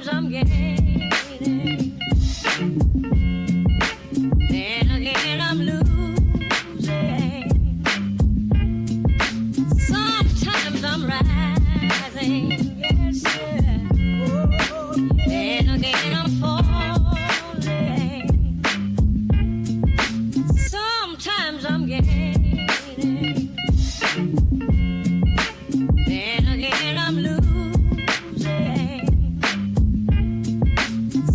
Sometimes I'm gaining, then again I'm losing. Sometimes I'm rising, yes sir. Then again I'm falling. Sometimes I'm gaining, then again I'm losing.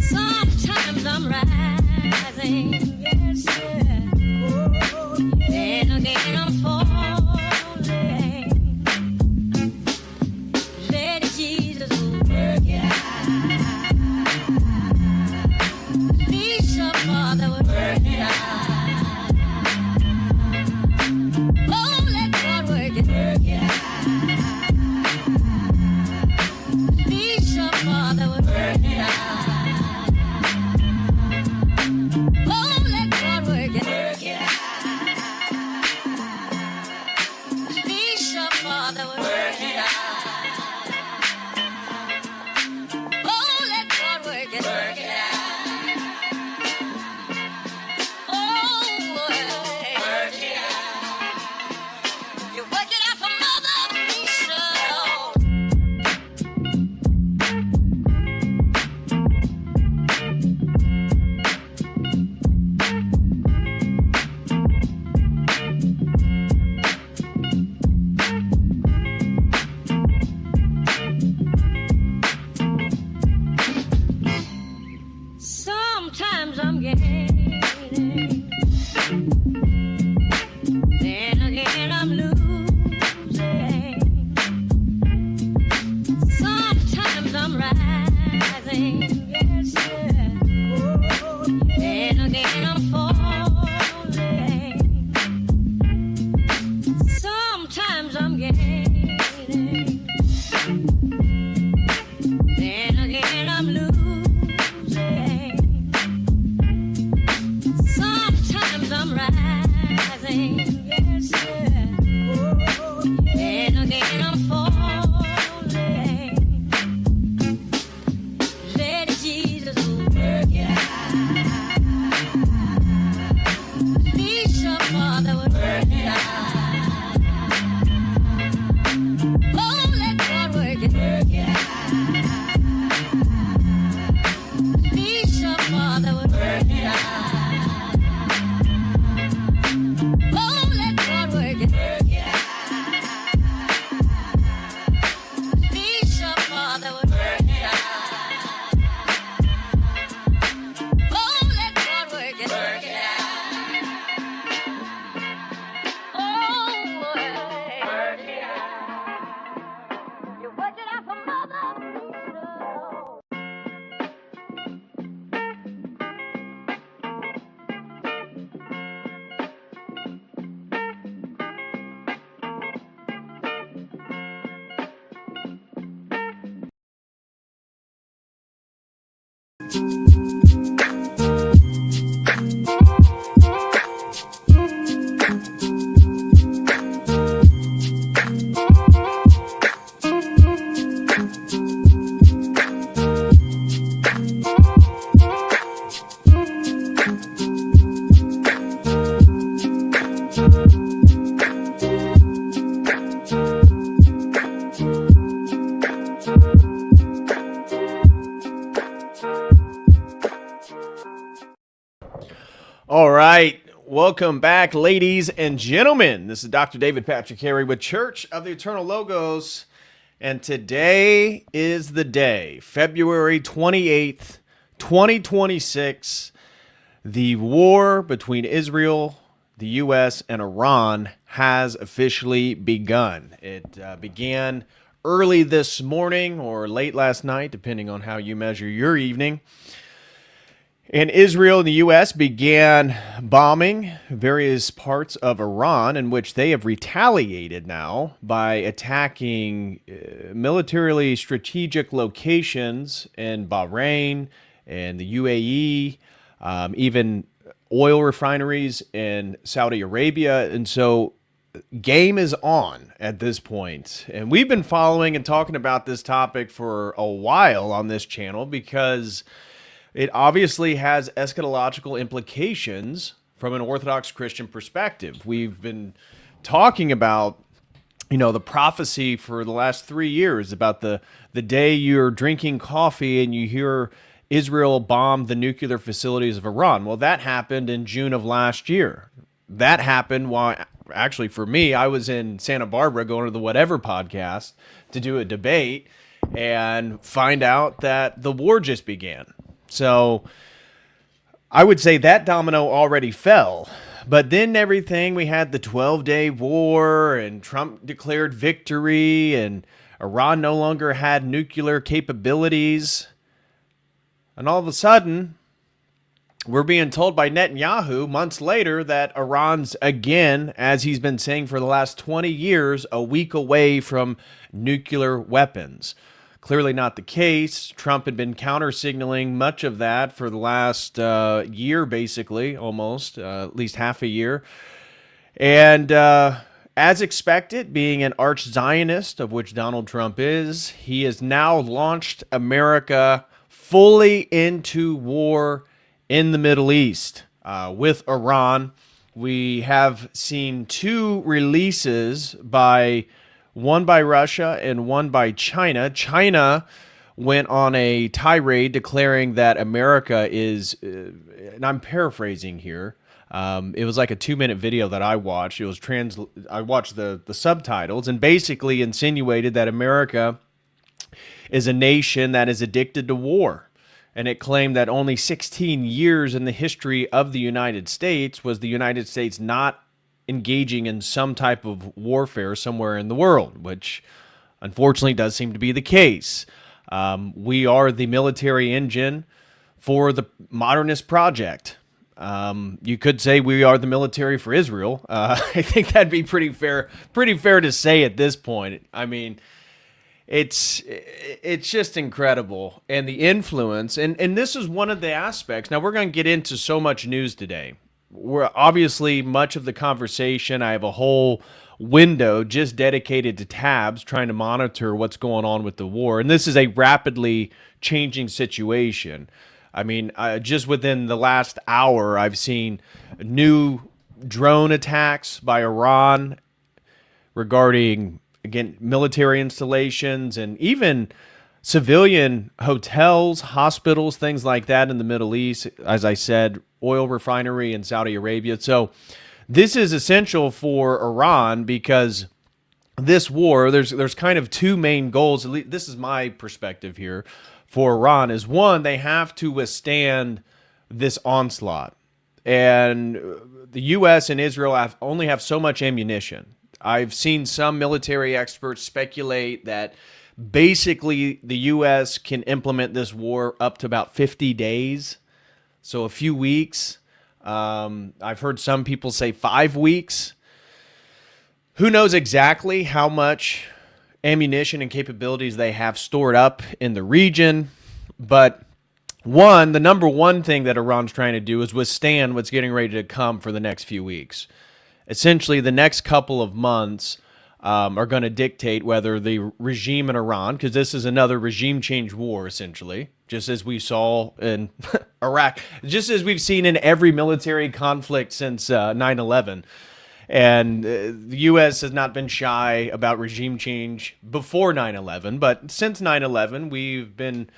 Sometimes I'm rising, yes sir. Then again I'm falling. Let Jesus work it out. Please your Father would work it out. Oh, let God work it out. Please your Father would work it out. Oh, let God work it out. Please your Father would work it out. Oh, let God work it out. Oh, work it out. You work it out for Mother Lisa. Sometimes I'm gaining, then again I'm losing. Sometimes I'm rising, yes sir. Then again I'm falling. Sometimes I'm gaining, then again I'm losing. Sometimes I'm rising, yes sir. Then again I'm falling. Let Jesus work it out. Please your Father would work it out. Oh, let God work it out. Please your Father would work it out. Oh, let God work it out. Please your Father would work it out. Oh, let God work it out. Oh, work it out. You work it out for Mother Lisa. All right. Welcome back, ladies and gentlemen. This is Dr. David Patrick Harry with Church of the Eternal Logos. And today is the day, February 28th, 2026. The war between Israel, the U.S., and Iran has officially begun. It began early this morning or late last night, depending on how you measure your evening. And Israel and the U.S. began bombing various parts of Iran, in which they have retaliated now by attacking militarily strategic locations in Bahrain and the UAE, even oil refineries in Saudi Arabia. And so game is on at this point. And we've been following and talking about this topic for a while on this channel because it obviously has eschatological implications from an Orthodox Christian perspective. We've been talking about, the prophecy for the last 3 years about the day you're drinking coffee and you hear Israel bomb the nuclear facilities of Iran. Well, that happened in June of last year. That happened while, actually for me, I was in Santa Barbara going to the Whatever podcast to do a debate and find out that the war just began. So I would say that domino already fell. But then we had the 12-day war and Trump declared victory and Iran no longer had nuclear capabilities. And all of a sudden, we're being told by Netanyahu months later that Iran's again, as he's been saying for the last 20 years, a week away from nuclear weapons. Clearly not the case. Trump had been counter-signaling much of that for the last year, basically, almost, at least half a year. And as expected, being an arch-Zionist, of which Donald Trump is, he has now launched America fully into war in the Middle East with Iran. We have seen 2 releases one by Russia and one by China. China went on a tirade declaring that America is, and I'm paraphrasing here, it was like a 2-minute video that I watched. It was I watched the subtitles and basically insinuated that America is a nation that is addicted to war. And it claimed that only 16 years in the history of the United States was the United States not engaging in some type of warfare somewhere in the world, which unfortunately does seem to be the case. We are the military engine for the modernist project. You could say we are the military for Israel. I think that'd be pretty fair to say at this point. I mean, it's just incredible. And the influence, and this is one of the aspects. Now, we're going to get into so much news today. We're obviously much of the conversation. I have a whole window just dedicated to tabs trying to monitor what's going on with the war. And this is a rapidly changing situation. I mean, just within the last hour, I've seen new drone attacks by Iran regarding, again, military installations and even civilian hotels, hospitals, things like that in the Middle East. As I said, oil refinery in Saudi Arabia. So this is essential for Iran because this war, there's kind of 2 main goals. At least this is my perspective here for Iran. Is one, they have to withstand this onslaught. And the U.S. and Israel only have so much ammunition. I've seen some military experts speculate that basically the U.S. can implement this war up to about 50 days. So a few weeks. I've heard some people say 5 weeks. Who knows exactly how much ammunition and capabilities they have stored up in the region. But the number one thing that Iran's trying to do is withstand what's getting ready to come for the next few weeks. Essentially, the next couple of months are going to dictate whether the regime in Iran, because this is another regime change war, essentially, just as we saw in Iraq, just as we've seen in every military conflict since 9/11. And the U.S. has not been shy about regime change before 9/11, but since 9/11, we've been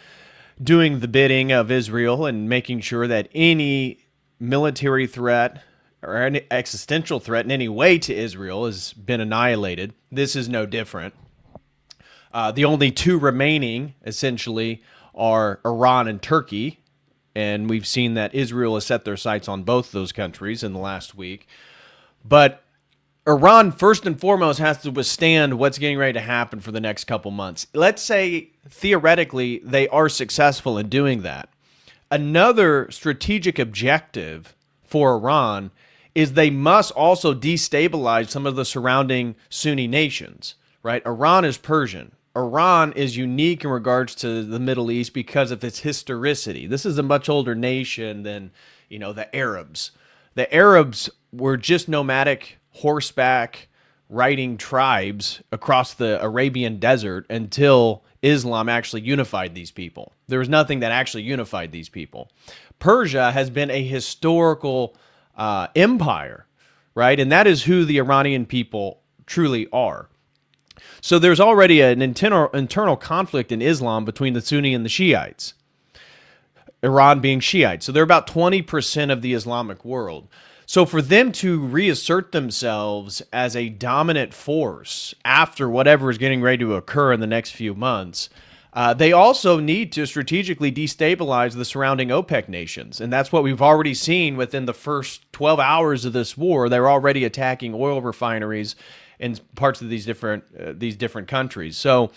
doing the bidding of Israel and making sure that any military threat or any existential threat in any way to Israel has been annihilated. This is no different. The only 2 remaining, essentially, are Iran and Turkey, and we've seen that Israel has set their sights on both those countries in the last week. But Iran, first and foremost, has to withstand what's getting ready to happen for the next couple months. Let's say, theoretically, they are successful in doing that. Another strategic objective for Iran is they must also destabilize some of the surrounding Sunni nations, right? Iran is Persian. Iran is unique in regards to the Middle East because of its historicity. This is a much older nation than, the Arabs. The Arabs were just nomadic, horseback writing tribes across the Arabian desert until Islam actually unified these people. There was nothing that actually unified these people. Persia has been a historical empire, right? And that is who the Iranian people truly are. So there's already an internal conflict in Islam between the Sunni and the Shiites. Iran being Shiite. So they're about 20% of the Islamic world. So for them to reassert themselves as a dominant force after whatever is getting ready to occur in the next few months, they also need to strategically destabilize the surrounding OPEC nations. And that's what we've already seen within the first 12 hours of this war. They're already attacking oil refineries in parts of these different countries. So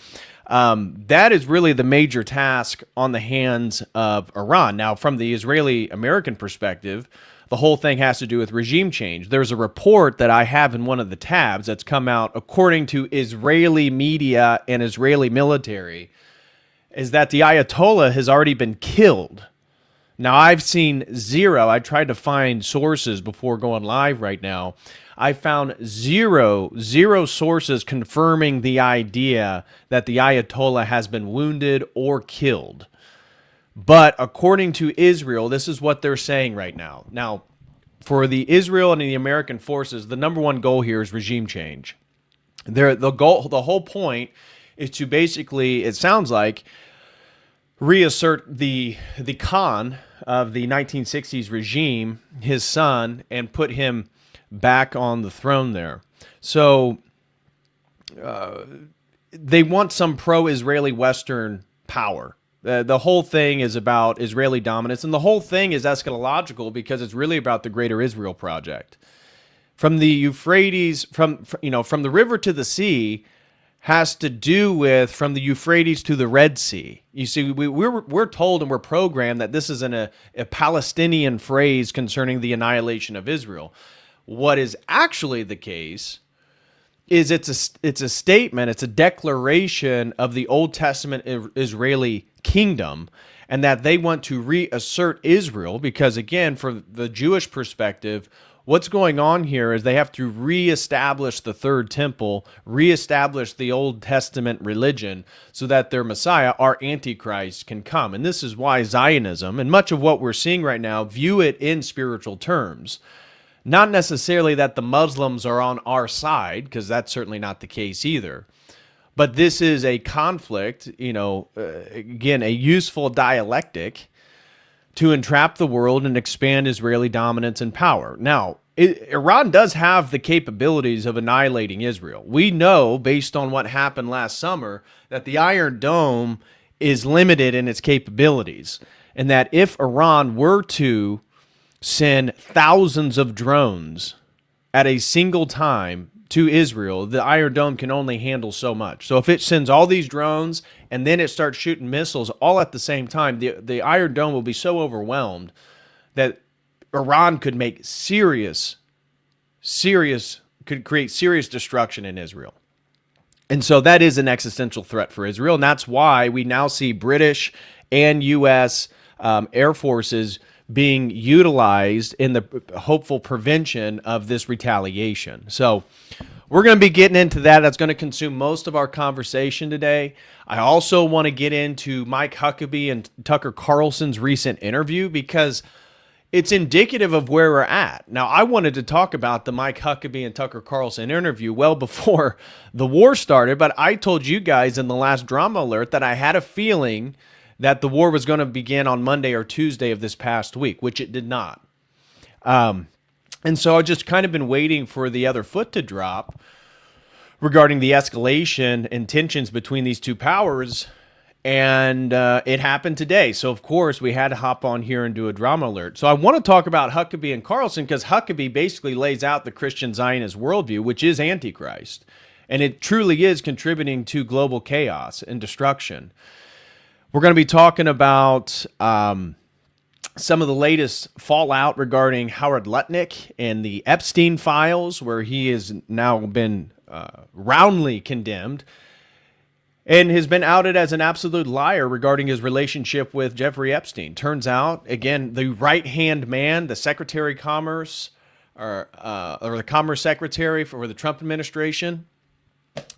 that is really the major task on the hands of Iran. Now, from the Israeli-American perspective, the whole thing has to do with regime change. There's a report that I have in one of the tabs that's come out according to Israeli media and Israeli military, is that the Ayatollah has already been killed. Now, I've seen zero. I tried to find sources before going live right now. I found zero sources confirming the idea that the Ayatollah has been wounded or killed. But according to Israel, this is what they're saying right now. Now, for the Israel and the American forces, the number one goal here is regime change. The whole point is to basically, it sounds like, reassert the Khan of the 1960s regime, his son, and put him back on the throne there. So they want some pro-Israeli Western power. The whole thing is about Israeli dominance, and the whole thing is eschatological because it's really about the Greater Israel Project. From the Euphrates, from the river to the sea, has to do with from the Euphrates to the Red Sea. You see, we're told and we're programmed that this is a Palestinian phrase concerning the annihilation of Israel. What is actually the case is it's a statement, it's a declaration of the Old Testament Israeli kingdom, and that they want to reassert Israel because, again, from the Jewish perspective, what's going on here is they have to reestablish the third temple, reestablish the Old Testament religion so that their Messiah, our Antichrist, can come. And this is why Zionism, and much of what we're seeing right now, view it in spiritual terms. Not necessarily that the Muslims are on our side, because that's certainly not the case either. But this is a conflict, again, a useful dialectic to entrap the world and expand Israeli dominance and power. Now, Iran does have the capabilities of annihilating Israel. We know, based on what happened last summer, that the Iron Dome is limited in its capabilities, and that if Iran were to send thousands of drones at a single time to Israel, the Iron Dome can only handle so much. So if it sends all these drones and then it starts shooting missiles all at the same time, the Iron Dome will be so overwhelmed that Iran could make could create serious destruction in Israel. And so that is an existential threat for Israel. And that's why we now see British and U.S. Air forces being utilized in the hopeful prevention of this retaliation. So we're going to be getting into that. That's going to consume most of our conversation today. I also want to get into Mike Huckabee and Tucker Carlson's recent interview because it's indicative of where we're at. Now, I wanted to talk about the Mike Huckabee and Tucker Carlson interview well before the war started, but I told you guys in the last drama alert that I had a feeling that the war was going to begin on Monday or Tuesday of this past week, which it did not. And so I've just kind of been waiting for the other foot to drop regarding the escalation and tensions between these two powers, and it happened today. So, of course, we had to hop on here and do a drama alert. So I want to talk about Huckabee and Carlson because Huckabee basically lays out the Christian Zionist worldview, which is Antichrist, and it truly is contributing to global chaos and destruction. We're going to be talking about some of the latest fallout regarding Howard Lutnick and the Epstein files, where he has now been roundly condemned and has been outed as an absolute liar regarding his relationship with Jeffrey Epstein. Turns out, again, the right-hand man, the Secretary of Commerce or the Commerce Secretary for the Trump administration,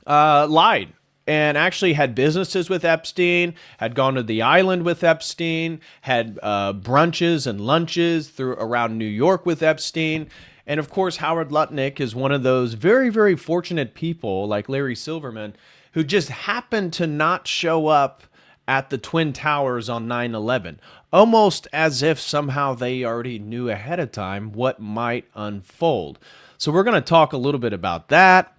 lied and actually had businesses with Epstein, had gone to the island with Epstein, had brunches and lunches around New York with Epstein. And of course, Howard Lutnick is one of those very, very fortunate people like Larry Silverman who just happened to not show up at the Twin Towers on 9/11, almost as if somehow they already knew ahead of time what might unfold. So we're going to talk a little bit about that.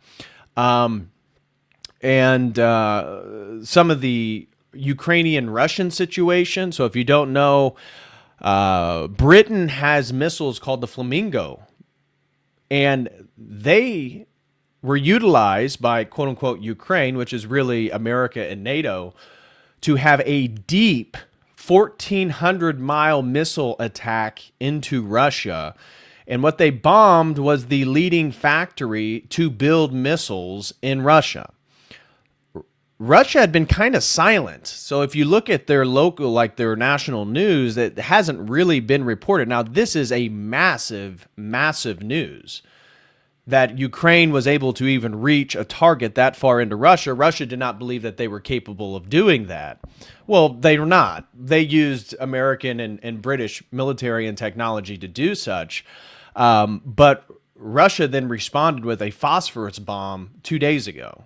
And some of the Ukrainian-Russian situation. So if you don't know, Britain has missiles called the Flamingo, and they were utilized by quote-unquote Ukraine, which is really America and NATO, to have a deep 1,400-mile missile attack into Russia. And what they bombed was the leading factory to build missiles in Russia. Russia had been kind of silent. So if you look at their local, like their national news, it hasn't really been reported. Now, this is a massive, massive news that Ukraine was able to even reach a target that far into Russia. Russia did not believe that they were capable of doing that. Well, they were not. They used American and British military and technology to do such. But Russia then responded with a phosphorus bomb 2 days ago.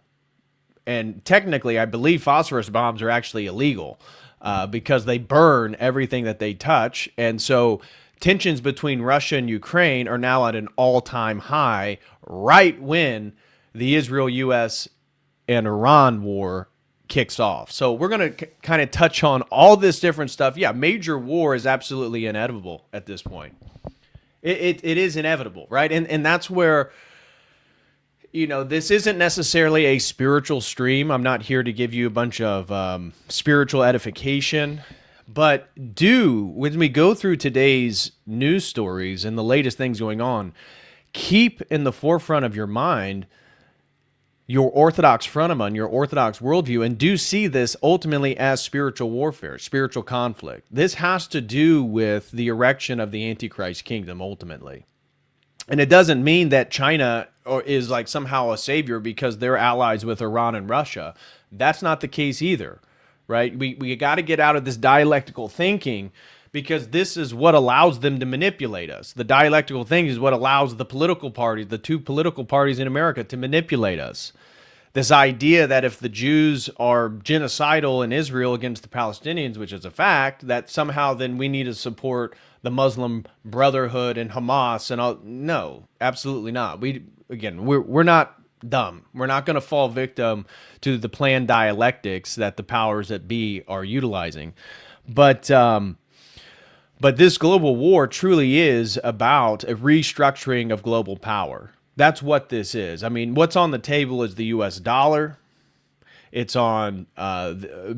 And technically, I believe phosphorus bombs are actually illegal because they burn everything that they touch. And so tensions between Russia and Ukraine are now at an all-time high right when the Israel, U.S., and Iran war kicks off. So we're going to kind of touch on all this different stuff. Yeah, major war is absolutely inevitable at this point. It is inevitable, right? And that's where, this isn't necessarily a spiritual stream. I'm not here to give you a bunch of spiritual edification. But when we go through today's news stories and the latest things going on, keep in the forefront of your mind your Orthodox frontman, your Orthodox worldview, and do see this ultimately as spiritual warfare, spiritual conflict. This has to do with the erection of the Antichrist kingdom ultimately. And it doesn't mean that China is like somehow a savior because they're allies with Iran and Russia. That's not the case either. Right? We got to get out of this dialectical thinking because this is what allows them to manipulate us. The dialectical thing is what allows the political parties, the two political parties in America, to manipulate us. This idea that if the Jews are genocidal in Israel against the Palestinians, which is a fact, that somehow then we need to support the Muslim Brotherhood and Hamas and all. No, absolutely not. We're not dumb. We're not going to fall victim to the planned dialectics that the powers that be are utilizing. But this global war truly is about a restructuring of global power. That's what this is. I mean, what's on the table is the U.S. dollar. It's on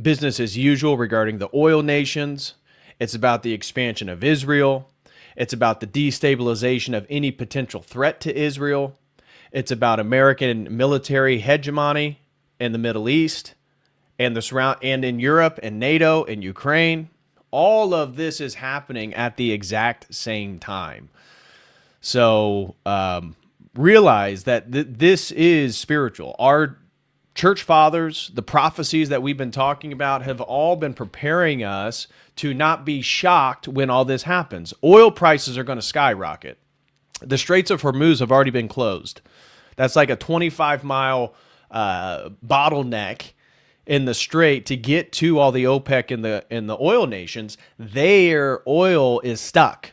business as usual regarding the oil nations. It's about the expansion of Israel. It's about the destabilization of any potential threat to Israel. It's about American military hegemony in the Middle East and in Europe and NATO and Ukraine. All of this is happening at the exact same time. So realize that this is spiritual. Our church fathers, the prophecies that we've been talking about, have all been preparing us to not be shocked when all this happens. Oil prices are going to skyrocket. The Straits of Hormuz have already been closed. That's like a 25-mile bottleneck in the strait to get to all the OPEC and the oil nations. Their oil is stuck.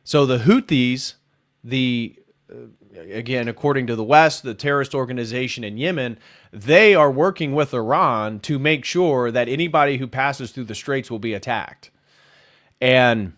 So the Houthis, again, according to the West, the terrorist organization in Yemen, they are working with Iran to make sure that anybody who passes through the straits will be attacked. And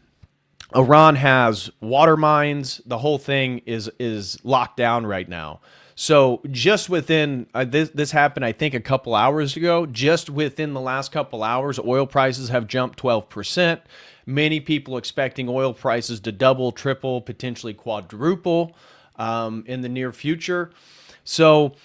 Iran has water mines. The whole thing is locked down right now. So just within, this happened, I think, a couple hours ago. Just within the last couple hours, oil prices have jumped 12%. Many people expecting oil prices to double, triple, potentially quadruple in the near future. So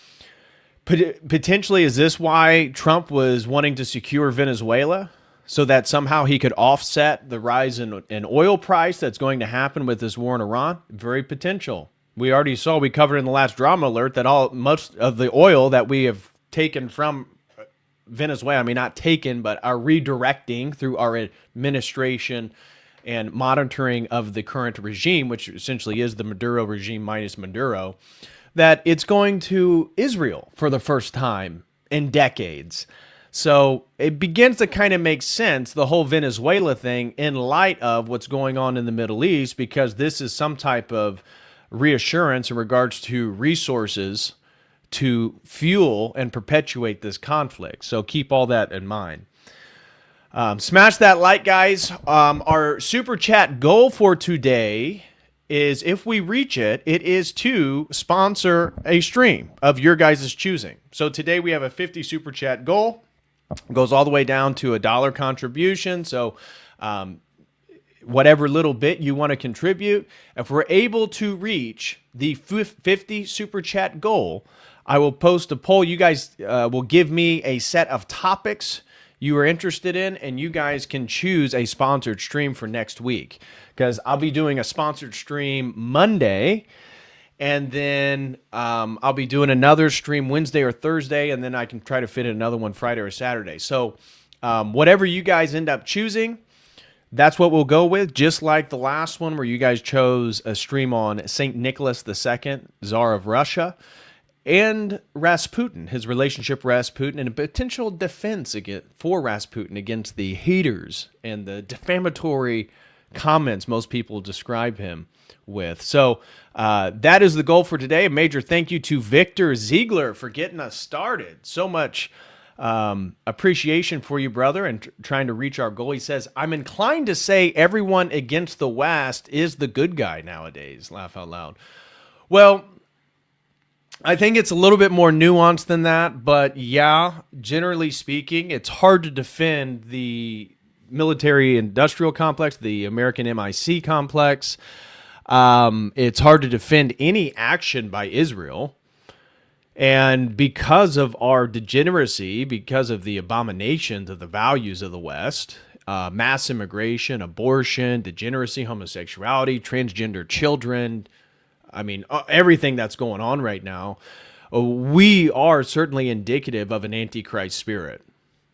potentially, is this why Trump was wanting to secure Venezuela? so that somehow he could offset the rise in oil price that's going to happen with this war in Iran? Very potential. We already saw, we covered in the last drama alert, that most of the oil that we have taken from Venezuela, I mean, not taken, but are redirecting through our administration and monitoring of the current regime, which essentially is the Maduro regime minus Maduro, that it's going to Israel for the first time in decades. So it begins to kind of make sense, the whole Venezuela thing, in light of what's going on in the Middle East, because this is some type of reassurance in regards to resources to fuel and perpetuate this conflict. So keep all that in mind. Smash that like, guys. Our super chat goal for today is, if we reach it, it is to sponsor a stream of your guys' choosing. So today we have a 50 super chat goal. It goes all the way down to $1 contribution. So whatever little bit you want to contribute, if we're able to reach the 50 super chat goal, I will post a poll. You guys will give me a set of topics you are interested in, and you guys can choose a sponsored stream for next week, because I'll be doing a sponsored stream Monday, and then I'll be doing another stream Wednesday or Thursday, and then I can try to fit in another one Friday or Saturday. So whatever you guys end up choosing, that's what we'll go with, just like the last one where you guys chose a stream on St. Nicholas II, Tsar of Russia, and Rasputin, his relationship with Rasputin, and a potential defense for Rasputin against the haters and the defamatory comments most people describe him with. So that is the goal for today. A major thank you to Victor Ziegler for getting us started. So much appreciation for you, brother, and trying to reach our goal. He says, I'm inclined to say everyone against the West is the good guy nowadays. Laugh out loud. Well, I think it's a little bit more nuanced than that, but yeah, generally speaking, it's hard to defend the military-industrial complex, the American MIC complex. It's hard to defend any action by Israel. And because of our degeneracy, because of the abominations of the values of the West, mass immigration, abortion, degeneracy, homosexuality, transgender children, I mean, everything that's going on right now, we are certainly indicative of an Antichrist spirit.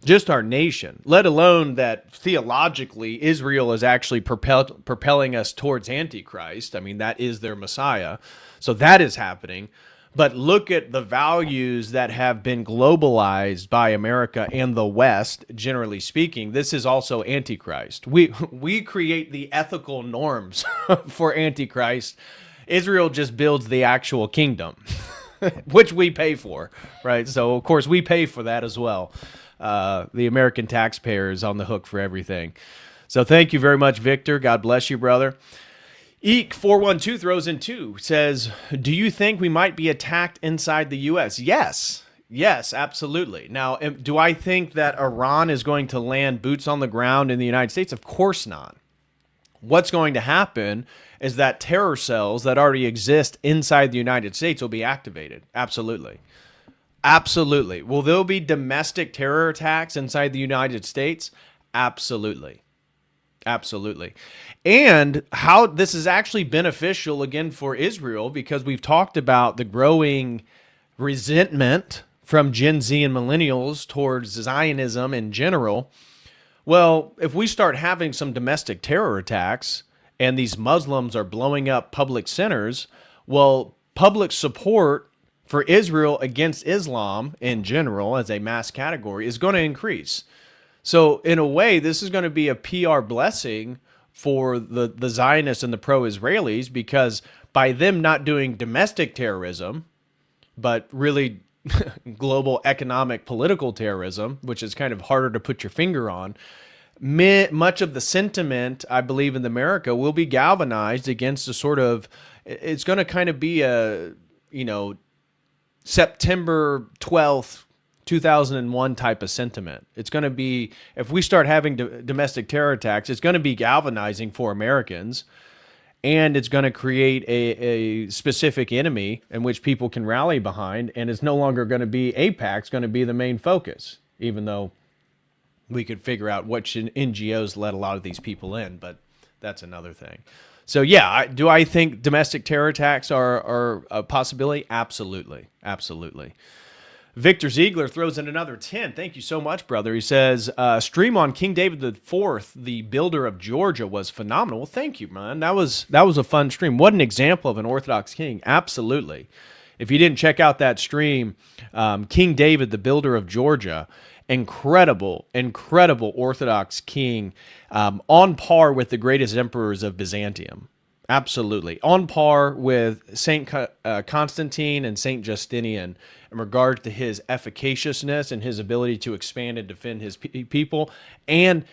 Just our nation, let alone that theologically Israel is actually propelling us towards Antichrist. I mean, that is their Messiah. So that is happening. But look at the values that have been globalized by America and the West, generally speaking. This is also Antichrist. We create the ethical norms for Antichrist. Israel just builds the actual kingdom, which we pay for, right? So, of course, we pay for that as well. The American taxpayer is on the hook for everything. So thank you very much, Victor. God bless you, brother. Eek412 throws in two, says, do you think we might be attacked inside the U.S.? Yes. Yes, absolutely. Now, do I think that Iran is going to land boots on the ground in the United States? Of course not. What's going to happen is that terror cells that already exist inside the United States will be activated. Absolutely. Absolutely. Will there be domestic terror attacks inside the United States? Absolutely. Absolutely. And how this is actually beneficial, again, for Israel, because we've talked about the growing resentment from Gen Z and millennials towards Zionism in general. Well, if we start having some domestic terror attacks and these Muslims are blowing up public centers, well, public support for Israel against Islam in general as a mass category is going to increase. So in a way, this is going to be a PR blessing for the Zionists and the pro-Israelis, because by them not doing domestic terrorism, but really global economic political terrorism, which is kind of harder to put your finger on, much of the sentiment, I believe, in America will be galvanized against a sort of, it's going to kind of be a, September 12th, 2001 type of sentiment. It's going to be, if we start having domestic terror attacks, it's going to be galvanizing for Americans, and it's going to create a specific enemy in which people can rally behind, and it's no longer going to be AIPAC, it's going to be the main focus, even though we could figure out which NGOs let a lot of these people in, but that's another thing. So yeah, do I think domestic terror attacks are a possibility? Absolutely, absolutely. Victor Ziegler throws in another 10. Thank you so much, brother. He says, stream on King David IV, the builder of Georgia, was phenomenal. Well, thank you, man. That was a fun stream. What an example of an Orthodox king. Absolutely. If you didn't check out that stream, King David, the builder of Georgia, incredible Orthodox king, on par with the greatest emperors of Byzantium. Absolutely. On par with St. Constantine and St. Justinian in regard to his efficaciousness and his ability to expand and defend his people and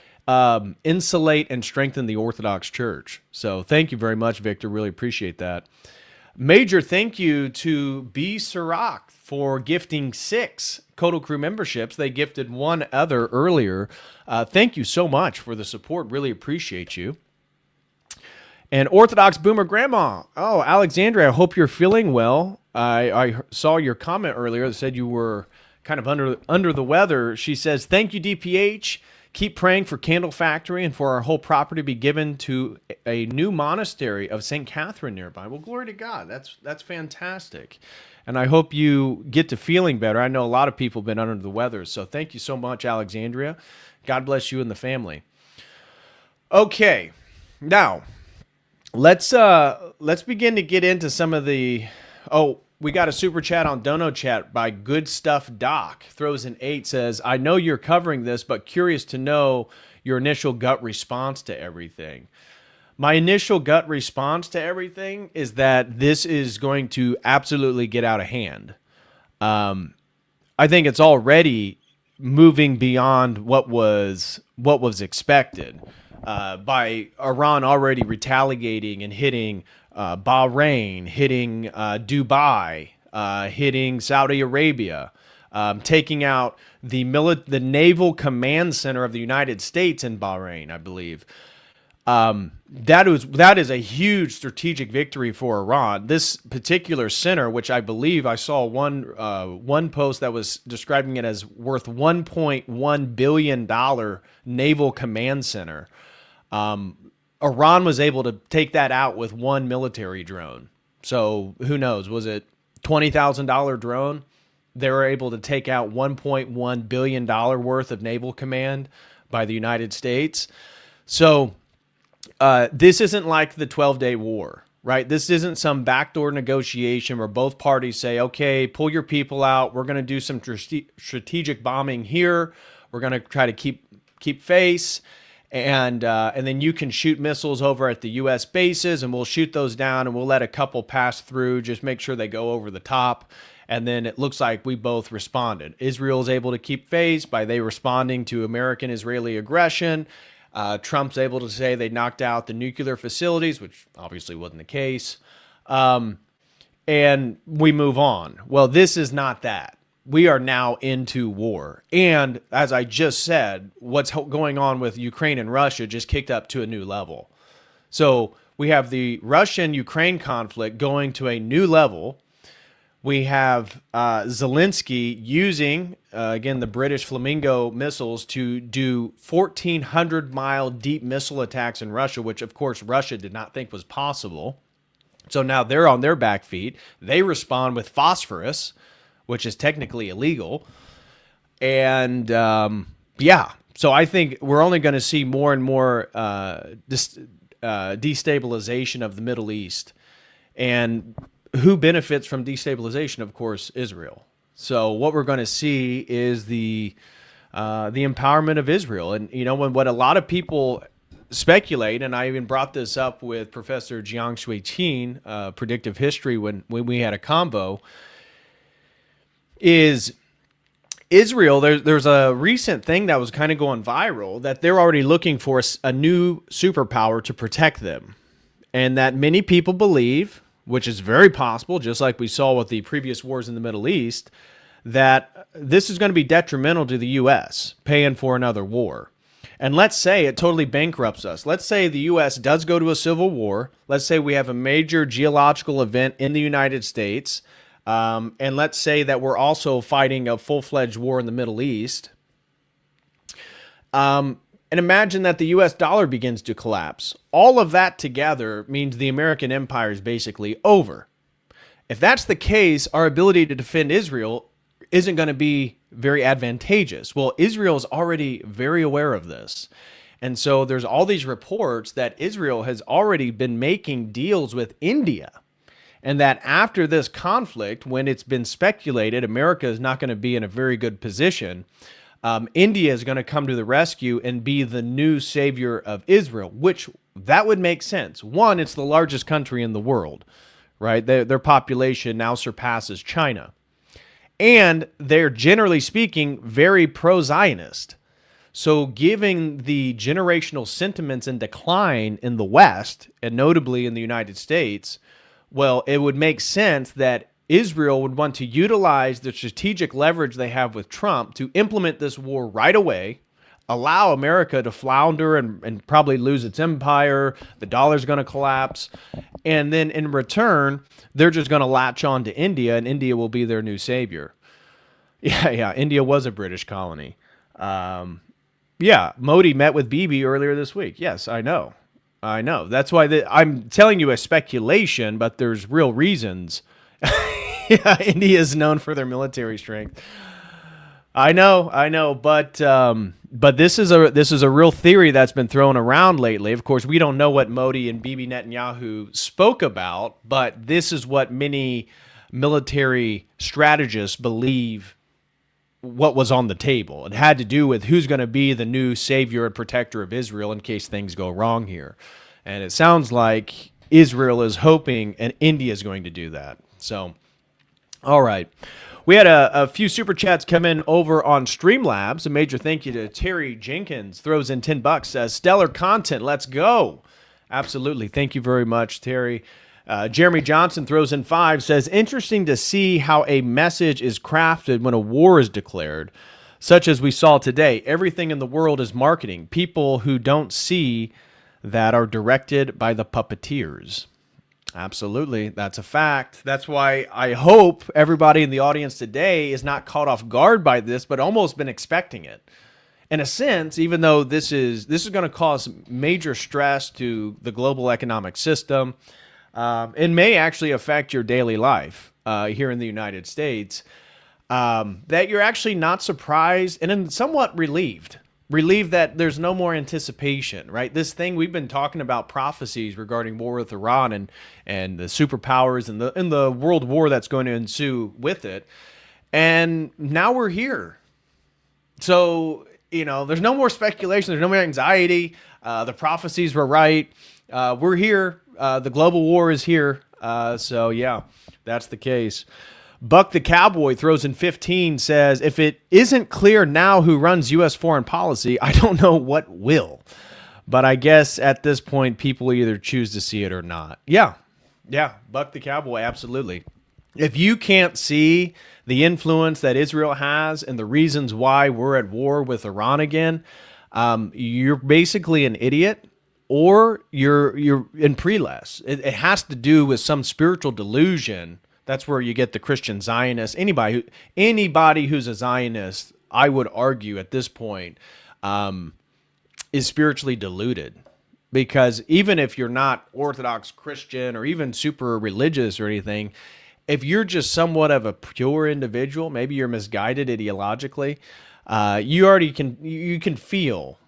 insulate and strengthen the Orthodox Church. So thank you very much, Victor. Really appreciate that. Major thank you to B. Sirach for gifting 6 Codal Crew memberships. They gifted one other earlier. Thank you so much for the support. Really appreciate you. And Orthodox Boomer Grandma. Oh, Alexandria, I hope you're feeling well. I saw your comment earlier that said you were kind of under the weather. She says, thank you, DPH. Keep praying for Candle Factory and for our whole property to be given to a new monastery of St. Catherine nearby. Well, glory to God. That's fantastic. And I hope you get to feeling better. I know a lot of people have been under the weather. So thank you so much, Alexandria. God bless you and the family. Okay. Now, let's begin to get into some of the... Oh, we got a super chat on Dono Chat by Good Stuff Doc. Throws in 8, says, I know you're covering this, but curious to know your initial gut response to everything. My initial gut response to everything is that this is going to absolutely get out of hand. I think it's already moving beyond what was expected. By Iran already retaliating and hitting Bahrain, hitting Dubai, hitting Saudi Arabia, taking out the naval command center of the United States in Bahrain, I believe. That is a huge strategic victory for Iran. This particular center, which I believe I saw one post that was describing it as worth $1.1 billion naval command center. Iran was able to take that out with one military drone. So who knows? Was it $20,000 drone? They were able to take out $1.1 billion worth of naval command by the United States. So this isn't like the 12-day war, right? This isn't some backdoor negotiation where both parties say, okay, pull your people out. We're going to do some strategic bombing here. We're going to try to keep face. And then you can shoot missiles over at the U.S. bases, and we'll shoot those down, and we'll let a couple pass through. Just make sure they go over the top. And then it looks like we both responded. Israel is able to keep face by they responding to American-Israeli aggression. Trump's able to say they knocked out the nuclear facilities, which obviously wasn't the case. And we move on. Well, this is not that. We are now into war. And as I just said, what's going on with Ukraine and Russia just kicked up to a new level. So we have the Russian-Ukraine conflict going to a new level. We have Zelensky using, again, the British Flamingo missiles to do 1,400-mile deep missile attacks in Russia, which, of course, Russia did not think was possible. So now they're on their back feet. They respond with phosphorus, which is technically illegal. And, so I think we're only going to see more and more destabilization of the Middle East. And who benefits from destabilization? Of course, Israel. So what we're going to see is the empowerment of Israel. And, what a lot of people speculate, and I even brought this up with Professor Jiang Shui Qin, Predictive History, when we had a combo, is Israel. There's a recent thing that was kind of going viral that they're already looking for a new superpower to protect them. And that many people believe, which is very possible, just like we saw with the previous wars in the Middle East, that this is going to be detrimental to the U.S., paying for another war. And let's say it totally bankrupts us. Let's say the U.S. does go to a civil war. Let's say we have a major geological event in the United States. And let's say that we're also fighting a full-fledged war in the Middle East. And imagine that the US dollar begins to collapse. All of that together means the American empire is basically over. If that's the case, our ability to defend Israel isn't going to be very advantageous. Well, Israel is already very aware of this. And so there's all these reports that Israel has already been making deals with India. And that after this conflict, when it's been speculated America is not going to be in a very good position, India is going to come to the rescue and be the new savior of Israel, which that would make sense. One, it's the largest country in the world, right? Their population now surpasses China. And they're, generally speaking, very pro-Zionist. So giving the generational sentiments in decline in the West, and notably in the United States, well, it would make sense that Israel would want to utilize the strategic leverage they have with Trump to implement this war right away, allow America to flounder and probably lose its empire. The dollar's going to collapse. And then in return, they're just going to latch on to India, and India will be their new savior. Yeah, India was a British colony. Modi met with Bibi earlier this week. Yes, I know. That's why I'm telling you a speculation, but there's real reasons. Yeah, India is known for their military strength. I know, but this is a real theory that's been thrown around lately. Of course, we don't know what Modi and Bibi Netanyahu spoke about, but this is what many military strategists believe what was on the table. It had to do with who's going to be the new savior and protector of Israel in case things go wrong here. And it sounds like Israel is hoping and India is going to do that. So, all right. We had a few super chats come in over on Streamlabs. A major thank you to Terry Jenkins. Throws in $10. Says, stellar content. Let's go. Absolutely. Thank you very much, Terry. Jeremy Johnson throws in 5. Says, interesting to see how a message is crafted when a war is declared, such as we saw today. Everything in the world is marketing. People who don't see that are directed by the puppeteers. Absolutely. That's a fact. That's why I hope everybody in the audience today is not caught off guard by this, but almost been expecting it. In a sense, even though this is going to cause major stress to the global economic system, it may actually affect your daily life here in the United States, that you're actually not surprised and somewhat relieved that there's no more anticipation, right? This thing we've been talking about, prophecies regarding war with Iran and the superpowers and the world war that's going to ensue with it. And now we're here. So, there's no more speculation. There's no more anxiety. The prophecies were right. We're here. The global war is here. So yeah, that's the case. Buck the Cowboy throws in 15, says, if it isn't clear now who runs U.S. foreign policy, I don't know what will. But I guess at this point, people either choose to see it or not. Yeah, Buck the Cowboy, absolutely. If you can't see the influence that Israel has and the reasons why we're at war with Iran again, you're basically an idiot. Or you're in preless. It has to do with some spiritual delusion. That's where you get the Christian Zionist. Anybody who's a Zionist, I would argue at this point, is spiritually deluded. Because even if you're not Orthodox Christian or even super religious or anything, if you're just somewhat of a pure individual, maybe you're misguided ideologically, you can feel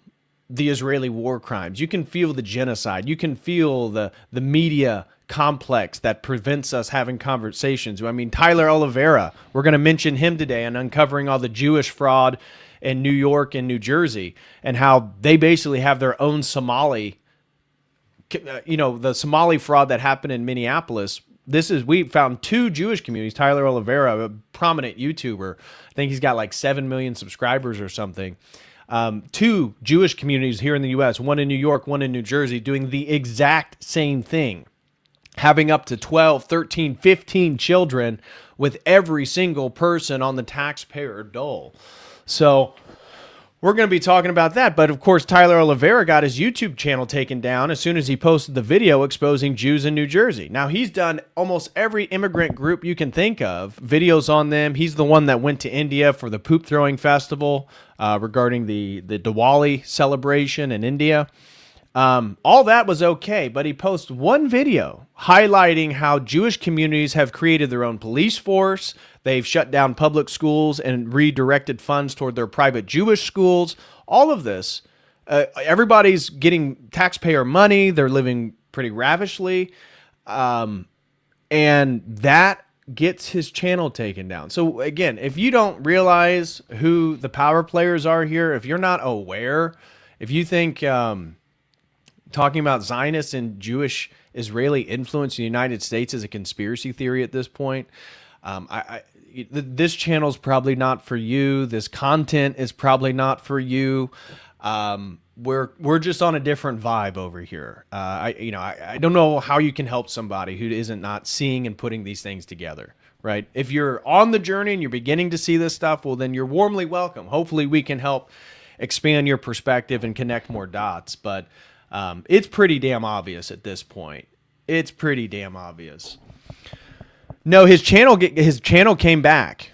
the Israeli war crimes. You can feel the genocide. You can feel the media complex that prevents us having conversations. I mean, Tyler Oliveira, we're going to mention him today and uncovering all the Jewish fraud in New York and New Jersey and how they basically have their own Somali, the Somali fraud that happened in Minneapolis. We found 2 Jewish communities. Tyler Oliveira, a prominent YouTuber, I think he's got like 7 million subscribers or something. 2 Jewish communities here in the U.S., one in New York, one in New Jersey, doing the exact same thing, having up to 12, 13, 15 children with every single person on the taxpayer dole. So we're going to be talking about that. But of course, Tyler Oliveira got his YouTube channel taken down as soon as he posted the video exposing Jews in New Jersey. Now, he's done almost every immigrant group you can think of, videos on them. He's the one that went to India for the poop throwing festival regarding the Diwali celebration in India. All that was okay, but he posted one video highlighting how Jewish communities have created their own police force. They've shut down public schools and redirected funds toward their private Jewish schools. All of this, everybody's getting taxpayer money. They're living pretty ravishly. And that gets his channel taken down. So again, if you don't realize who the power players are here, if you're not aware, if you think talking about Zionists and Jewish Israeli influence in the United States is a conspiracy theory at this point, this channel is probably not for you. This content is probably not for you. We're just on a different vibe over here. I don't know how you can help somebody who isn't not seeing and putting these things together, right? If you're on the journey and you're beginning to see this stuff, well, then you're warmly welcome. Hopefully we can help expand your perspective and connect more dots. But it's pretty damn obvious at this point. It's pretty damn obvious. No, his channel came back.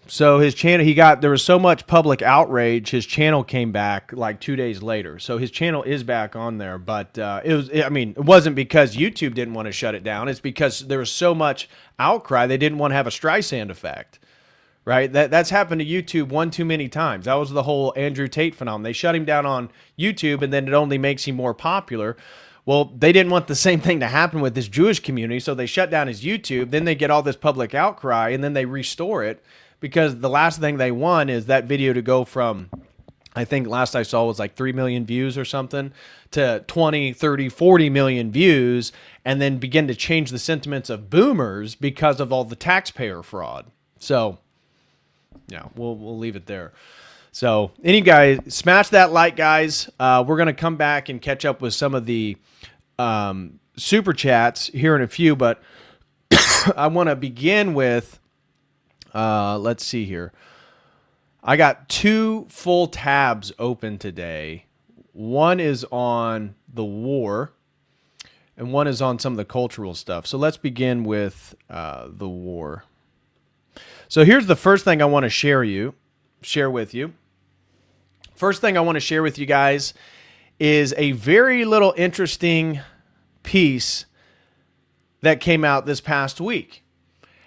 So his channel, there was so much public outrage, his channel came back like 2 days later. So his channel is back on there, but it wasn't because YouTube didn't want to shut it down. It's because there was so much outcry, they didn't want to have a Streisand effect, right? That's happened to YouTube one too many times. That was the whole Andrew Tate phenomenon. They shut him down on YouTube, and then it only makes him more popular. Well, they didn't want the same thing to happen with this Jewish community, so they shut down his YouTube. Then they get all this public outcry, and then they restore it because the last thing they want is that video to go from, I think last I saw was like 3 million views or something, to 20, 30, 40 million views, and then begin to change the sentiments of boomers because of all the taxpayer fraud. So, yeah, we'll leave it there. So, any guys, smash that like, guys. We're going to come back and catch up with some of the super chats here in a few, but I want to begin with, let's see here. I got 2 full tabs open today. One is on the war, and one is on some of the cultural stuff. So let's begin with the war. So here's the first thing I want to share with you. First thing I want to share with you guys is a very little interesting piece that came out this past week.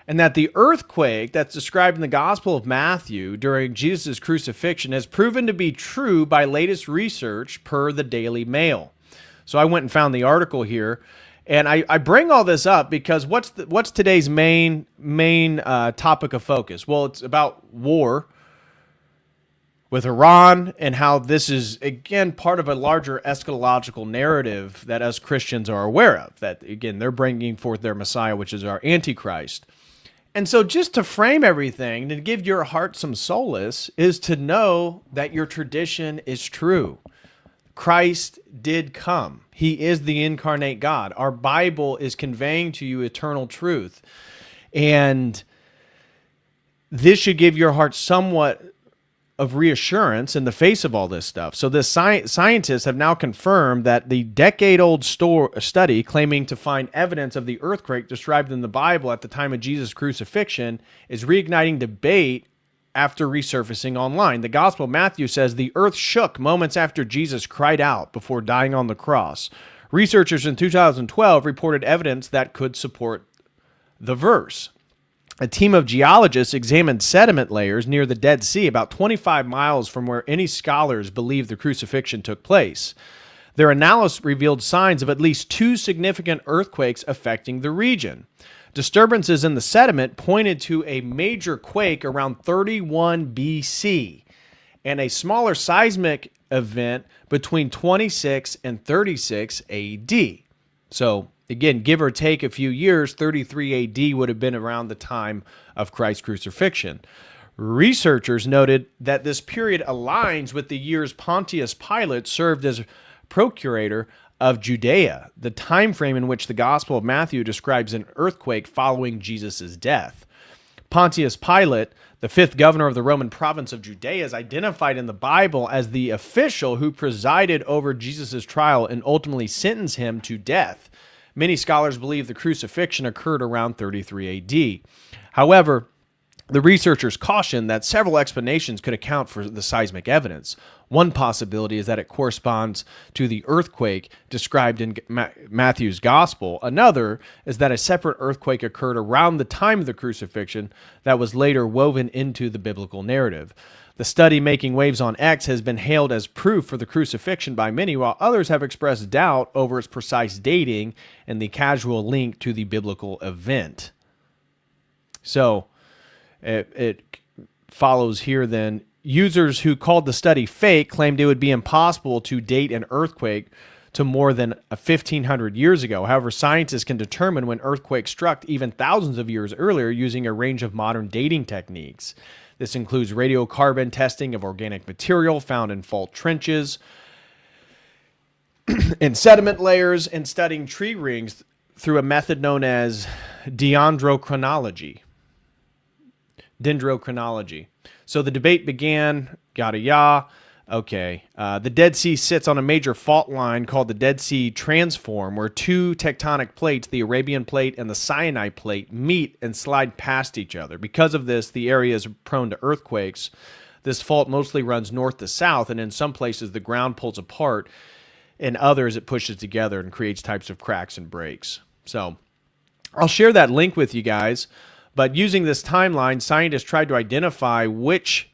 And that the earthquake that's described in the Gospel of Matthew during Jesus' crucifixion has proven to be true by latest research per the Daily Mail. So I went and found the article here. And I bring all this up because what's today's main topic of focus? Well, it's about war with Iran and how this is, again, part of a larger eschatological narrative that us Christians are aware of. That, again, they're bringing forth their Messiah, which is our Antichrist. And so just to frame everything, to give your heart some solace, is to know that your tradition is true. Christ did come. He is the incarnate God. Our Bible is conveying to you eternal truth. And this should give your heart somewhat of reassurance in the face of all this stuff. So the scientists have now confirmed that the decade-old study claiming to find evidence of the earthquake described in the Bible at the time of Jesus' crucifixion is reigniting debate after resurfacing online. The Gospel of Matthew says the earth shook moments after Jesus cried out before dying on the cross. Researchers in 2012 reported evidence that could support the verse. A team of geologists examined sediment layers near the Dead Sea, about 25 miles from where any scholars believe the crucifixion took place. Their analysis revealed signs of at least 2 significant earthquakes affecting the region. Disturbances in the sediment pointed to a major quake around 31 BC and a smaller seismic event between 26 and 36 AD. So, again, give or take a few years, 33 AD would have been around the time of Christ's crucifixion. Researchers noted that this period aligns with the years Pontius Pilate served as procurator of Judea, the time frame in which the Gospel of Matthew describes an earthquake following Jesus' death. Pontius Pilate, the fifth governor of the Roman province of Judea, is identified in the Bible as the official who presided over Jesus' trial and ultimately sentenced him to death. Many scholars believe the crucifixion occurred around 33 AD. However, the researchers caution that several explanations could account for the seismic evidence. One possibility is that it corresponds to the earthquake described in Matthew's gospel. Another is that a separate earthquake occurred around the time of the crucifixion that was later woven into the biblical narrative. The study making waves on X has been hailed as proof for the crucifixion by many, while others have expressed doubt over its precise dating and the casual link to the biblical event. So, it follows here then. Users who called the study fake claimed it would be impossible to date an earthquake to more than 1,500 years ago. However, scientists can determine when earthquakes struck even thousands of years earlier using a range of modern dating techniques. This includes radiocarbon testing of organic material found in fault trenches and sediment layers, and studying tree rings through a method known as dendrochronology. So the debate began, Okay. The Dead Sea sits on a major fault line called the Dead Sea Transform, where two tectonic plates, the Arabian Plate and the Sinai Plate, meet and slide past each other. Because of this, the area is prone to earthquakes. This fault mostly runs north to south, and in some places the ground pulls apart. In others, it pushes together and creates types of cracks and breaks. So I'll share that link with you guys. But using this timeline, scientists tried to identify which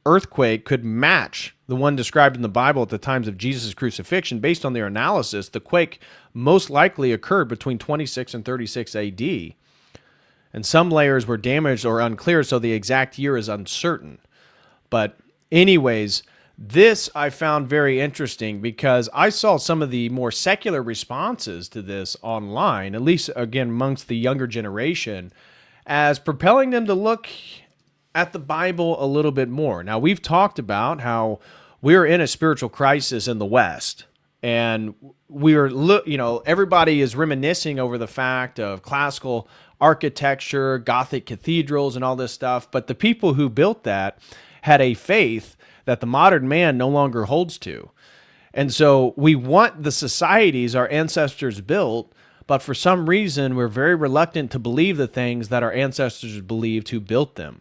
earthquake could match the one described in the Bible at the times of Jesus' crucifixion. Based on their analysis, the quake most likely occurred between 26 and 36 AD. And some layers were damaged or unclear, so the exact year is uncertain. But anyways, this I found very interesting because I saw some of the more secular responses to this online, at least, again, amongst the younger generation, as propelling them to look at the Bible a little bit more. Now, we've talked about how we're in a spiritual crisis in the West, and everybody is reminiscing over the fact of classical architecture, Gothic cathedrals, and all this stuff, but the people who built that had a faith that the modern man no longer holds to. And so we want the societies our ancestors built, but for some reason we're very reluctant to believe the things that our ancestors believed who built them.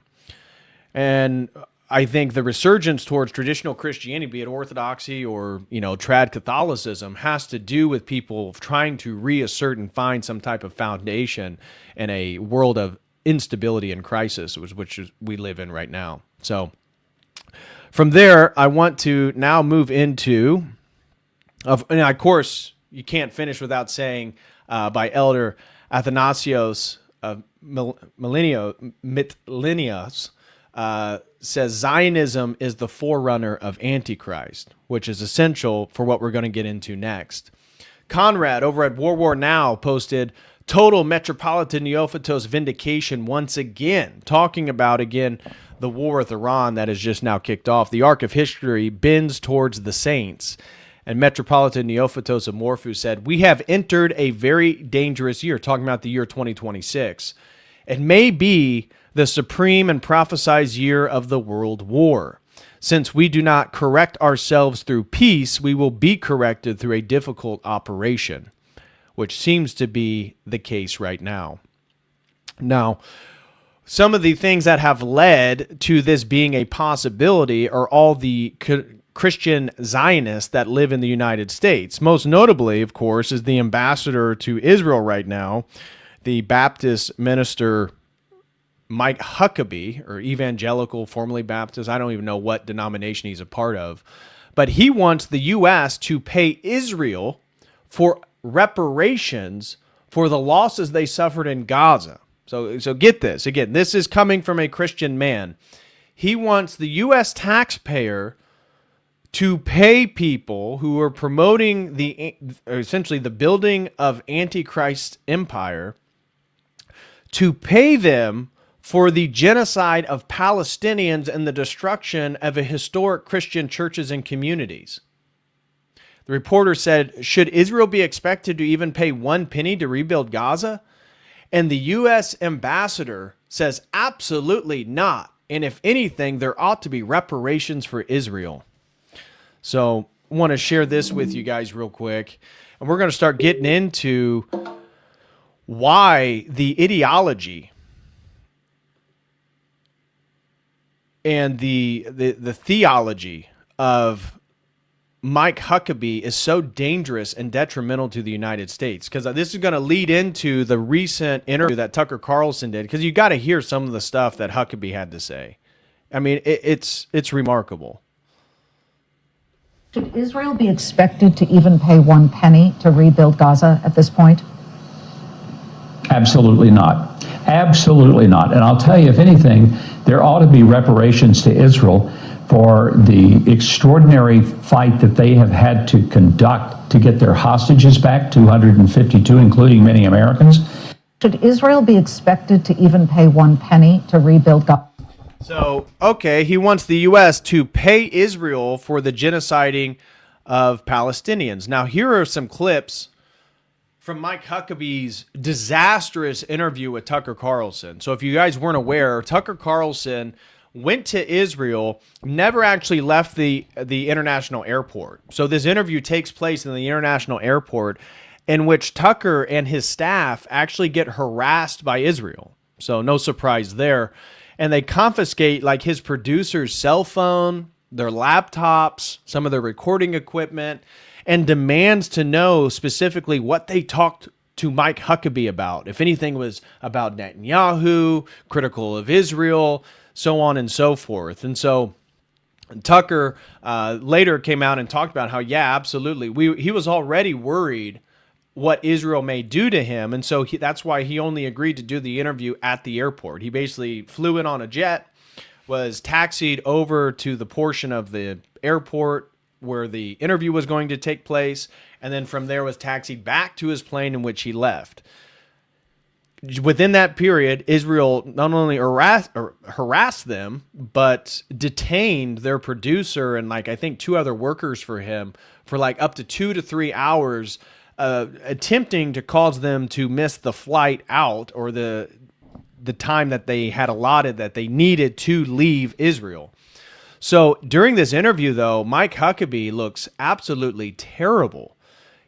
And I think the resurgence towards traditional Christianity, be it Orthodoxy or, trad Catholicism, has to do with people trying to reassert and find some type of foundation in a world of instability and crisis, which we live in right now. So from there, I want to now move into, of course, you can't finish without saying by Elder Athanasios of Mitlenios, says Zionism is the forerunner of Antichrist, which is essential for what we're going to get into next. Conrad over at War Now posted total Metropolitan Neophytos vindication once again, talking about, the war with Iran that has just now kicked off. The arc of history bends towards the saints. And Metropolitan Neophytos of Morpheus said, we have entered a very dangerous year, talking about the year 2026. It may be the supreme and prophesied year of the world war. Since we do not correct ourselves through peace, we will be corrected through a difficult operation, which seems to be the case right now. Now, some of the things that have led to this being a possibility are all the Christian Zionists that live in the United States. Most notably, of course, is the ambassador to Israel right now, the Baptist minister Mike Huckabee, or evangelical, formerly Baptist. I don't even know what denomination he's a part of. But he wants the U.S. to pay Israel for reparations for the losses they suffered in Gaza. So get this. Again, this is coming from a Christian man. He wants the U.S. taxpayer to pay people who are promoting essentially the building of Antichrist empire, to pay them for the genocide of Palestinians and the destruction of a historic Christian churches and communities. The reporter said, should Israel be expected to even pay one penny to rebuild Gaza? And the U.S. ambassador says absolutely not. And if anything, there ought to be reparations for Israel. So I want to share this with you guys real quick. And we're going to start getting into why the ideology and the theology of Mike Huckabee is so dangerous and detrimental to the United States. Because this is going to lead into the recent interview that Tucker Carlson did. Because you got to hear some of the stuff that Huckabee had to say. I mean, it's remarkable. Should Israel be expected to even pay 1 penny to rebuild Gaza at this point? Absolutely not. Absolutely not. And I'll tell you, if anything, there ought to be reparations to Israel for the extraordinary fight that they have had to conduct to get their hostages back, 252, including many Americans. Should Israel be expected to even pay 1 penny to rebuild Gaza? So, okay, he wants the U.S. to pay Israel for the genociding of Palestinians. Now, here are some clips from Mike Huckabee's disastrous interview with Tucker Carlson. So if you guys weren't aware, Tucker Carlson went to Israel, never actually left the international airport. So this interview takes place in the international airport, in which Tucker and his staff actually get harassed by Israel. So no surprise there. And they confiscate like his producer's cell phone, their laptops, some of their recording equipment, and demands to know specifically what they talked to Mike Huckabee about. If anything was about Netanyahu, critical of Israel, so on and so forth. And so Tucker later came out and talked about how, yeah, absolutely. He was already worried what Israel may do to him. And so that's why he only agreed to do the interview at the airport. He basically flew in on a jet, was taxied over to the portion of the airport where the interview was going to take place, and then from there was taxied back to his plane in which he left. Within that period, Israel not only harassed them, but detained their producer and I think 2 other workers for him for up to 2 to 3 hours, attempting to cause them to miss the flight out or the time that they had allotted that they needed to leave Israel. So during this interview, though, Mike Huckabee looks absolutely terrible.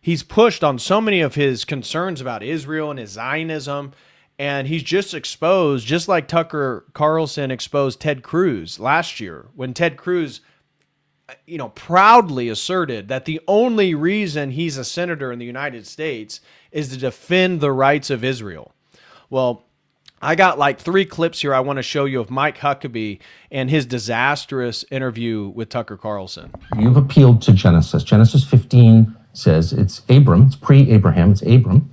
He's pushed on so many of his concerns about Israel and his Zionism, and he's just exposed, just like Tucker Carlson exposed Ted Cruz last year, when Ted Cruz proudly asserted that the only reason he's a senator in the United States is to defend the rights of Israel. Well, I got 3 clips here I want to show you of Mike Huckabee and his disastrous interview with Tucker Carlson. You've appealed to Genesis. Genesis 15 says it's Abram, it's pre-Abraham, it's Abram,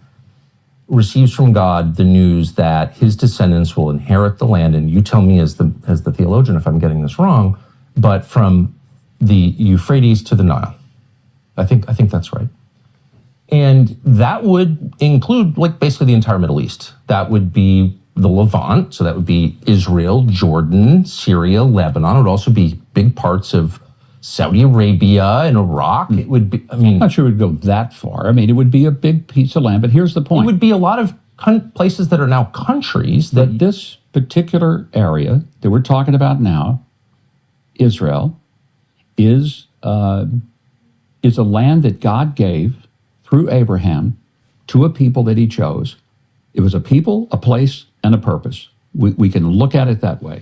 receives from God the news that his descendants will inherit the land. And you tell me as the theologian if I'm getting this wrong, but from the Euphrates to the Nile. I think that's right. And that would include basically the entire Middle East. That would be the Levant, so that would be Israel, Jordan, Syria, Lebanon. It would also be big parts of Saudi Arabia and Iraq. It would be, I'm not sure it would go that far. It would be a big piece of land, but here's the point. It would be a lot of places that are now countries. That this particular area that we're talking about now, Israel, is a land that God gave through Abraham to a people that he chose. It was a people, a place, and a purpose. We can look at it that way.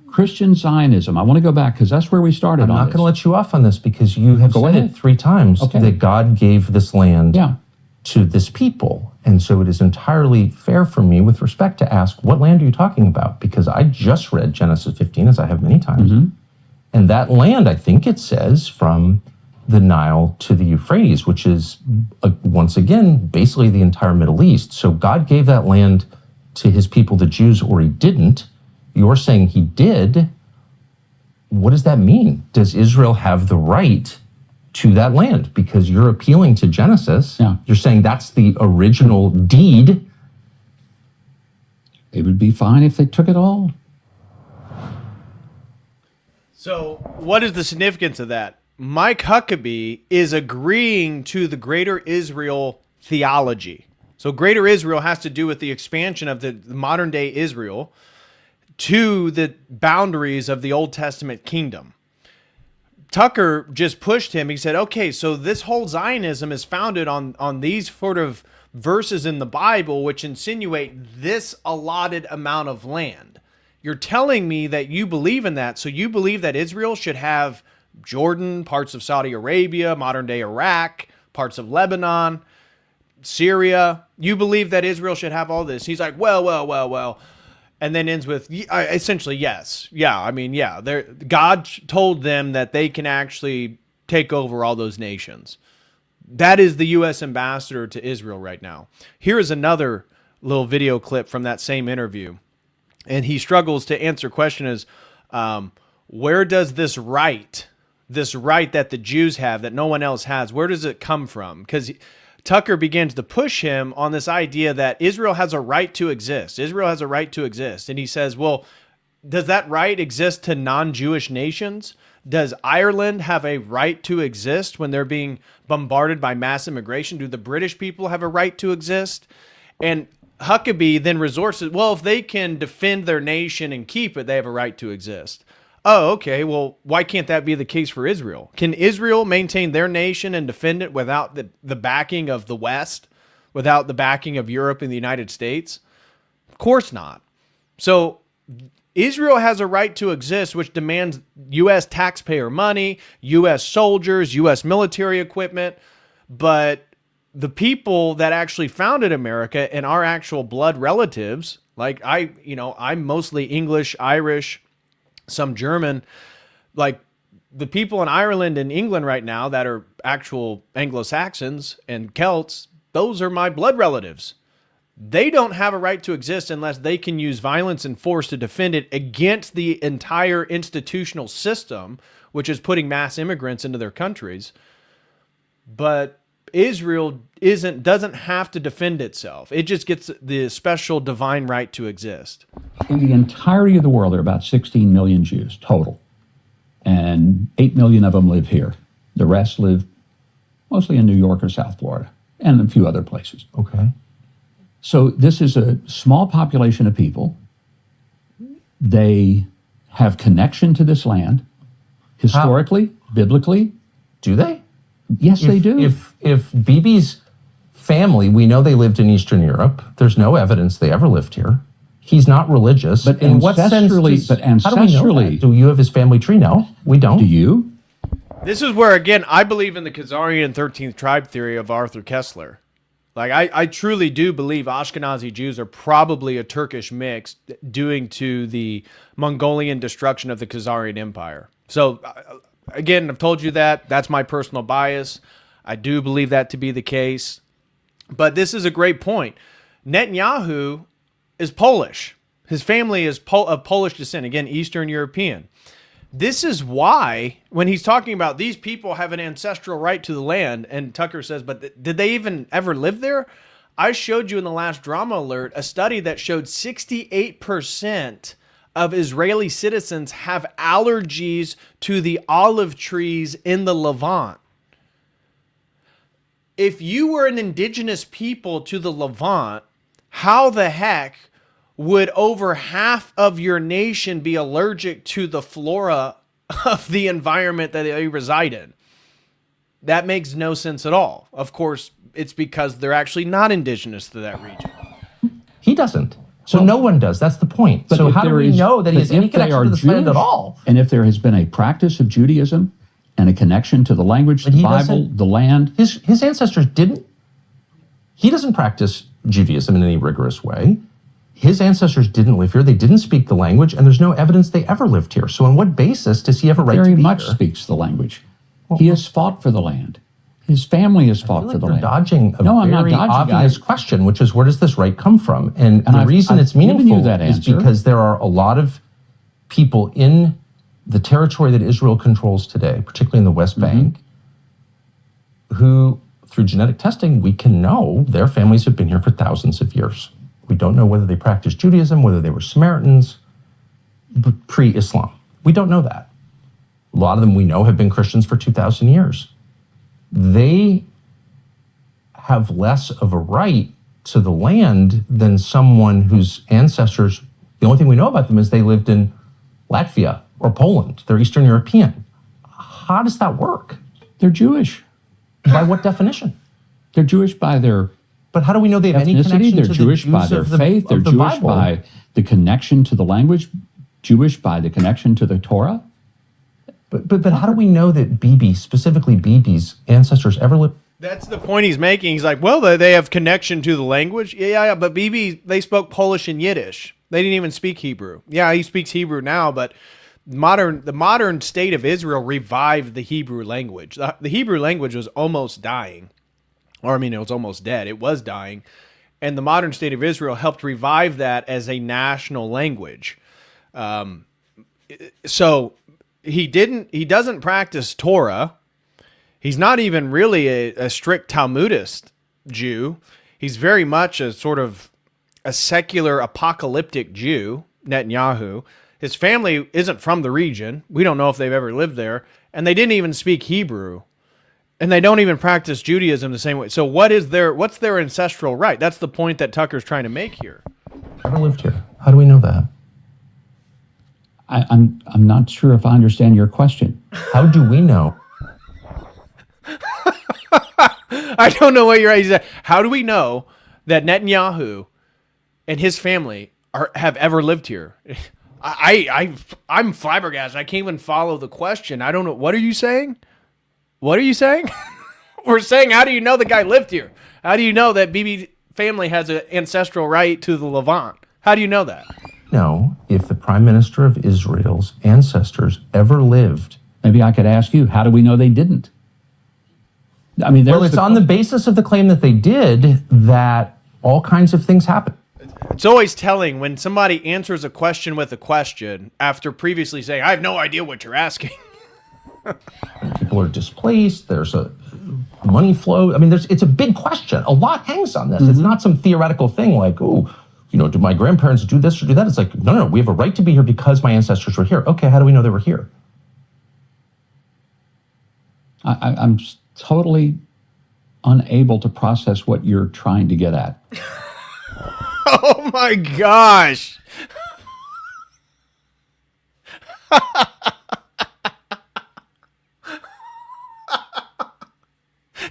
Christian Zionism, I want to go back because that's where we started. I'm not going to let you off on this because you have said it 3 times that God gave this land to this people. And so it is entirely fair for me with respect to ask, what land are you talking about? Because I just read Genesis 15, as I have many times. Mm-hmm. And that land, I think it says, from the Nile to the Euphrates, which is, once again, basically the entire Middle East. So God gave that land to his people, the Jews, or he didn't. You're saying he did. What does that mean? Does Israel have the right to that land? Because you're appealing to Genesis. Yeah. You're saying that's the original deed. It would be fine if they took it all. So what is the significance of that? Mike Huckabee is agreeing to the Greater Israel theology. So Greater Israel has to do with the expansion of the modern day Israel. to the boundaries of the Old Testament kingdom. Tucker just pushed him. He said, okay, so this whole Zionism is founded on these sort of verses in the Bible which insinuate this allotted amount of land. You're telling me that you believe in that, so you believe that Israel should have Jordan, parts of Saudi Arabia, modern-day Iraq, parts of Lebanon, Syria. You believe that Israel should have all this. He's like, well. And then ends with, essentially, yes. Yeah, I mean, yeah. God told them that they can actually take over all those nations. That is the U.S. ambassador to Israel right now. Here is another little video clip from that same interview. And he struggles to answer question is, where does this right that the Jews have that no one else has, where does it come from? Because Tucker begins to push him on this idea that Israel has a right to exist. Israel has a right to exist. And he says, well, does that right exist to non-Jewish nations? Does Ireland have a right to exist when they're being bombarded by mass immigration? Do the British people have a right to exist? And Huckabee then resorts to, well, if they can defend their nation and keep it, they have a right to exist. Oh, okay. Well, why can't that be the case for Israel? Can Israel maintain their nation and defend it without the backing of the West, without the backing of Europe and the United States? Of course not. So Israel has a right to exist, which demands U.S. taxpayer money, U.S. soldiers, U.S. military equipment. But the people that actually founded America and our actual blood relatives, like I'm mostly English, Irish, some German, like the people in Ireland and England right now that are actual Anglo-Saxons and Celts, those are my blood relatives. They don't have a right to exist unless they can use violence and force to defend it against the entire institutional system, which is putting mass immigrants into their countries. But Israel doesn't have to defend itself. It just gets the special divine right to exist. In the entirety of the world, there are about 16 million Jews total, and 8 million of them live here. The rest live mostly in New York or South Florida, and a few other places. Okay. So this is a small population of people. They have connection to this land, historically, biblically. Do they? Yes, they do. If Bibi's family, we know they lived in Eastern Europe. There's no evidence they ever lived here. He's not religious. But in what sense? How do we know that? Do you have his family tree? No, we don't. Do you? This is where, again, I believe in the Khazarian 13th tribe theory of Arthur Koestler. Like, I truly do believe Ashkenazi Jews are probably a Turkish mix due to the Mongolian destruction of the Khazarian Empire. So, again, I've told you that. That's my personal bias. I do believe that to be the case. But this is a great point. Netanyahu is Polish. His family is of Polish descent. Again, Eastern European. This is why, when he's talking about these people have an ancestral right to the land, and Tucker says, but did they even ever live there? I showed you in the last drama alert a study that showed 68% of Israeli citizens have allergies to the olive trees in the Levant. If you were an indigenous people to the Levant, how the heck would over half of your nation be allergic to the flora of the environment that they reside in? That makes no sense at all. Of course, it's because they're actually not indigenous to that region. He doesn't. So no one does. That's the point. So how do we know that he has any connection to this land at all? And if there has been a practice of Judaism and a connection to the language, the Bible, the land. His ancestors didn't. He doesn't practice Judaism in any rigorous way. His ancestors didn't live here. They didn't speak the language, and there's no evidence they ever lived here. So on what basis does he have a right to be here? Very much speaks the language. Well, he has fought for the land. His family has fought for the land. Dodging a very obvious question, which is, where does this right come from? And the reason it's meaningful is because there are a lot of people in the territory that Israel controls today, particularly in the West Bank, who, through genetic testing, we can know their families have been here for thousands of years. We don't know whether they practiced Judaism, whether they were Samaritans, pre-Islam. We don't know that. A lot of them we know have been Christians for 2,000 years. They have less of a right to the land than someone whose ancestors The only thing we know about them is they lived in Latvia or Poland. They're Eastern European. How does that work? They're Jewish. By what definition? They're Jewish by their But how do we know they have any connection they're to Jewish the by Jews their of the, faith. They're of the Jewish Bible? by the connection to the language. Jewish by the connection to the Torah. But how do we know that specifically Bibi's ancestors ever lived? That's the point he's making. He's like, well, they have connection to the language. Yeah, but Bibi, they spoke Polish and Yiddish. They didn't even speak Hebrew. Yeah, he speaks Hebrew now, but the modern state of Israel revived the Hebrew language. The Hebrew language was almost dying. Or, I mean, it was almost dead. It was dying. And the modern state of Israel helped revive that as a national language. So he doesn't practice Torah. He's not even really a strict Talmudist Jew. He's very much a sort of a secular apocalyptic Jew, Netanyahu. His family isn't from the region. We don't know if they've ever lived there. And they didn't even speak Hebrew. And they don't even practice Judaism the same way. So what's their ancestral right? That's the point that Tucker's trying to make here. Ever lived here? How do we know that? I'm not sure if I understand your question. How do we know? I don't know what you're saying. How do we know that Netanyahu and his family have ever lived here? I'm flabbergasted. I can't even follow the question. I don't know. What are you saying? What are you saying? We're saying, how do you know the guy lived here? How do you know that Bibi family has an ancestral right to the Levant? How do you know that? No, if the Prime Minister of Israel's ancestors ever lived. Maybe I could ask you, how do we know they didn't? I mean, well, it's on the basis of the claim that they did that all kinds of things happen. It's always telling when somebody answers a question with a question after previously saying, I have no idea what you're asking. People are displaced. There's a money flow. I mean, it's a big question. A lot hangs on this. Mm-hmm. It's not some theoretical thing like, oh, do my grandparents do this or do that? It's like, no, we have a right to be here because my ancestors were here. Okay, how do we know they were here? I'm totally unable to process what you're trying to get at. Oh my gosh.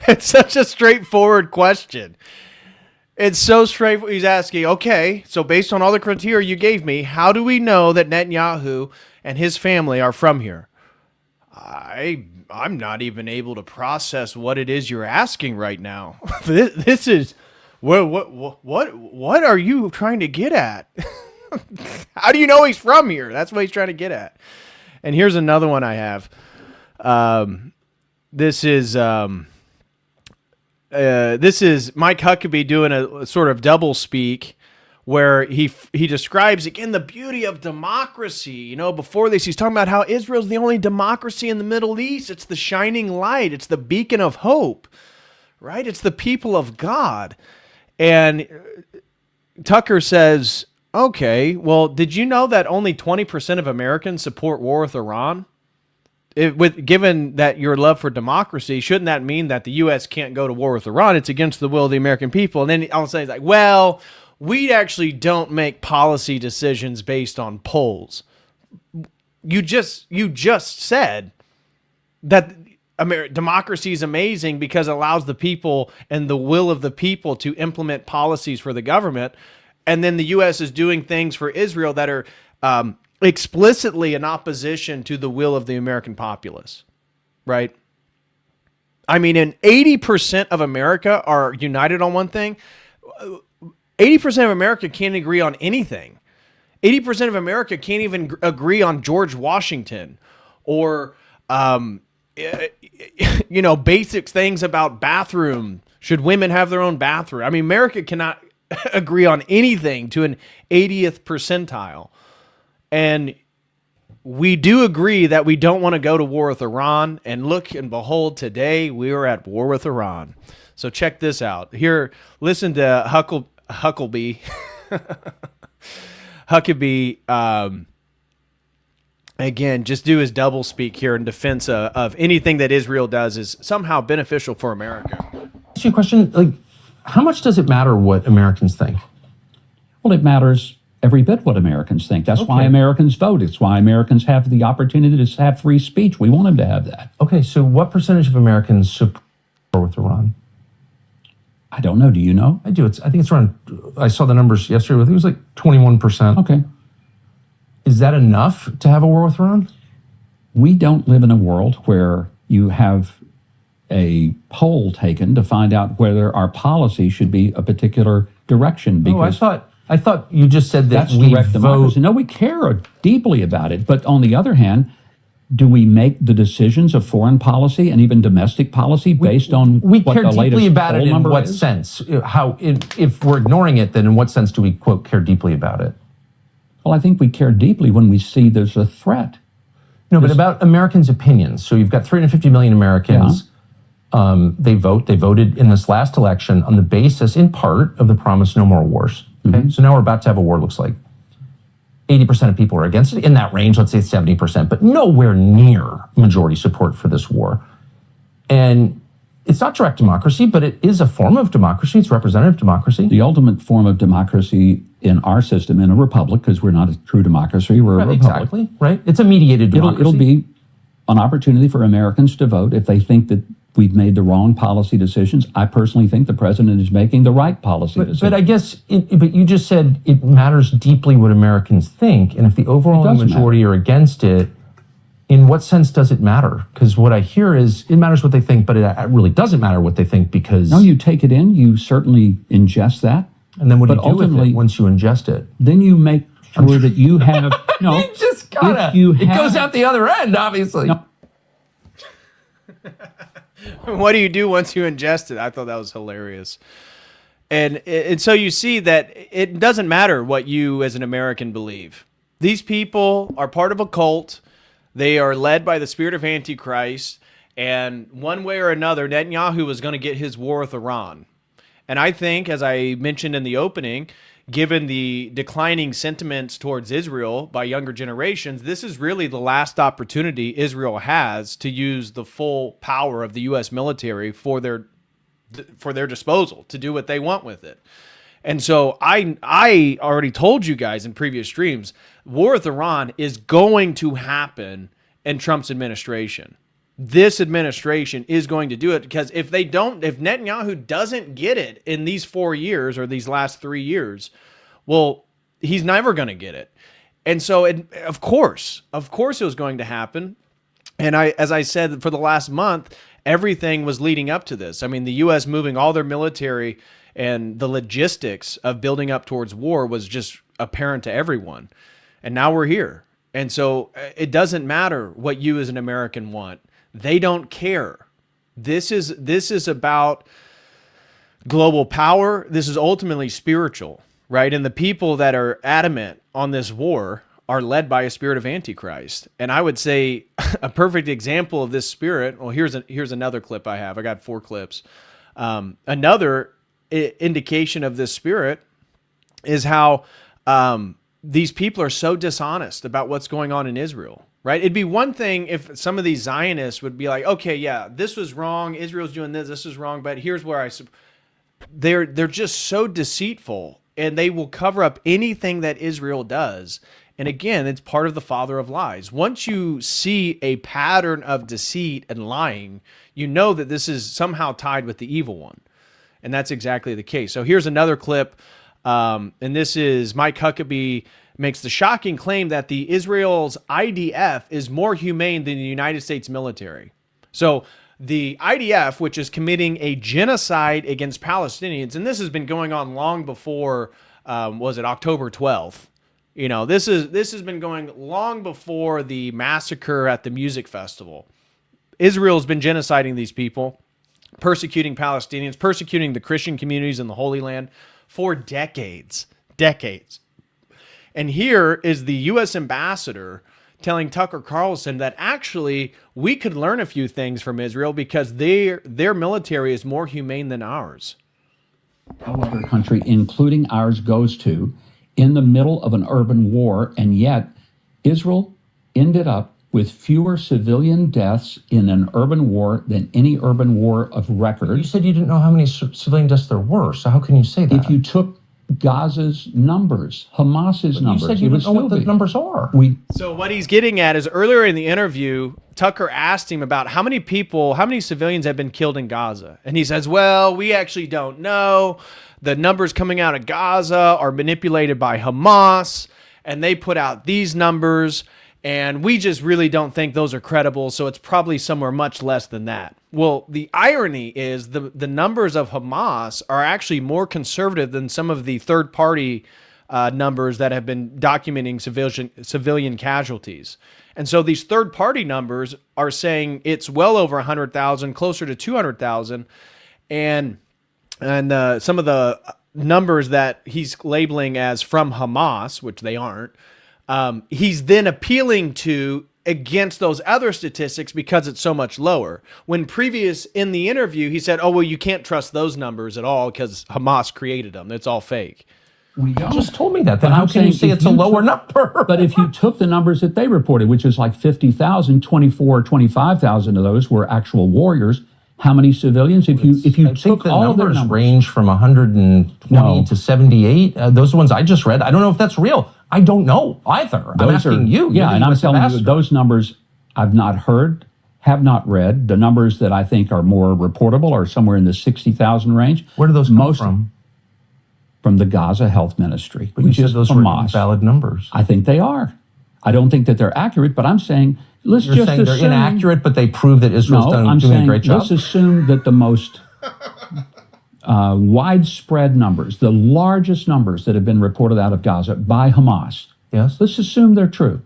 It's such a straightforward question. It's so straightforward. He's asking, okay, so based on all the criteria you gave me, how do we know that Netanyahu and his family are from here? I'm not even able to process what it is you're asking right now. This is what are you trying to get at? How do you know he's from here? That's what he's trying to get at. And here's another one I have. This is Mike Huckabee doing a sort of double speak where he describes again the beauty of democracy. Before this, he's talking about how Israel's the only democracy in the Middle East. It's the shining light. It's the beacon of hope, right? It's the people of God. And Tucker says, okay, well, did you know that only 20% of Americans support war with Iran? Given that your love for democracy, shouldn't that mean that the U.S. can't go to war with Iran? It's against the will of the American people. And then all of a sudden he's like, well, we actually don't make policy decisions based on polls. You just said that democracy is amazing because it allows the people and the will of the people to implement policies for the government. And then the U.S. is doing things for Israel that are explicitly in opposition to the will of the American populace, right? I mean, and 80% of America are united on one thing. 80% of America can't agree on anything. 80% of America can't even agree on George Washington or, basic things about bathroom. Should women have their own bathroom? I mean, America cannot agree on anything to an 80th percentile. And we do agree that we don't want to go to war with Iran. And look and behold, today we are at war with Iran. So check this out. Here, listen to Huckabee. Huckabee, again, just do his double speak here in defense of anything that Israel does is somehow beneficial for America. Ask you a question, how much does it matter what Americans think? Well, it matters every bit what Americans think. That's why Americans vote. It's why Americans have the opportunity to have free speech. We want them to have that. Okay, so what percentage of Americans support war with Iran? I don't know. Do you know? I do. I think it's around, I saw the numbers yesterday. I think it was like 21%. Okay. Is that enough to have a war with Iran? We don't live in a world where you have a poll taken to find out whether our policy should be a particular direction. Because I thought you just said that that's we direct vote. Democracy. No, we care deeply about it. But on the other hand, do we make the decisions of foreign policy and even domestic policy based on we what care the latest deeply about poll it in number what is? sense? If we're ignoring it, then in what sense do we, quote, care deeply about it? Well, I think we care deeply when we see there's a threat. No, but about Americans' opinions. So you've got 350 million Americans. Yeah. They voted in this last election on the basis, in part, of the promise no more wars. Okay? So now we're about to have a war, looks like. 80% of people are against it. In that range, let's say 70%, but nowhere near majority support for this war. And it's not direct democracy, but it is a form of democracy. It's representative democracy. The ultimate form of democracy in our system, in a republic, because we're not a true democracy, we're a republic. Exactly, right? It's a mediated democracy. It'll be an opportunity for Americans to vote if they think that we've made the wrong policy decisions. I personally think the president is making the right policy decisions. But I guess, but you just said it matters deeply what Americans think, and if the overwhelming majority are against it, in what sense does it matter? Because what I hear is it matters what they think, but it really doesn't matter what they think because... No, you take it in, you certainly ingest that. And then what do you do with it once you ingest it? Then you make sure that you have... No, you just gotta... It goes out the other end, obviously. No. What do you do once you ingest it? I thought that was hilarious. And so you see that it doesn't matter what you as an American believe. These people are part of a cult. They are led by the spirit of Antichrist. And one way or another, Netanyahu was going to get his war with Iran. And I think, as I mentioned in the opening, given the declining sentiments towards Israel by younger generations, this is really the last opportunity Israel has to use the full power of the U.S. military for their disposal, to do what they want with it. And so I already told you guys in previous streams, war with Iran is going to happen in Trump's administration. This administration is going to do it because if Netanyahu doesn't get it in these 4 years or these last 3 years, well, he's never going to get it. And so, of course it was going to happen. And as I said, for the last month, everything was leading up to this. I mean, the U.S. moving all their military and the logistics of building up towards war was just apparent to everyone. And now we're here. And so it doesn't matter what you as an American want. They don't care. This is about global power. This is ultimately spiritual, right? And the people that are adamant on this war are led by a spirit of Antichrist. And I would say a perfect example of this spirit, well, here's another clip I have. I got 4 clips. Another indication of this spirit is how these people are so dishonest about what's going on in Israel. Right? It'd be one thing if some of these Zionists would be like, okay, yeah, this was wrong. Israel's doing this is wrong. But here's where they're just so deceitful, and they will cover up anything that Israel does. And again, it's part of the father of lies. Once you see a pattern of deceit and lying, you know that this is somehow tied with the evil one. And that's exactly the case. So here's another clip. And this is Mike Huckabee makes the shocking claim that the Israel's IDF is more humane than the United States military. So the IDF, which is committing a genocide against Palestinians, and this has been going on long before, October 12th? You know, this has been going long before the massacre at the music festival. Israel's been genociding these people, persecuting Palestinians, persecuting the Christian communities in the Holy Land for decades. And here is the U.S. ambassador telling Tucker Carlson that actually we could learn a few things from Israel because their military is more humane than ours. No other country, including ours, goes to in the middle of an urban war, and yet Israel ended up with fewer civilian deaths in an urban war than any urban war of record. You said you didn't know how many civilian deaths there were, so how can you say that? If you took Gaza's numbers, Hamas's numbers. You said you don't know what the numbers are. So what he's getting at is earlier in the interview, Tucker asked him about how many civilians have been killed in Gaza. And he says, well, we actually don't know. The numbers coming out of Gaza are manipulated by Hamas, and they put out these numbers, and we just really don't think those are credible, so it's probably somewhere much less than that. Well, the irony is the numbers of Hamas are actually more conservative than some of the third-party numbers that have been documenting civilian casualties. And so these third-party numbers are saying it's well over 100,000, closer to 200,000, and some of the numbers that he's labeling as from Hamas, which they aren't, he's then appealing to against those other statistics because it's so much lower. When previous in the interview, he said, oh, well, you can't trust those numbers at all because Hamas created them. It's all fake. You just told me that. Then how can you say it's a lower number? But if you took the numbers that they reported, which is like 50,000, 25,000 of those were actual warriors. How many civilians? If you took all of their numbers, range from 120 to 78. Those are the ones I just read. I don't know if that's real. I don't know either. I'm asking you. Yeah, and I'm telling you those numbers I've not heard, have not read. The numbers that I think are more reportable are somewhere in the 60,000 range. Where do those come from? From the Gaza Health Ministry, but which is those were invalid numbers. I think they are. I don't think that they're accurate, but I'm saying You're saying they're inaccurate, but they prove that Israel's doing a great job? Let's assume that the most widespread numbers, the largest numbers that have been reported out of Gaza by Hamas, yes, let's assume they're true.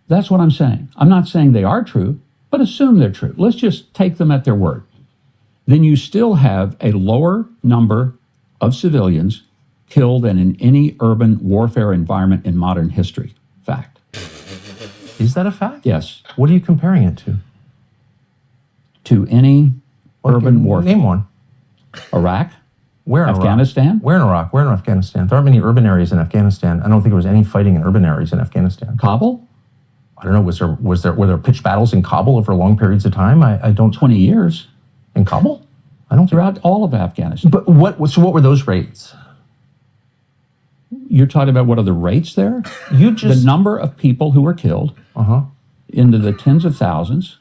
That's what I'm saying. I'm not saying they are true, but assume they're true. Let's just take them at their word. Then you still have a lower number of civilians killed than in any urban warfare environment in modern history. Fact. Is that a fact? Yes. What are you comparing it to? To any urban warfare. Name one. Iraq. Where in Afghanistan. Iraq? Where in Iraq? Where in Afghanistan? There aren't many urban areas in Afghanistan. I don't think there was any fighting in urban areas in Afghanistan. Kabul? I don't know. Were there pitched battles in Kabul over long periods of time? I don't. 20 years. In Kabul? I don't. Throughout all of Afghanistan. But what were those rates? You're talking about what are the rates there? The number of people who were killed into the tens of thousands.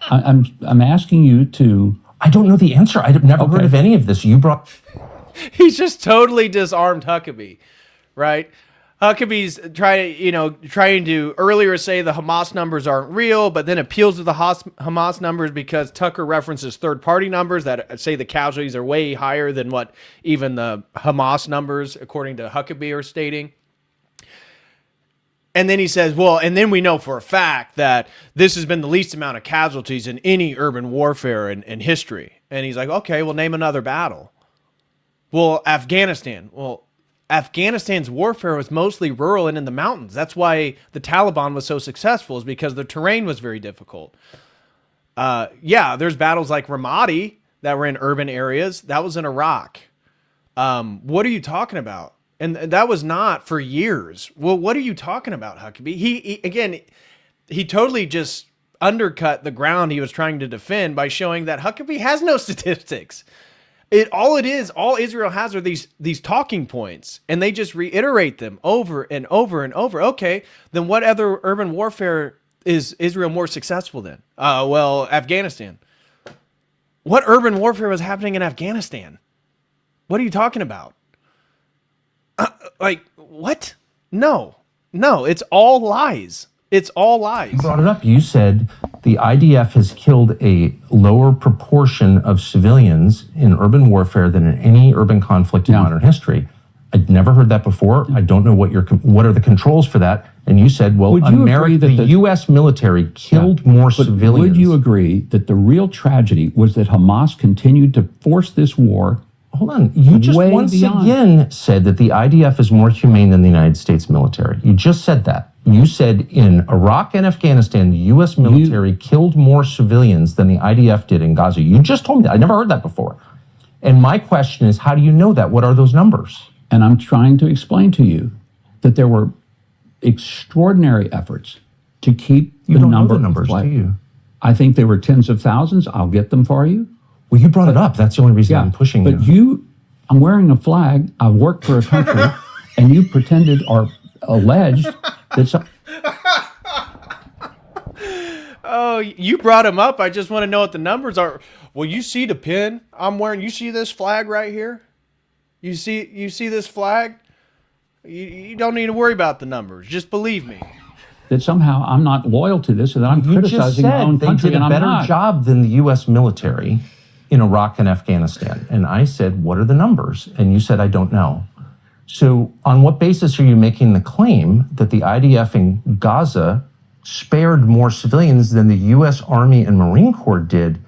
I'm asking you to. I don't know the answer. I've never heard of any of this. You brought. He's just totally disarmed Huckabee, right? Huckabee's trying to earlier say the Hamas numbers aren't real, but then appeals to the Hamas numbers because Tucker references third-party numbers that say the casualties are way higher than what even the Hamas numbers, according to Huckabee, are stating. And then he says, well, and then we know for a fact that this has been the least amount of casualties in any urban warfare in history. And he's like, okay, well, name another battle. Well, Afghanistan. Well, Afghanistan's warfare was mostly rural and in the mountains. That's why the Taliban was so successful, is because the terrain was very difficult. Yeah, there's battles like Ramadi that were in urban areas. That was in Iraq. What are you talking about? And that was not for years. Well, what are you talking about, Huckabee? He totally just undercut the ground he was trying to defend by showing that Huckabee has no statistics. All Israel has are these talking points, and they just reiterate them over and over and over. Okay, then what other urban warfare is Israel more successful than? Well, Afghanistan. What urban warfare was happening in Afghanistan? What are you talking about? What? No, it's all lies. It's all lies. You brought it up. You said the IDF has killed a lower proportion of civilians in urban warfare than in any urban conflict in modern history. I'd never heard that before. I don't know what are the controls for that. And you said, well, the U.S. military killed more civilians. Would you agree that the real tragedy was that Hamas continued to force this war? Hold on. You just again said that the IDF is more humane than the United States military. You just said that. You said in Iraq and Afghanistan, the U.S. military killed more civilians than the IDF did in Gaza. You just told me that. I never heard that before. And my question is, how do you know that? What are those numbers? And I'm trying to explain to you that there were extraordinary efforts to keep the numbers. Do you? I think they were tens of thousands. I'll get them for you. Well, you brought it up. That's the only reason I'm pushing you. But I'm wearing a flag. I've worked for a country, and you pretended or alleged that some. Oh, you brought him up. I just want to know what the numbers are. Well, you see the pin I'm wearing. You see this flag right here? You see this flag? You don't need to worry about the numbers. Just believe me. That somehow I'm not loyal to this, and that I'm criticizing my own country, and I'm not. They did a better job than the U.S. military in Iraq and Afghanistan. And I said, what are the numbers? And you said, I don't know. So on what basis are you making the claim that the IDF in Gaza spared more civilians than the U.S. Army and Marine Corps did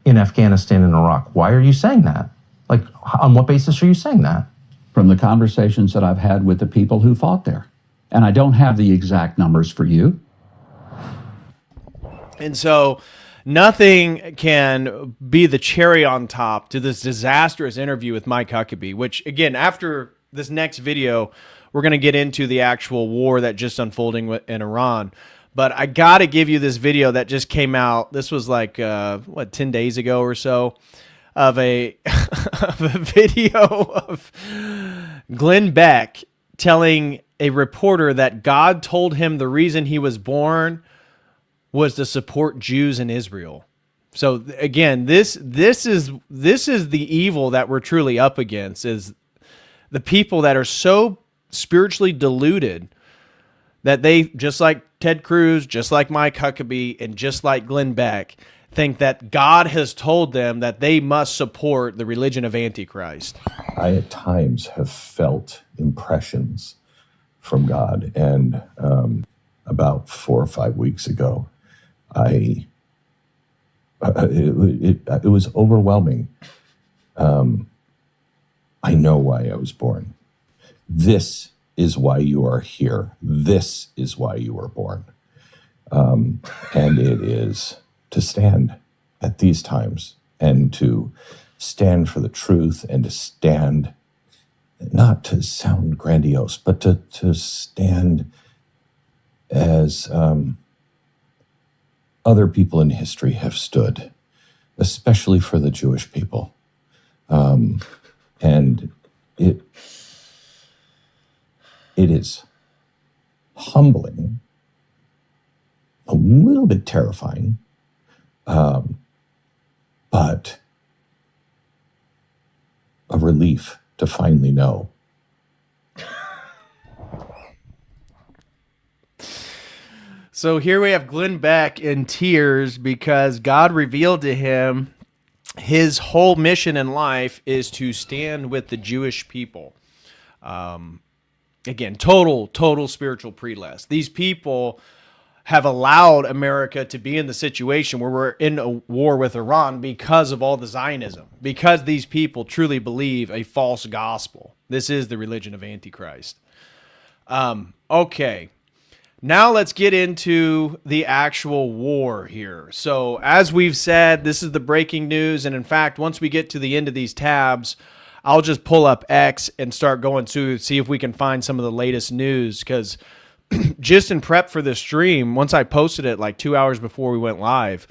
in Afghanistan and Iraq? Why are you saying that? Like, on what basis are you saying that? From the conversations that I've had with the people who fought there. And I don't have the exact numbers for you. And so nothing can be the cherry on top to this disastrous interview with Mike Huckabee, which, again, after this next video, we're going to get into the actual war that just unfolding in Iran. But I got to give you this video that just came out. This was like, 10 days ago or so, of a, of a video of Glenn Beck telling a reporter that God told him the reason he was born was to support Jews in Israel. So again, this is the evil that we're truly up against, is the people that are so spiritually deluded that they, just like Ted Cruz, just like Mike Huckabee, and just like Glenn Beck, think that God has told them that they must support the religion of Antichrist. I at times have felt impressions from God, and about 4 or 5 weeks ago, it was overwhelming. I know why I was born. This is why you are here. This is why you were born. And it is to stand at these times and to stand for the truth and to stand, not to sound grandiose, but to stand as other people in history have stood, especially for the Jewish people. And it is humbling, a little bit terrifying, but a relief to finally know. So here we have Glenn Beck in tears because God revealed to him his whole mission in life is to stand with the Jewish people. Again, total spiritual prelest. These people have allowed America to be in the situation where we're in a war with Iran because of all the Zionism, because these people truly believe a false gospel. This is the religion of Antichrist. Okay. Now let's get into the actual war here. So as we've said, this is the breaking news. And in fact, once we get to the end of these tabs, I'll just pull up X and start going to see if we can find some of the latest news. Because just in prep for this stream, once I posted it like 2 hours before we went live,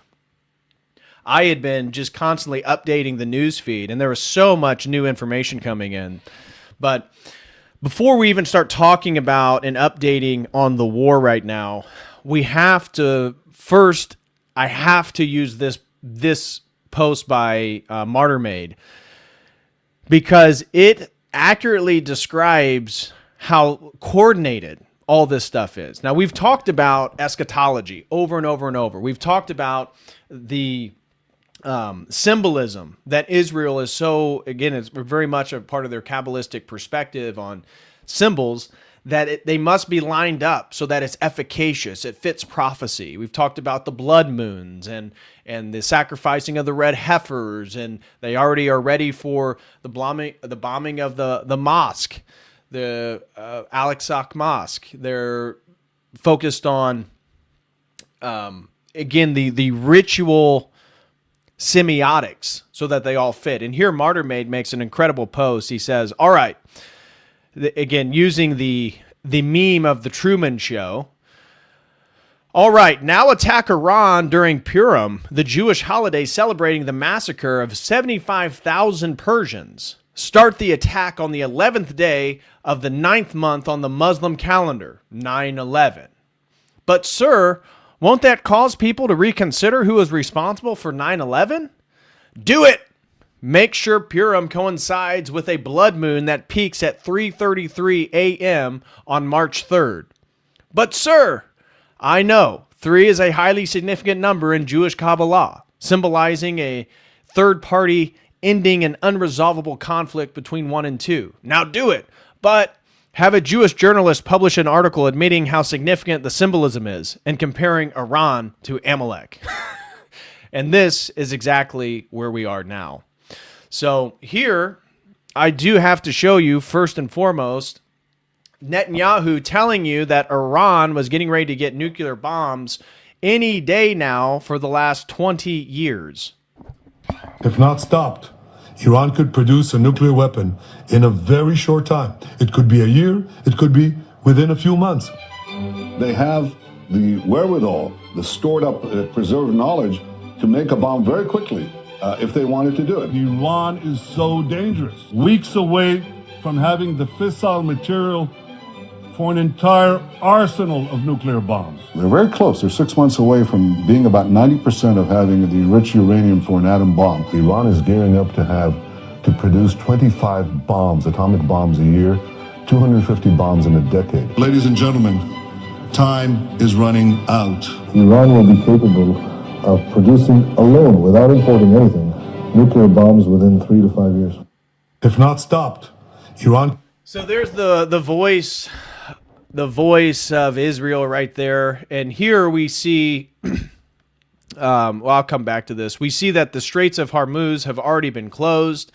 I had been just constantly updating the news feed. And there was so much new information coming in. But before we even start talking about and updating on the war right now, we have to first, I have to use this post by Martyrmade because it accurately describes how coordinated all this stuff is. Now, we've talked about eschatology over and over and over. We've talked about the symbolism that Israel is so, again, it's very much a part of their Kabbalistic perspective on symbols, that they must be lined up so that it's efficacious, it fits prophecy. We've talked about the blood moons and the sacrificing of the red heifers, and they already are ready for the bombing of the mosque, the Al-Aqsa Mosque. They're focused on, again, the ritual semiotics so that they all fit. And here Martyrmade makes an incredible post. He says, all right, again, using the meme of the Truman Show, all right, now attack Iran during Purim, the Jewish holiday celebrating the massacre of 75,000 Persians. start the attack on the 11th day of the 9th month on the Muslim calendar, 9/11. But, sir, won't that cause people to reconsider who is responsible for 9/11? Do it! Make sure Purim coincides with a blood moon that peaks at 3:33 a.m. on March 3rd. But, sir, I know 3 is a highly significant number in Jewish Kabbalah, symbolizing a third party ending an unresolvable conflict between 1 and 2. Now do it, but have a Jewish journalist publish an article admitting how significant the symbolism is and comparing Iran to Amalek. And this is exactly where we are now. So here, I do have to show you, first and foremost, Netanyahu telling you that Iran was getting ready to get nuclear bombs any day now for the last 20 years. If not stopped, Iran could produce a nuclear weapon in a very short time. It could be a year, it could be within a few months. They have the wherewithal, the stored up, preserved knowledge to make a bomb very quickly if they wanted to do it. Iran is so dangerous. Weeks away from having the fissile material for an entire arsenal of nuclear bombs. They're very close. They're 6 months away from being about 90% of having the enriched uranium for an atom bomb. Iran is gearing up to produce 25 bombs, atomic bombs a year, 250 bombs in a decade. Ladies and gentlemen, time is running out. Iran will be capable of producing alone, without importing anything, nuclear bombs within 3 to 5 years. If not stopped, Iran... So there's the voice of Israel right there. And here we see, well, I'll come back to this. We see that the Straits of Hormuz have already been closed.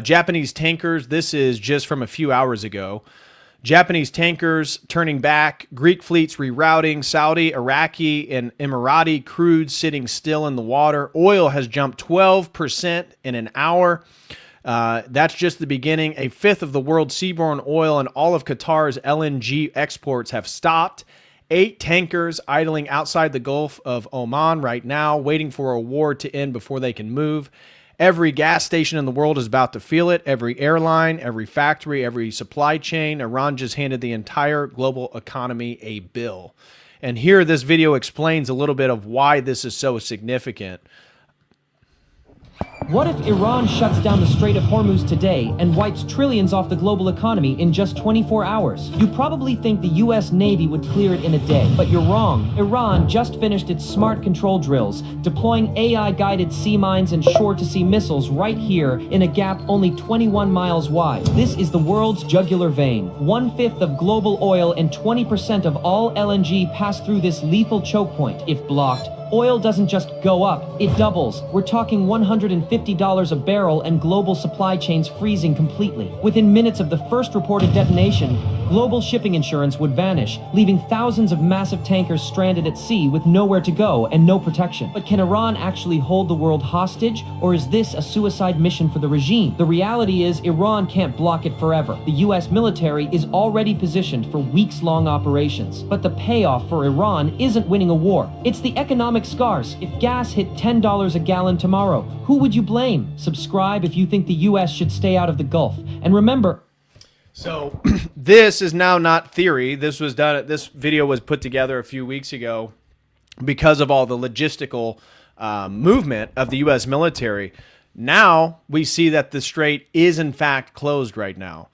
Japanese tankers, this is just from a few hours ago. Japanese tankers turning back, Greek fleets rerouting, Saudi, Iraqi, and Emirati crude sitting still in the water. Oil has jumped 12% in an hour. That's just the beginning. A fifth of the world's seaborne oil and all of Qatar's LNG exports have stopped. 8 tankers idling outside the Gulf of Oman right now, waiting for a war to end before they can move. Every gas station in the world is about to feel it. Every airline, every factory, every supply chain. Iran just handed the entire global economy a bill. And here, this video explains a little bit of why this is so significant. What if Iran shuts down the Strait of Hormuz today and wipes trillions off the global economy in just 24 hours? You probably think the US Navy would clear it in a day, but you're wrong. Iran just finished its smart control drills, deploying AI-guided sea mines and shore-to-sea missiles right here in a gap only 21 miles wide. This is the world's jugular vein. 1/5 of global oil and 20% of all LNG pass through this lethal choke point. If blocked, oil doesn't just go up, it doubles. We're talking $150 a barrel and global supply chains freezing completely. Within minutes of the first reported detonation, global shipping insurance would vanish, leaving thousands of massive tankers stranded at sea with nowhere to go and no protection. But can Iran actually hold the world hostage, or is this a suicide mission for the regime? The reality is Iran can't block it forever. The US military is already positioned for weeks-long operations. But the payoff for Iran isn't winning a war. It's the economic scars. If gas hit $10 a gallon tomorrow, who would you blame? Subscribe if you think the US should stay out of the Gulf. And remember... So this is now not theory. This video was put together a few weeks ago because of all the logistical movement of the U.S. military. Now we see that the strait is in fact closed right now.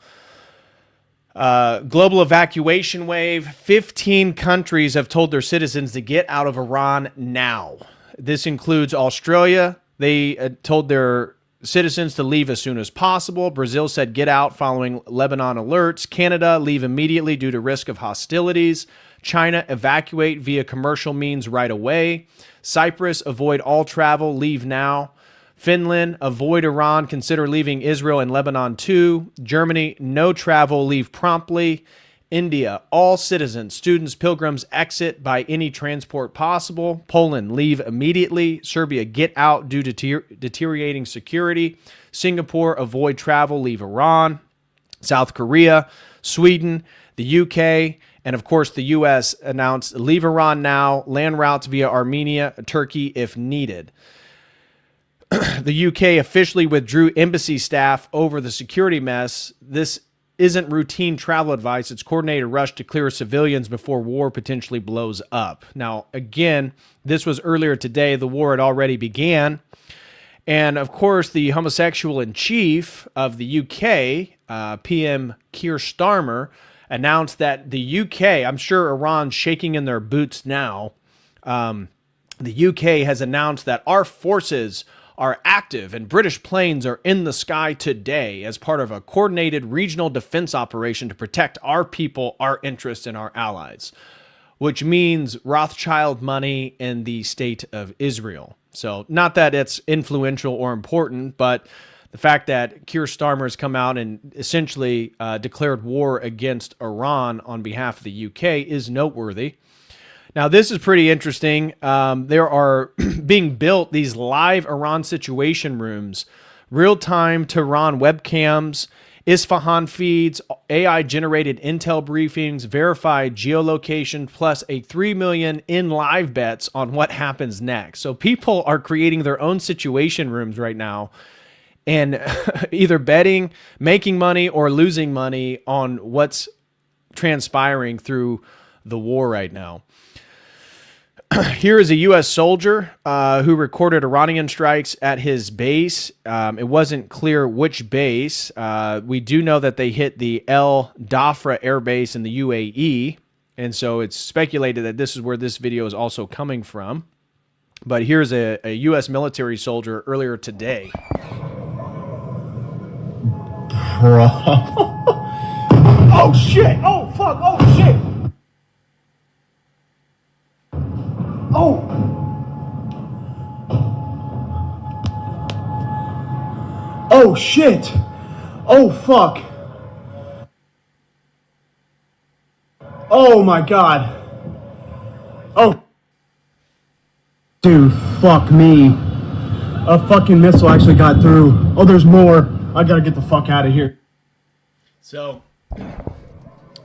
Global evacuation wave. 15 countries have told their citizens to get out of Iran now. This includes Australia. They told their citizens to leave as soon as possible. Brazil said get out following Lebanon alerts. Canada, leave immediately due to risk of hostilities. China, evacuate via commercial means right away. Cyprus, avoid all travel, leave now. Finland, avoid Iran, consider leaving Israel and Lebanon too. Germany, no travel, leave promptly. India, all citizens, students, pilgrims, exit by any transport possible. Poland, leave immediately. Serbia, get out due to deteriorating security. Singapore, avoid travel, leave Iran. South Korea, Sweden, the UK, and of course the US announced leave Iran now, land routes via Armenia, Turkey if needed. the UK officially withdrew embassy staff over the security mess. This isn't routine travel advice. It's coordinated rush to clear civilians before war potentially blows up. Now, again, this was earlier today. The war had already began. And, of course, the homosexual in chief of the UK, PM Keir Starmer, announced that the UK, I'm sure Iran's shaking in their boots now, the UK has announced that our forces are active and British planes are in the sky today as part of a coordinated regional defense operation to protect our people, our interests, and our allies, which means Rothschild money in the state of Israel. So not that it's influential or important, but the fact that Keir Starmer has come out and essentially declared war against Iran on behalf of the UK is noteworthy. Now, this is pretty interesting. There are being built these live Iran situation rooms, real-time Tehran webcams, Isfahan feeds, AI-generated intel briefings, verified geolocation, plus a 3 million in live bets on what happens next. So people are creating their own situation rooms right now and either betting, making money, or losing money on what's transpiring through the war right now. Here is a U.S. soldier who recorded Iranian strikes at his base. It wasn't clear which base. We do know that they hit the El Dhafra Air Base in the UAE, and so it's speculated that this is where this video is also coming from. But here's a U.S. military soldier earlier today. Bro. Oh, shit. Oh, fuck. Oh, shit. Oh! Oh shit! Oh fuck! Oh my god! Oh! Dude, fuck me! A fucking missile actually got through. Oh, there's more. I gotta get the fuck out of here. So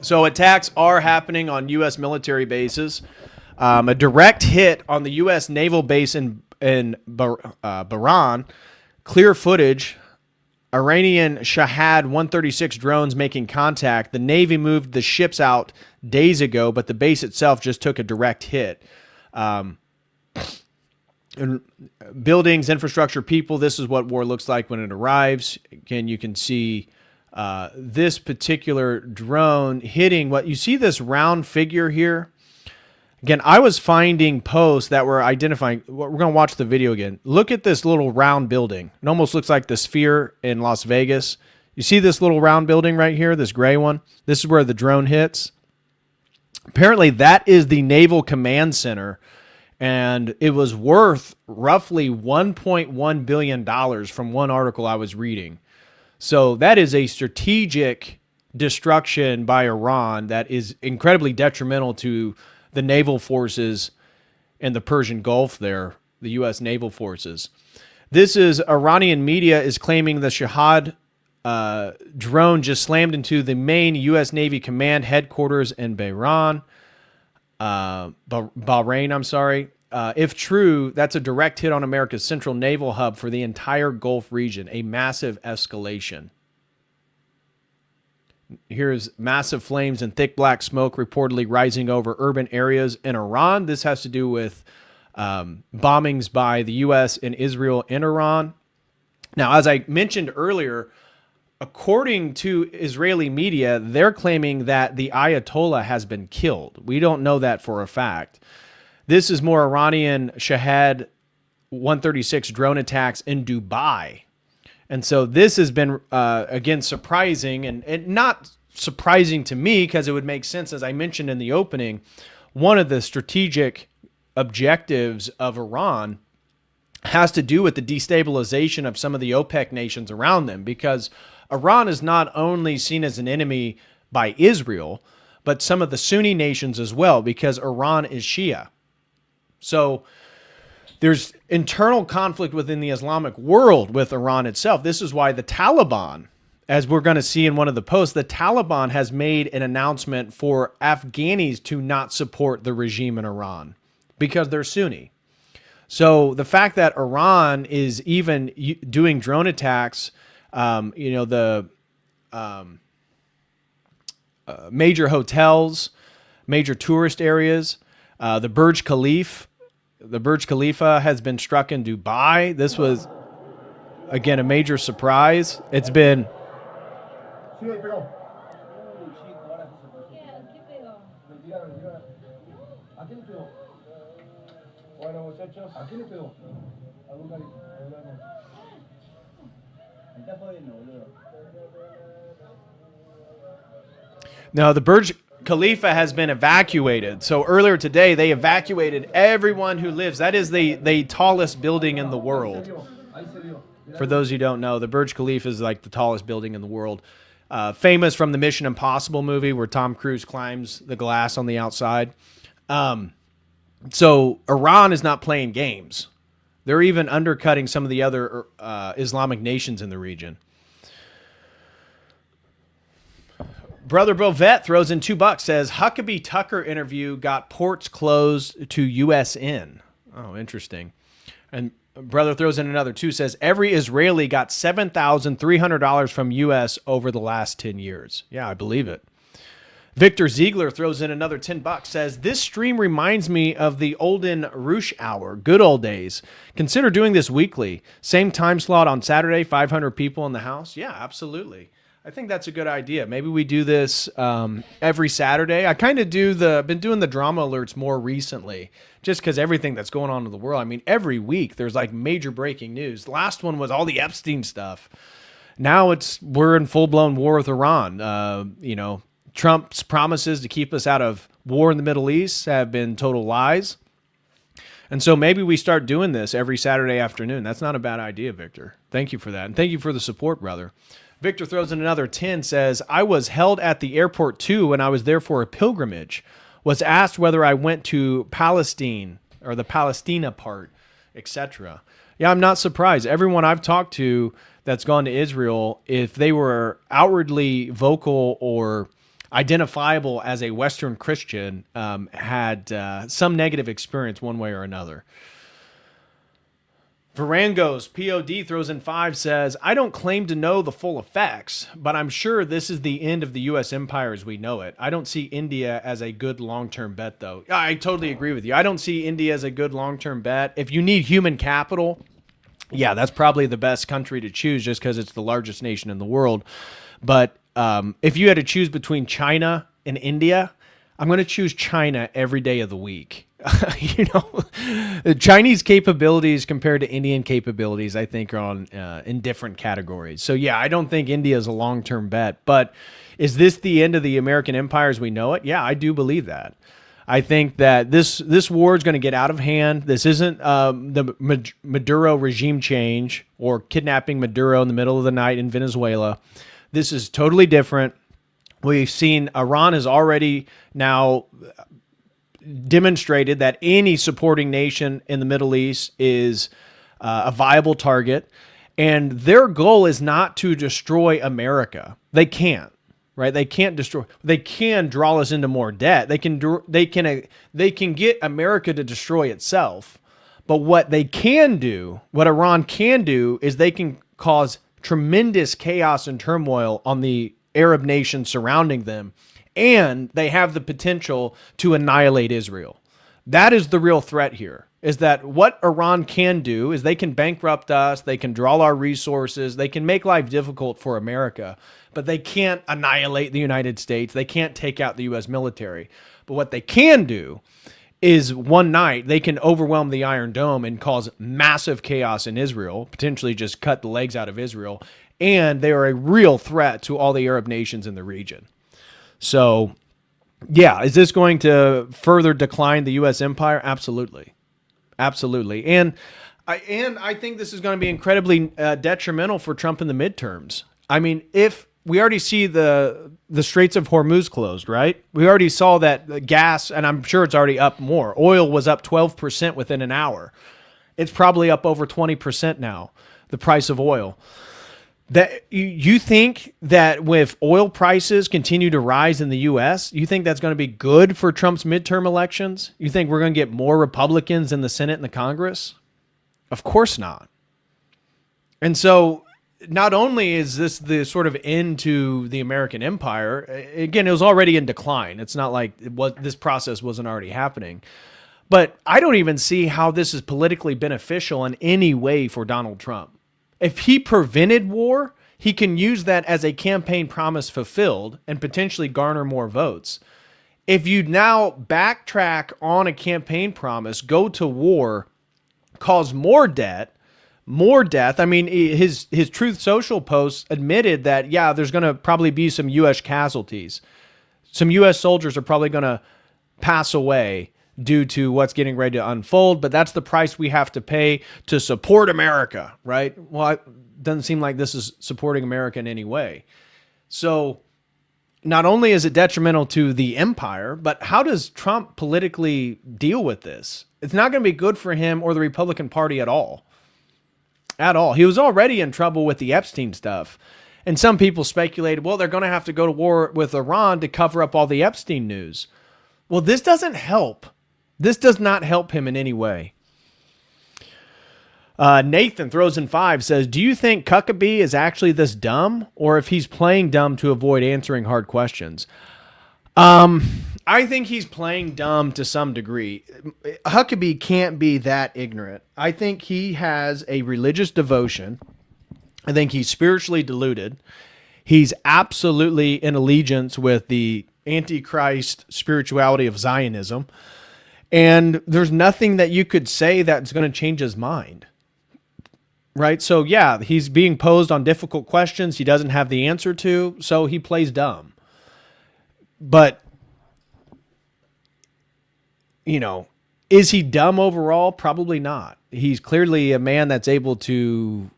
attacks are happening on U.S. military bases. A direct hit on the U.S. naval base in Bahrain. Clear footage. Iranian Shahad 136 drones making contact. The Navy moved the ships out days ago, but the base itself just took a direct hit. And buildings, infrastructure, people, this is what war looks like when it arrives. Again, you can see this particular drone hitting what you see, this round figure here. Again, I was finding posts that were identifying. We're going to watch the video again. Look at this little round building. It almost looks like the Sphere in Las Vegas. You see this little round building right here, this gray one? This is where the drone hits. Apparently, that is the Naval Command Center, and it was worth roughly $1.1 billion from one article I was reading. So that is a strategic destruction by Iran that is incredibly detrimental to the naval forces in the Persian Gulf there, the U.S. naval forces. This is Iranian media is claiming the Shahad drone just slammed into the main U.S. Navy command headquarters in Bahrain. If true, that's a direct hit on America's central naval hub for the entire Gulf region, a massive escalation. Here's massive flames and thick black smoke reportedly rising over urban areas in Iran. This has to do with bombings by the U.S. and Israel in Iran. Now, as I mentioned earlier, according to Israeli media, they're claiming that the Ayatollah has been killed. We don't know that for a fact. This is more Iranian Shahad 136 drone attacks in Dubai. And so this has been, again, surprising and not surprising to me because it would make sense, as I mentioned in the opening. One of the strategic objectives of Iran has to do with the destabilization of some of the OPEC nations around them, because Iran is not only seen as an enemy by Israel, but some of the Sunni nations as well, because Iran is Shia. So there's internal conflict within the Islamic world with Iran itself. This is why the Taliban, as we're going to see in one of the posts, the Taliban has made an announcement for Afghanis to not support the regime in Iran because they're Sunni. So the fact that Iran is even doing drone attacks, the major hotels, major tourist areas, the Burj Khalifa has been struck in Dubai. This was, again, a major surprise. It's been... No, the Burj Khalifa has been evacuated. So earlier today, they evacuated everyone who lives. That is the tallest building in the world. For those who don't know, the Burj Khalifa is like the tallest building in the world. Famous from the Mission Impossible movie where Tom Cruise climbs the glass on the outside. So Iran is not playing games. They're even undercutting some of the other Islamic nations in the region. Brother Bovett throws in $2, says, Huckabee Tucker interview got ports closed to U.S. in. Oh, interesting. And Brother throws in another 2, says, every Israeli got $7,300 from U.S. over the last 10 years. Yeah, I believe it. Victor Ziegler throws in another $10, says, this stream reminds me of the olden Rush Hour, good old days. Consider doing this weekly. Same time slot on Saturday, 500 people in the house. Yeah, absolutely. I think that's a good idea. Maybe we do this every Saturday. I kind of been doing the drama alerts more recently, just because everything that's going on in the world. I mean, every week there's like major breaking news. The last one was all the Epstein stuff. Now we're in full-blown war with Iran. Trump's promises to keep us out of war in the Middle East have been total lies. And so maybe we start doing this every Saturday afternoon. That's not a bad idea, Victor. Thank you for that. And thank you for the support, brother. Victor throws in another 10, says, I was held at the airport too when I was there for a pilgrimage. Was asked whether I went to Palestine or the Palestina part, etc. Yeah, I'm not surprised. Everyone I've talked to that's gone to Israel, if they were outwardly vocal or identifiable as a Western Christian, had some negative experience one way or another. Varangos, POD throws in 5, says, I don't claim to know the full effects, but I'm sure this is the end of the U.S. empire as we know it. I don't see India as a good long-term bet, though. I totally agree with you. I don't see India as a good long-term bet. If you need human capital, yeah, that's probably the best country to choose just because it's the largest nation in the world. But if you had to choose between China and India, I'm going to choose China every day of the week. Chinese capabilities compared to Indian capabilities, I think, are in different categories. So, yeah, I don't think India is a long-term bet. But is this the end of the American empire as we know it? Yeah, I do believe that. I think that this war is going to get out of hand. This isn't the Maduro regime change or kidnapping Maduro in the middle of the night in Venezuela. This is totally different. We've seen Iran has already now demonstrated that any supporting nation in the Middle East is a viable target. And their goal is not to destroy America. They can't, right? They can't destroy. They can draw us into more debt. They can get America to destroy itself. But what they can do, what Iran can do, is they can cause tremendous chaos and turmoil on the Arab nations surrounding them, and they have the potential to annihilate Israel. That is the real threat here, is that what Iran can do is they can bankrupt us, they can draw our resources, they can make life difficult for America, but they can't annihilate the United States, they can't take out the U.S. military. But what they can do is one night they can overwhelm the Iron Dome and cause massive chaos in Israel, potentially just cut the legs out of Israel, and they are a real threat to all the Arab nations in the region. So, yeah, is this going to further decline the U.S. empire? Absolutely. Absolutely. And I think this is going to be incredibly detrimental for Trump in the midterms. I mean, if we already see the Straits of Hormuz closed, right? We already saw that the gas, and I'm sure it's already up more. Oil was up 12% within an hour. It's probably up over 20% now, the price of oil. That you think that with oil prices continue to rise in the U.S., you think that's going to be good for Trump's midterm elections? You think we're going to get more Republicans in the Senate and the Congress? Of course not. And so not only is this the sort of end to the American empire, again, it was already in decline. It's not like this process wasn't already happening. But I don't even see how this is politically beneficial in any way for Donald Trump. If he prevented war, he can use that as a campaign promise fulfilled and potentially garner more votes. If you now backtrack on a campaign promise, go to war, cause more death. I mean, his Truth Social posts admitted that, yeah, there's going to probably be some U.S. casualties. Some U.S. soldiers are probably going to pass away due to what's getting ready to unfold, but that's the price we have to pay to support America, right? Well, it doesn't seem like this is supporting America in any way. So not only is it detrimental to the empire, but how does Trump politically deal with this? It's not going to be good for him or the Republican Party at all. At all. He was already in trouble with the Epstein stuff. And some people speculated, well, they're going to have to go to war with Iran to cover up all the Epstein news. Well, this doesn't help. This does not help him in any way. Nathan throws in 5, says, do you think Huckabee is actually this dumb, or if he's playing dumb to avoid answering hard questions? I think he's playing dumb to some degree. Huckabee can't be that ignorant. I think he has a religious devotion. I think he's spiritually deluded. He's absolutely in allegiance with the Antichrist spirituality of Zionism. And there's nothing that you could say that's going to change his mind. Right? So, yeah, he's being posed on difficult questions he doesn't have the answer to, so he plays dumb. But, you know, is he dumb overall? Probably not. He's clearly a man that's able to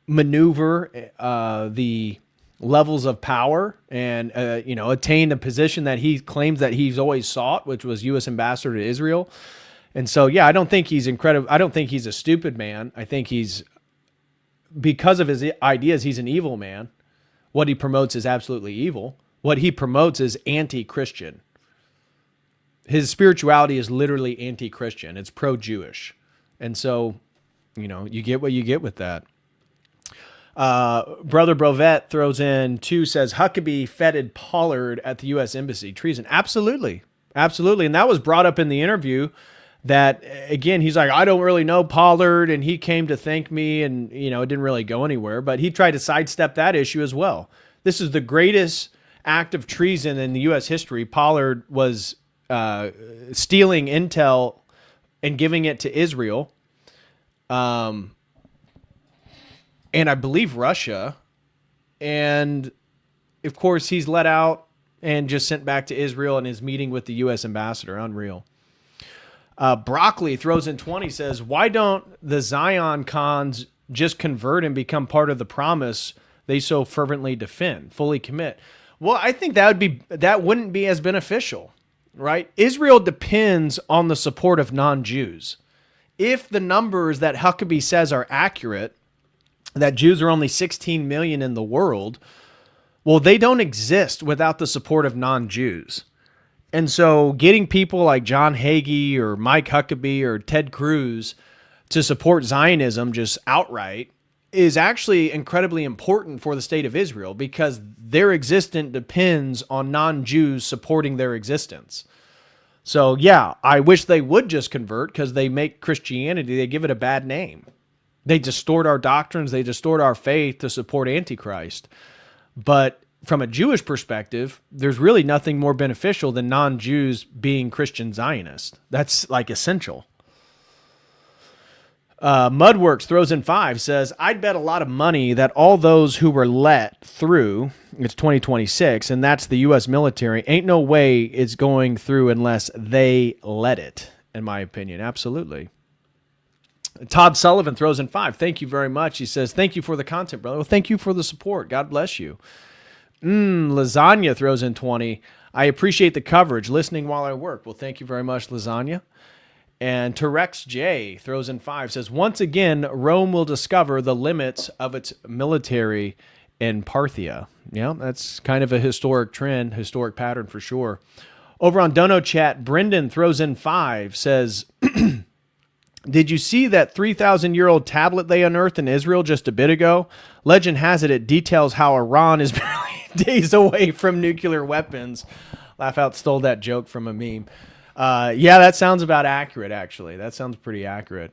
maneuver the levels of power and, attain the position that he claims that he's always sought, which was U.S. ambassador to Israel. And so, yeah, I don't think he's incredible. I don't think he's a stupid man. I think because of his ideas, he's an evil man. What he promotes is absolutely evil. What he promotes is anti-Christian. His spirituality is literally anti-Christian. It's pro-Jewish. And so, you get what you get with that. Brother Brovet throws in 2, says, Huckabee feted Pollard at the U.S. Embassy. Treason. Absolutely. Absolutely. And that was brought up in the interview that, again, he's like, I don't really know Pollard, and he came to thank me, and, it didn't really go anywhere. But he tried to sidestep that issue as well. This is the greatest act of treason in the U.S. history. Pollard was stealing intel and giving it to Israel. And I believe Russia. And, of course, he's let out and just sent back to Israel in his meeting with the U.S. ambassador. Unreal. Broccoli throws in 20, says, why don't the Zion cons just convert and become part of the promise they so fervently defend, fully commit? Well, I think that wouldn't be as beneficial, right? Israel depends on the support of non-Jews. If the numbers that Huckabee says are accurate, that Jews are only 16 million in the world, well, they don't exist without the support of non-Jews. And so getting people like John Hagee or Mike Huckabee or Ted Cruz to support Zionism just outright is actually incredibly important for the state of Israel, because their existence depends on non-Jews supporting their existence. So, yeah, I wish they would just convert, because they make Christianity, they give it a bad name. They distort our doctrines, they distort our faith to support Antichrist. But from a Jewish perspective, there's really nothing more beneficial than non-Jews being Christian Zionists. That's like essential. Mudworks throws in 5, says, I'd bet a lot of money that all those who were let through, it's 2026, and that's the U.S. military, ain't no way it's going through unless they let it, in my opinion. Absolutely. Todd Sullivan throws in 5. Thank you very much. He says, thank you for the content, brother. Well, thank you for the support. God bless you. Lasagna throws in 20. I appreciate the coverage, listening while I work. Well, thank you very much, Lasagna. And Terex J throws in 5, says, once again, Rome will discover the limits of its military in Parthia. Yeah, that's kind of a historic trend, historic pattern for sure. Over on Dono Chat, Brendan throws in 5, says, Did you see that 3,000-year-old tablet they unearthed in Israel just a bit ago? Legend has it details how Iran is barely days away from nuclear weapons. Laugh Out stole that joke from a meme. Yeah, that sounds about accurate, actually. That sounds pretty accurate.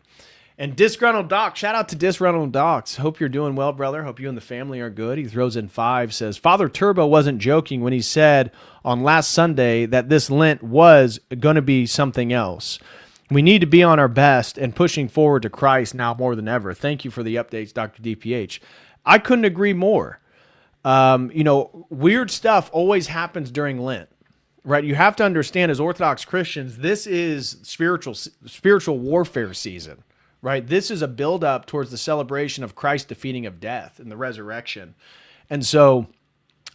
And Disgruntled Doc, shout out to Disgruntled Docs. Hope you're doing well, brother. Hope you and the family are good. He throws in 5, says, Father Turbo wasn't joking when he said on last Sunday that this Lent was going to be something else. We need to be on our best and pushing forward to Christ now more than ever. Thank you for the updates, Dr. DPH. I couldn't agree more. Weird stuff always happens during Lent, right? You have to understand, as Orthodox Christians, this is spiritual warfare season, right? This is a build-up towards the celebration of Christ's defeating of death and the resurrection. And so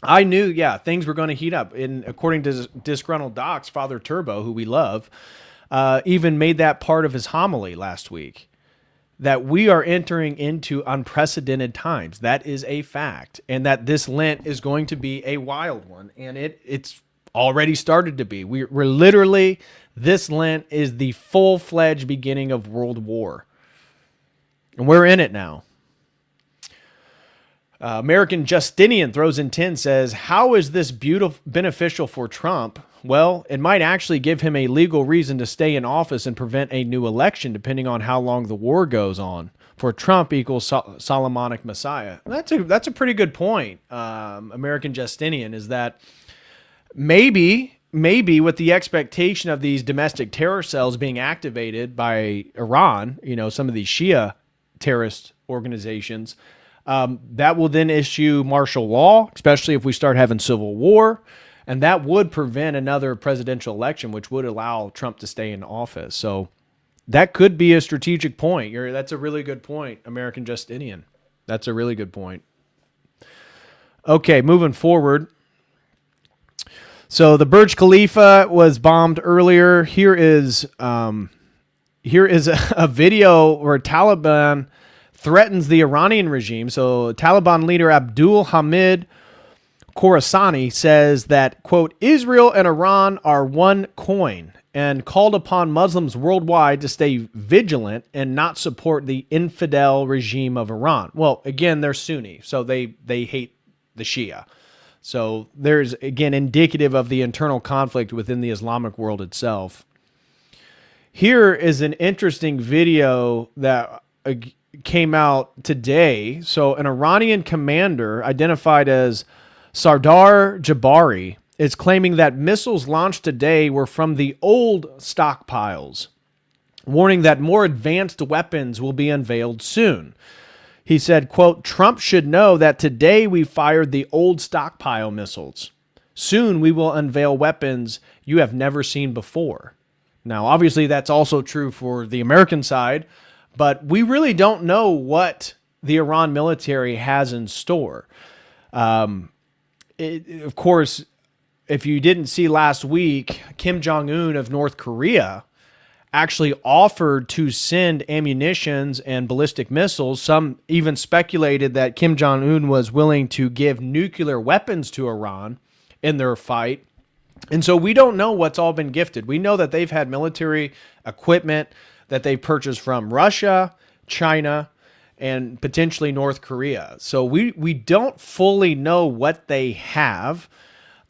I knew, things were going to heat up. And according to Disgruntled Docs, Father Turbo, who we love, even made that part of his homily last week, that we are entering into unprecedented times. That is a fact. And that this Lent is going to be a wild one. And it's already started to be. We're literally, this Lent is the full-fledged beginning of World War. And we're in it now. American Justinian throws in 10, says, how is this beneficial for Trump? Well, it might actually give him a legal reason to stay in office and prevent a new election, depending on how long the war goes on. For Trump equals Solomonic Messiah. That's a pretty good point, American Justinian, is that maybe with the expectation of these domestic terror cells being activated by Iran, some of these Shia terrorist organizations, that will then issue martial law, especially if we start having civil war. And that would prevent another presidential election, which would allow Trump to stay in office. So that could be a strategic point. That's a really good point, American Justinian. That's a really good point. Okay, moving forward. So the Burj Khalifa was bombed earlier. Here is a video where Taliban threatens the Iranian regime. So Taliban leader Abdul Hamid Khorasani says that, quote, Israel and Iran are one coin, and called upon Muslims worldwide to stay vigilant and not support the infidel regime of Iran. Well, again, they're Sunni, so they hate the Shia. So there's, again, indicative of the internal conflict within the Islamic world itself. Here is an interesting video that came out today. So an Iranian commander identified as Sardar Jabari is claiming that missiles launched today were from the old stockpiles, warning that more advanced weapons will be unveiled soon. He said, quote, Trump should know that today we fired the old stockpile missiles. Soon we will unveil weapons you have never seen before. Now, obviously, that's also true for the American side, but we really don't know what the Iran military has in store. Of course, if you didn't see last week, Kim Jong-un of North Korea actually offered to send ammunitions and ballistic missiles. Some even speculated that Kim Jong-un was willing to give nuclear weapons to Iran in their fight. And so we don't know what's all been gifted. We know that they've had military equipment that they purchased from Russia, China, and potentially North Korea. So we don't fully know what they have.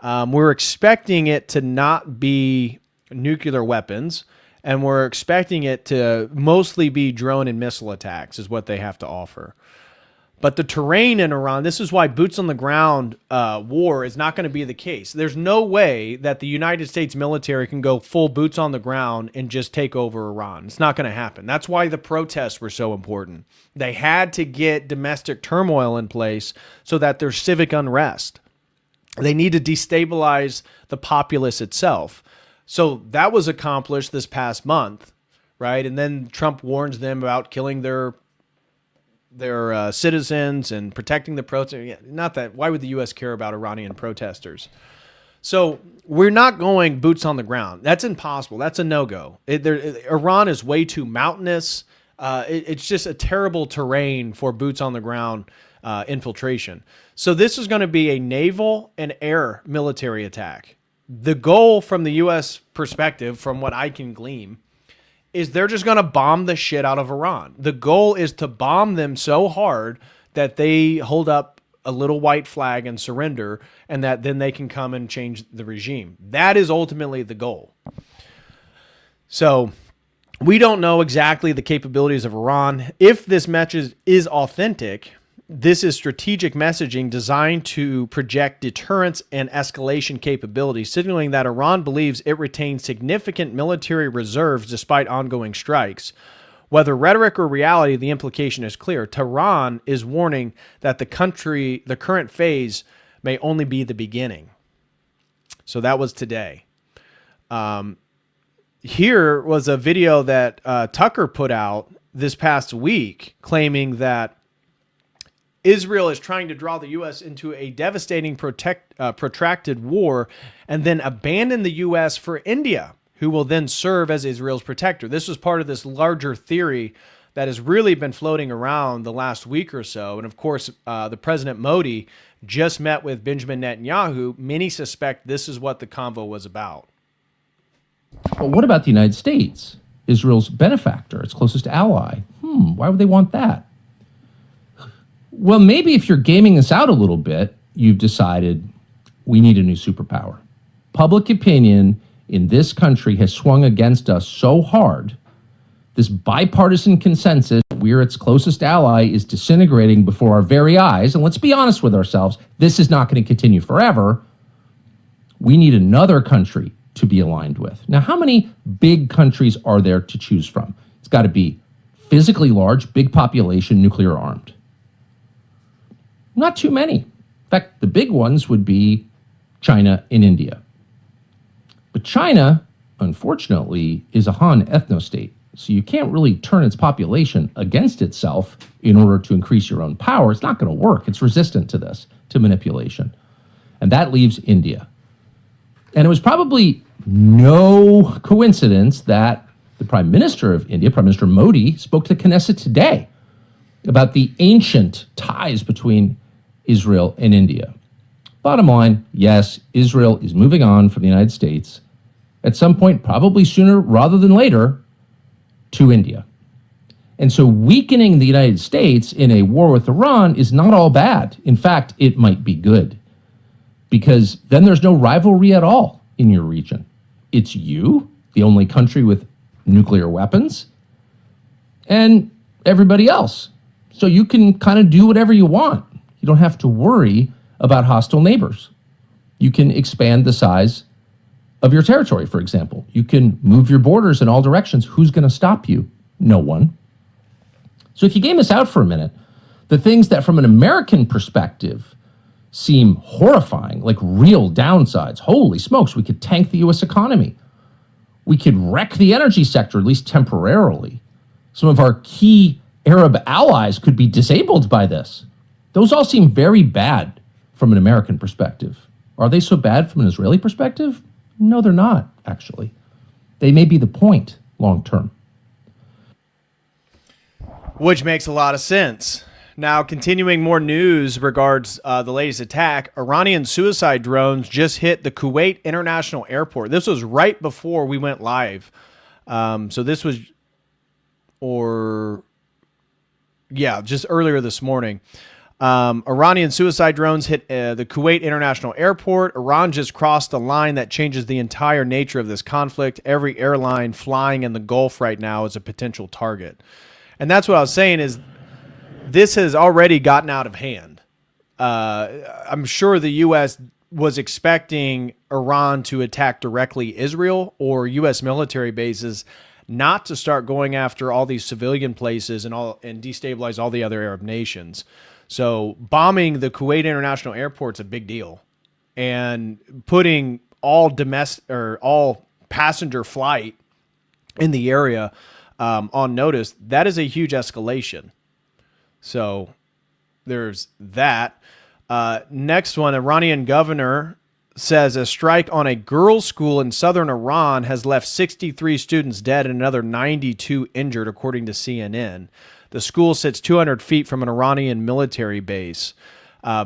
We're expecting it to not be nuclear weapons, and we're expecting it to mostly be drone and missile attacks is what they have to offer. But the terrain in Iran, this is why boots on the ground war is not going to be the case. There's no way that the United States military can go full boots on the ground and just take over Iran. It's not going to happen. That's why the protests were so important. They had to get domestic turmoil in place so that there's civic unrest. They need to destabilize the populace itself. So that was accomplished this past month, right? And then Trump warns them about killing their citizens and protecting the protesters. Not that. Why would the U.S. care about Iranian protesters? So we're not going boots on the ground. That's impossible. That's a no-go. Iran is way too mountainous. It's just a terrible terrain for boots on the ground infiltration. So this is going to be a naval and air military attack. The goal from the U.S. perspective, from what I can glean, is they're just going to bomb the shit out of Iran. The goal is to bomb them so hard that they hold up a little white flag and surrender, and that then they can come and change the regime. That is ultimately the goal. So we don't know exactly the capabilities of Iran. If this message is authentic, this is strategic messaging designed to project deterrence and escalation capabilities, signaling that Iran believes it retains significant military reserves despite ongoing strikes. Whether rhetoric or reality, the implication is clear. Tehran is warning that the current phase may only be the beginning. So that was today. Here was a video that Tucker put out this past week claiming that Israel is trying to draw the U.S. into a devastating protracted war and then abandon the U.S. for India, who will then serve as Israel's protector. This was part of this larger theory that has really been floating around the last week or so. And of course, the President Modi just met with Benjamin Netanyahu. Many suspect this is what the convo was about. But what about the United States? Israel's benefactor, its closest ally. Why would they want that? Well, maybe if you're gaming this out a little bit, you've decided we need a new superpower. Public opinion in this country has swung against us so hard. This bipartisan consensus, we're its closest ally, is disintegrating before our very eyes. And let's be honest with ourselves, this is not going to continue forever. We need another country to be aligned with. Now, how many big countries are there to choose from? It's got to be physically large, big population, nuclear armed. Not too many. In fact, the big ones would be China and India. But China, unfortunately, is a Han ethno-state. So you can't really turn its population against itself in order to increase your own power. It's not going to work. It's resistant to this, to manipulation. And that leaves India. And it was probably no coincidence that the Prime Minister of India, Prime Minister Modi, spoke to the Knesset today about the ancient ties between Israel and India. Bottom line, yes, Israel is moving on from the United States at some point, probably sooner rather than later, to India. And so weakening the United States in a war with Iran is not all bad. In fact, it might be good, because then there's no rivalry at all in your region. It's you, the only country with nuclear weapons, and everybody else. So you can kind of do whatever you want. You don't have to worry about hostile neighbors. You can expand the size of your territory, for example. You can move your borders in all directions. Who's going to stop you? No one. So if you game this out for a minute, the things that from an American perspective seem horrifying, like real downsides, holy smokes, we could tank the U.S. economy. We could wreck the energy sector, at least temporarily. Some of our key Arab allies could be disabled by this. Those all seem very bad from an American perspective. Are they so bad from an Israeli perspective? No, they're not, actually. They may be the point long term. Which makes a lot of sense. Now, continuing more news regards the latest attack, Iranian suicide drones just hit the Kuwait International Airport. This was right before we went live. So this was, just earlier this morning. Iranian suicide drones hit the Kuwait International Airport. Iran just crossed the line that changes the entire nature of this conflict. Every airline flying in the Gulf right now is a potential target. And that's what I was saying is this has already gotten out of hand. I'm sure the U.S. was expecting Iran to attack directly Israel or U.S. military bases, not to start going after all these civilian places and destabilize all the other Arab nations. So bombing the Kuwait International Airport is a big deal, and putting all passenger flight in the area on notice, that is a huge escalation. So there's that. Next one, Iranian governor says a strike on a girls' school in southern Iran has left 63 students dead and another 92 injured, according to CNN. The school sits 200 feet from an Iranian military base.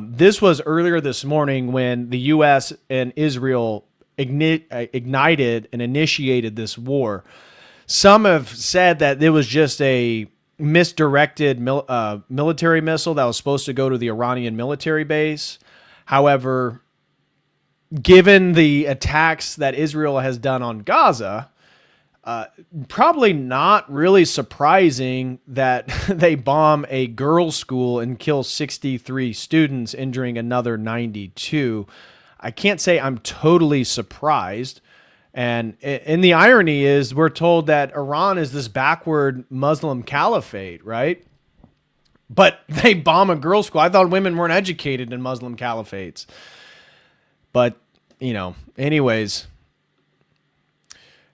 This was earlier this morning when the U.S. and Israel ignited and initiated this war. Some have said that it was just a misdirected military missile that was supposed to go to the Iranian military base. However, given the attacks that Israel has done on Gaza, probably not really surprising that they bomb a girls' school and kill 63 students, injuring another 92. I can't say I'm totally surprised. And the irony is we're told that Iran is this backward Muslim caliphate, right? But they bomb a girls' school. I thought women weren't educated in Muslim caliphates. But, anyways.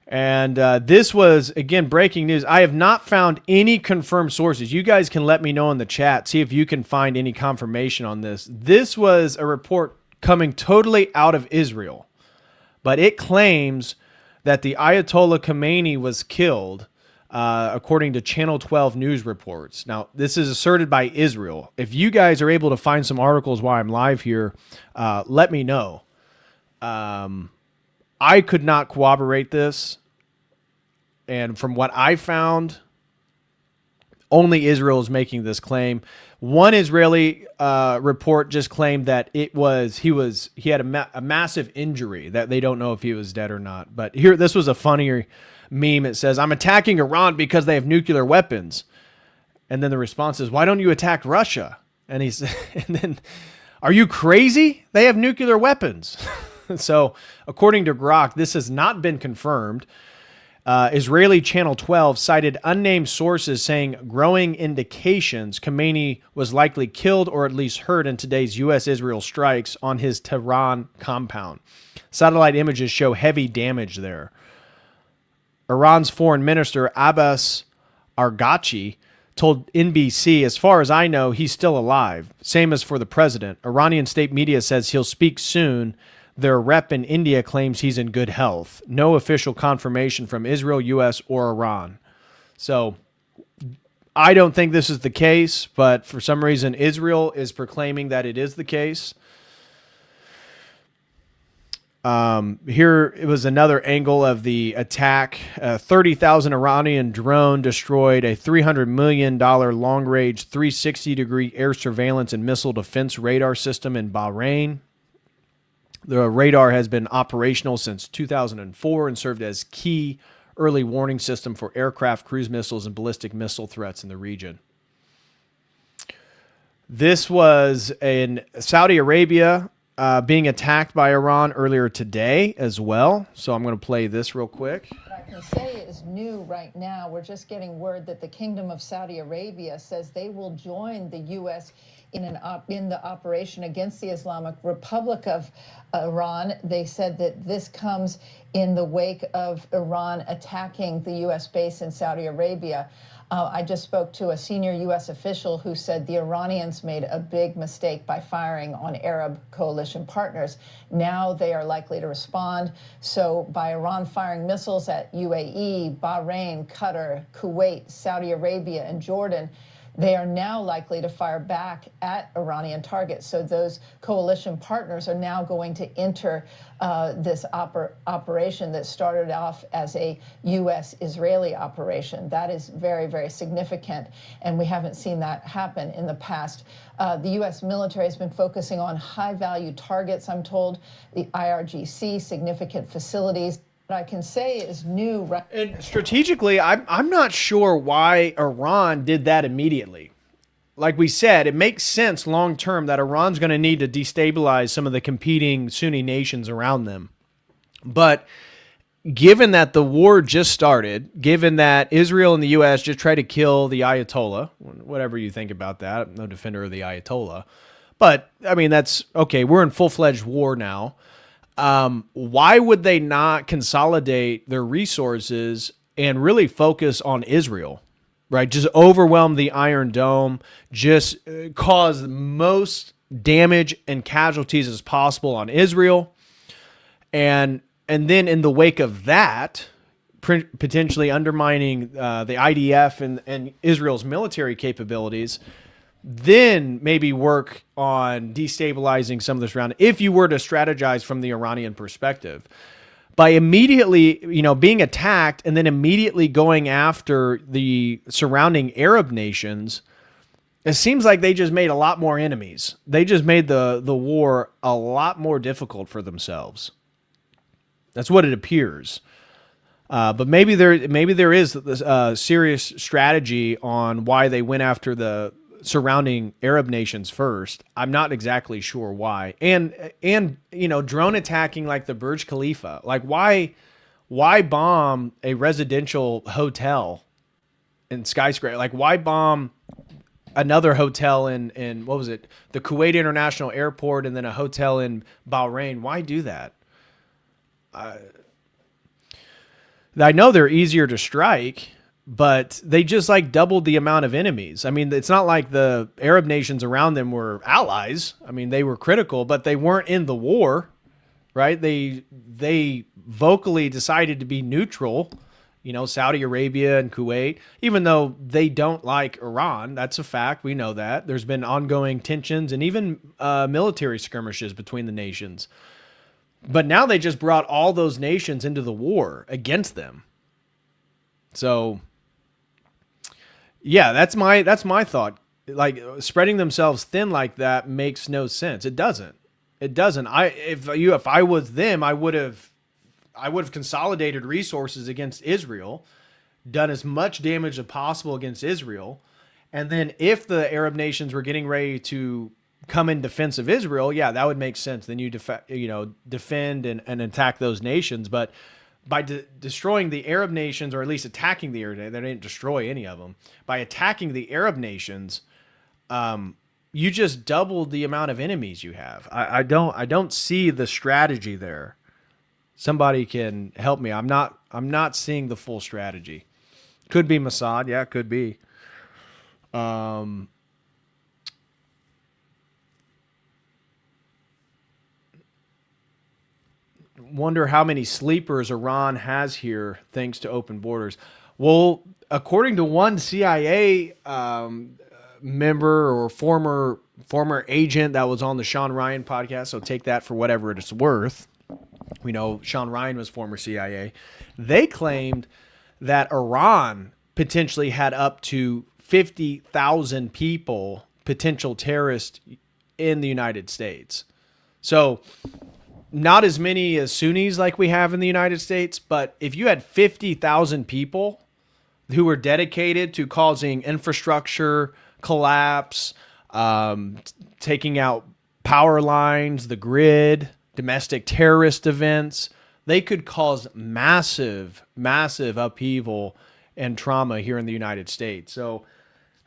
And this was, again, breaking news. I have not found any confirmed sources. You guys can let me know in the chat. See if you can find any confirmation on this. This was a report coming totally out of Israel. But it claims that the Ayatollah Khomeini was killed, according to Channel 12 news reports. Now, this is asserted by Israel. If you guys are able to find some articles while I'm live here, let me know. I could not corroborate this. And from what I found, only Israel is making this claim. One Israeli report just claimed that he had a massive injury, that they don't know if he was dead or not. But here, this was a funnier meme. It says, "I'm attacking Iran because they have nuclear weapons." And then the response is, "Why don't you attack Russia?" And and then, "Are you crazy? They have nuclear weapons." So according to Grok, this has not been confirmed. Israeli Channel 12 cited unnamed sources saying growing indications Khomeini was likely killed or at least hurt in today's U.S.-Israel strikes on his Tehran compound. Satellite images show heavy damage there. Iran's foreign minister Abbas Araghchi told NBC, "As far as I know, he's still alive. Same as for the president. Iranian state media says he'll speak soon. Their rep in India claims he's in good health. No official confirmation from Israel, U.S., or Iran." So I don't think this is the case, but for some reason Israel is proclaiming that it is the case. Here it was another angle of the attack. 30,000 Iranian drone destroyed a $300 million long-range 360-degree air surveillance and missile defense radar system in Bahrain. The radar has been operational since 2004 and served as key early warning system for aircraft, cruise missiles, and ballistic missile threats in the region. This was in Saudi Arabia being attacked by Iran earlier today as well. So I'm going to play this real quick. What I can say is new right now. We're just getting word that the Kingdom of Saudi Arabia says they will join the U.S. in the operation against the Islamic Republic of Iran. They said that this comes in the wake of Iran attacking the U.S. base in Saudi Arabia. I just spoke to a senior U.S. official who said the Iranians made a big mistake by firing on Arab coalition partners. Now they are likely to respond. So by Iran firing missiles at UAE, Bahrain, Qatar, Kuwait, Saudi Arabia, and Jordan, they are now likely to fire back at Iranian targets. So those coalition partners are now going to enter this operation that started off as a U.S.-Israeli operation. That is very, very significant, and we haven't seen that happen in the past. The U.S. military has been focusing on high-value targets, I'm told, the IRGC, significant facilities. What I can say is new. Right? And strategically, I'm not sure why Iran did that immediately. Like we said, it makes sense long term that Iran's going to need to destabilize some of the competing Sunni nations around them. But given that the war just started, given that Israel and the U.S. just tried to kill the Ayatollah, whatever you think about that, I'm no defender of the Ayatollah. But, I mean, that's okay. We're in full-fledged war now. Why would they not consolidate their resources and really focus on Israel, right? Just overwhelm the Iron Dome, just cause the most damage and casualties as possible on Israel. And then in the wake of that, potentially undermining the IDF and Israel's military capabilities, then maybe work on destabilizing some of this round if you were to strategize from the Iranian perspective. by immediately, being attacked and then immediately going after the surrounding Arab nations, it seems like they just made a lot more enemies. They just made the war a lot more difficult for themselves. That's what it appears. But maybe there is a serious strategy on why they went after the surrounding Arab nations first. I'm not exactly sure why. And drone attacking like the Burj Khalifa. Like why bomb a residential hotel in skyscraper? Like why bomb another hotel in what was it? The Kuwait International Airport, and then a hotel in Bahrain? Why do that? I know they're easier to strike, but they just like doubled the amount of enemies. I mean, it's not like the Arab nations around them were allies. I mean, they were critical, but they weren't in the war, right? They vocally decided to be neutral, Saudi Arabia and Kuwait, even though they don't like Iran. That's a fact. We know that. There's been ongoing tensions and even military skirmishes between the nations. But now they just brought all those nations into the war against them. So, yeah, that's my thought. Like spreading themselves thin like that makes no sense. It doesn't. If I was them, I would have consolidated resources against Israel, done as much damage as possible against Israel, and then if the Arab nations were getting ready to come in defense of Israel, yeah, that would make sense. Then you defend and attack those nations. But by destroying the Arab nations, or at least attacking the Arab, they didn't destroy any of them. By attacking the Arab nations, you just doubled the amount of enemies you have. I don't see the strategy there. Somebody can help me. I'm not seeing the full strategy. Could be Mossad, yeah, could be. Wonder how many sleepers Iran has here thanks to open borders. Well, according to one CIA member or former agent that was on the Sean Ryan podcast, so take that for whatever it's worth. We know Sean Ryan was former CIA. They claimed that Iran potentially had up to 50,000 people, potential terrorists in the United States. So not as many as Sunnis like we have in the United States, but if you had 50,000 people who were dedicated to causing infrastructure collapse, taking out power lines, the grid, domestic terrorist events, they could cause massive upheaval and trauma here in the United States. So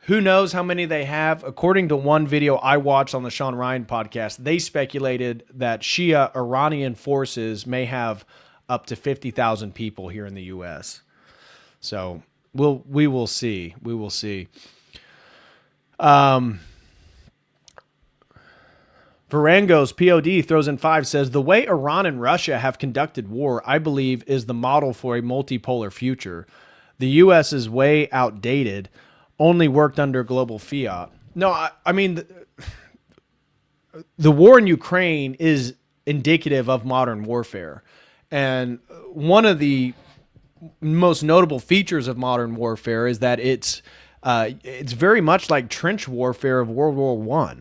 who knows how many they have? According to one video I watched on the Sean Ryan podcast, they speculated that Shia Iranian forces may have up to 50,000 people here in the U.S. So we will see. We will see. Varangos POD throws in 5, says, the way Iran and Russia have conducted war, I believe, is the model for a multipolar future. The U.S. is way outdated, only worked under global fiat. No, I mean, the war in Ukraine is indicative of modern warfare. And one of the most notable features of modern warfare is that it's very much like trench warfare of World War I.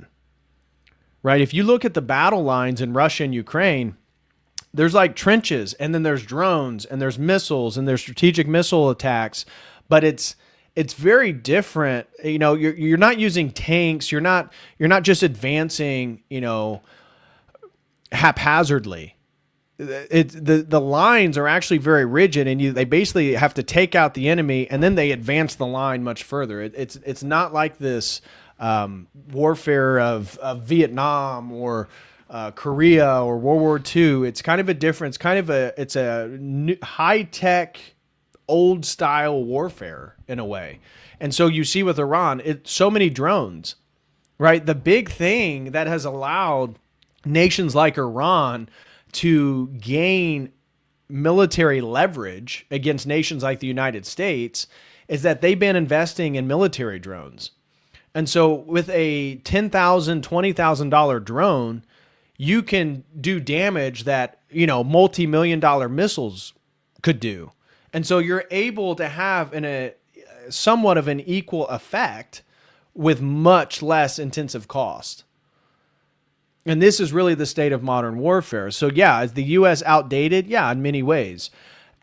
Right? If you look at the battle lines in Russia and Ukraine, there's like trenches, and then there's drones, and there's missiles, and there's strategic missile attacks, but it's very different. You're not using tanks. You're not just advancing, haphazardly. The lines are actually very rigid, and they basically have to take out the enemy, and then they advance the line much further. It's not like this warfare of Vietnam or Korea or World War II. It's kind of a different. It's a high tech, old style warfare in a way. And so you see with Iran, so many drones, right? The big thing that has allowed nations like Iran to gain military leverage against nations like the United States is that they've been investing in military drones. And so with a $10,000, $20,000 drone, you can do damage that, multi-million-dollar missiles could do. And so you're able to have somewhat of an equal effect with much less intensive cost. And this is really the state of modern warfare. So yeah, is the U.S. outdated? Yeah, in many ways.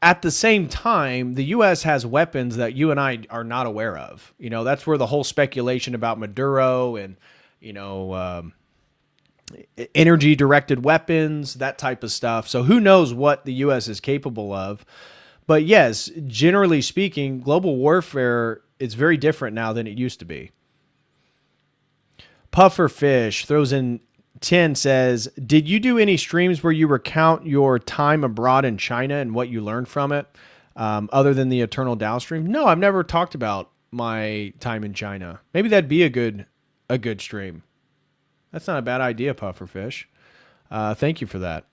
At the same time, the U.S. has weapons that you and I are not aware of. That's where the whole speculation about Maduro and, energy-directed weapons, that type of stuff. So who knows what the U.S. is capable of. But yes, generally speaking, global warfare is very different now than it used to be. Pufferfish throws in 10, says, did you do any streams where you recount your time abroad in China and what you learned from it, other than the Eternal Tao stream? No, I've never talked about my time in China. Maybe that'd be a good stream. That's not a bad idea, Pufferfish. Thank you for that.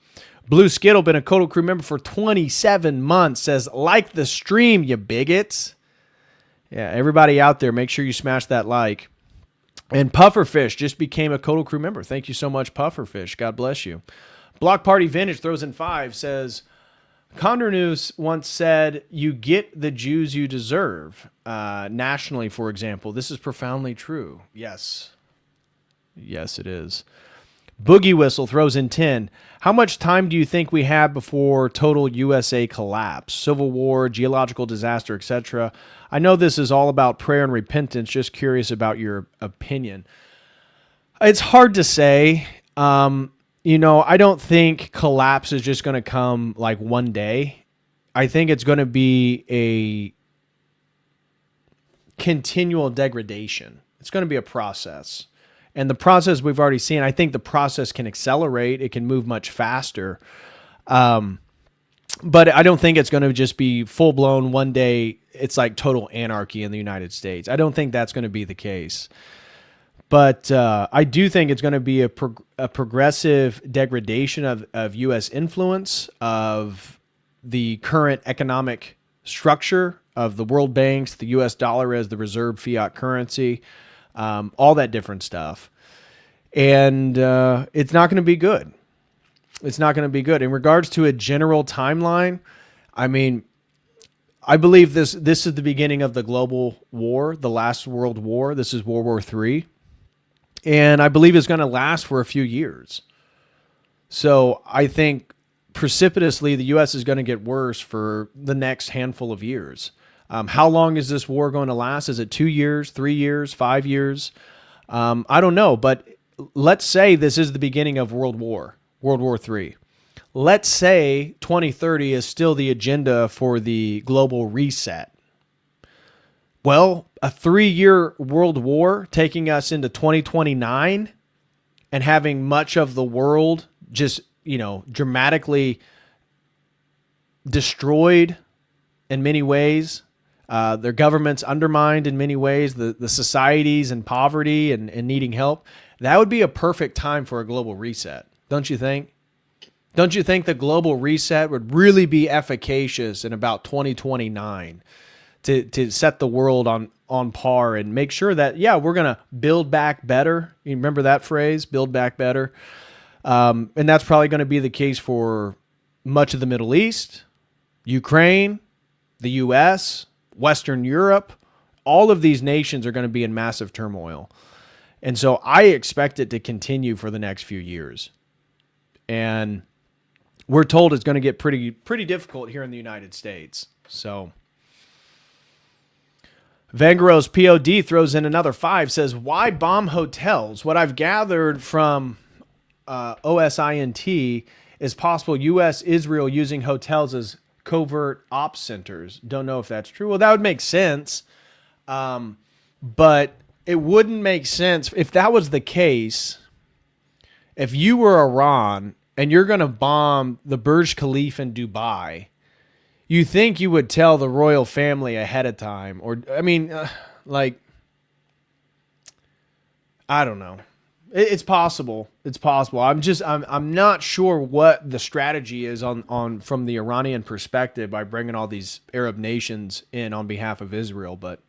Blue Skittle, been a Kotal Crew member for 27 months, says, like the stream, you bigots. Yeah, everybody out there, make sure you smash that like. And Pufferfish just became a Kotal Crew member. Thank you so much, Pufferfish. God bless you. Block Party Vintage throws in 5, says, Condor News once said, you get the Jews you deserve. Nationally, for example. This is profoundly true. Yes. Yes, it is. Boogie Whistle throws in 10. How much time do you think we have before total USA collapse? Civil war, geological disaster, etc. I know this is all about prayer and repentance. Just curious about your opinion. It's hard to say. I don't think collapse is just going to come like one day. I think it's going to be a continual degradation. It's going to be a process. And the process we've already seen, I think the process can accelerate. It can move much faster. But I don't think it's going to just be full-blown one day. It's like total anarchy in the United States. I don't think that's going to be the case. But I do think it's going to be a progressive degradation of U.S. influence, of the current economic structure of the world banks, the U.S. dollar as the reserve fiat currency, all that different stuff. And it's not going to be good. It's not going to be good. In regards to a general timeline, I mean, I believe this is the beginning of the global war, the last world war. This is World War III. And I believe it's going to last for a few years. So I think precipitously the U.S. is going to get worse for the next handful of years. How long is this war going to last? Is it 2 years, 3 years, 5 years? I don't know, but let's say this is the beginning of World War III. Let's say 2030 is still the agenda for the global reset. Well, a 3-year world war taking us into 2029 and having much of the world just, dramatically destroyed in many ways. Their governments undermined in many ways, the societies in poverty and needing help. That would be a perfect time for a global reset, don't you think? Don't you think the global reset would really be efficacious in about 2029 to set the world on par and make sure that, we're going to build back better. You remember that phrase, build back better? And that's probably going to be the case for much of the Middle East, Ukraine, the U.S., Western Europe. All of these nations are going to be in massive turmoil. And so I expect it to continue for the next few years. And we're told it's going to get pretty difficult here in the United States. So Vangaros POD throws in another 5, says, why bomb hotels? What I've gathered from OSINT is possible U.S. Israel using hotels as covert ops centers. Don't know if that's true. Well, that would make sense. But it wouldn't make sense if that was the case. If you were Iran and you're going to bomb the Burj Khalifa in Dubai, you think you would tell the royal family ahead of time. Or, I mean, I don't know. It's possible. It's possible. I'm not sure what the strategy is on from the Iranian perspective by bringing all these Arab nations in on behalf of Israel, but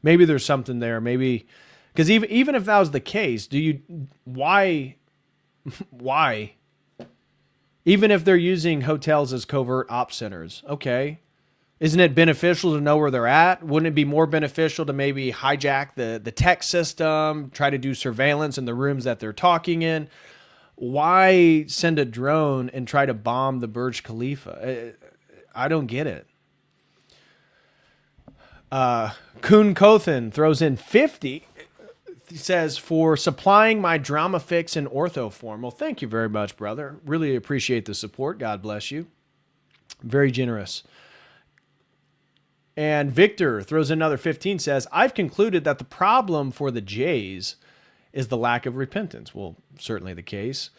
maybe there's something there. Maybe because even if that was the case, why Even if they're using hotels as covert op centers. Okay. Isn't it beneficial to know where they're at? Wouldn't it be more beneficial to maybe hijack the tech system, try to do surveillance in the rooms that they're talking in? Why send a drone and try to bomb the Burj Khalifa? I don't get it. Kuhn Kothan throws in 50. He says, for supplying my drama fix in ortho form. Well, thank you very much, brother. Really appreciate the support. God bless you. Very generous. And Victor throws in another 15, says, I've concluded that the problem for the Jays is the lack of repentance. Well, certainly the case.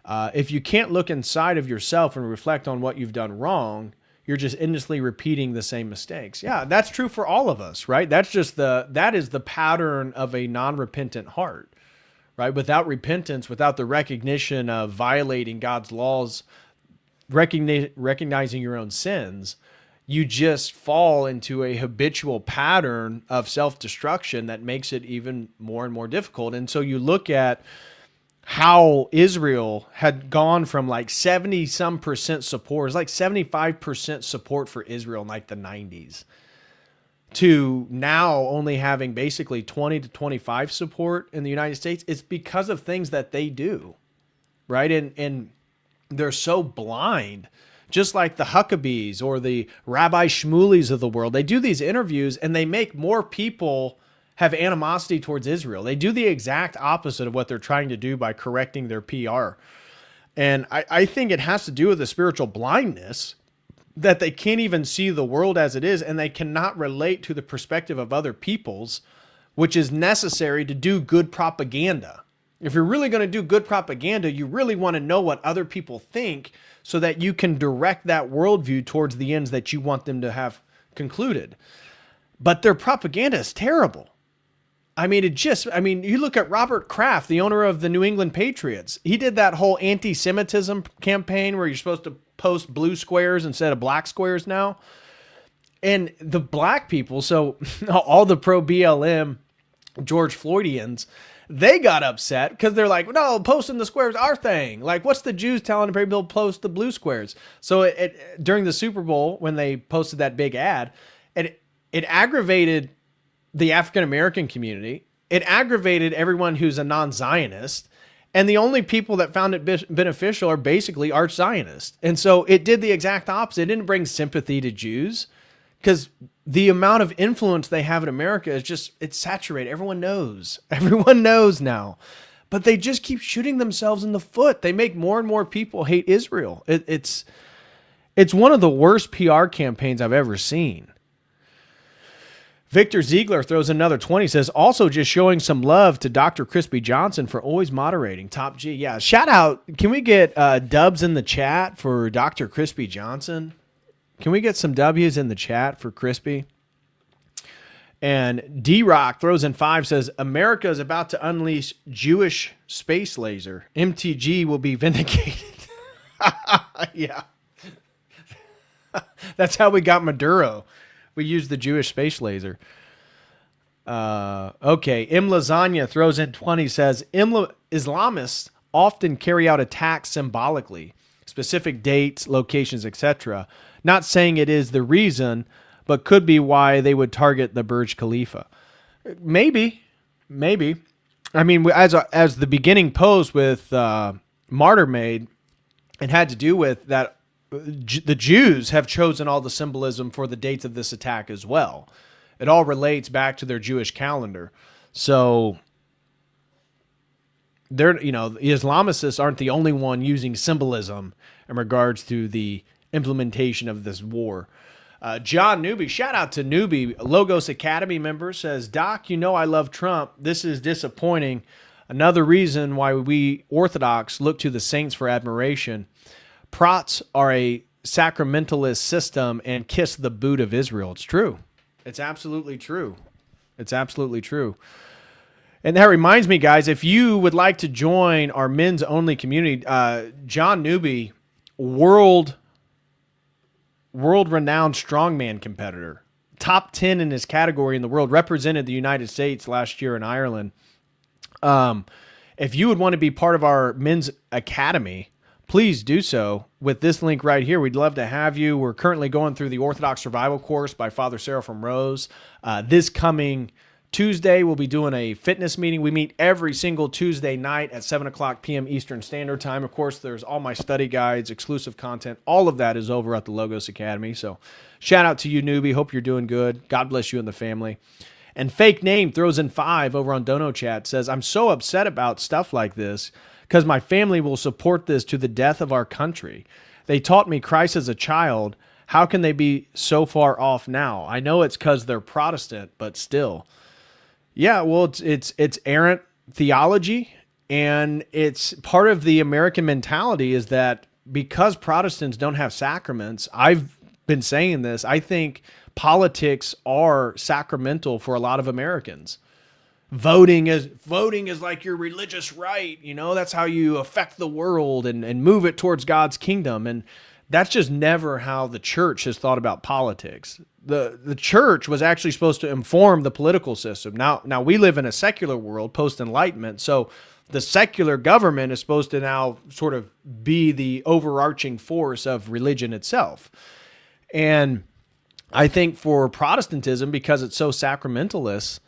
If you can't look inside of yourself and reflect on what you've done wrong, you're just endlessly repeating the same mistakes. Yeah, that's true for all of us, right? That is the pattern of a non-repentant heart, right? Without repentance, without the recognition of violating God's laws, recognizing your own sins, you just fall into a habitual pattern of self-destruction that makes it even more and more difficult. And so you look at how Israel had gone from like 70-some% support, it's like 75% support for Israel in like the 90s, to now only having basically 20 to 25 support in the United States. It's because of things that they do, right? And they're so blind. Just like the Huckabees or the Rabbi Shmulis of the world, they do these interviews and they make more people have animosity towards Israel. They do the exact opposite of what they're trying to do by correcting their PR. And I think it has to do with the spiritual blindness that they can't even see the world as it is, and they cannot relate to the perspective of other peoples, which is necessary to do good propaganda. If you're really going to do good propaganda, you really want to know what other people think so that you can direct that worldview towards the ends that you want them to have concluded. But their propaganda is terrible. I mean, you look at Robert Kraft, the owner of the New England Patriots. He did that whole anti-Semitism campaign where you're supposed to post blue squares instead of black squares now. And the black people, so all the pro-BLM George Floydians, they got upset because they're like, no, posting the squares our thing. Like, what's the Jews telling people to post the blue squares? So during the Super Bowl, when they posted that big ad, it aggravated the African-American community. It aggravated everyone who's a non-Zionist. And the only people that found it beneficial are basically arch-Zionists. And so it did the exact opposite. It didn't bring sympathy to Jews because the amount of influence they have in America is just, it's saturated. Everyone knows. Everyone knows now. But they just keep shooting themselves in the foot. They make more and more people hate Israel. It's one of the worst PR campaigns I've ever seen. Victor Ziegler throws another 20, says, also just showing some love to Dr. Crispy Johnson for always moderating. Top G. Yeah, shout out. Can we get dubs in the chat for Dr. Crispy Johnson? Can we get some W's in the chat for Crispy? And D-Rock throws in 5, says, America is about to unleash Jewish space laser. MTG will be vindicated. Yeah. That's how we got Maduro. We used the Jewish space laser. Okay. M. Lasagna throws in 20, says, Islamists often carry out attacks symbolically, specific dates, locations, etc. Not saying it is the reason, but could be why they would target the Burj Khalifa. Maybe. I mean, as the beginning post with Martyr made, it had to do with that the Jews have chosen all the symbolism for the dates of this attack as well. It all relates back to their Jewish calendar. So the Islamicists aren't the only one using symbolism in regards to the implementation of this war. John Newby, shout out to Newby, Logos Academy member, says, Doc, you know I love Trump. This is disappointing. Another reason why we Orthodox look to the saints for admiration. Prots are a sacramentalist system and kiss the boot of Israel. It's true. It's absolutely true. It's absolutely true. And that reminds me, guys, if you would like to join our men's only community, John Newby, world-renowned strongman competitor, top 10 in his category in the world, represented the United States last year in Ireland. If you would want to be part of our men's academy, please do so with this link right here. We'd love to have you. We're currently going through the Orthodox Survival course by Father Sarah from Rose. This coming Tuesday, we'll be doing a fitness meeting. We meet every single Tuesday night at 7 o'clock p.m. Eastern Standard Time. Of course, there's all my study guides, exclusive content. All of that is over at the Logos Academy. So shout out to you, newbie. Hope you're doing good. God bless you and the family. And Fake Name throws in 5 over on Dono Chat, says, I'm so upset about stuff like this because my family will support this to the death of our country. They taught me Christ as a child. How can they be so far off now? I know it's because they're Protestant, but still. Yeah, well, it's errant theology, and it's part of the American mentality is that because Protestants don't have sacraments, I've been saying this, I think politics are sacramental for a lot of Americans. Voting is like your religious right, that's how you affect the world and move it towards God's kingdom. And that's just never how the church has thought about politics. The church was actually supposed to inform the political system. Now we live in a secular world, post-Enlightenment, so the secular government is supposed to now sort of be the overarching force of religion itself. And I think for Protestantism, because it's so sacramentalist,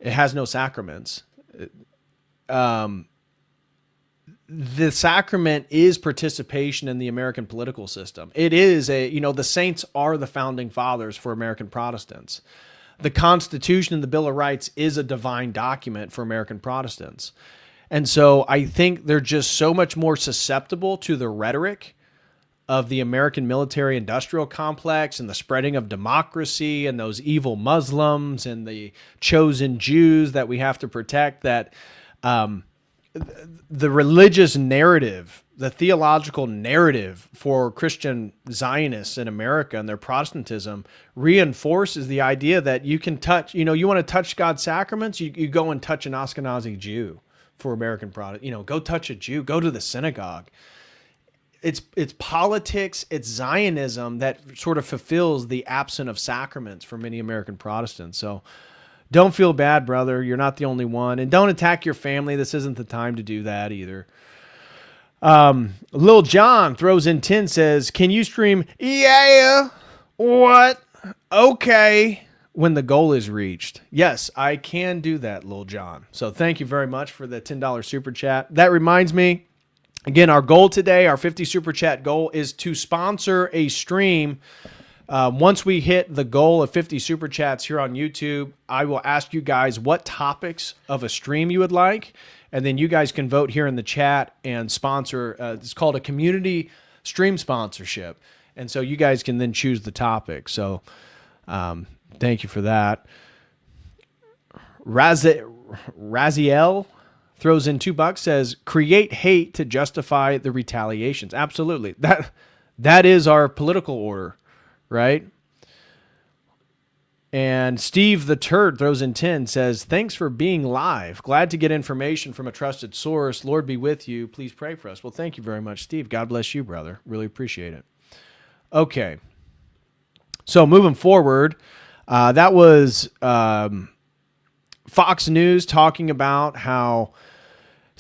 it has no sacraments. The sacrament is participation in the American political system. It is the saints are the founding fathers for American Protestants. The Constitution and the Bill of Rights is a divine document for American Protestants. And so I think they're just so much more susceptible to the rhetoric of the American military industrial complex and the spreading of democracy and those evil Muslims and the chosen Jews that we have to protect, that the religious narrative, the theological narrative for Christian Zionists in America and their Protestantism reinforces the idea that you can touch, you want to touch God's sacraments, you go and touch an Ashkenazi Jew for American Protestant, go touch a Jew, go to the synagogue. It's politics, it's Zionism that sort of fulfills the absence of sacraments for many American Protestants. So don't feel bad, brother. You're not the only one. And don't attack your family. This isn't the time to do that either. Lil John throws in 10, says, can you stream, yeah, what, okay, when the goal is reached? Yes, I can do that, Lil John. So thank you very much for the $10 super chat. That reminds me, again, our goal today, our 50 super chat goal, is to sponsor a stream. Once we hit the goal of 50 super chats here on YouTube, I will ask you guys what topics of a stream you would like, and then you guys can vote here in the chat and sponsor. It's called a community stream sponsorship, and so you guys can then choose the topic. So thank you for that. Raziel throws in $2, says, create hate to justify the retaliations. Absolutely. That is our political order. Right? And Steve the Turd throws in 10, says, thanks for being live. Glad to get information from a trusted source. Lord be with you. Please pray for us. Well, thank you very much, Steve. God bless you, brother. Really appreciate it. Okay. So moving forward, that was Fox News talking about how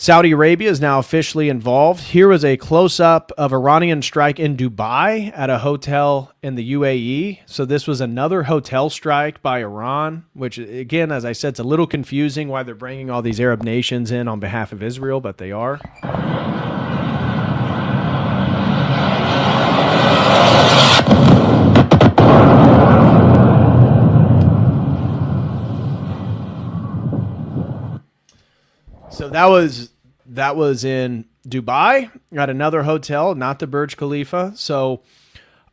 Saudi Arabia is now officially involved. Here was a close-up of Iranian strike in Dubai at a hotel in the UAE. So this was another hotel strike by Iran, which, again, as I said, it's a little confusing why they're bringing all these Arab nations in on behalf of Israel, but they are. So that was in Dubai at another hotel, not the Burj Khalifa. So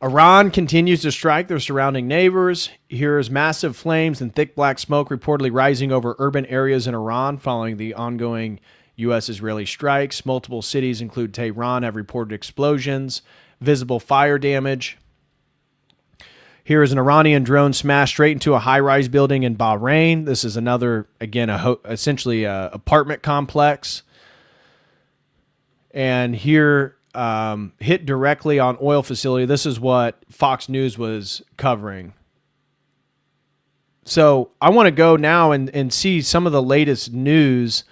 Iran continues to strike their surrounding neighbors. Here's massive flames and thick black smoke reportedly rising over urban areas in Iran following the ongoing U.S.-Israeli strikes. Multiple cities, including Tehran, have reported explosions, visible fire damage. Here is an Iranian drone smashed straight into a high-rise building in Bahrain. This is another, again, essentially a apartment complex. And here, hit directly on oil facility. This is what Fox News was covering. So I want to go now and see some of the latest news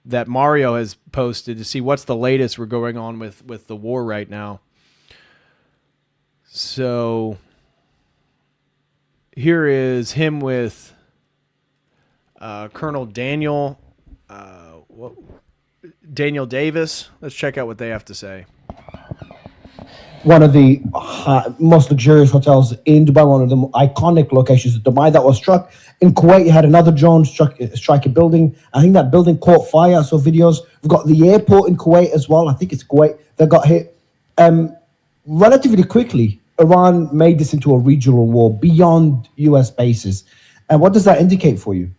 that Mario has posted to see what's the latest we're going on with the war right now. So here is him with Colonel Daniel Davis. Let's check out what they have to say. One of the most luxurious hotels in Dubai, one of the iconic locations of Dubai that was struck. In Kuwait, you had another drone strike a building. I think that building caught fire. I saw videos. We've got the airport in Kuwait as well. I think it's Kuwait that got hit. Relatively quickly, Iran made this into a regional war beyond U.S. bases. And what does that indicate for you?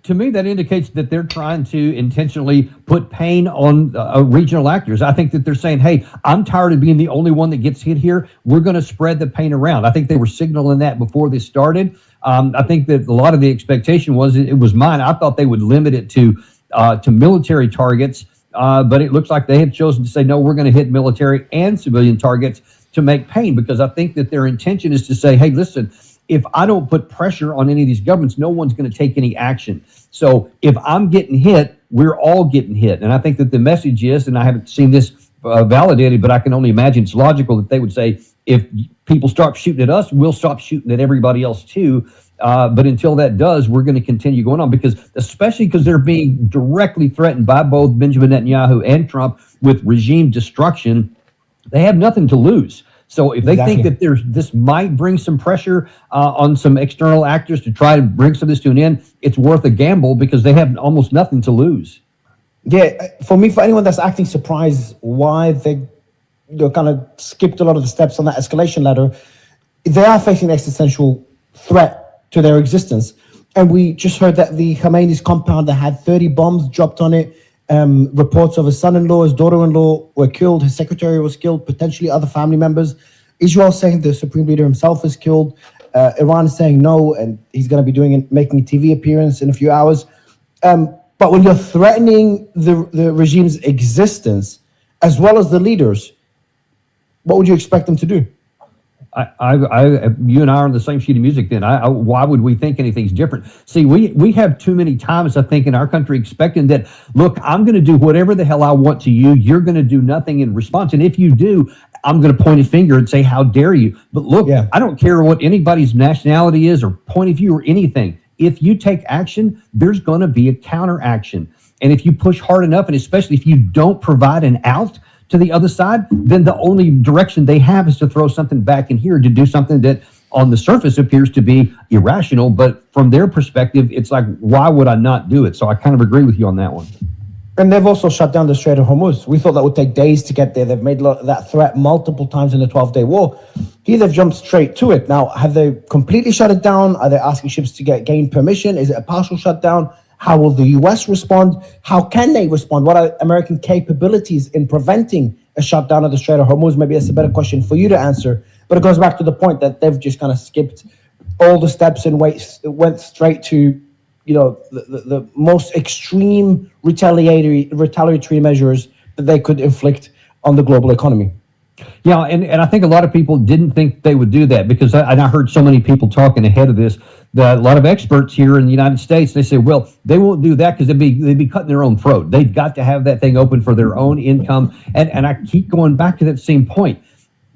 To me, that indicates that they're trying to intentionally put pain on regional actors. I think that they're saying, hey, I'm tired of being the only one that gets hit here. We're going to spread the pain around. I think they were signaling that before this started. I think that a lot of the expectation was, it was mine, I thought they would limit it to military targets, but it looks like they have chosen to say, no, we're going to hit military and civilian targets to make pain, because I think that their intention is to say, hey, listen, if I don't put pressure on any of these governments, no one's going to take any action. So if I'm getting hit, we're all getting hit. And I think that the message is, and I haven't seen this validated, but I can only imagine it's logical that they would say, if people start shooting at us, we'll stop shooting at everybody else too. But until that does, we're going to continue going on, especially because they're being directly threatened by both Benjamin Netanyahu and Trump with regime destruction. They have nothing to lose. So if they think that this might bring some pressure on some external actors to try to bring some of this to an end, it's worth a gamble because they have almost nothing to lose. Yeah, for anyone that's acting surprised why they kind of skipped a lot of the steps on that escalation ladder, they are facing an existential threat to their existence. And we just heard that the Khamenei's compound that had 30 bombs dropped on it. Reports of his son-in-law, his daughter-in-law were killed, his secretary was killed, potentially other family members. Israel saying the supreme leader himself is killed. Iran is saying no, and he's going to be making a TV appearance in a few hours. But when you're threatening the regime's existence, as well as the leaders, what would you expect them to do? You and I are on the same sheet of music then. Why would we think anything's different? See, we have too many times, I think, in our country expecting that, look, I'm going to do whatever the hell I want to you. You're going to do nothing in response. And if you do, I'm going to point a finger and say, how dare you? But look, I don't care what anybody's nationality is or point of view or anything. If you take action, there's going to be a counteraction. And if you push hard enough, and especially if you don't provide an out to the other side, then the only direction they have is to throw something back in here to do something that on the surface appears to be irrational, but from their perspective, it's like, why would I not do it? So I kind of agree with you on that one. And they've also shut down the Strait of Hormuz. We thought that would take days to get there. They've made that threat multiple times in the 12-day war. Here they've jumped straight to it. Now, have they completely shut it down? Are they asking ships to gain permission? Is it a partial shutdown? How will the U.S. respond? How can they respond? What are American capabilities in preventing a shutdown of the Strait of Hormuz? Maybe that's a better question for you to answer. But it goes back to the point that they've just kind of skipped all the steps and went straight to, the most extreme retaliatory measures that they could inflict on the global economy. Yeah, and I think a lot of people didn't think they would do that because I heard so many people talking ahead of this, that a lot of experts here in the United States, they say, well, they won't do that because they'd be cutting their own throat. They've got to have that thing open for their own income. And I keep going back to that same point.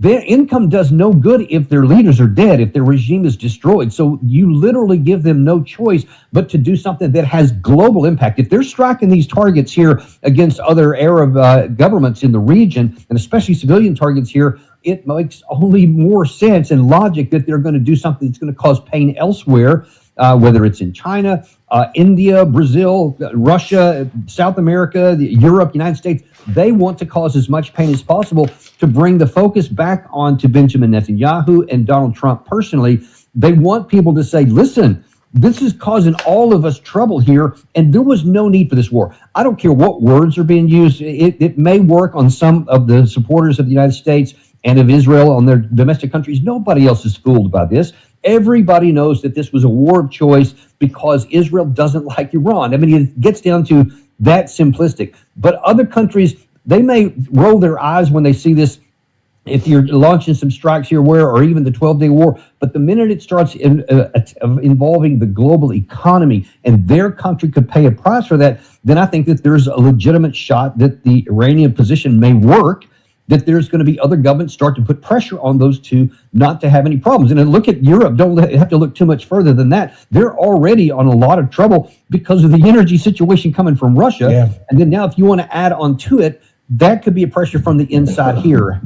Their income does no good if their leaders are dead, if their regime is destroyed. So you literally give them no choice but to do something that has global impact. If they're striking these targets here against other Arab governments in the region, and especially civilian targets here, it makes only more sense and logic that they're going to do something that's going to cause pain elsewhere, whether it's in China, India, Brazil, Russia, South America, Europe, United States. They want to cause as much pain as possible to bring the focus back onto Benjamin Netanyahu and Donald Trump personally. They want people to say, listen, this is causing all of us trouble here, and there was no need for this war. I don't care what words are being used. It may work on some of the supporters of the United States and of Israel on their domestic countries. Nobody else is fooled by this. Everybody knows that this was a war of choice because Israel doesn't like Iran. I mean, it gets down to that simplistic. But other countries, they may roll their eyes when they see this if you're launching some strikes here, where, or even the 12-day war. But the minute it starts involving the global economy and their country could pay a price for that, then I think that there's a legitimate shot that the Iranian position may work, that there's going to be other governments start to put pressure on those two not to have any problems. And then look at Europe. Don't have to look too much further than that. They're already on a lot of trouble because of the energy situation coming from Russia. Yeah. And then now if you want to add on to it, that could be a pressure from the inside here.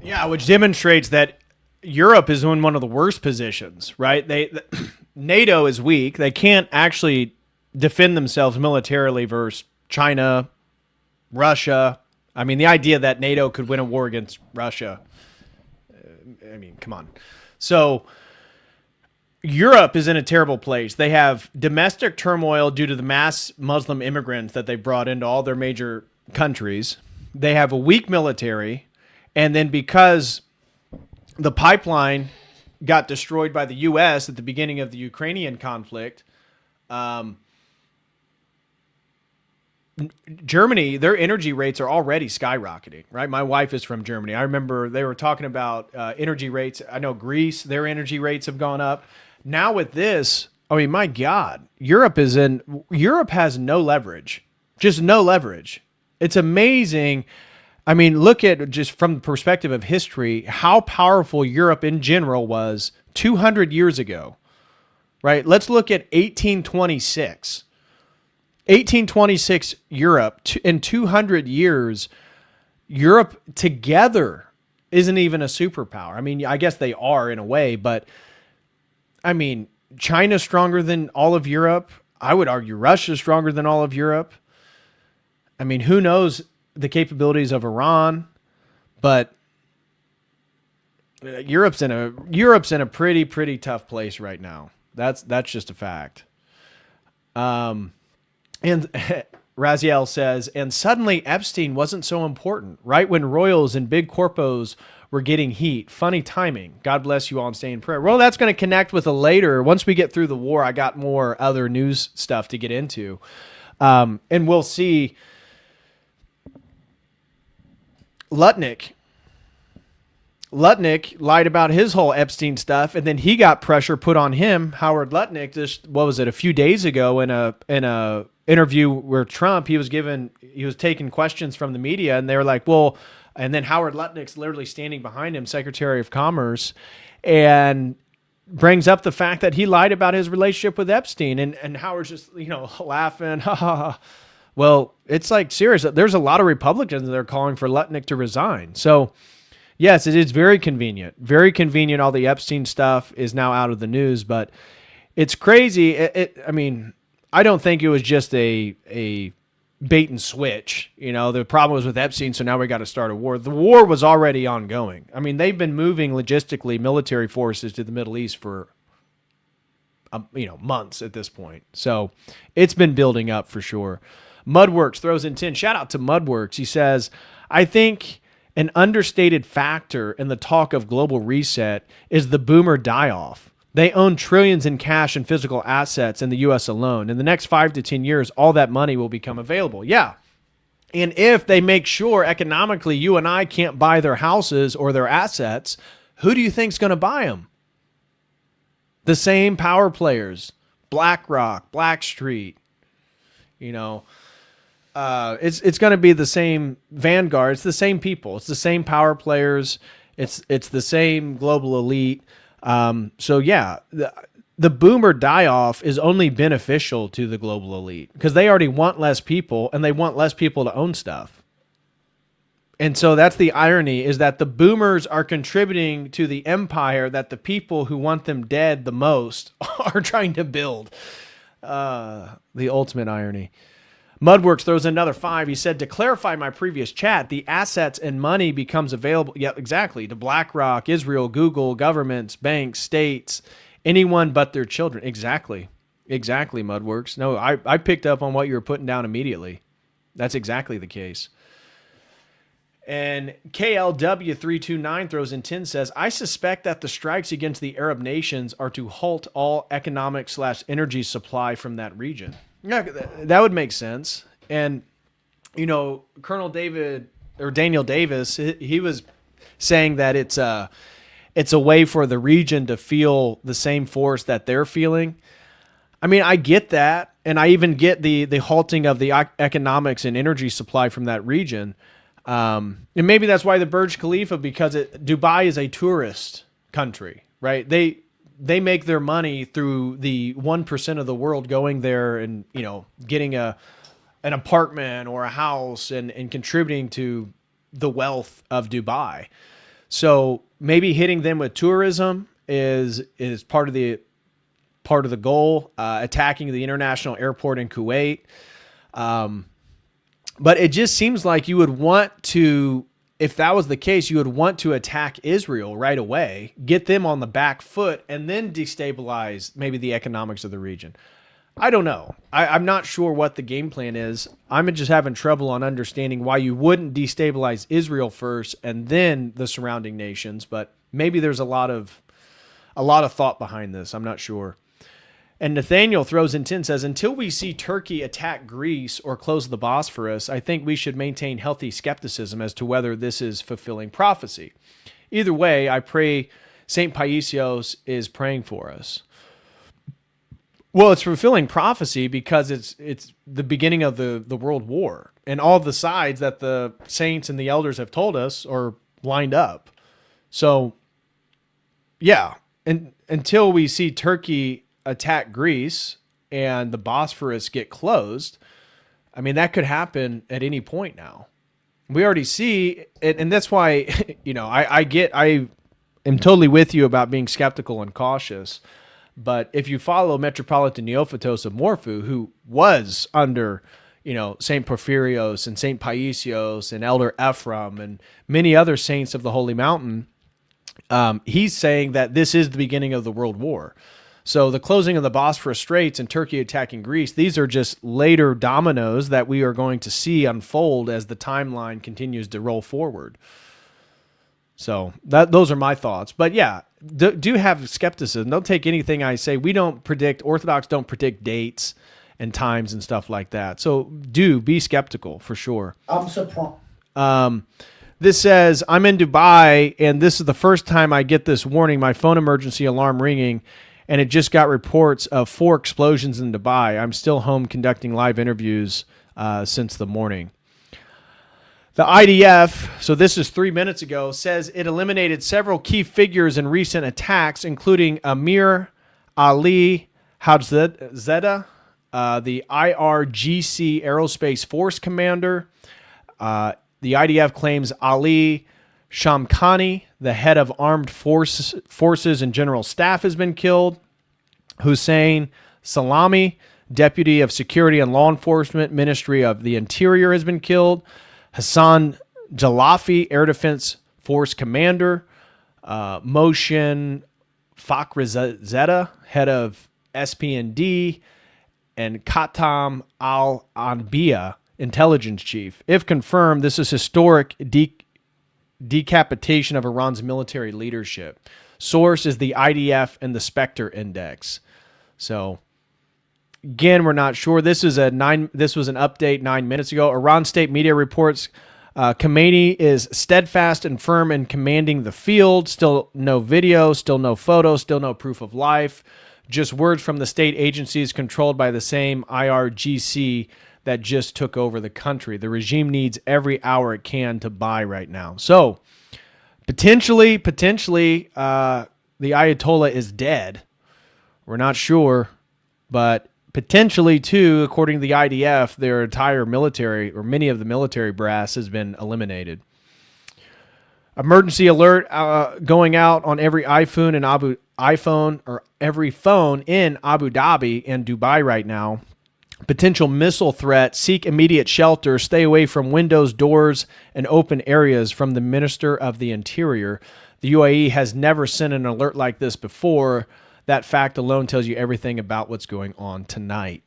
Yeah, which demonstrates that Europe is in one of the worst positions, right? NATO is weak. They can't actually defend themselves militarily versus China, Russia. I mean, the idea that NATO could win a war against Russia, I mean, come on. So Europe is in a terrible place. They have domestic turmoil due to the mass Muslim immigrants that they brought into all their major countries. They have a weak military. And then because the pipeline got destroyed by the U.S. at the beginning of the Ukrainian conflict, Germany, their energy rates are already skyrocketing, right? My wife is from Germany. I remember they were talking about energy rates. I know Greece, their energy rates have gone up. Now with this, I mean, my God, Europe has no leverage, just no leverage. It's amazing. I mean, look at just from the perspective of history, how powerful Europe in general was 200 years ago, right? Let's look at 1826. 1826 Europe, in 200 years, Europe together isn't even a superpower. I mean, I guess they are in a way, but I mean, China's stronger than all of Europe. I would argue Russia's stronger than all of Europe. I mean, who knows the capabilities of Iran, but Europe's in a pretty tough place right now. That's just a fact. And Raziel says, and suddenly Epstein wasn't so important, right when royals and big corpos were getting heat. Funny timing. God bless you all and stay in prayer. Well, that's going to connect with a later. Once we get through the war, I got more other news stuff to get into. And we'll see. Lutnick lied about his whole Epstein stuff, and then he got pressure put on him. Howard Lutnick, just what was it, a few days ago in a interview where Trump, he was taking questions from the media, and they were like, well, and then Howard Lutnick's literally standing behind him, Secretary of Commerce, and brings up the fact that he lied about his relationship with Epstein, and Howard's just laughing, ha ha ha. Well, it's like serious. There's a lot of Republicans that are calling for Lutnick to resign. So, yes, it is very convenient. Very convenient. All the Epstein stuff is now out of the news, but it's crazy. I mean, I don't think it was just a bait and switch. The problem was with Epstein, so now we got to start a war. The war was already ongoing. I mean, they've been moving logistically military forces to the Middle East for months at this point. So it's been building up for sure. Mudworks throws in 10. Shout out to Mudworks. He says, I think an understated factor in the talk of global reset is the boomer die-off. They own trillions in cash and physical assets in the U.S. alone. In the next 5 to 10 years, all that money will become available. Yeah. And if they make sure economically you and I can't buy their houses or their assets, who do you think's going to buy them? The same power players. BlackRock, Blackstreet, it's going to be the same Vanguard. It's the same people. It's the same power players. It's the same global elite. So yeah, the boomer die-off is only beneficial to the global elite because they already want less people and they want less people to own stuff. And so that's the irony, is that the boomers are contributing to the empire that the people who want them dead the most are trying to build. The ultimate irony. Mudworks throws another 5. He said, to clarify my previous chat, the assets and money becomes available. Yeah, exactly. To BlackRock, Israel, Google, governments, banks, states, anyone but their children. Exactly. Exactly, Mudworks. No, I picked up on what you were putting down immediately. That's exactly the case. And KLW329 throws in 10, says, I suspect that the strikes against the Arab nations are to halt all economic/energy supply from that region. Yeah, that would make sense. And, Colonel David or Daniel Davis, he was saying that it's a way for the region to feel the same force that they're feeling. I mean, I get that, and I even get the halting of the economics and energy supply from that region. And maybe that's why the Burj Khalifa, because Dubai is a tourist country, right? They make their money through the 1% of the world going there and, getting an apartment or a house and contributing to the wealth of Dubai. So maybe hitting them with tourism is part of the goal, attacking the international airport in Kuwait. But it just seems like you would want to, if that was the case, you would want to attack Israel right away, get them on the back foot, and then destabilize maybe the economics of the region. I don't know. I'm not sure what the game plan is. I'm just having trouble on understanding why you wouldn't destabilize Israel first and then the surrounding nations. But maybe there's a lot of thought behind this. I'm not sure. And Nathaniel throws in 10, says, until we see Turkey attack Greece or close the Bosphorus, I think we should maintain healthy skepticism as to whether this is fulfilling prophecy. Either way, I pray St. Paisios is praying for us. Well, it's fulfilling prophecy because it's the beginning of the world war. And all the sides that the saints and the elders have told us are lined up. So, yeah, and until we see Turkey attack Greece and the Bosphorus get closed, I mean, that could happen at any point now. We already see it, and that's why, I am totally with you about being skeptical and cautious. But if you follow Metropolitan Neophytos of Morphu, who was under, St. Porphyrios and St. Paisios and Elder Ephraim and many other saints of the Holy Mountain, he's saying that this is the beginning of the world war. So the closing of the Bosphorus Straits and Turkey attacking Greece, these are just later dominoes that we are going to see unfold as the timeline continues to roll forward. So those are my thoughts. But yeah, do have skepticism. Don't take anything I say. Orthodox don't predict dates and times and stuff like that. So do be skeptical for sure. I'm surprised. This says, I'm in Dubai, and this is the first time I get this warning, my phone emergency alarm ringing, and it just got reports of 4 explosions in Dubai. I'm still home conducting live interviews since the morning. The IDF, so this is 3 minutes ago, says it eliminated several key figures in recent attacks, including Amir Ali Hadzeda, the IRGC Aerospace Force commander. The IDF claims Ali Shamkhani, the head of armed forces and general staff, has been killed. Hussein Salami, deputy of security and law enforcement, Ministry of the Interior, has been killed. Hassan Jalafi, Air Defense Force commander. Moshin Fakhrizadeh, head of SP&D. And Khatam Al-Anbiya, intelligence chief. If confirmed, this is historic decapitation of Iran's military leadership. Source is the IDF and the Spectre Index. So, again, we're not sure. This was an update 9 minutes ago. Iran state media reports Khamenei is steadfast and firm in commanding the field. Still no video, still no photo, still no proof of life. Just words from the state agencies controlled by the same IRGC that just took over the country. The regime needs every hour it can to buy right now. So, potentially, the Ayatollah is dead. We're not sure, but potentially, too, according to the IDF, their entire military, or many of the military brass, has been eliminated. Emergency alert going out on every iPhone or every phone in Abu Dhabi and Dubai right now. Potential missile threat. Seek immediate shelter. Stay away from windows, doors, and open areas from the Minister of the Interior. The UAE has never sent an alert like this before. That fact alone tells you everything about what's going on tonight.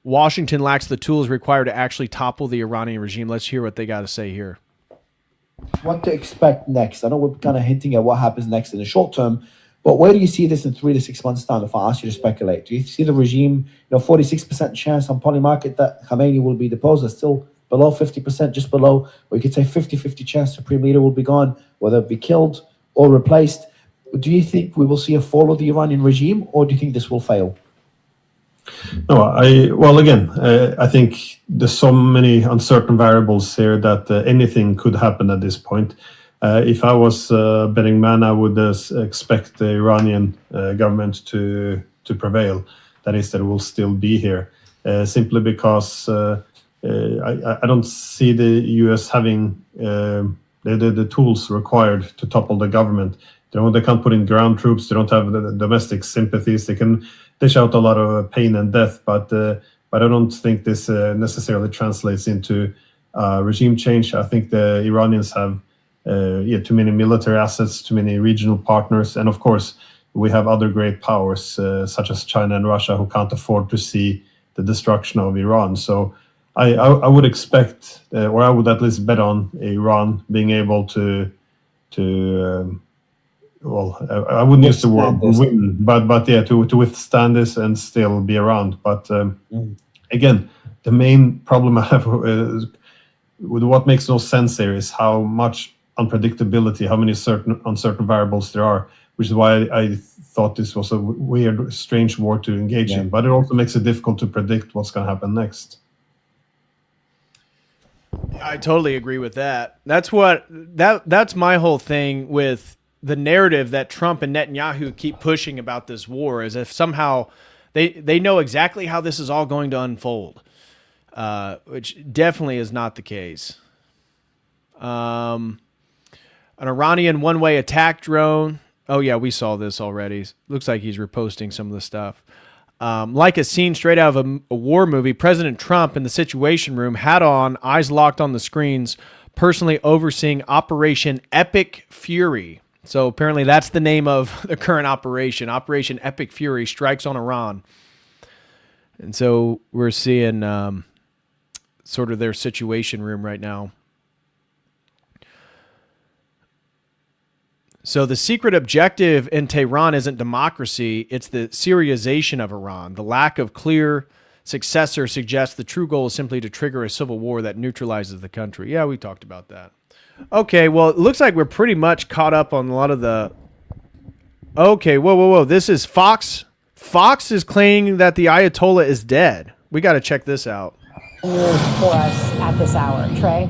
Washington lacks the tools required to actually topple the Iranian regime. Let's hear what they got to say here. What to expect next? I know we're kind of hinting at what happens next in the short term, But where do you see this in 3 to 6 months' time? If I ask you to speculate, do you see the regime, 46% chance on Polymarket that Khamenei will be deposed? Is still below 50%, just below, or you could say 50-50 chance Supreme Leader will be gone, whether it be killed or replaced. Do you think we will see a fall of the Iranian regime, or do you think this will fail? No, I think there's so many uncertain variables here that anything could happen at this point. If I was a betting man, I would expect the Iranian government to prevail. That is, that it will still be here, simply because I don't see the U.S. having the tools required to topple the government. They can't put in ground troops. They don't have the domestic sympathies. They can dish out a lot of pain and death, but I don't think this necessarily translates into regime change. I think the Iranians have too many military assets, too many regional partners, and of course we have other great powers such as China and Russia who can't afford to see the destruction of Iran. So I would expect, or I would at least bet on Iran being able to I wouldn't use the word win, but to withstand this and still be around. But again, the main problem I have with what makes no sense here is how much unpredictability, how many uncertain variables there are, which is why I thought this was a weird, strange war to engage in. But it also makes it difficult to predict what's going to happen next. I totally agree with that. That's my whole thing with the narrative that Trump and Netanyahu keep pushing about this war, as if somehow they know exactly how this is all going to unfold, which definitely is not the case. An Iranian one-way attack drone. Oh, yeah, we saw this already. Looks like he's reposting some of the stuff. Like a scene straight out of a war movie, President Trump in the Situation Room, hat on, eyes locked on the screens, personally overseeing Operation Epic Fury. So apparently that's the name of the current operation. Operation Epic Fury strikes on Iran. And so we're seeing sort of their Situation Room right now. So the secret objective in Tehran isn't democracy, it's the Syriization of Iran. The lack of clear successor suggests the true goal is simply to trigger a civil war that neutralizes the country. Yeah, we talked about that. Okay, well, it looks like we're pretty much caught up on a lot of the... Okay, whoa. This is Fox. Fox is claiming that the Ayatollah is dead. We got to check this out. News for us at this hour. Trey?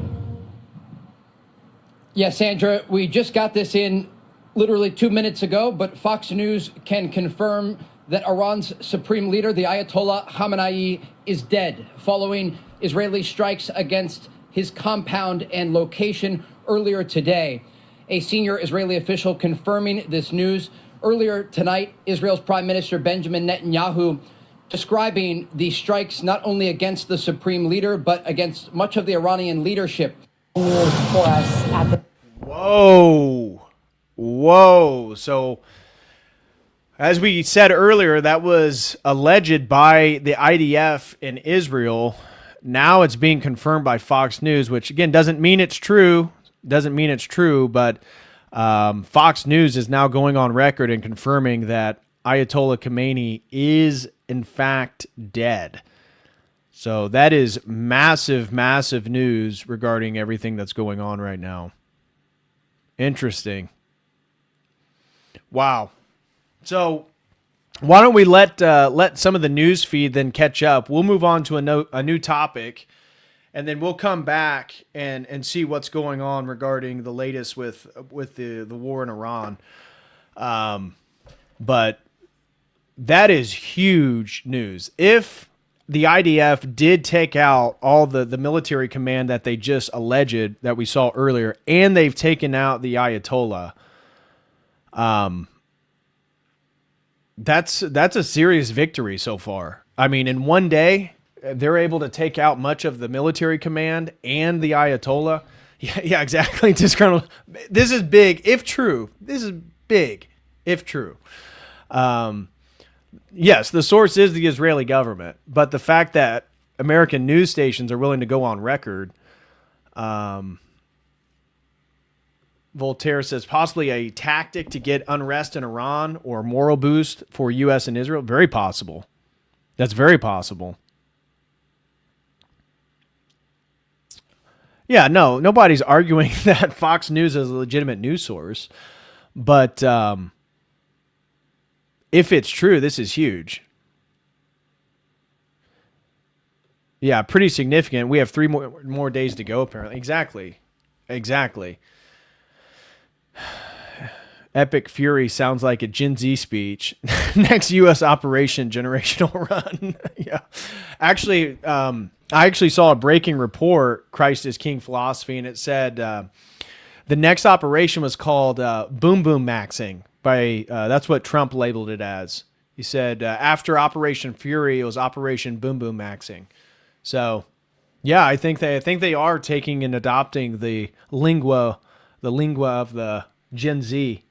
Yes, Sandra, we just got this in literally 2 minutes ago, but Fox News can confirm that Iran's supreme leader, the Ayatollah Khamenei, is dead following Israeli strikes against his compound and location earlier today. A senior Israeli official confirming this news. Earlier tonight, Israel's Prime Minister Benjamin Netanyahu describing the strikes not only against the supreme leader, but against much of the Iranian leadership. News for us at the... Whoa. So, as we said earlier, that was alleged by the IDF in Israel. Now it's being confirmed by Fox News, which, again, doesn't mean it's true. But Fox News is now going on record and confirming that Ayatollah Khamenei is, in fact, dead. So that is massive, massive news regarding everything that's going on right now. Interesting. Wow. So why don't we let some of the news feed then catch up? We'll move on to a new topic, and then we'll come back and see what's going on regarding the latest with the war in Iran. But that is huge news. If the IDF did take out all the military command that they just alleged that we saw earlier, and they've taken out the Ayatollah, that's a serious victory so far. I mean, in one day, they're able to take out much of the military command and the Ayatollah. Yeah, exactly. This is big, if true. This is big, if true. Yes, the source is the Israeli government, but the fact that American news stations are willing to go on record, Voltaire says possibly a tactic to get unrest in Iran or moral boost for U.S. and Israel. Very possible. That's very possible. Yeah, no, nobody's arguing that Fox News is a legitimate news source. But if it's true, this is huge. Yeah, pretty significant. We have 3 more days to go, apparently. Exactly. Epic Fury sounds like a Gen Z speech. Next U.S. Operation Generational Run. Yeah. Actually, I actually saw a breaking report, Christ is King philosophy, and it said the next operation was called Boom Boom Maxing. That's what Trump labeled it as. He said after Operation Fury, it was Operation Boom Boom Maxing. So, yeah, I think they are taking and adopting the lingua of the Gen Z.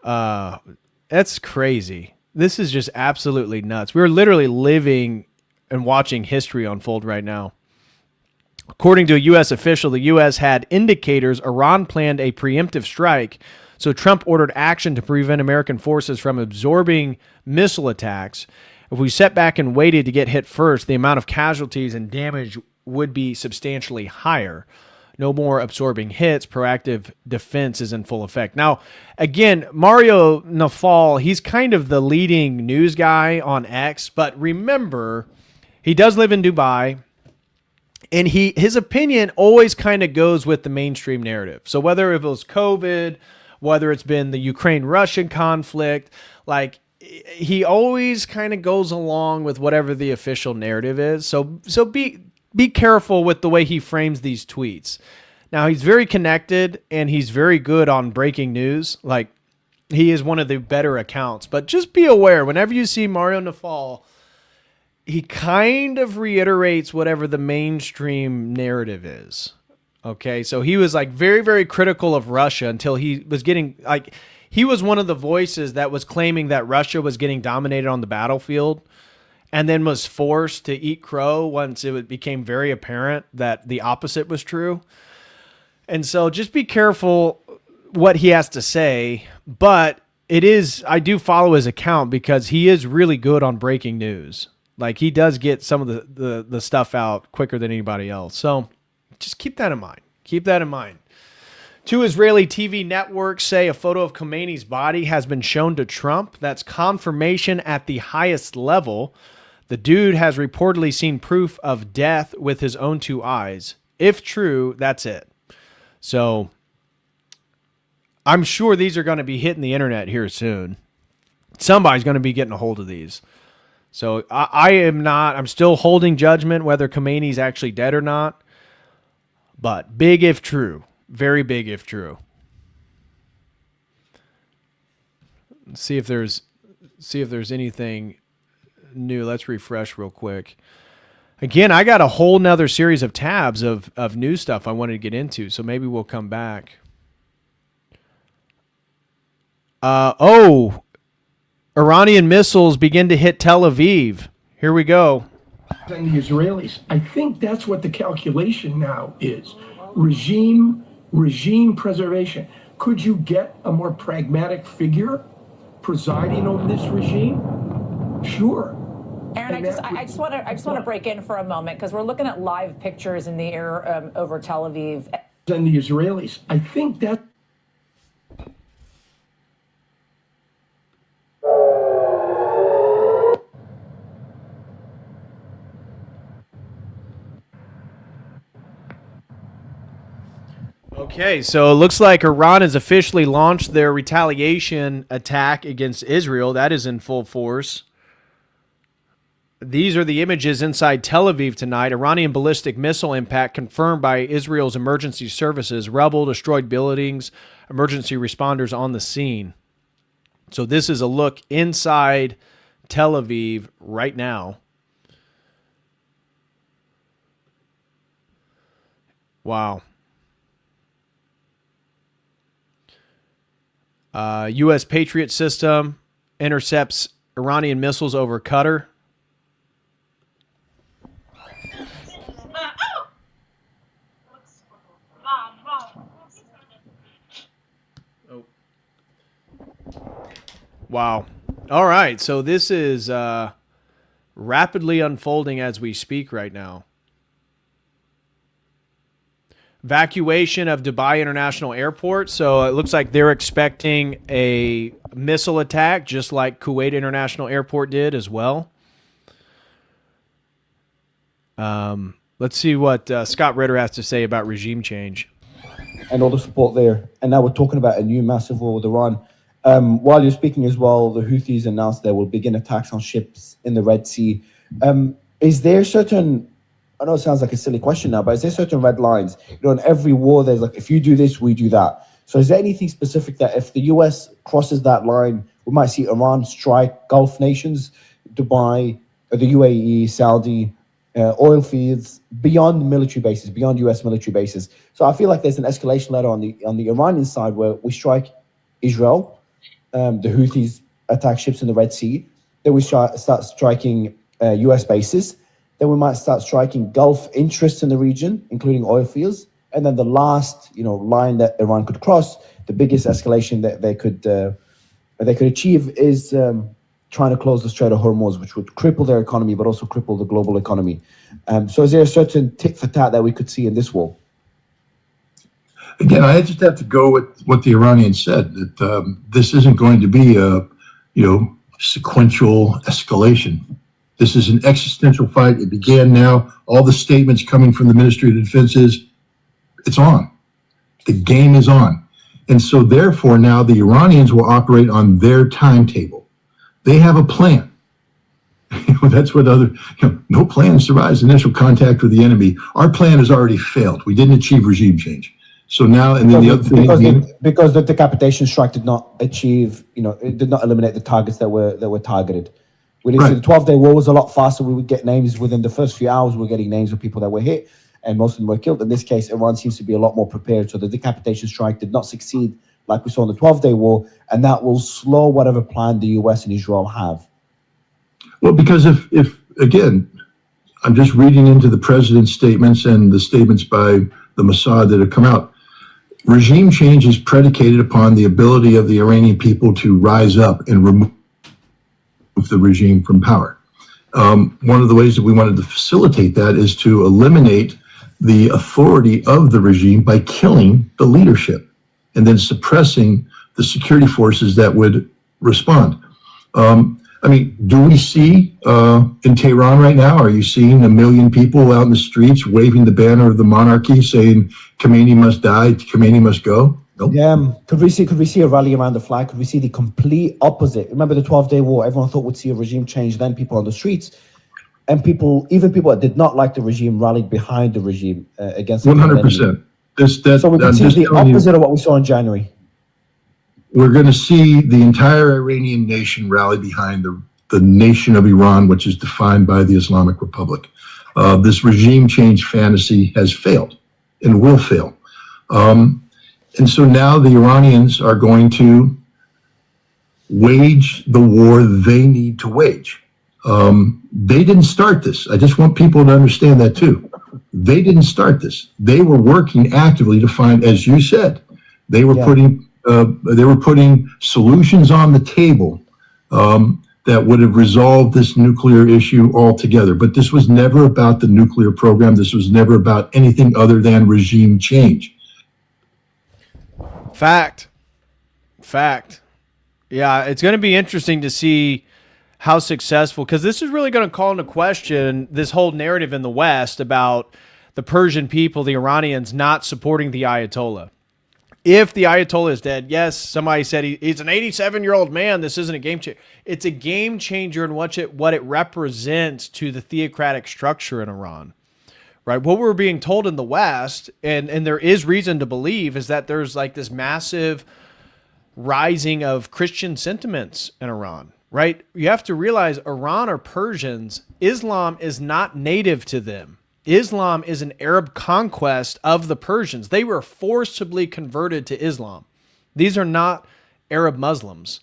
That's crazy. This is just absolutely nuts. We're literally living and watching history unfold right now. According to a U.S. official, the U.S. had indicators Iran planned a preemptive strike, so Trump ordered action to prevent American forces from absorbing missile attacks. If we sat back and waited to get hit first, the amount of casualties and damage would be substantially higher. No more absorbing hits. Proactive defense is in full effect. Now, again, Mario Nawfal, he's kind of the leading news guy on X, but remember, he does live in Dubai, and his opinion always kind of goes with the mainstream narrative. So whether it was COVID, whether it's been the Ukraine-Russian conflict, like he always kind of goes along with whatever the official narrative is. So be careful with the way he frames these tweets. Now, he's very connected and he's very good on breaking news. Like, he is one of the better accounts. But just be aware, whenever you see Mario Nawfal, he kind of reiterates whatever the mainstream narrative is. Okay, so he was like very, very critical of Russia until he was getting he was one of the voices that was claiming that Russia was getting dominated on the battlefield, and then was forced to eat crow once it became very apparent that the opposite was true. And so just be careful what he has to say, but I do follow his account because he is really good on breaking news. Like, he does get some of the stuff out quicker than anybody else. So just keep that in mind. Keep that in mind. 2 Israeli TV networks say a photo of Khomeini's body has been shown to Trump. That's confirmation at the highest level. The dude has reportedly seen proof of death with his own 2 eyes. If true, that's it. So I'm sure these are going to be hitting the internet here soon. Somebody's going to be getting a hold of these. So I'm still holding judgment whether Khomeini's actually dead or not. But big if true. Very big if true. Let's see if there's anything new. Let's refresh real quick. Again, I got a whole nother series of tabs of new stuff I wanted to get into, so maybe we'll come back. Iranian missiles begin to hit Tel Aviv. Here we go. And the Israelis. I think that's what the calculation now is. Regime preservation. Could you get a more pragmatic figure presiding over this regime? Sure. Aaron, I just want to break in for a moment because we're looking at live pictures in the air over Tel Aviv. And the Israelis. I think that. Okay, so it looks like Iran has officially launched their retaliation attack against Israel. That is in full force. These are the images inside Tel Aviv tonight. Iranian ballistic missile impact confirmed by Israel's emergency services. Rubble, destroyed buildings, emergency responders on the scene. So this is a look inside Tel Aviv right now. Wow. U.S. Patriot system intercepts Iranian missiles over Qatar. Wow. All right. So this is rapidly unfolding as we speak right now. Evacuation of Dubai International Airport. So it looks like they're expecting a missile attack, just like Kuwait International Airport did as well. Let's see what Scott Ritter has to say about regime change. And all the support there. And now we're talking about a new massive war with Iran. While you're speaking as well, the Houthis announced they will begin attacks on ships in the Red Sea. Is there certain, I know it sounds like a silly question now, but is there certain red lines? You know, in every war, there's like, if you do this, we do that. So is there anything specific that if the US crosses that line, we might see Iran strike Gulf nations, Dubai, the UAE, Saudi, oil fields, beyond military bases, beyond US military bases? So I feel like there's an escalation ladder on the Iranian side where we strike Israel, the Houthis attack ships in the Red Sea, then we start striking US bases, then we might start striking Gulf interests in the region, including oil fields, and then the last line that Iran could cross, the biggest escalation that they could achieve is trying to close the Strait of Hormuz, which would cripple their economy, but also cripple the global economy. So is there a certain tit for tat that we could see in this war? Again, I just have to go with what the Iranians said, that this isn't going to be a, sequential escalation. This is an existential fight. It began now. All the statements coming from the Ministry of Defense is, it's on. The game is on. And so therefore now the Iranians will operate on their timetable. They have a plan. That's what no plan survives initial contact with the enemy. Our plan has already failed. We didn't achieve regime change. So now, and then the other thing, because the decapitation strike did not achieve, it did not eliminate the targets that were targeted. We did see the 12-day war was a lot faster. We would get names within the first few hours. We're getting names of people that were hit, and most of them were killed. In this case, Iran seems to be a lot more prepared. So the decapitation strike did not succeed like we saw in the 12-day war, and that will slow whatever plan the US and Israel have. Well, because if again, I'm just reading into the president's statements and the statements by the Mossad that have come out. Regime change is predicated upon the ability of the Iranian people to rise up and remove the regime from power. One of the ways that we wanted to facilitate that is to eliminate the authority of the regime by killing the leadership and then suppressing the security forces that would respond. Do we see in Tehran right now, are you seeing 1 million people out in the streets waving the banner of the monarchy saying Khomeini must die, Khomeini must go? Nope. Yeah. Could we see a rally around the flag? Could we see the complete opposite? Remember the 12-day war, everyone thought we'd see a regime change, then people on the streets. And even people that did not like the regime rallied behind the regime against 100%. So we could see the opposite of what we saw in January. We're going to see the entire Iranian nation rally behind the nation of Iran, which is defined by the Islamic Republic. This regime change fantasy has failed and will fail. And so now the Iranians are going to wage the war they need to wage. They didn't start this. I just want people to understand that too. They didn't start this. They were working actively to find, as you said, they were putting solutions on the table that would have resolved this nuclear issue altogether. But this was never about the nuclear program. This was never about anything other than regime change. Fact. Yeah, it's going to be interesting to see how successful, because this is really going to call into question this whole narrative in the West about the Persian people, the Iranians, not supporting the Ayatollah. If the Ayatollah is dead, yes, somebody said he's an 87-year-old man. This isn't a game changer. It's a game changer in what it represents to the theocratic structure in Iran. Right? What we're being told in the West, and there is reason to believe, is that there's like this massive rising of Christian sentiments in Iran. Right? You have to realize Iran are Persians. Islam is not native to them. Islam is an Arab conquest of the Persians. They were forcibly converted to Islam. These are not Arab Muslims.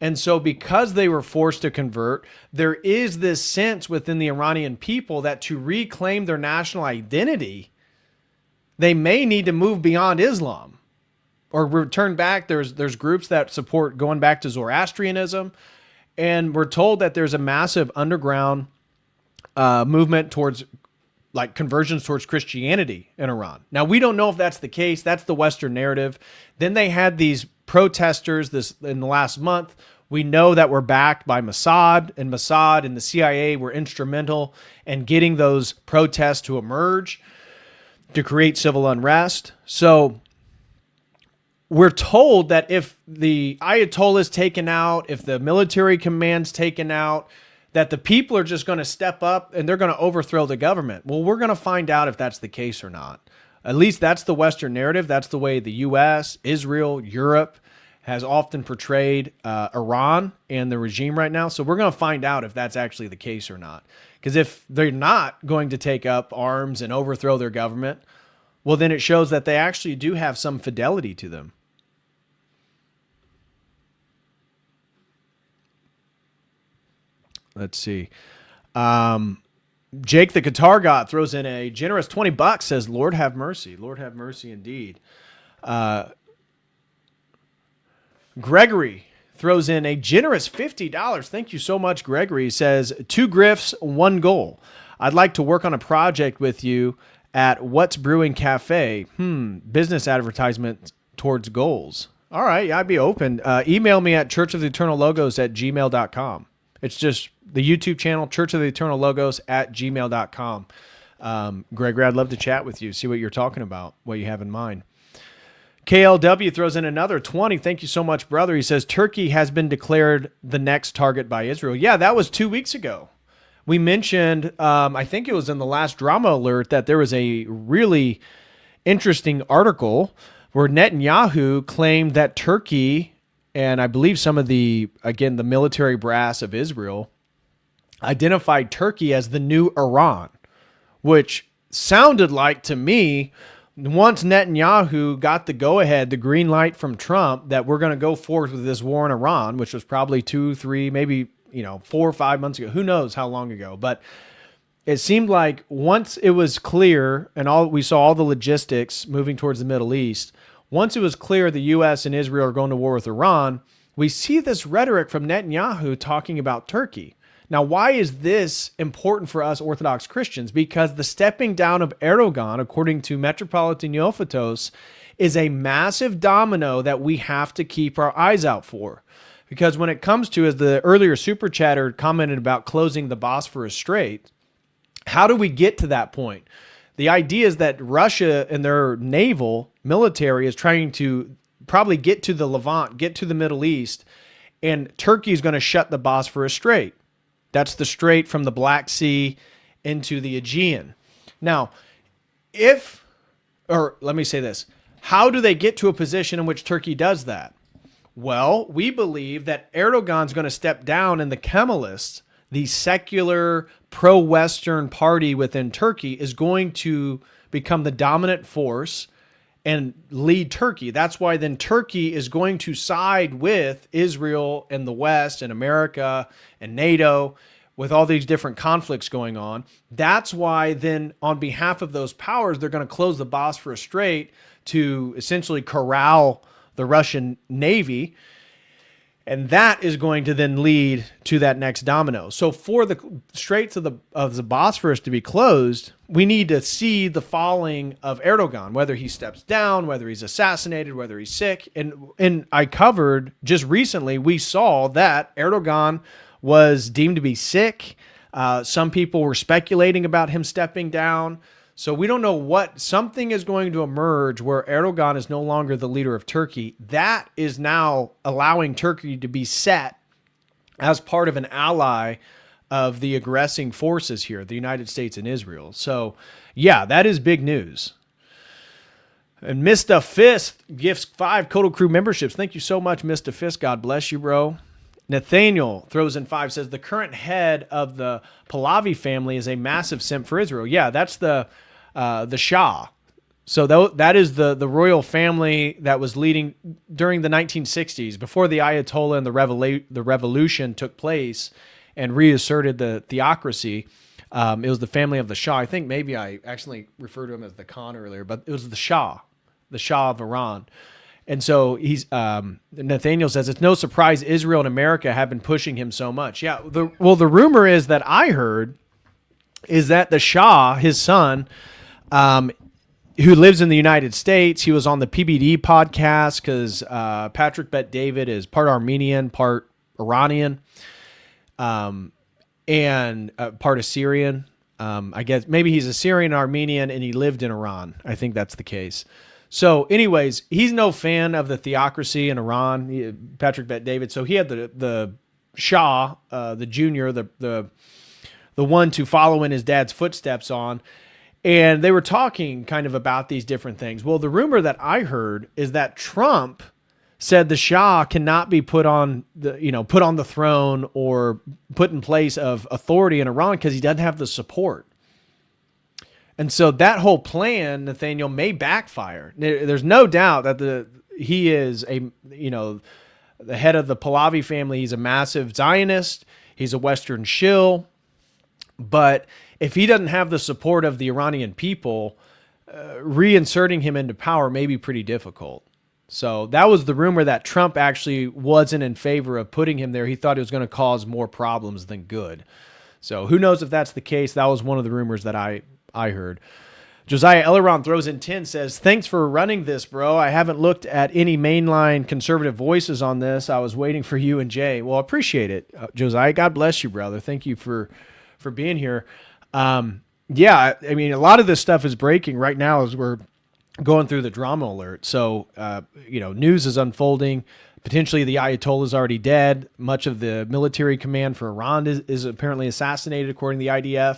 And so because they were forced to convert, there is this sense within the Iranian people that to reclaim their national identity, they may need to move beyond Islam, or return back. There's groups that support going back to Zoroastrianism, and we're told that there's a massive underground movement towards like conversions towards Christianity in Iran. Now, we don't know if that's the case. That's the Western narrative. Then they had these protesters in the last month. We know that we're backed by Mossad, and Mossad and the CIA were instrumental in getting those protests to emerge to create civil unrest. So we're told that if the Ayatollah is taken out, if the military command's taken out, that the people are just going to step up and they're going to overthrow the government. Well, we're going to find out if that's the case or not. At least that's the Western narrative. That's the way the U.S., Israel, Europe has often portrayed Iran and the regime right now. So we're going to find out if that's actually the case or not. Because if they're not going to take up arms and overthrow their government, well, then it shows that they actually do have some fidelity to them. Let's see. Jake the Guitar God throws in a generous $20, says, Lord have mercy. Lord have mercy indeed. Gregory throws in a generous $50. Thank you so much, Gregory. He says, 2 grifts, 1 goal. I'd like to work on a project with you at What's Brewing Cafe. Business advertisement towards goals. All right, I'd be open. Email me at churchoftheeternallogos@gmail.com. It's just the YouTube channel, churchoftheeternallogos@gmail.com. Gregory, I'd love to chat with you, see what you're talking about, what you have in mind. KLW throws in another 20. Thank you so much, brother. He says, Turkey has been declared the next target by Israel. Yeah, that was 2 weeks ago. We mentioned, I think it was in the last drama alert, that there was a really interesting article where Netanyahu claimed that Turkey, and I believe some of the military brass of Israel, identified Turkey as the new Iran, which sounded like to me, once Netanyahu got the go-ahead, the green light from Trump that we're going to go forward with this war in Iran, which was probably 2, 3, maybe 4 or 5 months ago. Who knows how long ago? But it seemed like once it was clear and we saw all the logistics moving towards the Middle East, once it was clear the U.S. and Israel are going to war with Iran, we see this rhetoric from Netanyahu talking about Turkey. Now, why is this important for us Orthodox Christians? Because the stepping down of Erdogan, according to Metropolitan Neophytos, is a massive domino that we have to keep our eyes out for. Because when it comes to, as the earlier super chatter commented about closing the Bosphorus Strait, how do we get to that point? The idea is that Russia and their military is trying to probably get to the Levant, get to the Middle East, and Turkey is going to shut the Bosphorus Strait. That's the strait from the Black Sea into the Aegean. Now, let me say this. How do they get to a position in which Turkey does that? Well, we believe that Erdogan's going to step down and the Kemalists, the secular pro-Western party within Turkey, is going to become the dominant force and lead Turkey. That's why then Turkey is going to side with Israel and the West and America and NATO with all these different conflicts going on. That's why then on behalf of those powers, they're going to close the Bosphorus Strait to essentially corral the Russian Navy. And that is going to then lead to that next domino. So for the straits of the Bosphorus to be closed, we need to see the falling of Erdogan, whether he steps down, whether he's assassinated, whether he's sick. And I covered just recently, we saw that Erdogan was deemed to be sick. Some people were speculating about him stepping down. So we don't know something is going to emerge where Erdogan is no longer the leader of Turkey. That is now allowing Turkey to be set as part of an ally of the aggressing forces here, the United States and Israel. So yeah, that is big news. And Mr. Fist gifts 5 Kotal Crew memberships. Thank you so much, Mr. Fist. God bless you, bro. Nathaniel throws in 5, says the current head of the Pahlavi family is a massive simp for Israel. Yeah, that's the Shah. So that is the royal family that was leading during the 1960s, before the Ayatollah and the revolution took place and reasserted the theocracy. It was the family of the Shah. I think maybe I actually referred to him as the Khan earlier, but it was the Shah of Iran. And so Nathaniel says, it's no surprise Israel and America have been pushing him so much. Yeah, the rumor is that I heard is that the Shah, his son, who lives in the United States, he was on the PBD podcast because Patrick Bet David is part Armenian, part Iranian, and part Assyrian. I guess maybe he's Assyrian Armenian and he lived in Iran. I think that's the case. So anyways, he's no fan of the theocracy in Iran, Patrick Bet David. So he had the Shah, the junior, the one to follow in his dad's footsteps on. And they were talking kind of about these different things. Well, the rumor that I heard is that Trump said the Shah cannot be put on the throne or put in place of authority in Iran because he doesn't have the support. And so that whole plan, Nathaniel, may backfire. There's no doubt that he is the head of the Pahlavi family. He's a massive Zionist. He's a Western shill. But if he doesn't have the support of the Iranian people, reinserting him into power may be pretty difficult. So that was the rumor that Trump actually wasn't in favor of putting him there. He thought it was going to cause more problems than good. So who knows if that's the case? That was one of the rumors that I heard. Josiah Elleron throws in 10, says, thanks for running this, bro. I haven't looked at any mainline conservative voices on this. I was waiting for you and Jay. Well, I appreciate it, Josiah. God bless you, brother. Thank you for being here. Yeah, I mean, a lot of this stuff is breaking right now as we're going through the drama alert. So, news is unfolding. Potentially the Ayatollah is already dead. Much of the military command for Iran is apparently assassinated, according to the IDF.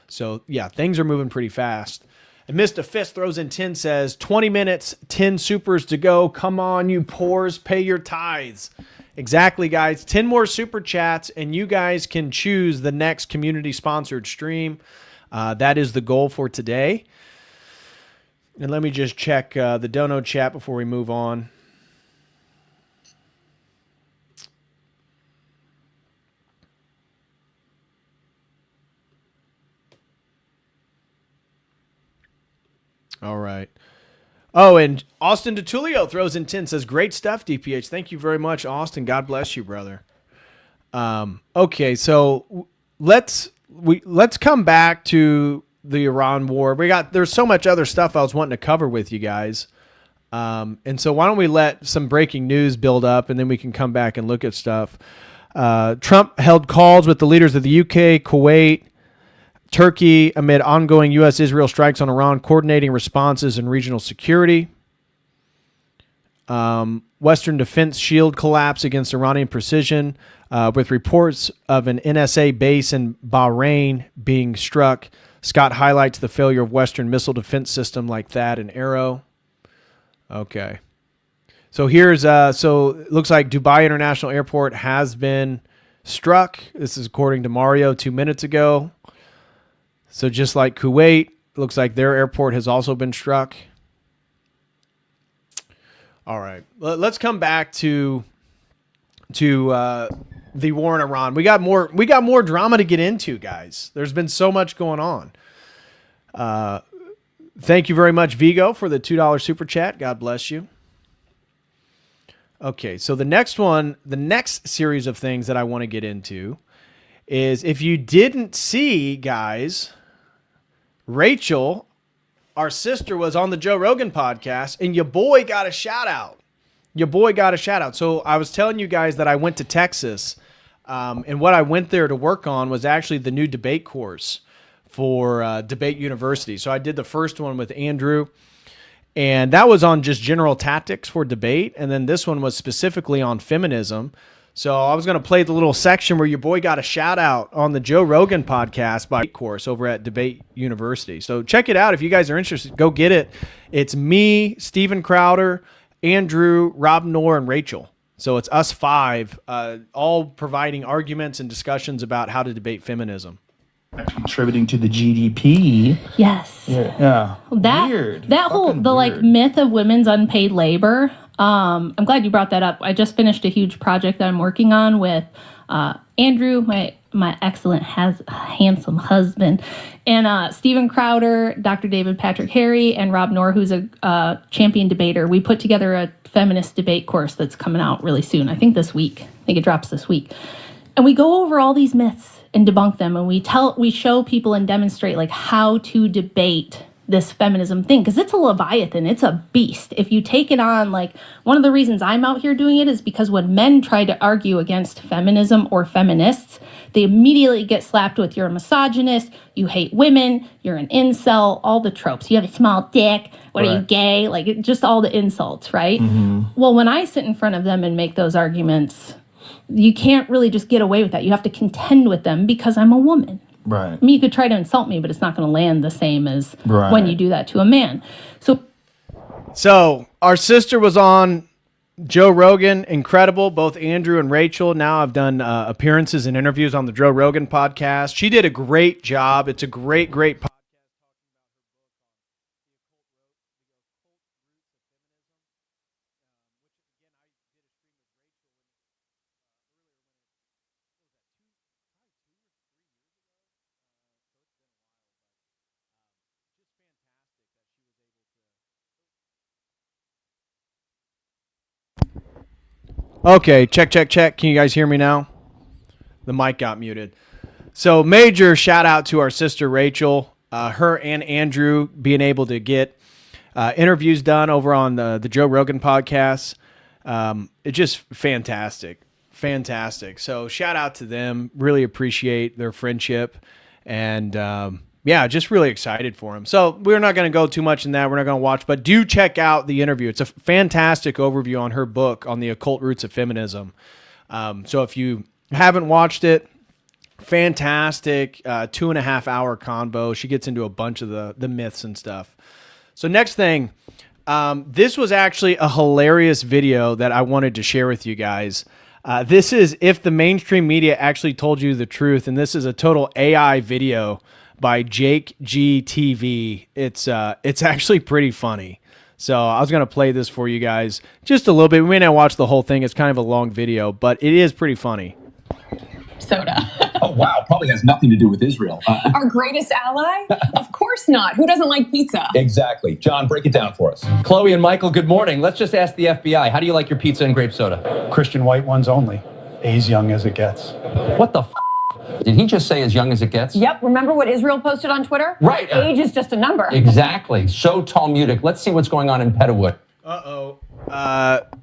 So, yeah, things are moving pretty fast. And Mr. Fist throws in 10, says, 20 minutes, 10 supers to go. Come on, you poors, pay your tithes. Exactly, guys. 10 more super chats, and you guys can choose the next community-sponsored stream. That is the goal for today. And let me just check the dono chat before we move on. All right. Oh, and Austin DeTulio throws in 10, says, great stuff, DPH. Thank you very much, Austin. God bless you, brother. Okay, so let's come back to the Iran war. There's so much other stuff I was wanting to cover with you guys. And so why don't we let some breaking news build up and then we can come back and look at stuff. Trump held calls with the leaders of the UK, Kuwait, Turkey amid ongoing U.S.-Israel strikes on Iran, coordinating responses and regional security. Western defense shield collapse against Iranian precision, with reports of an NSA base in Bahrain being struck. Scott highlights the failure of Western missile defense system like THAAD and Arrow. Okay. So here's, it looks like Dubai International Airport has been struck. This is according to Mario 2 minutes ago. So just like Kuwait, looks like their airport has also been struck. All right, let's come back to the war in Iran. We got more drama to get into, guys. There's been so much going on. Thank you very much, Vigo, for the $2 super chat. God bless you. Okay, so the next series of things that I want to get into is, if you didn't see, guys, Rachel, our sister, was on the Joe Rogan podcast, and your boy got a shout out. So I was telling you guys that I went to Texas, and what I went there to work on was actually the new debate course for Debate University. So I did the first one with Andrew, and that was on just general tactics for debate, and then this one was specifically on feminism. So I was going to play the little section where your boy got a shout out on the Joe Rogan podcast by course over at Debate University. So check it out. If you guys are interested, go get it. It's me, Steven Crowder, Andrew, Rob Knorr, and Rachel. So it's us five, all providing arguments and discussions about how to debate feminism. Contributing to the GDP. Yes. Yeah. That whole myth of women's unpaid labor. I'm glad you brought that up. I just finished a huge project that I'm working on with Andrew, my my excellent, handsome husband, and Stephen Crowder, Dr. David Patrick Harry, and Rob Knorr, who's a champion debater. We put together a feminist debate course that's coming out really soon. I think this week. I think it drops this week. And we go over all these myths and debunk them, and we show people and demonstrate like how to debate this feminism thing, because it's a leviathan, it's a beast. If you take it on, like, one of the reasons I'm out here doing it is because when men try to argue against feminism or feminists, they immediately get slapped with, you're a misogynist, you hate women, you're an incel, all the tropes. You have a small dick, what are you, gay? Like, just all the insults, right? Well, when I sit in front of them and make those arguments, you can't really just get away with that. You have to contend with them because I'm a woman. Right. I mean, you could try to insult me, but it's not going to land the same as when you do that to a man. So our sister was on Joe Rogan, incredible, both Andrew and Rachel. Now I've done appearances and interviews on the Joe Rogan podcast. She did a great job. It's a great podcast. Okay, check. Can you guys hear me now? The mic got muted. So major shout out to our sister Rachel, her and Andrew being able to get interviews done over on the Joe Rogan podcast. It's just fantastic. So shout out to them. Really appreciate their friendship. And just really excited for them. So we're not going to go too much in that. We're not going to watch, but do check out the interview. It's a fantastic overview on her book on the occult roots of feminism. So if you haven't watched it, fantastic 2.5 hour convo. She gets into a bunch of the myths and stuff. So next thing, this was actually a hilarious video that I wanted to share with you guys. This is if the mainstream media actually told you the truth, and this is a total AI video by Jake GTV. It's actually pretty funny. So I was going to play this for you guys just a little bit. We may not watch the whole thing. It's kind of a long video, but it is pretty funny. Soda. Oh, wow. Probably has nothing to do with Israel. Our greatest ally? Of course not. Who doesn't like pizza? Exactly. John, break it down for us. Chloe and Michael, good morning. Let's just ask the FBI. How do you like your pizza and grape soda? Christian white ones only. As young as it gets. What the f***? Did he just say as young as it gets? Yep. Remember what Israel posted on Twitter? Right. Age is just a number. Exactly. So Talmudic. Let's see what's going on in Pedawood.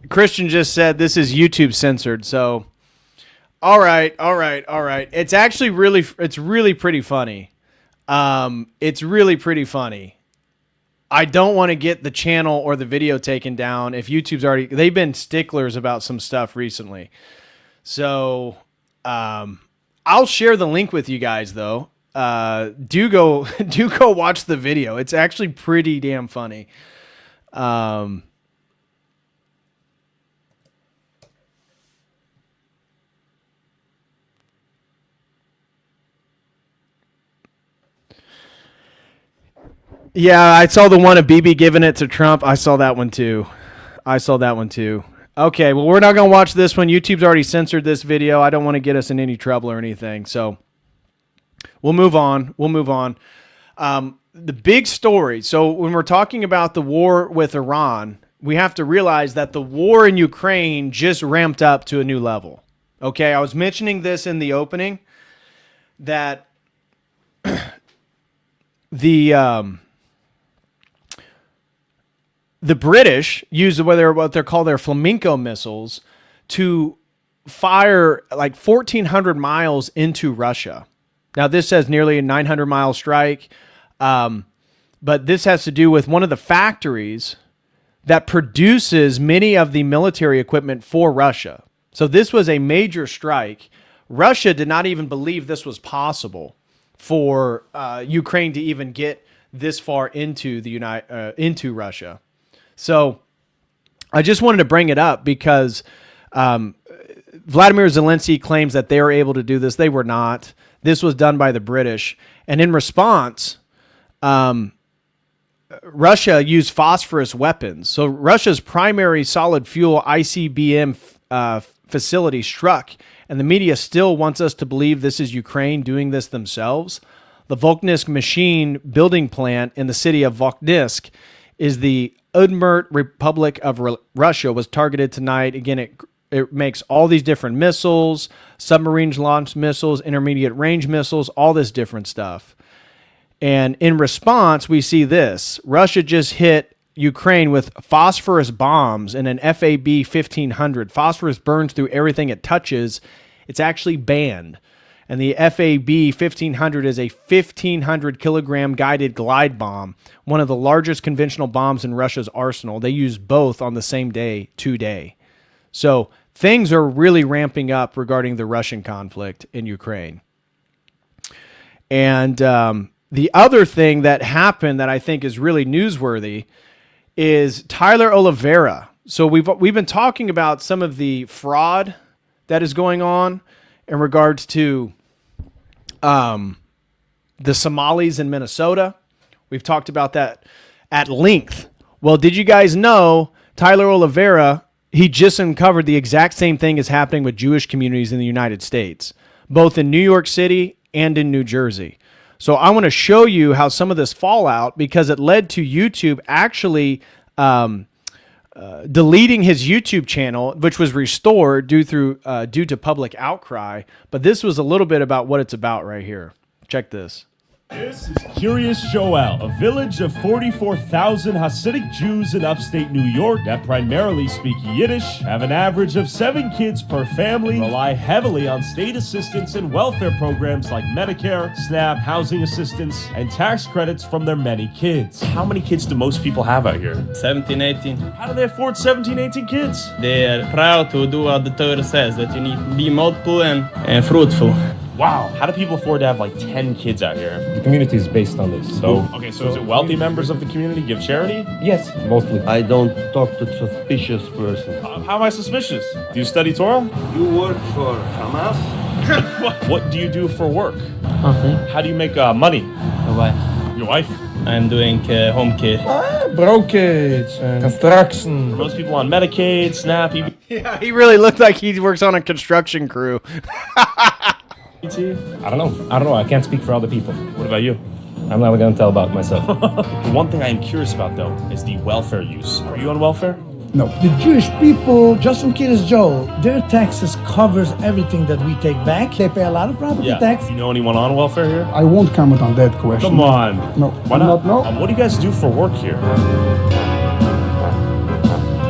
Christian just said this is YouTube censored. So, all right. It's actually really pretty funny. It's really pretty funny. I don't want to get the channel or the video taken down if YouTube's they've been sticklers about some stuff recently. So, I'll share the link with you guys though. Do go watch the video. It's actually pretty damn funny. Yeah, I saw the one of BB giving it to Trump. I saw that one too. Okay, well, we're not going to watch this one. YouTube's already censored this video. I don't want to get us in any trouble or anything. So we'll move on. The big story. So when we're talking about the war with Iran, we have to realize that the war in Ukraine just ramped up to a new level. Okay, I was mentioning this in the opening that the British used what they're called their flamenco missiles to fire like 1,400 miles into Russia. Now, this says nearly a 900-mile strike, but this has to do with one of the factories that produces many of the military equipment for Russia. So this was a major strike. Russia did not even believe this was possible for Ukraine to even get this far into into Russia. So I just wanted to bring it up because Vladimir Zelensky claims that they were able to do this. They were not. This was done by the British. And in response, Russia used phosphorus weapons. So Russia's primary solid fuel ICBM facility struck and the media still wants us to believe this is Ukraine doing this themselves. The Volknisk machine building plant in the city of Volknisk is the Udmurt Republic of Russia, was targeted tonight. Again, it makes all these different missiles, submarine-launched missiles, intermediate-range missiles, all this different stuff. And in response, we see this. Russia just hit Ukraine with phosphorus bombs in an FAB 1500. Phosphorus burns through everything it touches. It's actually banned. And the FAB 1500 is a 1,500 kilogram guided glide bomb, one of the largest conventional bombs in Russia's arsenal. They use both on the same day, today. So things are really ramping up regarding the Russian conflict in Ukraine. And the other thing that happened that I think is really newsworthy is Tyler Oliveira. So we've been talking about some of the fraud that is going on in regards to the Somalis in Minnesota. We've talked about that at length. Well, did you guys know Tyler Oliveira, he just uncovered the exact same thing is happening with Jewish communities in the United States, both in New York City and in New Jersey. So I want to show you how some of this fallout, because it led to YouTube actually deleting his YouTube channel, which was restored due to public outcry. But this was a little bit about what it's about right here. Check this. This is Curious Joel, a village of 44,000 Hasidic Jews in upstate New York that primarily speak Yiddish, have an average of 7 kids per family, rely heavily on state assistance and welfare programs like Medicare, SNAP, housing assistance, and tax credits from their many kids. How many kids do most people have out here? 17, 18. How do they afford 17, 18 kids? They are proud to do what the Torah says, that you need to be multiple and fruitful. Wow, how do people afford to have like 10 kids out here? The community is based on this. So is it wealthy members of the community give charity? Yes, mostly. I don't talk to suspicious person. How am I suspicious? Do you study Torah? You work for Hamas? What do you do for work? Nothing. How do you make money? My wife. Your wife? I'm doing home care. Brokerage and construction. Are most people on Medicaid, SNAP? Yeah, he really looked like he works on a construction crew. I don't know. I can't speak for other people. What about you? I'm not going to tell about myself. The one thing I am curious about, though, is the welfare use. Are you on welfare? No. The Jewish people, just in case, Joe, their taxes covers everything that we take back. They pay a lot of property tax. Do you know anyone on welfare here? I won't comment on that question. Come on. No. Why not? No. What do you guys do for work here?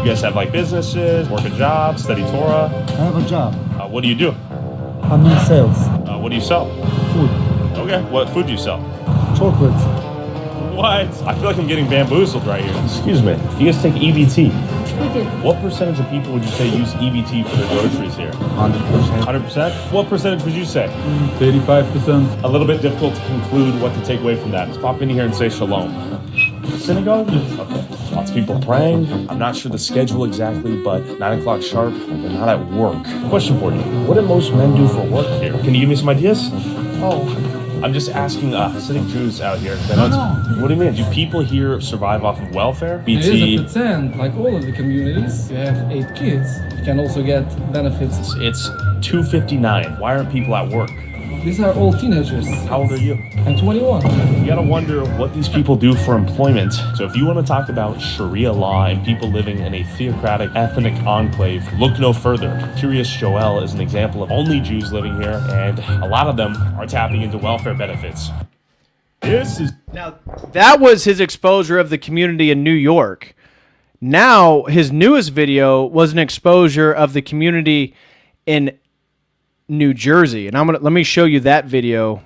You guys have like businesses, work a job, study Torah? I have a job. What do you do? I'm in sales. What do you sell? Food. Okay, what food do you sell? Chocolates. What? I feel like I'm getting bamboozled right here. Excuse me, you guys take EBT? We do. What percentage of people would you say use EBT for their groceries here? 100%. 100%? What percentage would you say? 35%. A little bit difficult to conclude what to take away from that. Let's pop in here and say shalom. Synagogue? Okay. Lots of people praying. I'm not sure the schedule exactly, but 9 o'clock sharp, they're not at work. Question for you. What do most men do for work here? Can you give me some ideas? Oh. I'm just asking Hasidic Jews out here. What do you mean? Do people here survive off of welfare? BT? There is a percent, like all of the communities. You have 8 kids. You can also get benefits. It's 2:59. Why aren't people at work? These are all teenagers. How old are you? I'm 21. You gotta wonder what these people do for employment. So if you want to talk about Sharia law and people living in a theocratic ethnic enclave, look no further. Curious Joel is an example of only Jews living here, and a lot of them are tapping into welfare benefits. Now, that was his exposure of the community in New York. Now, his newest video was an exposure of the community in New Jersey, and let me show you that video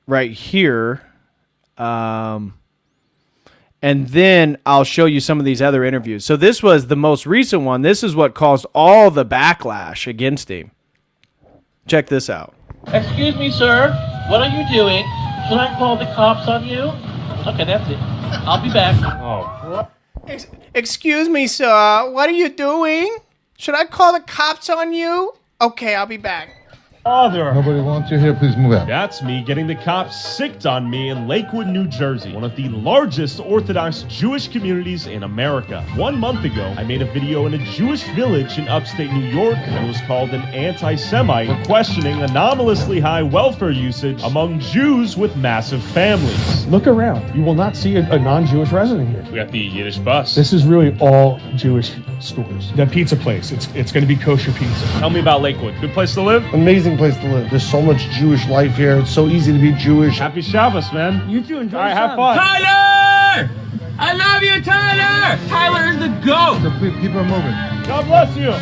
right here, and then I'll show you some of these other interviews. So this was the most recent one. This is what caused all the backlash against him. Check this out. Excuse me, sir. What are you doing? Should I call the cops on you? Okay, that's it. I'll be back. Oh. Excuse me, sir. What are you doing? Should I call the cops on you? Okay, I'll be back. Father. Nobody wants you here. Please move out. That's me getting the cops sicked on me in Lakewood, New Jersey, one of the largest Orthodox Jewish communities in America. 1 month ago, I made a video in a Jewish village in upstate New York that was called an anti-Semite for questioning anomalously high welfare usage among Jews with massive families. Look around. You will not see a non-Jewish resident here. We got the Yiddish bus. This is really all Jewish stores. The pizza place, it's going to be kosher pizza. Tell me about Lakewood. Good place to live? Amazing place to live. There's so much Jewish life here. It's so easy to be Jewish. Happy Shabbos, man. You too. Enjoy. All right, have fun. Tyler! I love you, Tyler! Tyler is the GOAT! So please, people are moving. God bless you.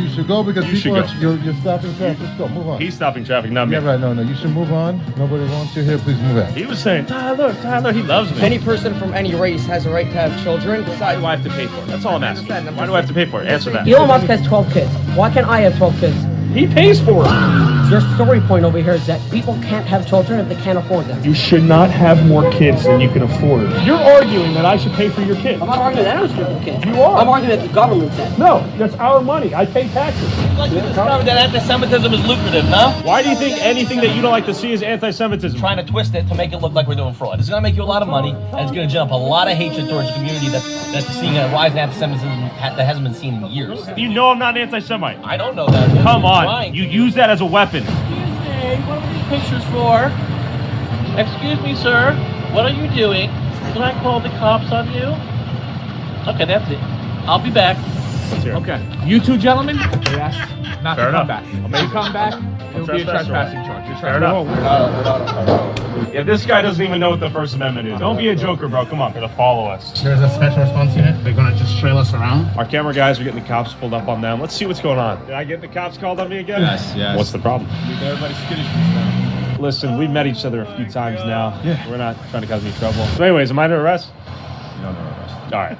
You should go because You should you're stopping traffic. Let's go. Move on. He's stopping traffic, not me. Yeah, right. No. You should move on. Nobody wants you here. Please move out. He was saying, Tyler, he loves me. Any person from any race has a right to have children. Why do I have to pay for it? That's all I'm asking. Why do I have to pay for it? Answer that. Elon Musk has 12 kids. Why can't I have 12 kids? He pays for it. Your story point over here is that people can't have children if they can't afford them. You should not have more kids than you can afford. You're arguing that I should pay for your kids. I'm not arguing that I should have kids. You are. I'm arguing that the government said. No, that's our money. I pay taxes. Like you discovered that anti-Semitism is lucrative, no? Why do you think anything that you don't like to see is anti-Semitism? Trying to twist it to make it look like we're doing fraud. It's going to make you a lot of money, and it's going to jump a lot of hatred towards the community that's seeing a rise in anti-Semitism that hasn't been seen in years. You know I'm not an anti-Semite. I don't know that. Come on. You use that as a weapon. Excuse me, what are these pictures for? Excuse me, sir. What are you doing? Can I call the cops on you? Okay, that's it. I'll be back. Okay. You two gentlemen, they asked not to come back. When you come back, it'll be a trespassing charge. You're Fair enough. Yeah, this guy doesn't even know what the First Amendment is. Don't be a joker, bro. Come on, they're gonna follow us. There's a special response unit. They're gonna just trail us around. Our camera guys are getting the cops pulled up on them. Let's see what's going on. Did I get the cops called on me again? Yes. What's the problem? Everybody's skittish now. Listen, we've met each other a few times now. Yeah. We're not trying to cause any trouble. So anyways, am I under arrest? You're under arrest. All right.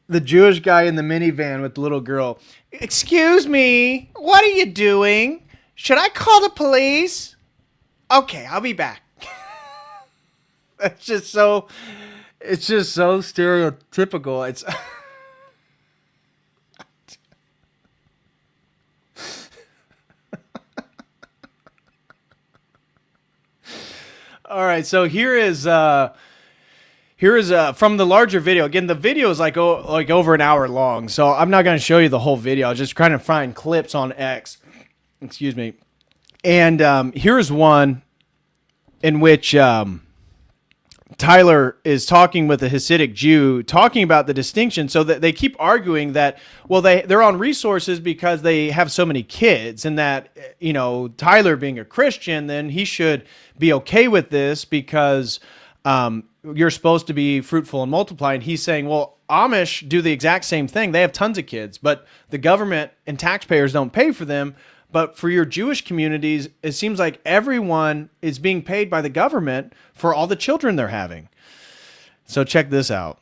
The Jewish guy in the minivan with the little girl. Excuse me, what are you doing? Should I call the police? Okay, I'll be back. It's just so stereotypical. It's all right, so here is from the larger video. Again, the video is like over an hour long, so I'm not going to show you the whole video. I'll just trying to find clips on X. Excuse me. And here's one in which Tyler is talking with a Hasidic Jew, talking about the distinction. So that they keep arguing that, well, they're on resources because they have so many kids, and that, you know, Tyler being a Christian, then he should be okay with this because you're supposed to be fruitful and multiply. And he's saying, well, Amish do the exact same thing. They have tons of kids, but the government and taxpayers don't pay for them. But for your Jewish communities, it seems like everyone is being paid by the government for all the children they're having. So check this out.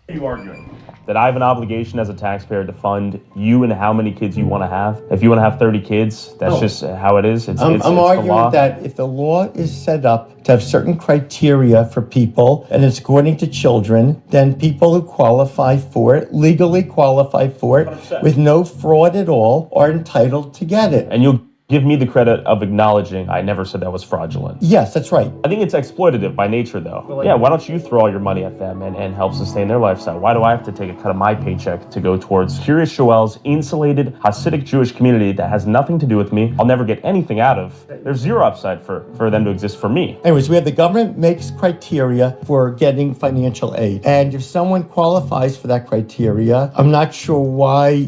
What are you arguing? That I have an obligation as a taxpayer to fund you and how many kids you want to have. If you want to have 30 kids, that's just how it is. I'm arguing that if the law is set up to have certain criteria for people, and it's according to children, then people who qualify for it, legally qualify for it, 100%. with no fraud at all, are entitled to get it. And you'll give me the credit of acknowledging I never said that was fraudulent. Yes, that's right. I think it's exploitative by nature, though. Yeah, why don't you throw all your money at them and help sustain their lifestyle? Why do I have to take a cut of my paycheck to go towards Curious Joel's insulated Hasidic Jewish community that has nothing to do with me? I'll never get anything out of. There's zero upside for them to exist for me. Anyways, we have the government makes criteria for getting financial aid. And if someone qualifies for that criteria, I'm not sure why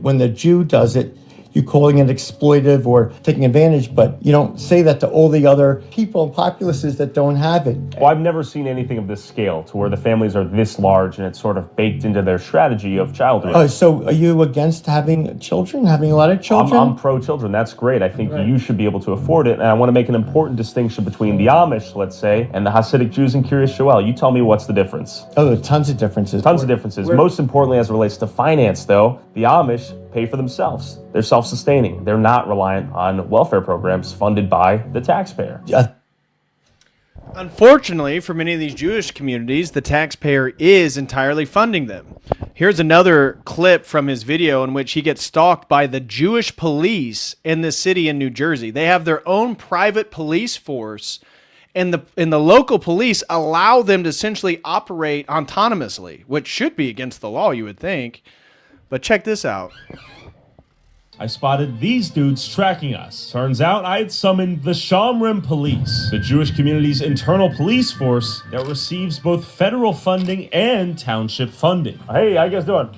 when the Jew does it, you're calling it exploitive or taking advantage, but you don't say that to all the other people and populaces that don't have it. Well, I've never seen anything of this scale to where the families are this large and it's sort of baked into their strategy of childhood. So are you against having children, having a lot of children? I'm pro-children. That's great. I think you should be able to afford it. And I want to make an important distinction between the Amish, let's say, and the Hasidic Jews and Curious Joel. You tell me what's the difference. Oh, there are tons of differences. Tons of differences. Most importantly, as it relates to finance, though, the Amish pay for themselves. They're self-sustaining. They're not reliant on welfare programs funded by the taxpayer. Unfortunately, for many of these Jewish communities, the taxpayer is entirely funding them. Here's another clip from his video in which he gets stalked by the Jewish police in the city in New Jersey. They have their own private police force, and the local police allow them to essentially operate autonomously, which should be against the law, you would think. But check this out. I spotted these dudes tracking us. Turns out I had summoned the Shomrim Police, the Jewish community's internal police force that receives both federal funding and township funding. Hey, how you guys doing?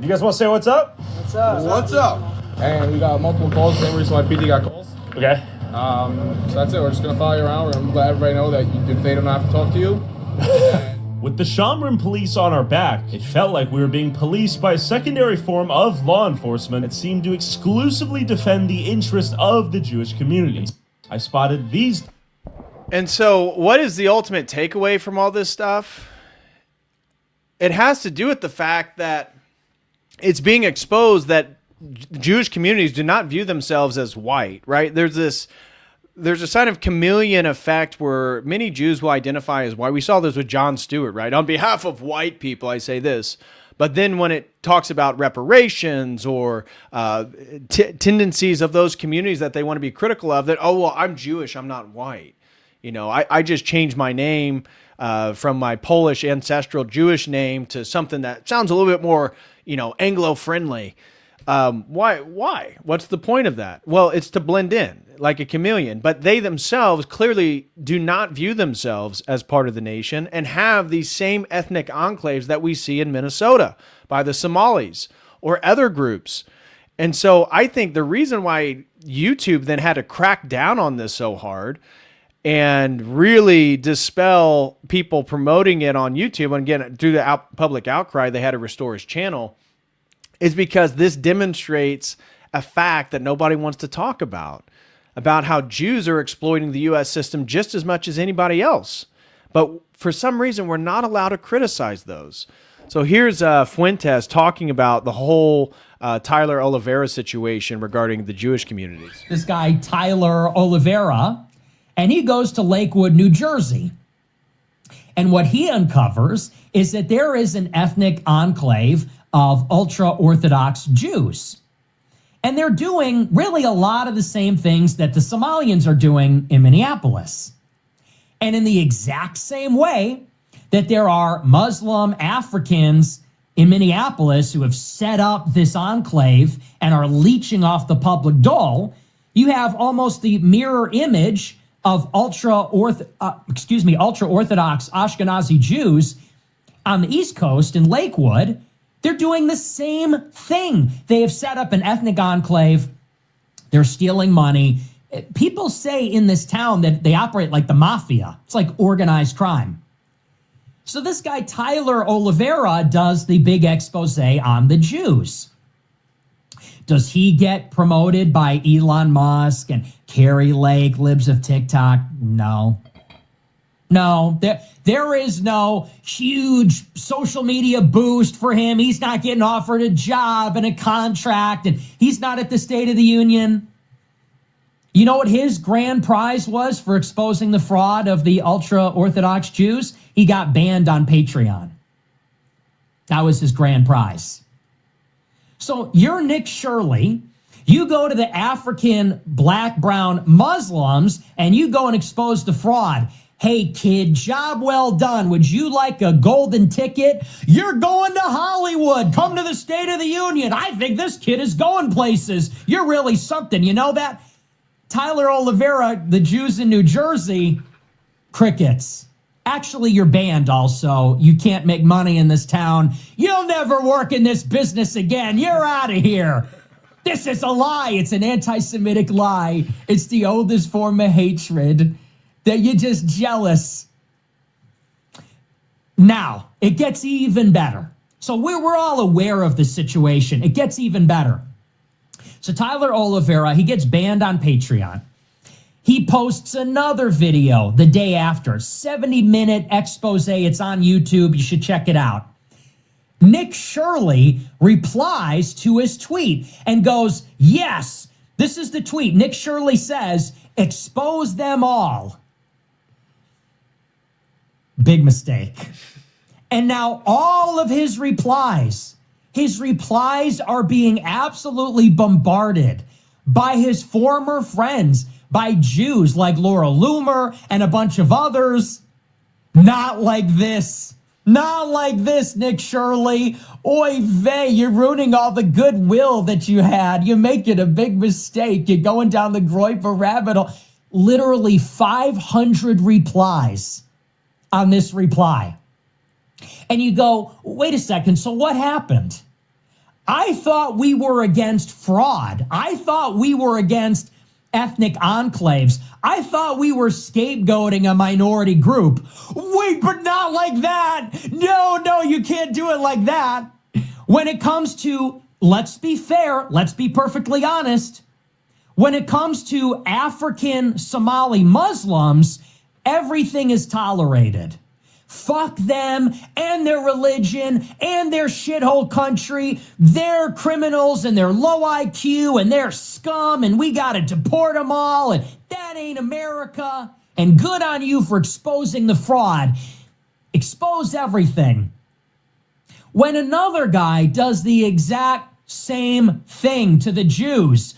You guys want to say what's up? What's up? What's up? And we got multiple calls. Same reason why PD got calls. Okay. So that's it. We're just gonna follow you around. We're gonna let everybody know that they don't have to talk to you. With the Shomrim police on our back, it felt like we were being policed by a secondary form of law enforcement that seemed to exclusively defend the interest of the Jewish community. I spotted these. And so what is the ultimate takeaway from all this stuff? It has to do with the fact that it's being exposed that Jewish communities do not view themselves as white, right? There's a sign of chameleon effect where many Jews will identify as white. We saw this with Jon Stewart, right? On behalf of white people, I say this. But then when it talks about reparations or tendencies of those communities that they want to be critical of, that, oh, well, I'm Jewish, I'm not white. You know, I just changed my name from my Polish ancestral Jewish name to something that sounds a little bit more, you know, Anglo-friendly. Why? What's the point of that? Well, it's to blend in like a chameleon, but they themselves clearly do not view themselves as part of the nation and have these same ethnic enclaves that we see in Minnesota by the Somalis or other groups. And so I think the reason why YouTube then had to crack down on this so hard and really dispel people promoting it on YouTube, and again, through the public outcry, they had to restore his channel, is because this demonstrates a fact that nobody wants to talk about how Jews are exploiting the U.S. system just as much as anybody else. But for some reason, we're not allowed to criticize those. So here's Fuentes talking about the whole Tyler Oliveira situation regarding the Jewish communities. This guy, Tyler Oliveira, and he goes to Lakewood, New Jersey. And what he uncovers is that there is an ethnic enclave of ultra-Orthodox Jews. And they're doing really a lot of the same things that the Somalians are doing in Minneapolis. And in the exact same way that there are Muslim Africans in Minneapolis who have set up this enclave and are leeching off the public dole, you have almost the mirror image of ultra-Orthodox Ashkenazi Jews on the East Coast in Lakewood. They're doing the same thing. They have set up an ethnic enclave. They're stealing money. People say in this town that they operate like the mafia. It's like organized crime. So this guy, Tyler Oliveira, does the big expose on the Jews. Does he get promoted by Elon Musk and Carrie Lake, libs of TikTok? No. No, there is no huge social media boost for him. He's not getting offered a job and a contract, and he's not at the State of the Union. You know what his grand prize was for exposing the fraud of the ultra-Orthodox Jews? He got banned on Patreon. That was his grand prize. So you're Nick Shirley. You go to the African, black, brown Muslims, and you go and expose the fraud. Hey, kid, job well done. Would you like a golden ticket? You're going to Hollywood. Come to the State of the Union. I think this kid is going places. You're really something. You know that? Tyler Oliveira, the Jews in New Jersey, crickets. Actually, you're banned also. You can't make money in this town. You'll never work in this business again. You're out of here. This is a lie. It's an anti-Semitic lie. It's the oldest form of hatred. That you're just jealous. Now, it gets even better. So we're all aware of the situation. It gets even better. So Tyler Oliveira, he gets banned on Patreon. He posts another video the day after, 70-minute expose. It's on YouTube. You should check it out. Nick Shirley replies to his tweet and goes, yes, this is the tweet. Nick Shirley says, expose them all. Big mistake. And now all of his replies are being absolutely bombarded by his former friends, by Jews like Laura Loomer and a bunch of others. Not like this. Not like this, Nick Shirley. Oy vey, you're ruining all the goodwill that you had. You're making a big mistake. You're going down the Groiper rabbit hole. Literally 500 replies on this reply. And you go, wait a second, so what happened? I thought we were against fraud. I thought we were against ethnic enclaves. I thought we were scapegoating a minority group. Wait, but not like that. No, you can't do it like that. When it comes to, let's be fair, let's be perfectly honest. When it comes to African Somali Muslims, everything is tolerated. Fuck them and their religion and their shithole country. They're criminals and they're low IQ and they're scum and we got to deport them all and that ain't America. And good on you for exposing the fraud. Expose everything. When another guy does the exact same thing to the Jews,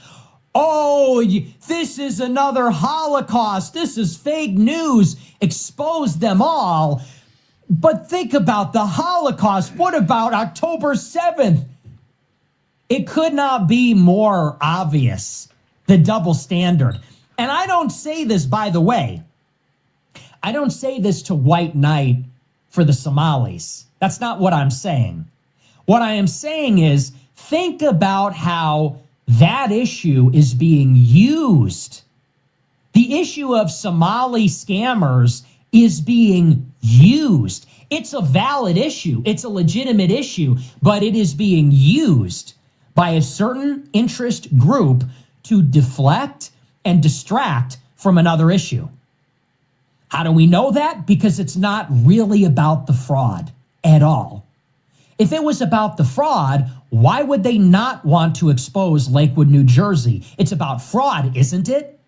oh, this is another Holocaust. This is fake news. Expose them all. But think about the Holocaust. What about October 7th? It could not be more obvious, the double standard. And I don't say this, by the way. I don't say this to white knight for the Somalis. That's not what I'm saying. What I am saying is, think about how that issue is being used. The issue of Somali scammers is being used. It's a valid issue. It's a legitimate issue, but it is being used by a certain interest group to deflect and distract from another issue. How do we know that? Because it's not really about the fraud at all. If it was about the fraud, why would they not want to expose Lakewood, New Jersey? It's about fraud, isn't it?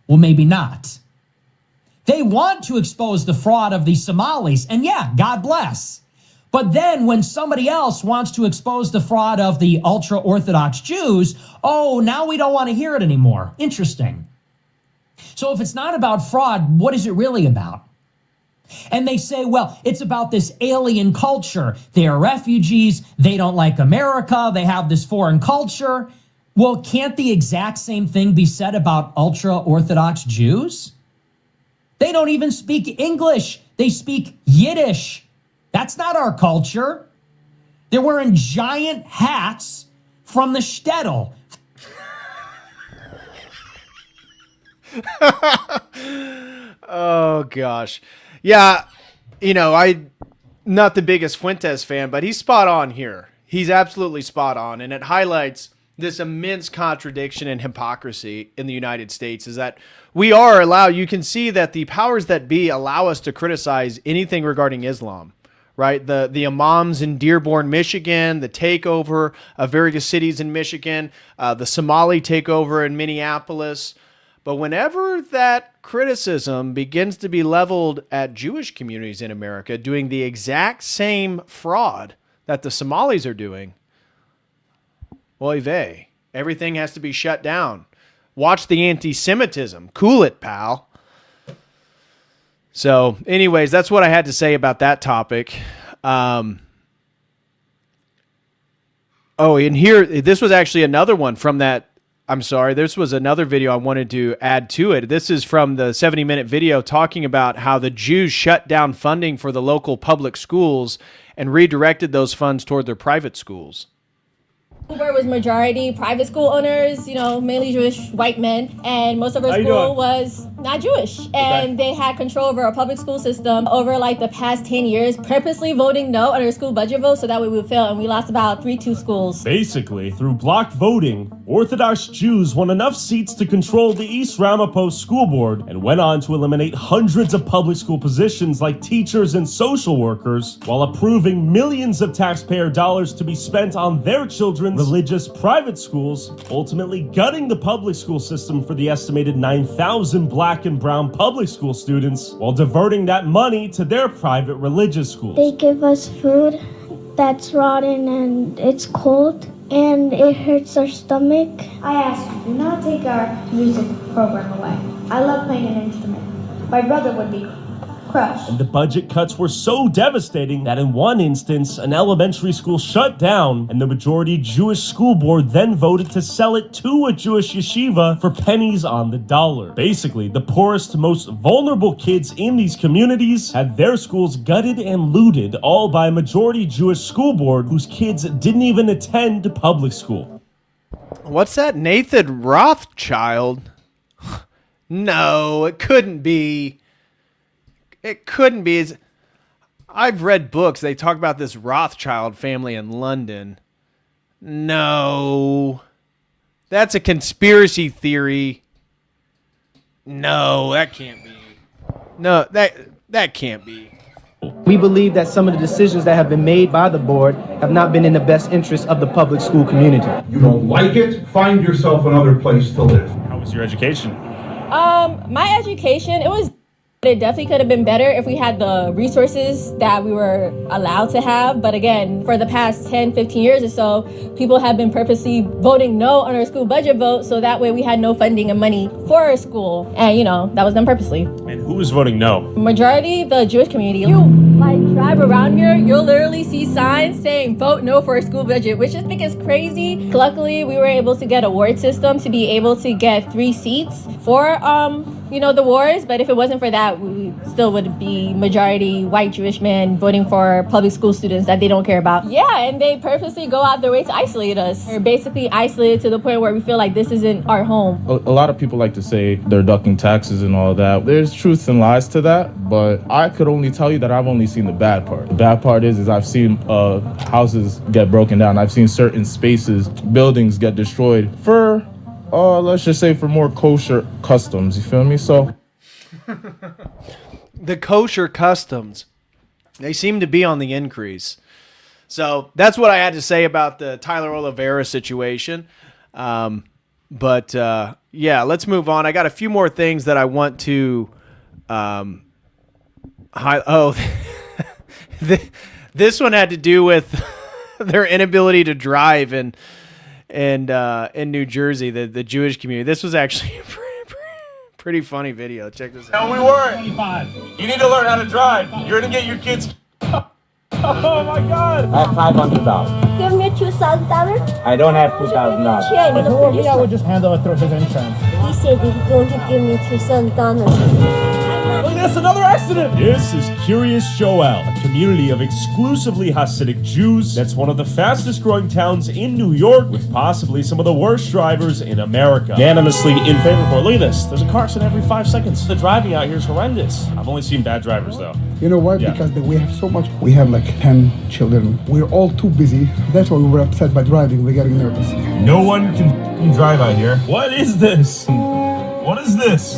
Well, maybe not. They want to expose the fraud of the Somalis, and yeah, God bless. But then when somebody else wants to expose the fraud of the ultra-Orthodox Jews, oh, now we don't want to hear it anymore. Interesting. So if it's not about fraud, what is it really about? And they say, well, it's about this alien culture. They are refugees. They don't like America. They have this foreign culture. Well, can't the exact same thing be said about ultra-Orthodox Jews? They don't even speak English. They speak Yiddish. That's not our culture. They're wearing giant hats from the shtetl. Oh, gosh. Yeah, I'm not the biggest Fuentes fan, but he's spot on here. He's absolutely spot on, and it highlights this immense contradiction and hypocrisy in the United States is that we are allowed, you can see that the powers that be allow us to criticize anything regarding Islam, right? The imams in Dearborn, Michigan, the takeover of various cities in Michigan, the Somali takeover in Minneapolis. But whenever that criticism begins to be leveled at Jewish communities in America doing the exact same fraud that the Somalis are doing, oy vey, everything has to be shut down. Watch the anti-Semitism. Cool it, pal. So, anyways, that's what I had to say about that topic. And here, this was actually another one from that. I'm sorry, this was another video I wanted to add to it. This is from the 70-minute video talking about how the Jews shut down funding for the local public schools and redirected those funds toward their private schools. Vancouver was majority private school owners, mainly Jewish white men, and most of our school was not Jewish. And they had control over our public school system over like the past 10 years, purposely voting no on our school budget vote so that way we would fail, and we lost about 3-2 schools. Basically, through block voting, Orthodox Jews won enough seats to control the East Ramapo School Board and went on to eliminate hundreds of public school positions like teachers and social workers, while approving millions of taxpayer dollars to be spent on their children's religious private schools, ultimately gutting the public school system for the estimated 9,000 black black and brown public school students while diverting that money to their private religious schools. They give us food that's rotten and it's cold and it hurts our stomach. I ask you, do not take our music program away. I love playing an instrument. My brother would be crushed. And the budget cuts were so devastating that in one instance, an elementary school shut down and the majority Jewish school board then voted to sell it to a Jewish yeshiva for pennies on the dollar. Basically, the poorest, most vulnerable kids in these communities had their schools gutted and looted, all by a majority Jewish school board whose kids didn't even attend public school. What's that? Nathan Rothschild? No, it couldn't be. It couldn't be. I've read books. They talk about this Rothschild family in London. No. That's a conspiracy theory. No, that can't be. No, that can't be. We believe that some of the decisions that have been made by the board have not been in the best interest of the public school community. You don't like it? Find yourself another place to live. How was your education? My education, it definitely could have been better if we had the resources that we were allowed to have. But again, for the past 10, 15 years or so, people have been purposely voting no on our school budget vote. So that way we had no funding and money for our school. And, that was done purposely. And who was voting no? Majority, the Jewish community. You drive around here, you'll literally see signs saying vote no for our school budget, which I think is crazy. Luckily, we were able to get a ward system to be able to get 3 seats for, the wards. But if it wasn't for that, we still would be majority white Jewish men voting for public school students that they don't care about. Yeah, and they purposely go out their way to isolate us. We're basically isolated to the point where we feel like this isn't our home. A lot of people like to say they're ducking taxes and all that. There's truths and lies to that, but I could only tell you that I've only seen the bad part. The bad part is I've seen houses get broken down. I've seen certain spaces, buildings get destroyed for let's just say for more kosher customs, you feel me? So the kosher customs, they seem to be on the increase. So that's what I had to say about the Tyler Oliveira situation. But let's move on. I got a few more things that I want to this one had to do with their inability to drive and in New Jersey, the Jewish community. This was actually a pretty funny video. Check this out. No, we weren't. You need to learn how to drive. You're going to get your kids... Oh my God! I have $500. Give me $2,000. I don't have $2,000. If it were me, I would just handle it through his insurance. He said that he's going to give me $2,000. Look, that's another accident! This is Curious Joel, a community of exclusively Hasidic Jews that's one of the fastest growing towns in New York with possibly some of the worst drivers in America. Unanimously in favor for. Look at this. There's a car accident every 5 seconds. The driving out here is horrendous. I've only seen bad drivers though. You know what? Yeah. Because we have so much. We have like 10 children. We're all too busy. That's why we were upset by driving. We're getting nervous. no one can drive out here. What is this? What is this?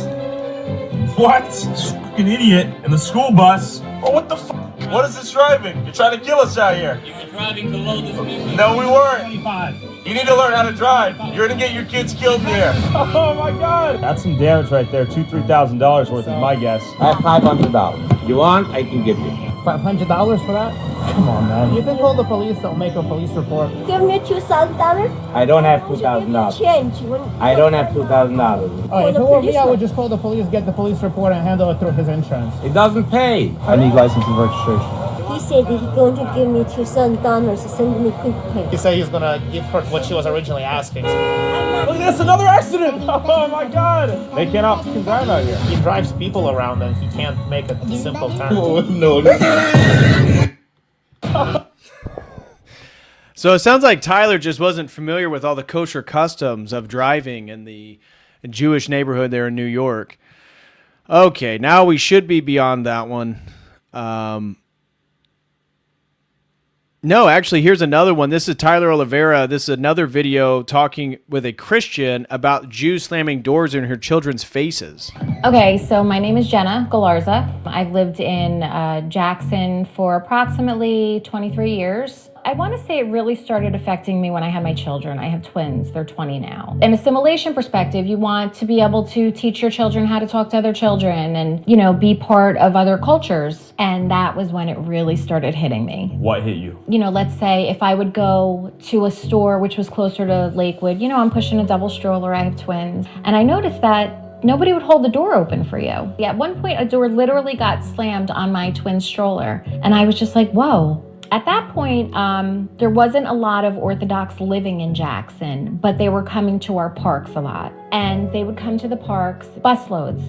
What? This fucking idiot in the school bus. Oh, what the fuck? What is this driving? You're trying to kill us out here. You were driving below the speed. No, we weren't. 25. You need to learn how to drive. You're going to get your kids killed here. Oh my God. That's some damage right there. $2,000-$3,000 worth is my guess. I have $500. You want? I can give you. $500 for that? Come on, man. You can call the police. They'll make a police report. Give me $2,000. I don't have $2,000. Change. I don't have $2,000. Oh, if it were me, I would just call the police, get the police report, and handle it through his insurance. It doesn't pay. I need license and registration. He said that he's going to give me $2,000 to send me quick pay. He said he's going to give her what she was originally asking. Look, that's another accident! Oh my God! They cannot drive out here. He drives people around and he can't make a simple turn. Oh, no. So it sounds like Tyler just wasn't familiar with all the kosher customs of driving in the Jewish neighborhood there in New York. Okay, now we should be beyond that one. No, actually, here's another one. This is Tyler Oliveira. This is another video talking with a Christian about Jews slamming doors in her children's faces. Okay, so my name is Jenna Galarza. I've lived in Jackson for approximately 23 years. I want to say it really started affecting me when I had my children. I have twins. They're 20 now. In a assimilation perspective, you want to be able to teach your children how to talk to other children and, you know, be part of other cultures. And that was when it really started hitting me. What hit you? You know, let's say if I would go to a store which was closer to Lakewood, you know, I'm pushing a double stroller, I have twins, and I noticed that nobody would hold the door open for you. At one point, a door literally got slammed on my twin stroller, and I was just like, whoa. At that point, there wasn't a lot of Orthodox living in Jackson, but they were coming to our parks a lot. And they would come to the parks, busloads,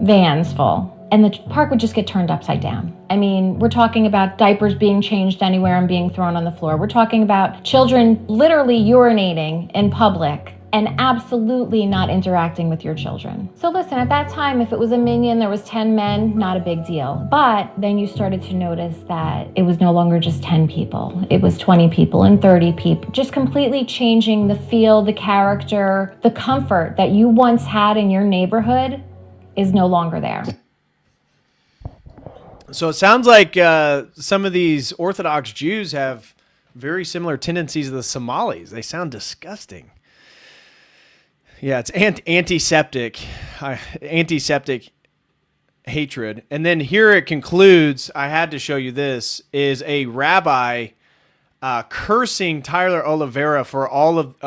vans full. And the park would just get turned upside down. I mean, we're talking about diapers being changed anywhere and being thrown on the floor. We're talking about children literally urinating in public and absolutely not interacting with your children. So listen, at that time, if it was a minion, there was 10 men, not a big deal. But then you started to notice that it was no longer just 10 people. It was 20 people and 30 people. Just completely changing the feel, the character, the comfort that you once had in your neighborhood is no longer there. So it sounds like some of these Orthodox Jews have very similar tendencies to the Somalis. They sound disgusting. Yeah, it's antiseptic hatred. And then here it concludes, I had to show you this, is a rabbi cursing Tyler Oliveira for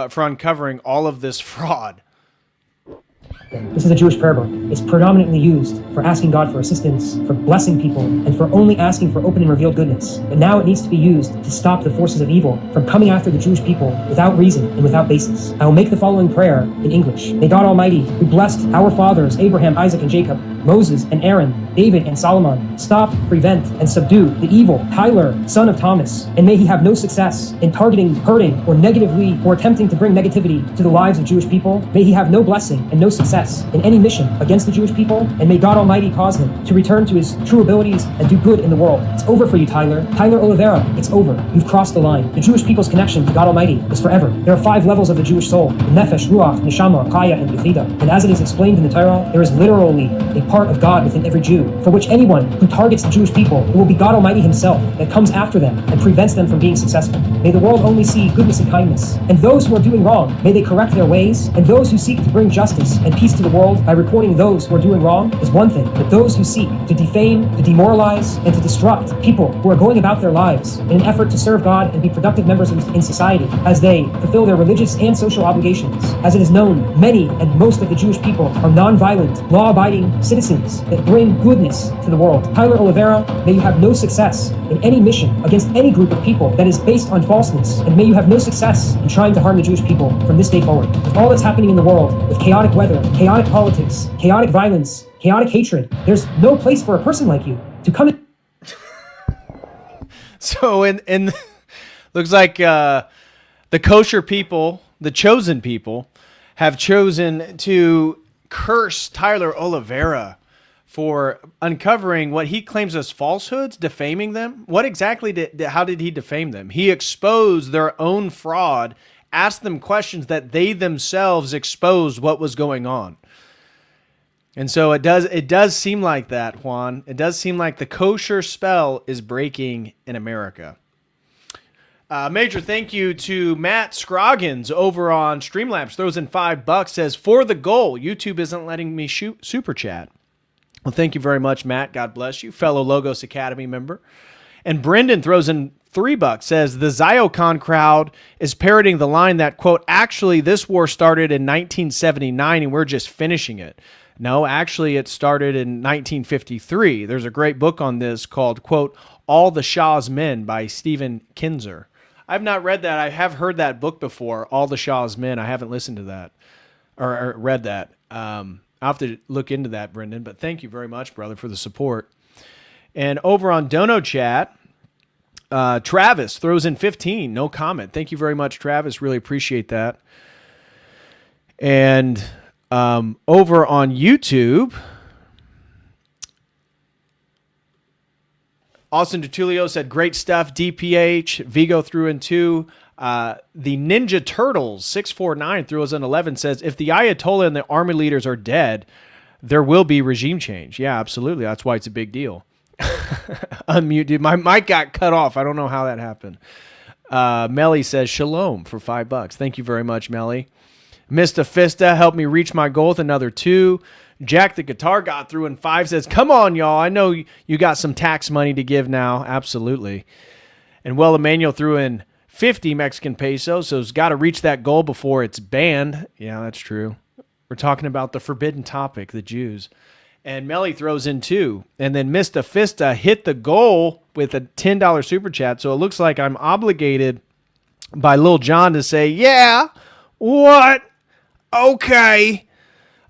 for uncovering all of this fraud. This is a Jewish prayer book. It's predominantly used for asking God for assistance, for blessing people, and for only asking for open and revealed goodness. But now it needs to be used to stop the forces of evil from coming after the Jewish people without reason and without basis. I will make the following prayer in English. May God Almighty, who blessed our fathers, Abraham, Isaac, and Jacob, Moses and Aaron, David and Solomon, stop, prevent, and subdue the evil Tyler, son of Thomas, and may he have no success in targeting, hurting, or negatively, or attempting to bring negativity to the lives of Jewish people. May he have no blessing and no success in any mission against the Jewish people, and may God Almighty cause him to return to his true abilities and do good in the world. It's over for you, Tyler. Tyler Oliveira, it's over. You've crossed the line. The Jewish people's connection to God Almighty is forever. There are 5 levels of the Jewish soul: the Nefesh, Ruach, Neshama, Chaya, and Yechida. And as it is explained in the Torah, there is literally a part of God within every Jew, for which anyone who targets the Jewish people, it will be God Almighty himself that comes after them and prevents them from being successful. May the world only see goodness and kindness. And those who are doing wrong, may they correct their ways. And those who seek to bring justice and peace to the world by reporting those who are doing wrong is one thing. But those who seek to defame, to demoralize, and to disrupt people who are going about their lives in an effort to serve God and be productive members in society as they fulfill their religious and social obligations. As it is known, many and most of the Jewish people are non-violent, law-abiding citizens that bring goodness to the world. Tyler Oliveira, may you have no success in any mission against any group of people that is based on falseness, and may you have no success in trying to harm the Jewish people from this day forward. With all that's happening in the world, with chaotic weather, chaotic politics, chaotic violence, chaotic hatred, there's no place for a person like you to come in. So in looks like the kosher people, the chosen people, have chosen to curse Tyler Oliveira for uncovering what he claims as falsehoods, defaming them. What exactly how did he defame them? He exposed their own fraud, asked them questions that they themselves exposed what was going on. And so it does seem like that, Juan. It does seem like the kosher spell is breaking in America. Major thank you to Matt Scroggins over on Streamlabs. Throws in $5, says, for the goal, YouTube isn't letting me shoot super chat. Well, thank you very much, Matt. God bless you. Fellow Logos Academy member. And Brendan throws in $3, says, the Ziocon crowd is parroting the line that, quote, actually this war started in 1979 and we're just finishing it. No, actually it started in 1953. There's a great book on this called, quote, All the Shah's Men by Stephen Kinzer. I've not read that. I have heard that book before, All the Shah's Men. I haven't listened to that or read that. I'll have to look into that, Brendan. But thank you very much, brother, for the support. And over on Dono Chat, Travis throws in 15. No comment. Thank you very much, Travis. Really appreciate that. And over on YouTube, Austin DeTulio said, great stuff. DPH, Vigo threw in 2. The Ninja Turtles, 649, threw us in 11, says, if the Ayatollah and the army leaders are dead, there will be regime change. Yeah, absolutely. That's why it's a big deal. Unmute, dude. My mic got cut off. I don't know how that happened. Melly says shalom for $5. Thank you very much, Melly. Mr. Fista helped me reach my goal with another 2. Jack the guitar got through in 5 says, come on, y'all. I know you got some tax money to give now. Absolutely. And well, Emmanuel threw in 50 Mexican pesos, so it's got to reach that goal before it's banned. Yeah, that's true. We're talking about the forbidden topic, the Jews. And Melly throws in 2. And then Mr. Fista hit the goal with a $10 super chat. So it looks like I'm obligated by Lil John to say, yeah, what? Okay.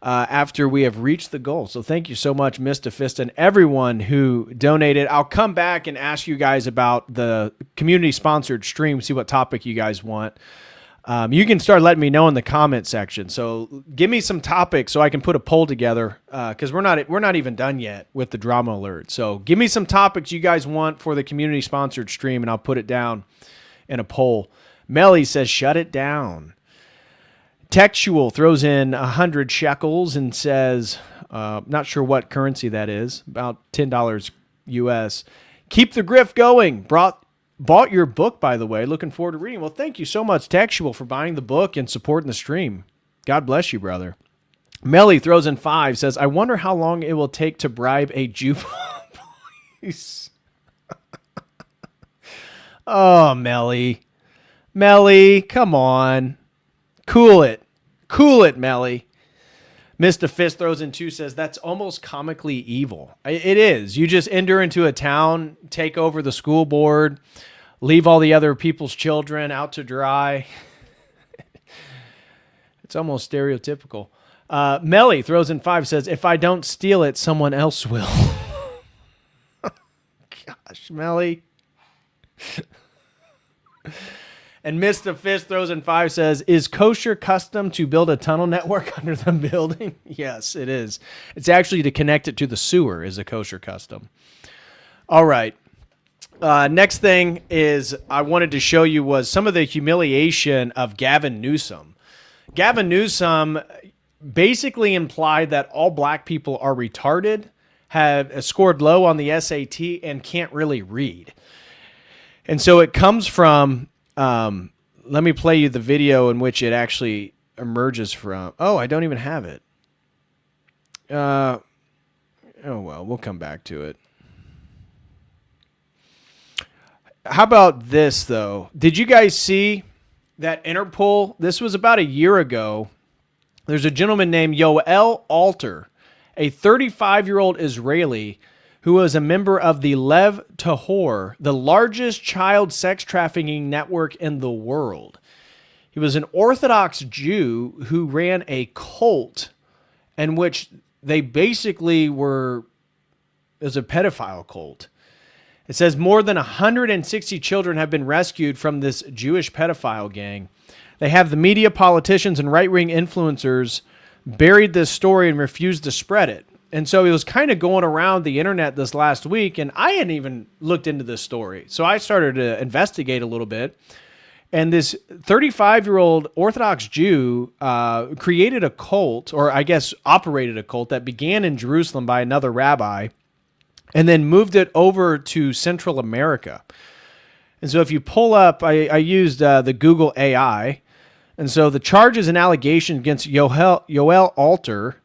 After we have reached the goal. So thank you so much, Mr. Fista, and everyone who donated. I'll come back and ask you guys about the community-sponsored stream, see what topic you guys want. You can start letting me know in the comment section. So give me some topics so I can put a poll together because we're not even done yet with the drama alert. So give me some topics you guys want for the community-sponsored stream, and I'll put it down in a poll. Melly says, shut it down. Textual throws in 100 shekels and says, not sure what currency that is, about $10 US. Keep the grift going. Bought your book, by the way. Looking forward to reading. Well, thank you so much, Textual, for buying the book and supporting the stream. God bless you, brother. Melly throws in 5, says, I wonder how long it will take to bribe a Jew police. Oh, Melly. Melly, come on. Cool it. Cool it, Melly. Mr. Fist throws in 2, says, that's almost comically evil. It is. You just enter into a town, take over the school board, leave all the other people's children out to dry. It's almost stereotypical. Melly throws in 5, says, if I don't steal it, someone else will. Gosh, Melly. And Mr. Fist throws in 5, says, is kosher custom to build a tunnel network under the building? Yes, it is. It's actually to connect it to the sewer is a kosher custom. All right. Next thing is I wanted to show you was some of the humiliation of Gavin Newsom. Gavin Newsom basically implied that all black people are retarded, have scored low on the SAT, and can't really read. And so it comes from... let me play you the video in which it actually emerges from. Oh, I don't even have it. Oh, well, we'll come back to it. How about this, though? Did you guys see that Interpol? This was about a year ago. There's a gentleman named Yoel Alter, a 35-year-old Israeli who was a member of the Lev Tahor, the largest child sex trafficking network in the world. He was an Orthodox Jew who ran a cult in which they basically were, it was a pedophile cult. It says more than 160 children have been rescued from this Jewish pedophile gang. They have the media, politicians, and right-wing influencers buried this story and refused to spread it. And so he was kind of going around the internet this last week, and I hadn't even looked into this story. So I started to investigate a little bit. And this 35-year-old Orthodox Jew created a cult, or I guess operated a cult that began in Jerusalem by another rabbi, and then moved it over to Central America. And so if you pull up, I used the Google AI. And so the charges and allegations against Yoel Alter,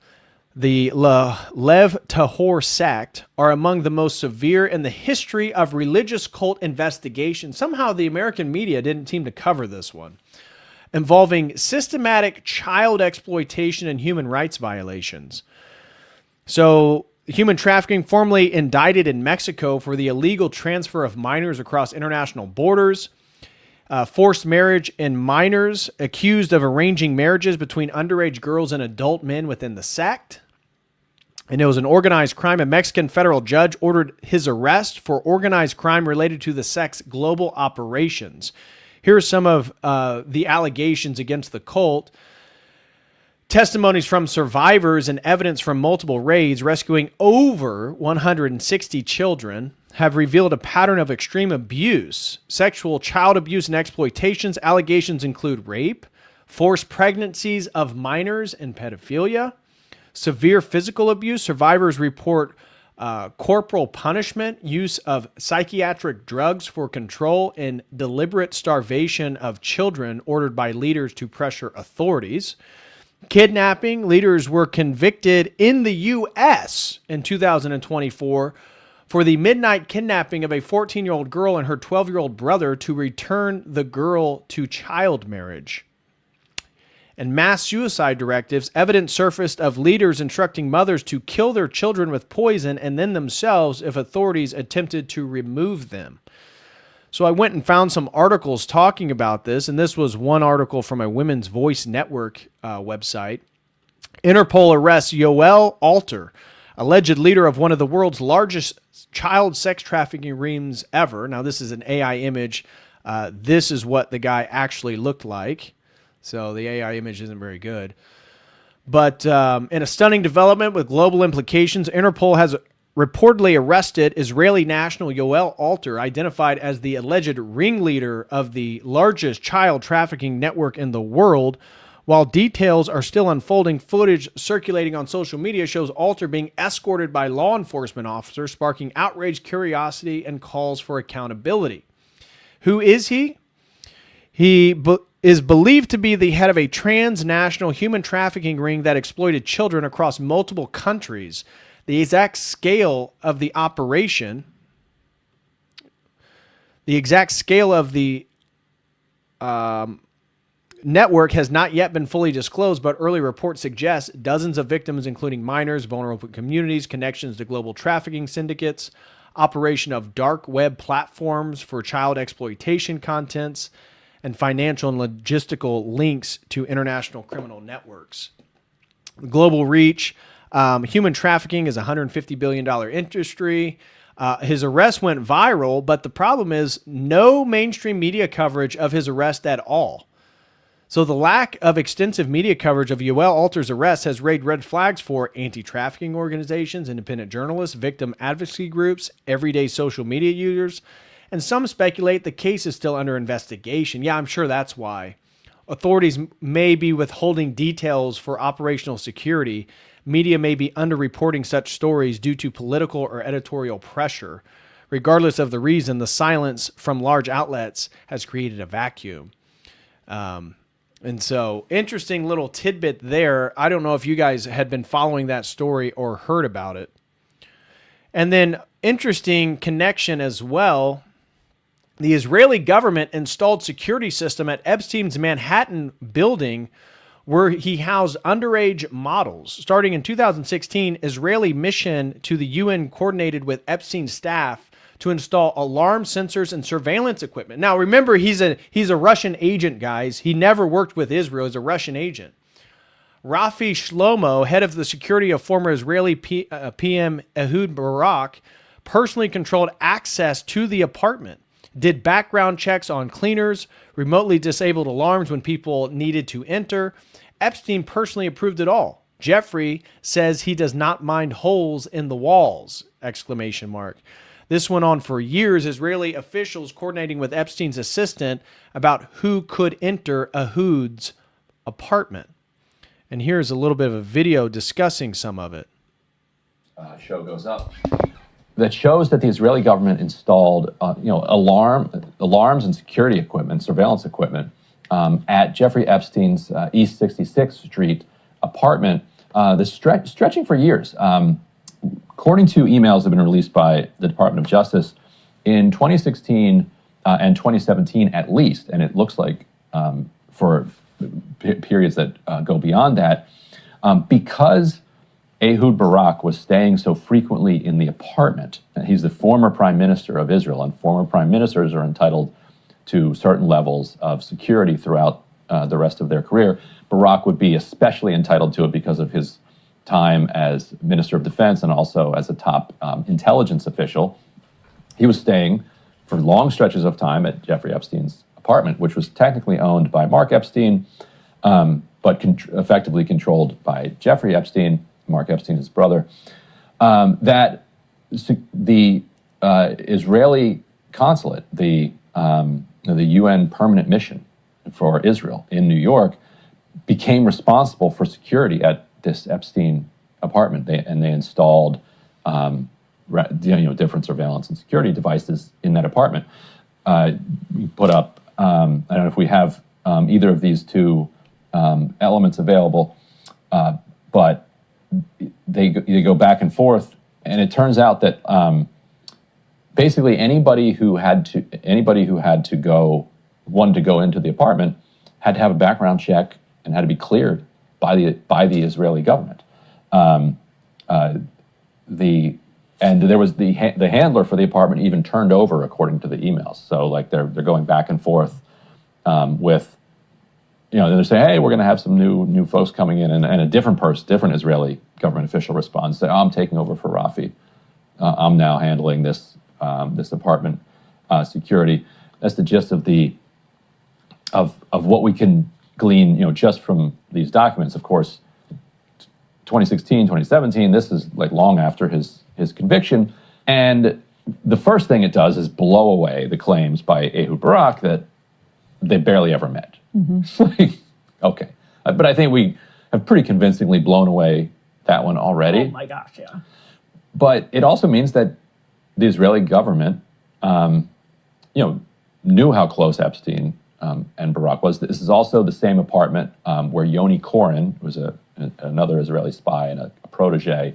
the Lev Tahor sect, are among the most severe in the history of religious cult investigation. Somehow the American media didn't seem to cover this one, involving systematic child exploitation and human rights violations. So human trafficking, formerly indicted in Mexico for the illegal transfer of minors across international borders, forced marriage in minors, accused of arranging marriages between underage girls and adult men within the sect. And it was an organized crime. A Mexican federal judge ordered his arrest for organized crime related to the sect's global operations. Here are some of the allegations against the cult. Testimonies from survivors and evidence from multiple raids rescuing over 160 children have revealed a pattern of extreme abuse, sexual child abuse and exploitations. Allegations include rape, forced pregnancies of minors, and pedophilia. Severe physical abuse. Survivors report corporal punishment, use of psychiatric drugs for control, and deliberate starvation of children ordered by leaders to pressure authorities. Kidnapping. Leaders were convicted in the U.S. in 2024 for the midnight kidnapping of a 14-year-old girl and her 12-year-old brother to return the girl to child marriage. And mass suicide directives. Evidence surfaced of leaders instructing mothers to kill their children with poison and then themselves if authorities attempted to remove them. So I went and found some articles talking about this, and this was one article from a Women's Voice Network website. Interpol arrests Yoel Alter, alleged leader of one of the world's largest child sex trafficking rings ever. Now, this is an AI image. This is what the guy actually looked like. So the AI image isn't very good. But in a stunning development with global implications, Interpol has reportedly arrested Israeli national Yoel Alter, identified as the alleged ringleader of the largest child trafficking network in the world. While details are still unfolding, footage circulating on social media shows Alter being escorted by law enforcement officers, sparking outrage, curiosity, and calls for accountability. Who is he? He is believed to be the head of a transnational human trafficking ring that exploited children across multiple countries. The exact scale of the operation, the network has not yet been fully disclosed, but early reports suggest dozens of victims, including minors, vulnerable communities, connections to global trafficking syndicates, operation of dark web platforms for child exploitation contents, and financial and logistical links to international criminal networks. Global reach. Human trafficking is a $150 billion industry. His arrest went viral, but the problem is no mainstream media coverage of his arrest at all. So the lack of extensive media coverage of Yoel Alter's arrest has raised red flags for anti-trafficking organizations, independent journalists, victim advocacy groups, everyday social media users, and some speculate the case is still under investigation. Yeah, I'm sure that's why. Authorities may be withholding details for operational security. Media may be underreporting such stories due to political or editorial pressure. Regardless of the reason, the silence from large outlets has created a vacuum. And so, interesting little tidbit there. I don't know if you guys had been following that story or heard about it. And then, interesting connection as well. The Israeli government installed security system at Epstein's Manhattan building where he housed underage models. Starting in 2016, Israeli mission to the UN coordinated with Epstein's staff to install alarm sensors and surveillance equipment. Now, remember, he's a Russian agent, guys. He never worked with Israel as a Russian agent. Rafi Shlomo, head of the security of former Israeli PM Ehud Barak, personally controlled access to the apartment, did background checks on cleaners, remotely disabled alarms when people needed to enter. Epstein personally approved it all. Jeffrey says he does not mind holes in the walls, ! This went on for years, Israeli officials coordinating with Epstein's assistant about who could enter Ehud's apartment. And here's a little bit of a video discussing some of it. Show goes up. That shows that the Israeli government installed, alarms and security equipment, surveillance equipment, at Jeffrey Epstein's East 66th Street apartment. This stretching for years. According to emails that have been released by the Department of Justice in 2016 and 2017 at least, and it looks like for periods that go beyond that, because Ehud Barak was staying so frequently in the apartment. And he's the former prime minister of Israel, and former prime ministers are entitled to certain levels of security throughout the rest of their career. Barak would be especially entitled to it because of his time as Minister of Defense and also as a top intelligence official. He was staying for long stretches of time at Jeffrey Epstein's apartment, which was technically owned by Mark Epstein, but effectively controlled by Jeffrey Epstein, Mark Epstein, his brother. That the Israeli consulate, the UN permanent mission for Israel in New York, became responsible for security at this Epstein apartment. They installed different surveillance and security devices in that apartment. We put up, I don't know if we have either of these two elements available, but they go back and forth, and it turns out that basically anybody who wanted to go into the apartment had to have a background check and had to be cleared by the Israeli government. And there was the handler for the apartment even turned over, according to the emails. So like they're going back and forth with, they're saying, hey, we're going to have some new folks coming in, and a different Israeli government official responds, say, I'm taking over for Rafi. I'm now handling this apartment security. That's the gist of what we can glean, just from these documents. Of course, 2016, 2017, this is like long after his conviction. And the first thing it does is blow away the claims by Ehud Barak that they barely ever met. Okay. But I think we have pretty convincingly blown away that one already. Oh my gosh, yeah. But it also means that the Israeli government, knew how close Epstein and Barak was. This is also the same apartment where Yoni Koren, who was another Israeli spy and a protege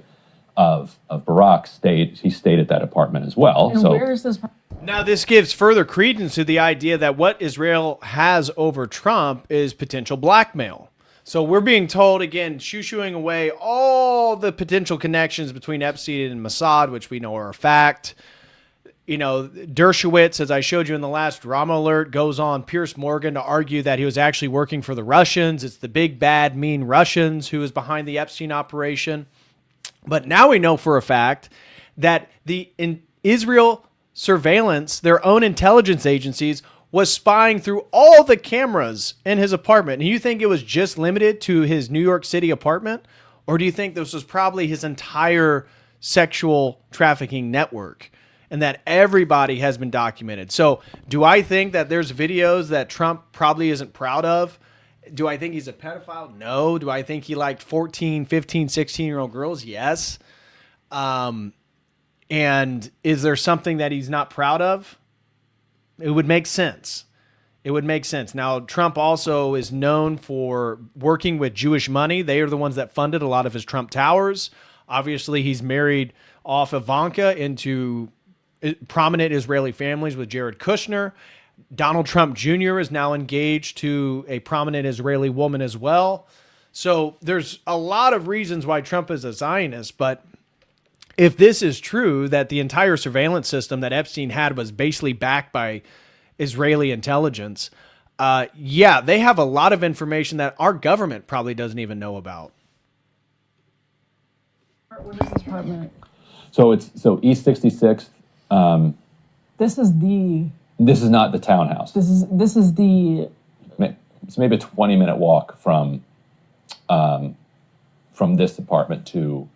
of Barak, stayed. He stayed at that apartment as well. And where is this? Now, this gives further credence to the idea that what Israel has over Trump is potential blackmail. So we're being told, again, shoo-shooing away all the potential connections between Epstein and Mossad, which we know are a fact. Dershowitz, as I showed you in the last drama alert, goes on Piers Morgan to argue that he was actually working for the Russians. It's the big, bad, mean Russians who is behind the Epstein operation. But now we know for a fact that in Israel surveillance, their own intelligence agencies, was spying through all the cameras in his apartment. And you think it was just limited to his New York City apartment? Or do you think this was probably his entire sexual trafficking network and that everybody has been documented? So do I think that there's videos that Trump probably isn't proud of? Do I think he's a pedophile? No. Do I think he liked 14, 15, 16-year-old girls? Yes. And is there something that he's not proud of? It would make sense. It would make sense. Now, Trump also is known for working with Jewish money. They are the ones that funded a lot of his Trump towers. Obviously, he's married off Ivanka into prominent Israeli families with Jared Kushner. Donald Trump Jr. is now engaged to a prominent Israeli woman as well. So there's a lot of reasons why Trump is a Zionist, but if this is true, that the entire surveillance system that Epstein had was basically backed by Israeli intelligence, they have a lot of information that our government probably doesn't even know about. What is this apartment? So East 66th. This is not the townhouse. This is the. It's maybe a 20-minute walk from this apartment to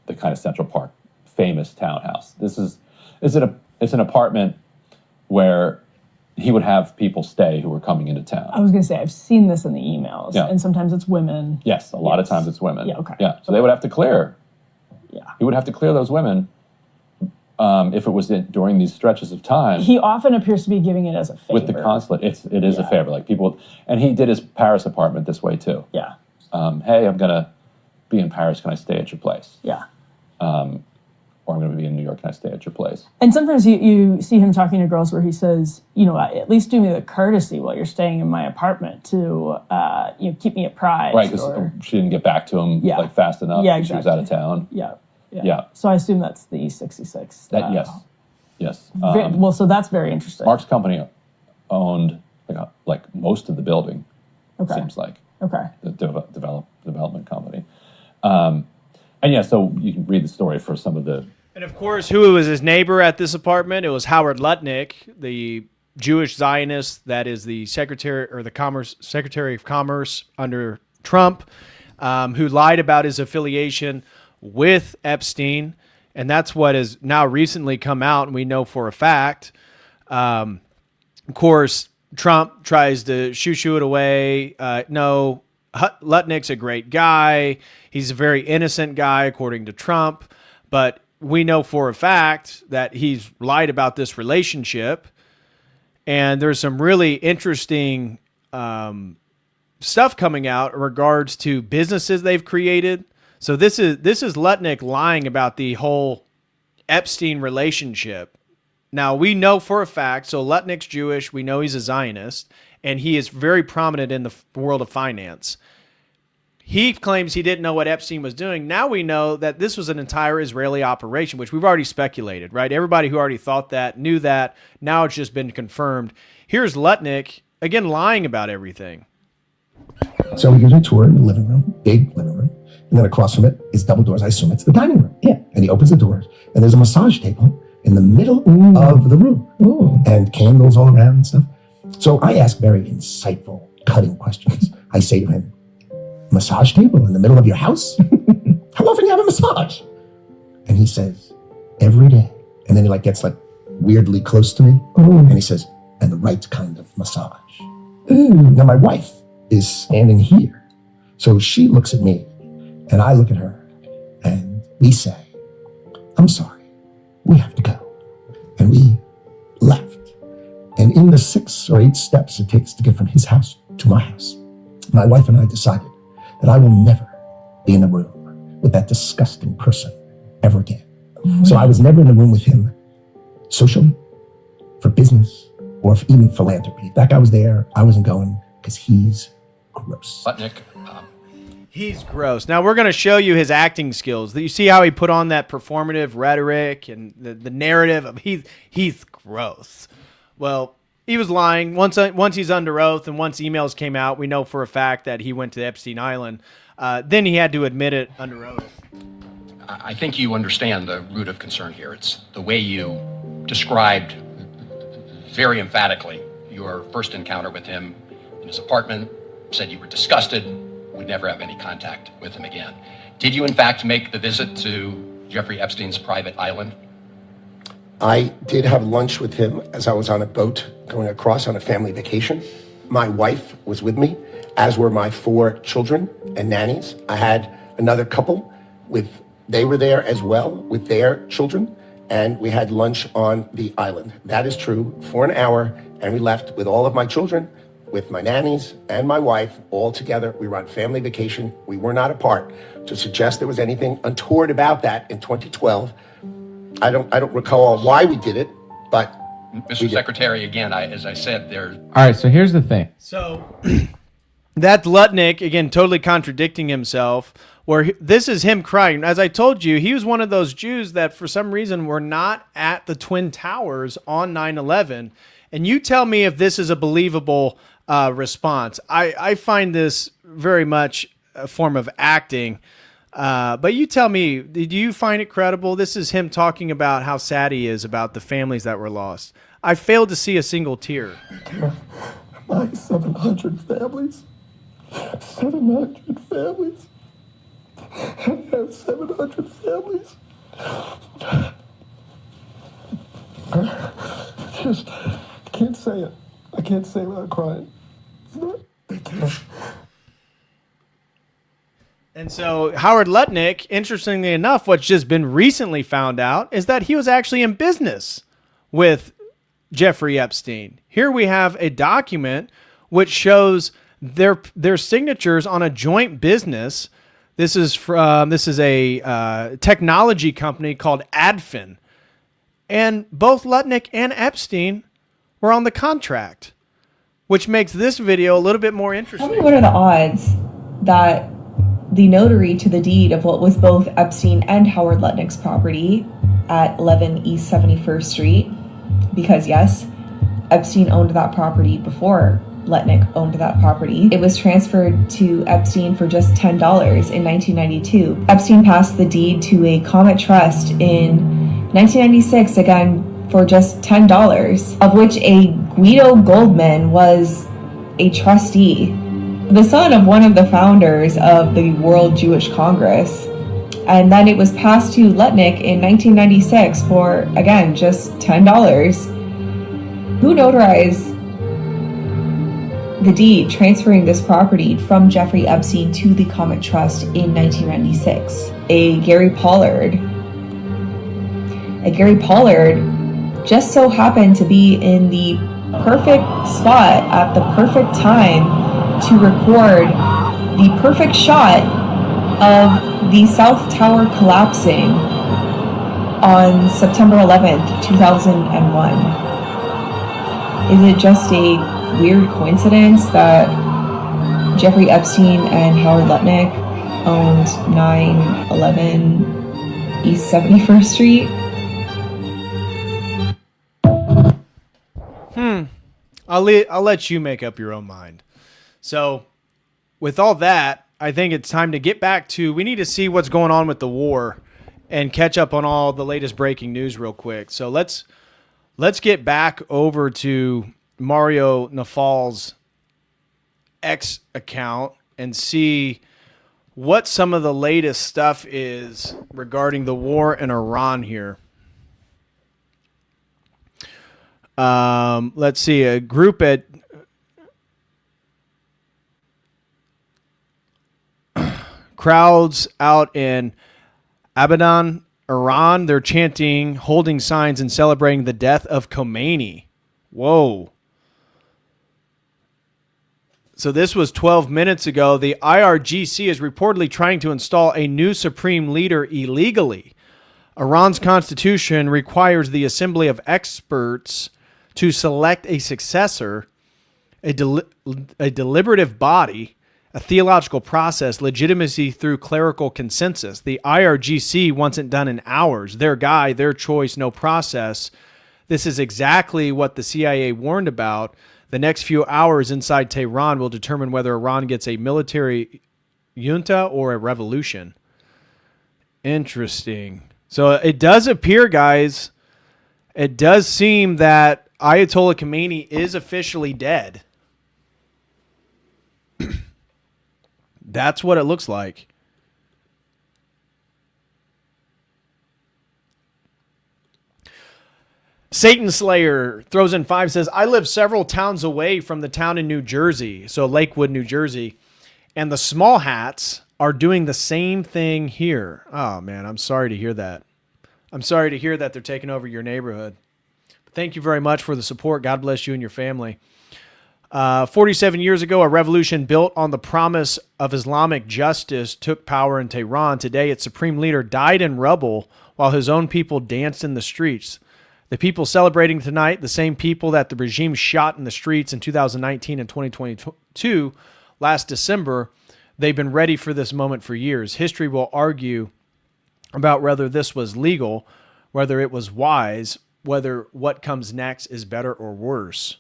the kind of Central Park famous townhouse. It's an apartment where he would have people stay who were coming into town. I was going to say, I've seen this in the emails, Yeah. and sometimes it's women. Yes, a lot of times it's women. Yeah, okay. Yeah, so they would have to clear. Yeah. He would have to clear those women if it was during these stretches of time. He often appears to be giving it as a favor. With the consulate, it is a favor. Like people, and he did his Paris apartment this way too. Yeah. Hey, I'm gonna be in Paris. Can I stay at your place? Yeah. Or I'm gonna be in New York. Can I stay at your place? And sometimes you see him talking to girls where he says, at least do me the courtesy while you're staying in my apartment to, keep me apprised. Right, because she didn't get back to him fast enough. Yeah, Exactly. She was out of town. Yeah. So I assume that's the E66. Yes. So that's very interesting. Mark's company owned like most of the building. Okay. Seems like. Okay. The development company. So you can read the story for some of the. And of course, who was his neighbor at this apartment? It was Howard Lutnick, the Jewish Zionist that is the Secretary of Commerce under Trump, who lied about his affiliation with Epstein. And that's what has now recently come out, and we know for a fact. Of course, Trump tries to shoo it away. No, Lutnick's a great guy. He's a very innocent guy, according to Trump. But we know for a fact that he's lied about this relationship. And there's some really interesting stuff coming out in regards to businesses they've created. So this is Lutnick lying about the whole Epstein relationship. Now, we know for a fact, so Lutnick's Jewish, we know he's a Zionist, and he is very prominent in the world of finance. He claims he didn't know what Epstein was doing. Now we know that this was an entire Israeli operation, which we've already speculated, right? Everybody who already thought that, knew that. Now it's just been confirmed. Here's Lutnick, again, lying about everything. So he gives me a tour in the living room, big living room. And then across from it is double doors. I assume it's the dining room. Yeah. And he opens the doors, and there's a massage table in the middle of the room. And candles all around and stuff. So I ask very insightful, cutting questions. I say to him, massage table in the middle of your house? How often do you have a massage? And he says, every day. And then he gets weirdly close to me. And he says, and the right kind of massage. Now my wife is standing here. So she looks at me and I look at her and we say, I'm sorry, we have to go. And we left. And in the 6 or 8 steps it takes to get from his house to my house, my wife and I decided that I will never be in a room with that disgusting person ever again. So I was never in the room with him socially, for business, or for even philanthropy. If that guy was there, I wasn't going because he's gross. Lutnick, He's gross. Now we're going to show you his acting skills. You see how he put on that performative rhetoric and the narrative of he's gross. Well, he was lying. Once he's under oath and once emails came out, we know for a fact that he went to Epstein Island. Then he had to admit it under oath. I think you understand the root of concern here. It's the way you described very emphatically your first encounter with him in his apartment, said you were disgusted, would never have any contact with him again. Did you in fact make the visit to Jeffrey Epstein's private island? I did have lunch with him as I was on a boat going across on a family vacation. My wife was with me, as were my 4 children and nannies. I had another couple they were there as well with their children, and we had lunch on the island. That is true, for an hour, and we left with all of my children, with my nannies and my wife, all together. We were on family vacation. We were not apart. To suggest there was anything untoward about that in 2012, I don't recall why we did it, but Mr. Secretary, again, as I said, there. All right, so here's the thing. So that's Lutnick, again, totally contradicting himself, where this is him crying. As I told you, he was one of those Jews that for some reason were not at the Twin Towers on 9/11. And you tell me if this is a believable response. I find this very much a form of acting. But you tell me, do you find it credible? This is him talking about how sad he is about the families that were lost. I failed to see a single tear. My 700 families. 700 families. I have 700 families. I can't say it. I can't say it without crying. I can't. And so Howard Lutnick, interestingly enough, what's just been recently found out is that he was actually in business with Jeffrey Epstein. Here we have a document which shows their signatures on a joint business. This is a technology company called Adfin. And both Lutnick and Epstein were on the contract, which makes this video a little bit more interesting. Tell me, what are the odds that the notary to the deed of what was both Epstein and Howard Lutnick's property at 11 East 71st Street, because yes, Epstein owned that property before Lutnick owned that property. It was transferred to Epstein for just $10 in 1992. Epstein passed the deed to a Comet Trust in 1996, again, for just $10, of which a Guido Goldman was a trustee, the son of one of the founders of the World Jewish Congress. And then it was passed to Lutnick in 1996 for, again, just $10. Who notarized the deed transferring this property from Jeffrey Epstein to the Comet Trust in 1996? A Gary Pollard, Like Gary Pollard just so happened to be in the perfect spot at the perfect time to record the perfect shot of the South Tower collapsing on September 11th, 2001. Is it just a weird coincidence that Jeffrey Epstein and Howard Lutnick owned 911 East 71st Street? I'll let you make up your own mind. So, with all that, I think it's time to get back to, we need to see what's going on with the war and catch up on all the latest breaking news real quick. So let's get back over to Mario Nafal's X account and see what some of the latest stuff is regarding the war in Iran here. Let's see, a group at crowds out in Abadan, Iran. They're chanting, holding signs, and celebrating the death of Khomeini. Whoa. So this was 12 minutes ago. The IRGC is reportedly trying to install a new supreme leader illegally. Iran's constitution requires the assembly of experts to select a successor, a deliberative body, a theological process, legitimacy through clerical consensus. The IRGC wants it done in hours. Their guy, their choice, no process. This is exactly what the CIA warned about. The next few hours inside Tehran will determine whether Iran gets a military junta or a revolution. Interesting. So it does appear, guys, it does seem that Ayatollah Khomeini is officially dead. That's what it looks like. Satan Slayer throws in 5, says, I live several towns away from the town in New Jersey, so Lakewood, New Jersey, and the small hats are doing the same thing here. Oh, man, I'm sorry to hear that. I'm sorry to hear that they're taking over your neighborhood. Thank you very much for the support. God bless you and your family. 47 years ago, a revolution built on the promise of Islamic justice took power in Tehran. Today, its supreme leader died in rubble while his own people danced in the streets. The people celebrating tonight, the same people that the regime shot in the streets in 2019 and 2022, last December, they've been ready for this moment for years. History will argue about whether this was legal, whether it was wise, whether what comes next is better or worse.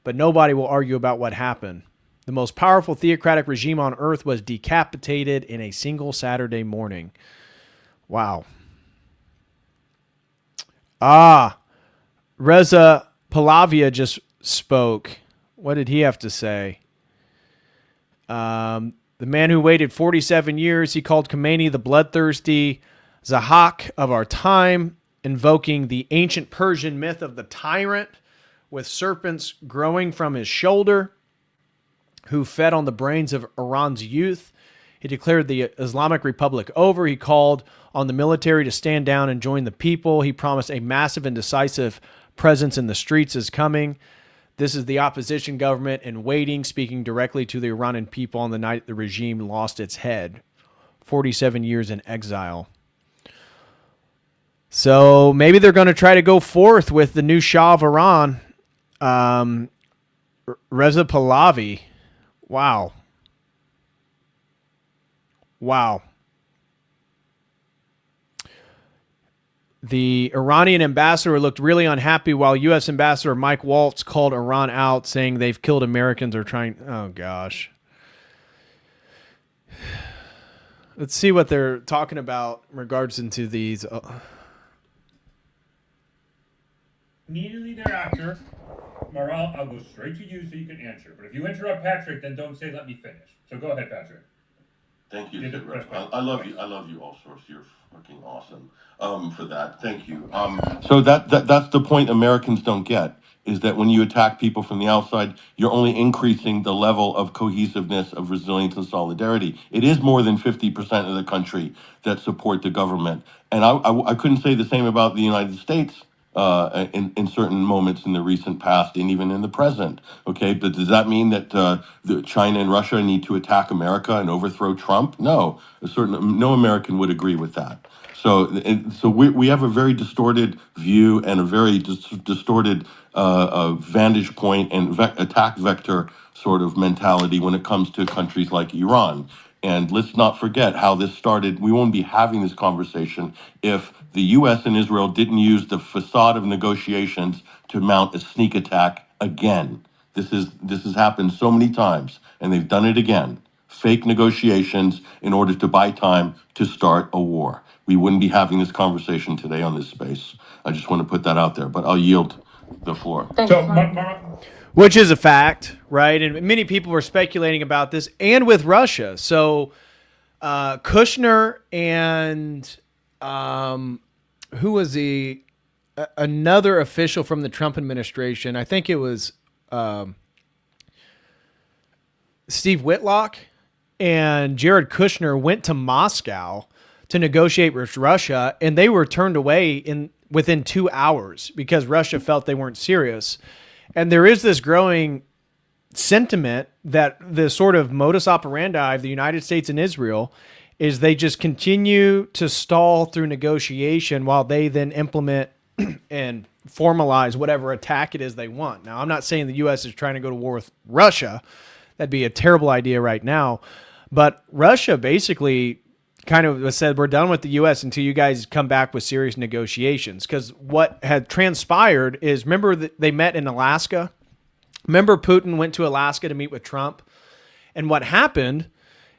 But nobody will argue about what happened. The most powerful theocratic regime on earth was decapitated in a single Saturday morning. Wow. Reza Pahlavi just spoke. What did he have to say? The man who waited 47 years, he called Khomeini the bloodthirsty Zahak of our time, invoking the ancient Persian myth of the tyrant with serpents growing from his shoulder, who fed on the brains of Iran's youth. He declared the Islamic Republic over. He called on the military to stand down and join the people. He promised a massive and decisive presence in the streets is coming. This is the opposition government in waiting, speaking directly to the Iranian people on the night the regime lost its head. 47 years in exile. So maybe they're going to try to go forth with the new Shah of Iran, Reza Pahlavi. Wow. Wow. The Iranian ambassador looked really unhappy while U.S. Ambassador Mike Waltz called Iran out, saying they've killed Americans or trying... Oh, gosh. Let's see what they're talking about in regards into these... Immediately thereafter, Maral, I'll go straight to you so you can answer. But if you interrupt Patrick, then don't say, let me finish. So go ahead, Patrick. Thank you, Rabbi. I love you. I love you all, source. You're Fucking awesome. For that, thank you. So that's the point Americans don't get, is that when you attack people from the outside, you're only increasing the level of cohesiveness, of resilience and solidarity. It is more than 50% of the country that support the government. And I couldn't say the same about the United States in certain moments in the recent past and even in the present. Okay, but does that mean that China and Russia need to attack America and overthrow Trump? No, no American would agree with that. So we have a very distorted view and a very distorted vantage point and attack vector sort of mentality when it comes to countries like Iran. And let's not forget how this started. We won't be having this conversation if the U.S. and Israel didn't use the facade of negotiations to mount a sneak attack again. This has happened so many times, and they've done it again. Fake negotiations in order to buy time to start a war. We wouldn't be having this conversation today on this space. I just want to put that out there, but I'll yield the floor. Which is a fact, right? And many people were speculating about this, and with Russia. So Kushner and who was another official from the Trump administration? I think it was Steve Whitlock and Jared Kushner went to Moscow to negotiate with Russia, and they were turned away within 2 hours because Russia felt they weren't serious. And there is this growing sentiment that the sort of modus operandi of the United States and Israel is they just continue to stall through negotiation while they then implement and formalize whatever attack it is they want. Now, I'm not saying the U.S. is trying to go to war with Russia. That'd be a terrible idea right now. But Russia basically kind of said, we're done with the U.S. until you guys come back with serious negotiations. Because what had transpired is, remember that they met in Alaska? Remember Putin went to Alaska to meet with Trump? And what happened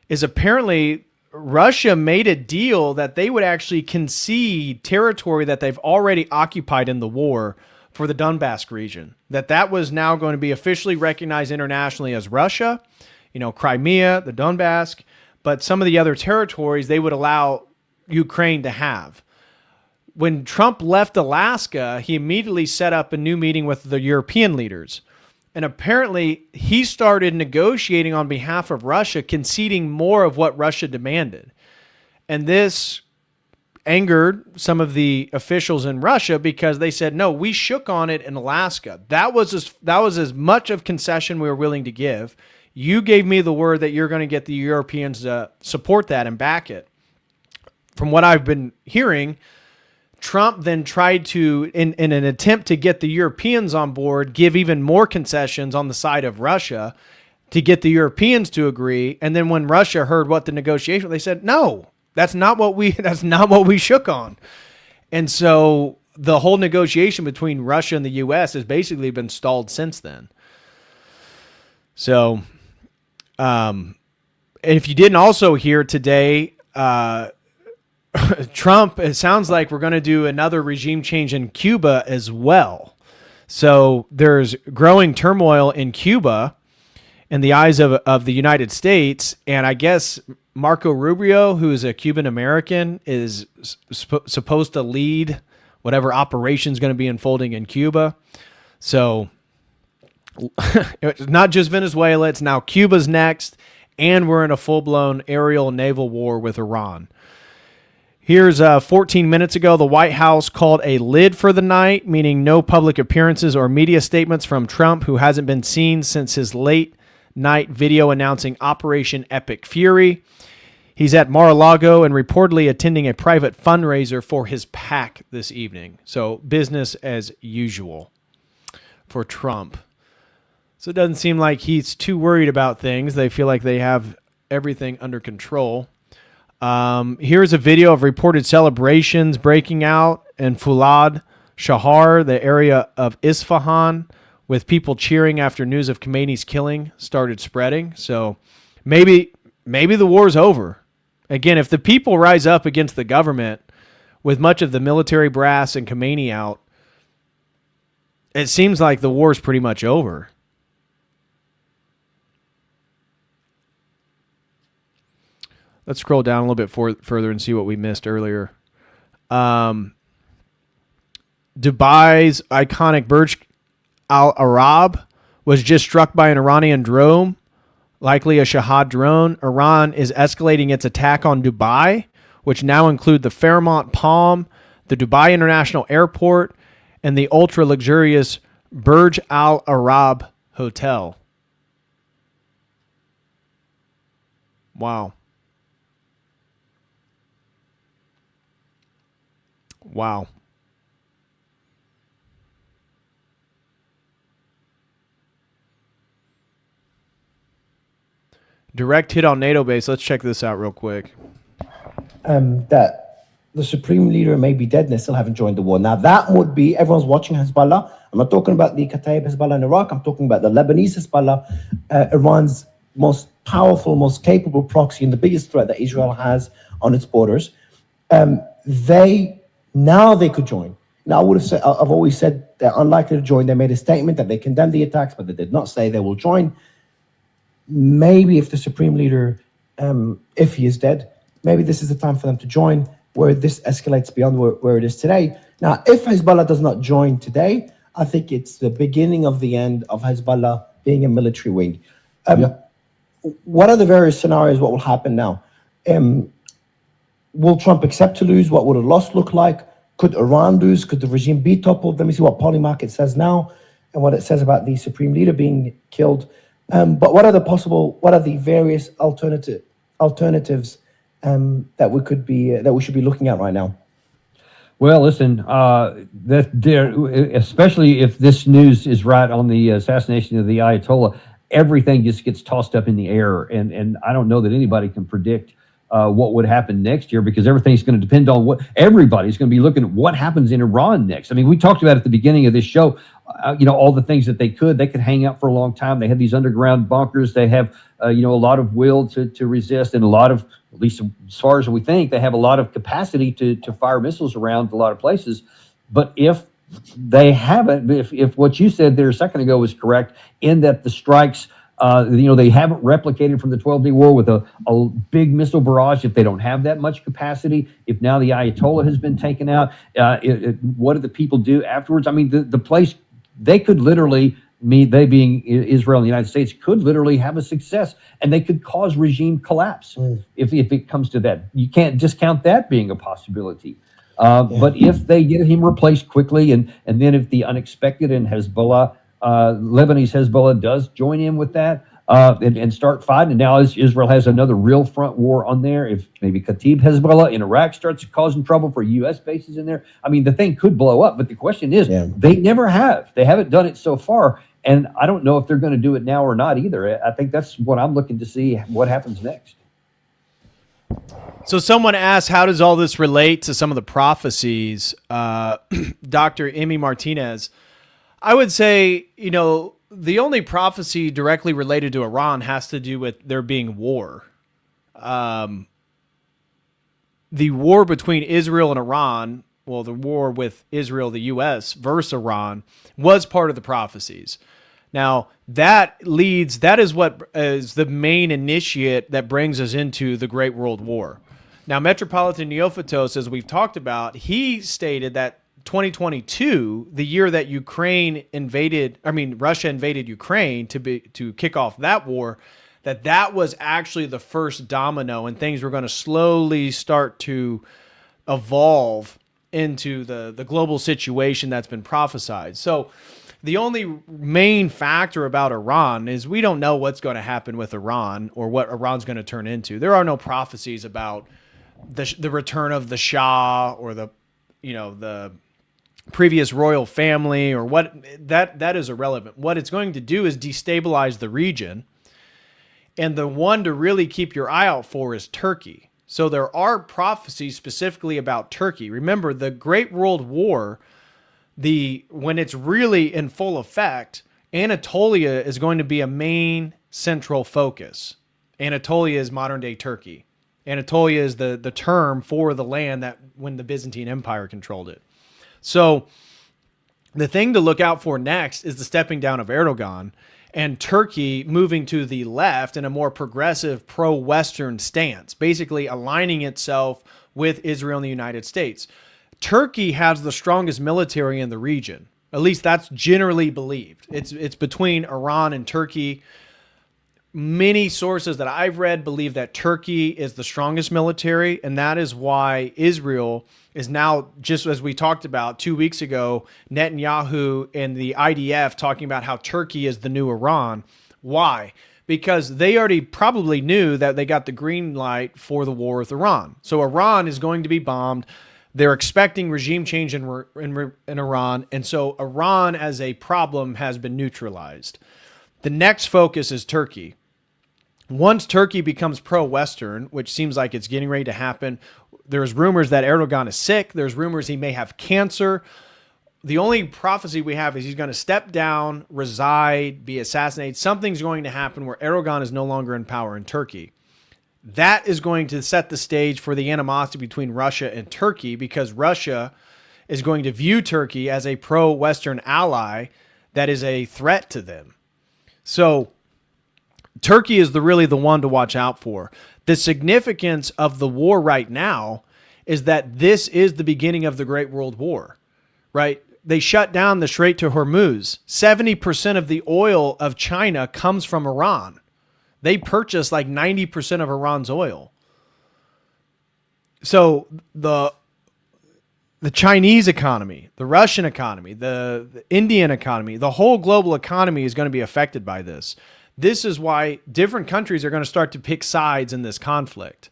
is apparently Russia made a deal that they would actually concede territory that they've already occupied in the war for the Donbass region. That was now going to be officially recognized internationally as Russia, Crimea, the Donbass, but some of the other territories they would allow Ukraine to have. When Trump left Alaska, he immediately set up a new meeting with the European leaders. And apparently he started negotiating on behalf of Russia, conceding more of what Russia demanded. And this angered some of the officials in Russia because they said, no, we shook on it in Alaska. That was as much of concession we were willing to give. You gave me the word that you're going to get the Europeans to support that and back it. From what I've been hearing, Trump then tried to, in an attempt to get the Europeans on board, give even more concessions on the side of Russia to get the Europeans to agree. And then when Russia heard what the negotiation, they said, no, that's not what we shook on. And so the whole negotiation between Russia and the U.S. has basically been stalled since then. So, if you didn't also hear today, Trump, it sounds like we're going to do another regime change in Cuba as well. So there's growing turmoil in Cuba in the eyes of the United States. And I guess Marco Rubio, who is a Cuban American, is supposed to lead whatever operation is going to be unfolding in Cuba. So it's not just Venezuela, it's now Cuba's next, and we're in a full-blown aerial naval war with Iran. Here's 14 minutes ago, the White House called a lid for the night, meaning no public appearances or media statements from Trump, who hasn't been seen since his late-night video announcing Operation Epic Fury. He's at Mar-a-Lago and reportedly attending a private fundraiser for his PAC this evening. So business as usual for Trump. So it doesn't seem like he's too worried about things. They feel like they have everything under control. Here's a video of reported celebrations breaking out in Fulad Shahar, the area of Isfahan, with people cheering after news of Khomeini's killing started spreading. So maybe the war's over. Again, if the people rise up against the government with much of the military brass and Khomeini out, it seems like the war's pretty much over. Let's scroll down a little bit further and see what we missed earlier. Dubai's iconic Burj Al Arab was just struck by an Iranian drone, likely a Shahad drone. Iran is escalating its attack on Dubai, which now include the Fairmont Palm, the Dubai International Airport, and the ultra-luxurious Burj Al Arab Hotel. Wow. Wow. Direct hit on NATO base. Let's check this out real quick. That the supreme leader may be dead and they still haven't joined the war. Now that would be, everyone's watching Hezbollah. I'm not talking about the Kataib Hezbollah in Iraq. I'm talking about the Lebanese Hezbollah, Iran's most powerful, most capable proxy and the biggest threat that Israel has on its borders. They could join. Now I would have said, I've always said they're unlikely to join. They made a statement that they condemned the attacks, but they did not say they will join. Maybe if the supreme leader, if he is dead, maybe this is the time for them to join, where this escalates beyond where it is today. Now, if Hezbollah does not join today, I think it's the beginning of the end of Hezbollah being a military wing. What are the various scenarios? What will happen now? Will Trump accept to lose? What would a loss look like? Could Iran lose? Could the regime be toppled? Let me see what Polymarket says now and what it says about the supreme leader being killed. But what are the various alternatives that we should be looking at right now? Well, listen, that there, especially if this news is right on the assassination of the Ayatollah, everything just gets tossed up in the air, and I don't know that anybody can predict what would happen next year, because everything's going to depend on what everybody's going to be looking at what happens in Iran next. I mean, we talked about at the beginning of this show, all the things that they could hang out for a long time. They have these underground bunkers. They have, a lot of will to resist, and a lot of, at least as far as we think, they have a lot of capacity to fire missiles around a lot of places. But if they haven't, if what you said there a second ago was correct, in that the strikes, they haven't replicated from the 12-day war with a big missile barrage, if they don't have that much capacity, if now the Ayatollah has been taken out, what do the people do afterwards? I mean, the place, they could literally, they being Israel and the United States, could literally have a success, and they could cause regime collapse if it comes to that. You can't discount that being a possibility. But if they get him replaced quickly, and then if the unexpected and Hezbollah, Lebanese Hezbollah does join in with that and start fighting, and now Israel has another real front war on there. If maybe Kataib Hezbollah in Iraq starts causing trouble for U.S. bases in there, I mean, the thing could blow up. But the question is, they never have. They haven't done it so far, and I don't know if they're going to do it now or not either. I think that's what I'm looking to see, what happens next. So someone asked, how does all this relate to some of the prophecies? Dr. Emmy Martinez, I would say, the only prophecy directly related to Iran has to do with there being war. The war between Israel and Iran, well, the war with Israel, the U.S. versus Iran, was part of the prophecies. Now, that is what is the main initiate that brings us into the Great World War. Now, Metropolitan Neophytos, as we've talked about, he stated that 2022, the year that Russia invaded Ukraine to kick off that war, that was actually the first domino, and things were going to slowly start to evolve into the global situation that's been prophesied. So the only main factor about Iran is we don't know what's going to happen with Iran or what Iran's going to turn into. There are no prophecies about the return of the Shah or the previous royal family or what. That is irrelevant. What it's going to do is destabilize the region. And the one to really keep your eye out for is Turkey. So there are prophecies specifically about Turkey. Remember, the Great World War, when it's really in full effect, Anatolia is going to be a main central focus. Anatolia is modern-day Turkey. Anatolia is the term for the land that when the Byzantine Empire controlled it. So the thing to look out for next is the stepping down of Erdogan and Turkey moving to the left in a more progressive pro-Western stance, basically aligning itself with Israel and the United States. Turkey has the strongest military in the region. At least that's generally believed. It's between Iran and Turkey. Many sources that I've read believe that Turkey is the strongest military, and that is why Israel is now, just as we talked about 2 weeks ago, Netanyahu and the IDF talking about how Turkey is the new Iran. Why? Because they already probably knew that they got the green light for the war with Iran. So Iran is going to be bombed. They're expecting regime change in Iran, and so Iran as a problem has been neutralized. The next focus is Turkey. Once Turkey becomes pro-Western, which seems like it's getting ready to happen, there's rumors that Erdogan is sick. There's rumors he may have cancer. The only prophecy we have is he's going to step down, reside, be assassinated. Something's going to happen where Erdogan is no longer in power in Turkey. That is going to set the stage for the animosity between Russia and Turkey, because Russia is going to view Turkey as a pro-Western ally that is a threat to them. So Turkey is really the one to watch out for. The significance of the war right now is that this is the beginning of the Great World War, right? They shut down the Strait to Hormuz. 70% of the oil of China comes from Iran. They purchase like 90% of Iran's oil. So the Chinese economy, the Russian economy, the Indian economy, the whole global economy is going to be affected by this. This is why different countries are going to start to pick sides in this conflict.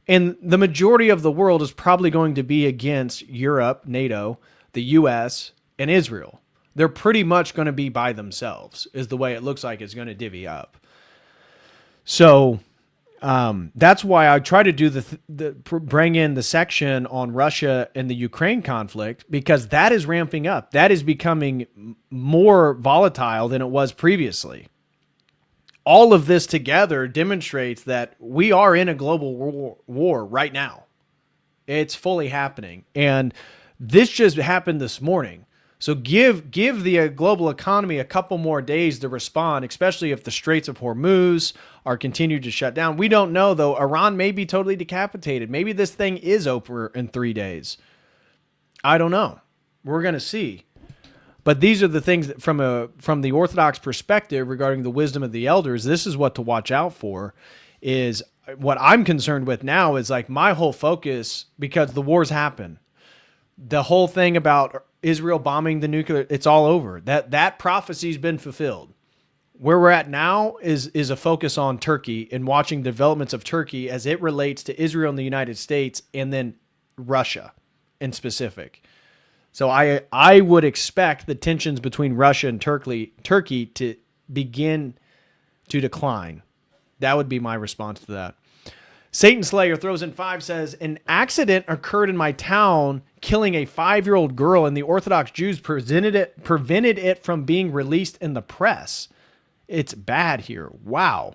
And the majority of the world is probably going to be against Europe, NATO, the US, and Israel. They're pretty much going to be by themselves, is the way it looks like it's going to divvy up. So that's why I try to do bring in the section on Russia and the Ukraine conflict, because that is ramping up. That is becoming more volatile than it was previously. All of this together demonstrates that we are in a global war right now. It's fully happening. And this just happened this morning. So give the global economy a couple more days to respond, especially if the Straits of Hormuz are continued to shut down. We don't know, though. Iran may be totally decapitated. Maybe this thing is over in 3 days. I don't know. We're going to see. But these are the things that from the Orthodox perspective regarding the wisdom of the elders, this is what to watch out for. Is what I'm concerned with now is like my whole focus, because the wars happen. The whole thing about Israel bombing the nuclear, it's all over. That prophecy's been fulfilled. Where we're at now is a focus on Turkey and watching developments of Turkey as it relates to Israel and the United States, and then Russia in specific. So I would expect the tensions between Russia and Turkey to begin to decline. That would be my response to that. Satan Slayer throws in 5, says, an accident occurred in my town, killing a 5-year-old girl, and the Orthodox Jews prevented it from being released in the press. It's bad here. Wow.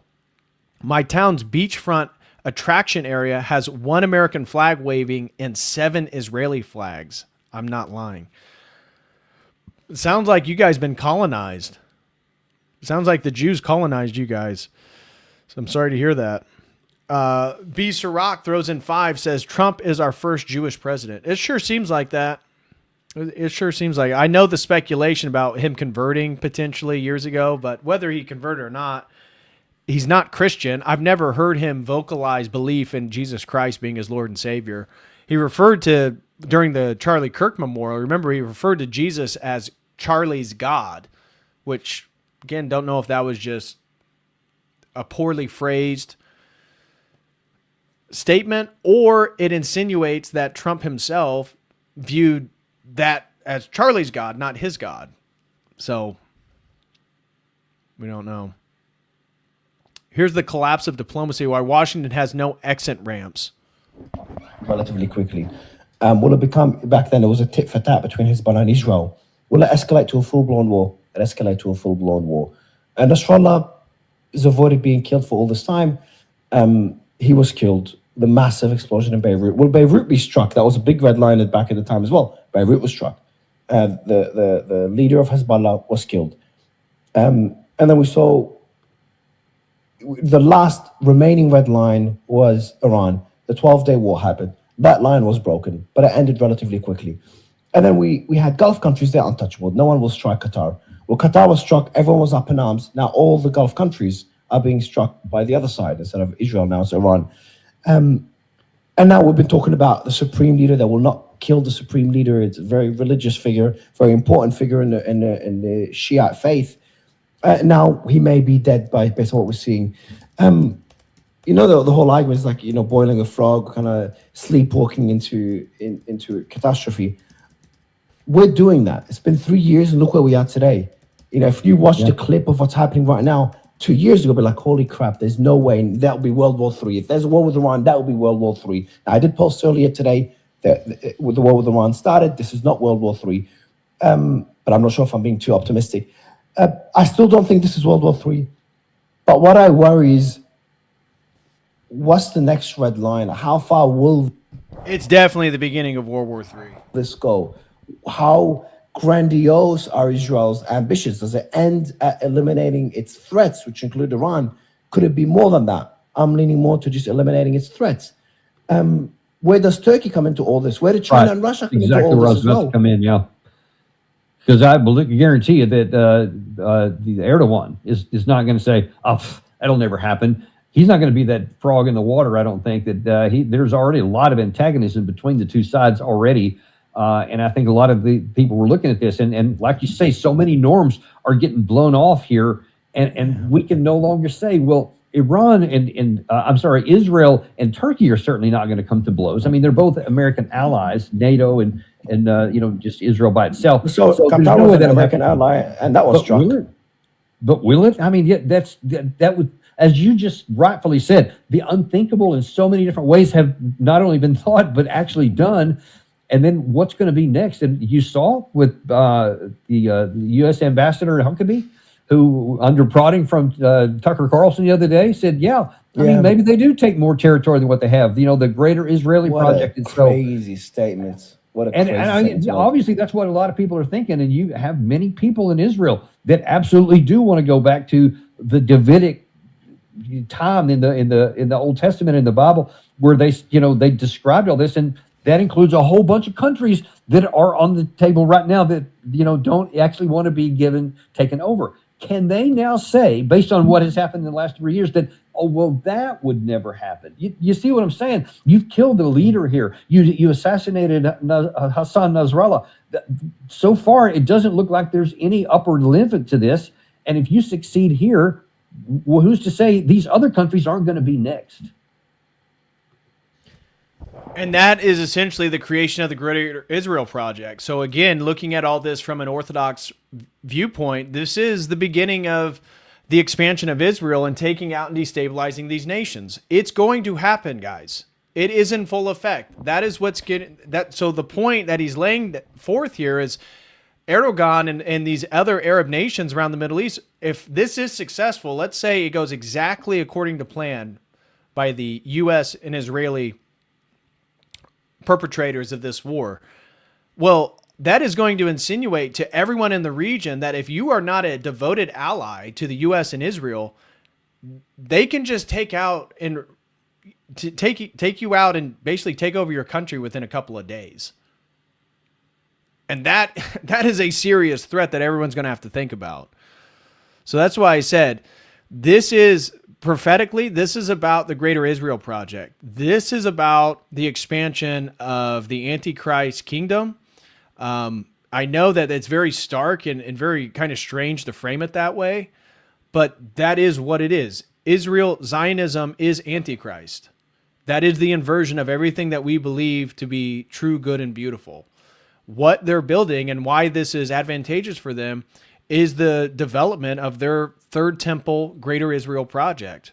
My town's beachfront attraction area has 1 American flag waving and 7 Israeli flags. I'm not lying. It sounds like you guys been colonized. It sounds like the Jews colonized you guys. So I'm sorry to hear that. B. Sirach throws in 5, says Trump is our first Jewish president. It sure seems like that. It sure seems like. I know the speculation about him converting potentially years ago, but whether he converted or not, he's not Christian. I've never heard him vocalize belief in Jesus Christ being his Lord and Savior. He referred to, during the Charlie Kirk Memorial, remember he referred to Jesus as Charlie's God, which, again, don't know if that was just a poorly phrased statement, or it insinuates that Trump himself viewed that as Charlie's God, not his God. So we don't know. Here's the collapse of diplomacy, why Washington has no exit ramps. Relatively quickly. Will it become, back then there was a tit for tat between Hezbollah and Israel. Will it escalate to a full-blown war? It escalate to a full-blown war. And Nasrallah is avoided being killed for all this time. He was killed. The massive explosion in Beirut. Will Beirut be struck? That was a big red line back at the time as well. Beirut was struck. The leader of Hezbollah was killed. And then we saw the last remaining red line was Iran. The 12-day war happened. That line was broken, but it ended relatively quickly. And then we had Gulf countries, they're untouchable. No one will strike Qatar. Well, Qatar was struck, everyone was up in arms. Now all the Gulf countries are being struck by the other side. Instead of Israel, now it's Iran. And now we've been talking about the supreme leader that will not kill the supreme leader. It's a very religious figure, very important figure in the Shiite faith. Now he may be dead based on what we're seeing. You know, the whole argument is like, you know, boiling a frog, kind of sleepwalking into a catastrophe. We're doing that. It's been 3 years, and look where we are today. You know, if you watch the clip of what's happening right now, 2 years ago, be like, holy crap, there's no way that will be World War III. If there's a war with Iran, that will be World War III. Now, I did post earlier today that the war with Iran started. This is not World War III. But I'm not sure if I'm being too optimistic. I still don't think this is World War III. But what I worry is, what's the next red line? How far will It's definitely the beginning of World War III. this go? How grandiose are Israel's ambitions? Does it end at eliminating its threats, which include Iran? Could it be more than that? I'm leaning more to just eliminating its threats. Where does Turkey come into all this? Where did China and Russia come into all this as well? Come in, yeah. Because I guarantee you that the Erdogan is not going to say, "Oh, that'll never happen." He's not going to be that frog in the water. I don't think that there's already a lot of antagonism between the two sides already. And I think a lot of the people were looking at this, and like you say, so many norms are getting blown off here, and we can no longer say, well, Iran and Israel and Turkey are certainly not going to come to blows. I mean, they're both American allies, NATO and just Israel by itself. So Qatar was an American ally, and that was struck. But will it? I mean, yeah, that would, as you just rightfully said, the unthinkable in so many different ways have not only been thought but actually done. And then what's going to be next? And you saw with the U.S. ambassador Huckabee, who, under prodding from Tucker Carlson the other day, said, I mean, maybe they do take more territory than what they have. You know, the Greater Israeli Project. What crazy statements. What a crazy statement. Obviously, that's what a lot of people are thinking. And you have many people in Israel that absolutely do want to go back to the Davidic time in the Old Testament, in the Bible, where they described all this. And that includes a whole bunch of countries that are on the table right now that, don't actually want to be taken over. Can they now say, based on what has happened in the last 3 years, that, oh, well, that would never happen? You see what I'm saying? You've killed the leader here. You assassinated Hassan Nasrallah. So far, it doesn't look like there's any upward limit to this. And if you succeed here, well, who's to say these other countries aren't going to be next? And that is essentially the creation of the Greater Israel Project. So again, looking at all this from an Orthodox viewpoint, this is the beginning of the expansion of Israel and taking out and destabilizing these nations. It's going to happen, guys. It is in full effect. That is what's getting that. So the point that he's laying forth here is Erdogan and these other Arab nations around the Middle East, if this is successful, let's say it goes exactly according to plan by the U.S. and Israeli perpetrators of this war. Well, that is going to insinuate to everyone in the region that if you are not a devoted ally to the U.S. and Israel, they can just take you out and basically take over your country within a couple of days. And that is a serious threat that everyone's going to have to think about. So that's why I said this is prophetically, this is about the Greater Israel Project. This is about the expansion of the Antichrist kingdom. I know that it's very stark and very kind of strange to frame it that way, but that is what it is. Israel, Zionism is Antichrist. That is the inversion of everything that we believe to be true, good, and beautiful. What they're building and why this is advantageous for them is the development of their Third Temple Greater Israel Project.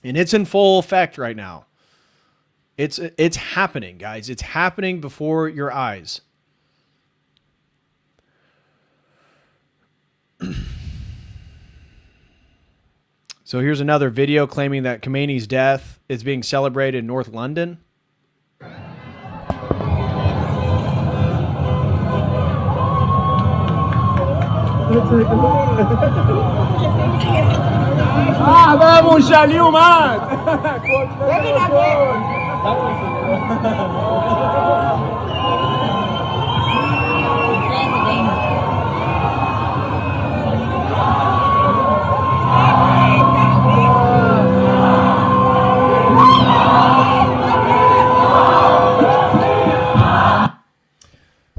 And it's in full effect right now. It's happening, guys. It's happening before your eyes. So here's another video claiming that Khomeini's death is being celebrated in North London. vamos, ali o mar! All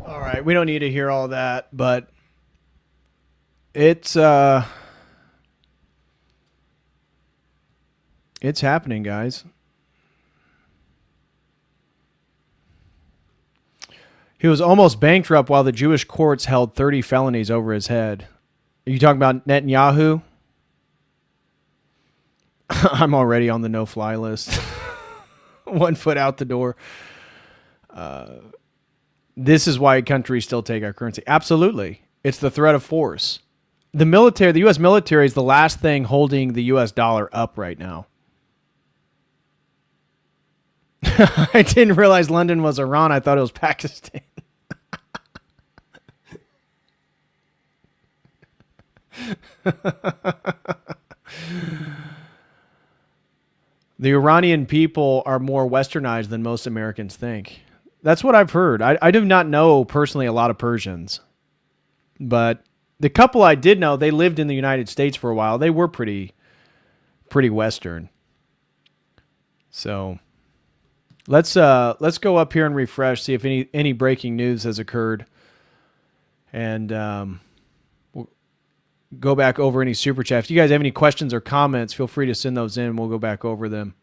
right, we don't need to hear all that, but it's happening, guys. He was almost bankrupt while the Jewish courts held 30 felonies over his head. Are you talking about Netanyahu? I'm already on the no-fly list. 1 foot out the door. This is why countries still take our currency. Absolutely. It's the threat of force. The military, the U.S. military is the last thing holding the U.S. dollar up right now. I didn't realize London was Iran. I thought it was Pakistan. The Iranian people are more westernized than most Americans think. That's what I've heard. I do not know personally a lot of Persians, but the couple I did know, they lived in the United States for a while. They were pretty Western. So let's go up here and refresh, see if any breaking news has occurred, and we'll go back over any super chat. If you guys have any questions or comments, feel free to send those in. We'll go back over them.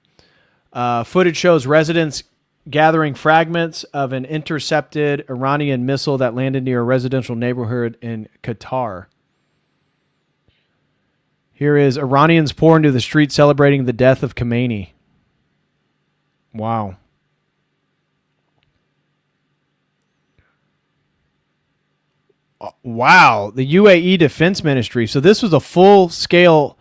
Footage shows residents gathering fragments of an intercepted Iranian missile that landed near a residential neighborhood in Qatar. Here is Iranians pour into the street celebrating the death of Khamenei. Wow. Wow. The UAE Defense Ministry. So this was a full-scale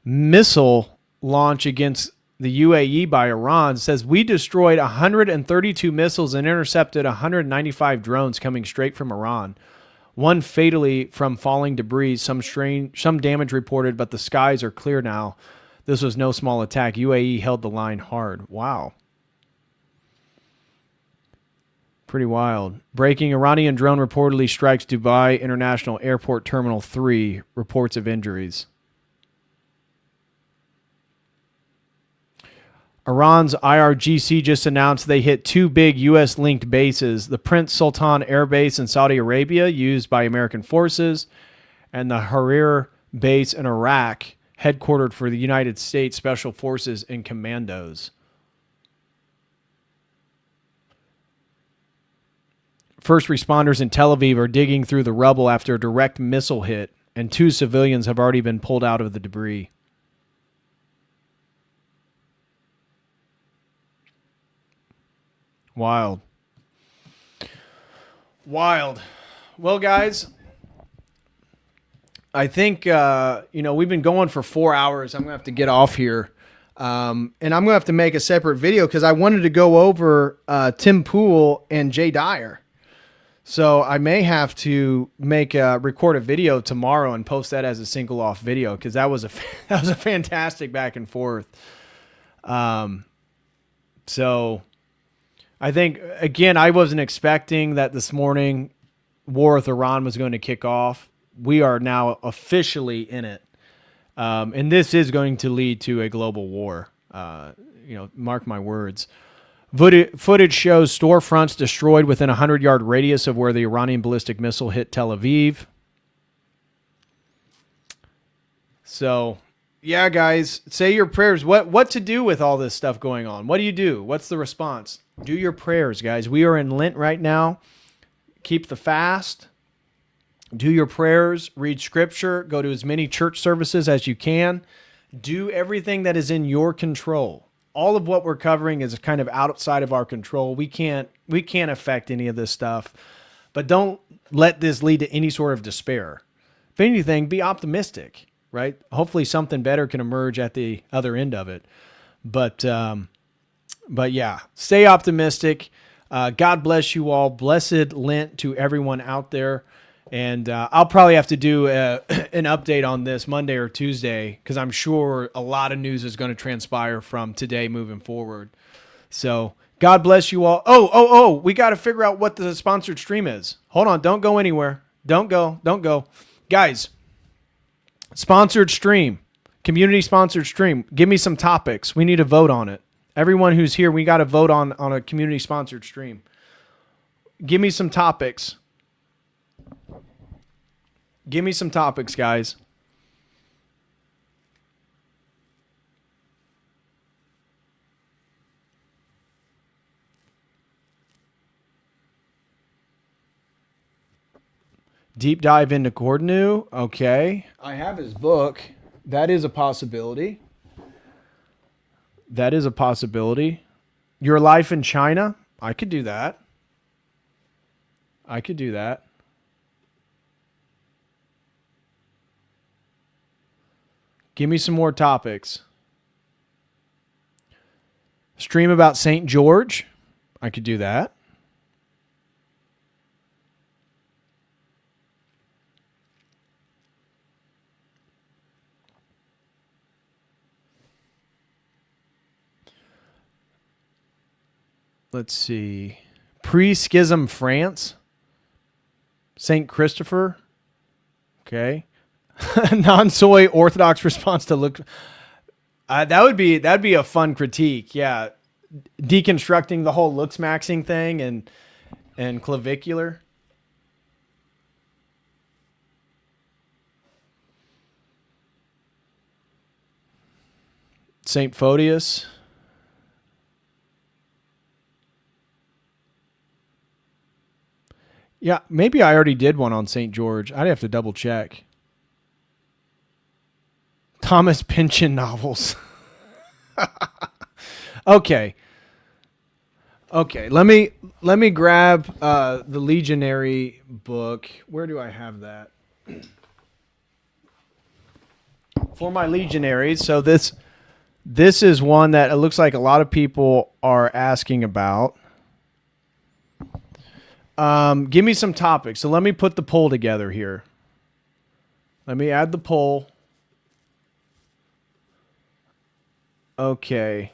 missile launch against the UAE by Iran. It says we destroyed 132 missiles and intercepted 195 drones coming straight from Iran. One fatally from falling debris, some damage reported, but the skies are clear now. This was no small attack. UAE held the line hard. Wow. Pretty wild. Breaking: Iranian drone reportedly strikes Dubai International Airport Terminal 3. Reports of injuries. Iran's IRGC just announced they hit 2 big U.S.-linked bases, the Prince Sultan Air Base in Saudi Arabia, used by American forces, and the Harir Base in Iraq, headquartered for the United States Special Forces and Commandos. First responders in Tel Aviv are digging through the rubble after a direct missile hit, and 2 civilians have already been pulled out of the debris. Wild. Wild. Well, guys, I think, we've been going for 4 hours. I'm going to have to get off here. And I'm going to have to make a separate video because I wanted to go over Tim Pool and Jay Dyer. So I may have to record a video tomorrow and post that as a single off video because that was a fantastic back and forth. So I think, again, I wasn't expecting that this morning war with Iran was going to kick off. We are now officially in it. And this is going to lead to a global war. Mark my words. Footage shows storefronts destroyed within a 100-yard radius of where the Iranian ballistic missile hit Tel Aviv. So, yeah, guys, say your prayers. What to do with all this stuff going on? What do you do? What's the response? Do your prayers, guys. We are in Lent right now. Keep the fast. Do your prayers. Read scripture. Go to as many church services as you can. Do everything that is in your control. All of what we're covering is kind of outside of our control. We can't affect any of this stuff. But don't let this lead to any sort of despair. If anything, be optimistic, right? Hopefully something better can emerge at the other end of it. But yeah, stay optimistic. God bless you all. Blessed Lent to everyone out there. And I'll probably have to do an update on this Monday or Tuesday because I'm sure a lot of news is going to transpire from today moving forward. So God bless you all. Oh, we got to figure out what the sponsored stream is. Hold on. Don't go anywhere. Don't go. Guys, sponsored stream, community sponsored stream. Give me some topics. We need to vote on it. Everyone who's here, we got to vote on a community sponsored stream. Give me some topics. Give me some topics, guys. Deep dive into Cordonu. Okay. I have his book. That is a possibility. That is a possibility. Your Life in China. I could do that. I could do that. Give me some more topics. Stream about St. George. I could do that. Let's see. Pre-schism France. St. Christopher. Okay. Non-soy Orthodox response to look. That'd be a fun critique. Yeah, deconstructing the whole looks maxing thing and clavicular. Saint Photius. Yeah, maybe I already did one on St. George. I'd have to double check. Thomas Pynchon novels. Okay. Let me grab the Legionary book. Where do I have that? For my Legionaries. So this is one that it looks like a lot of people are asking about. Give me some topics. So let me put the poll together here. Let me add the poll. Okay.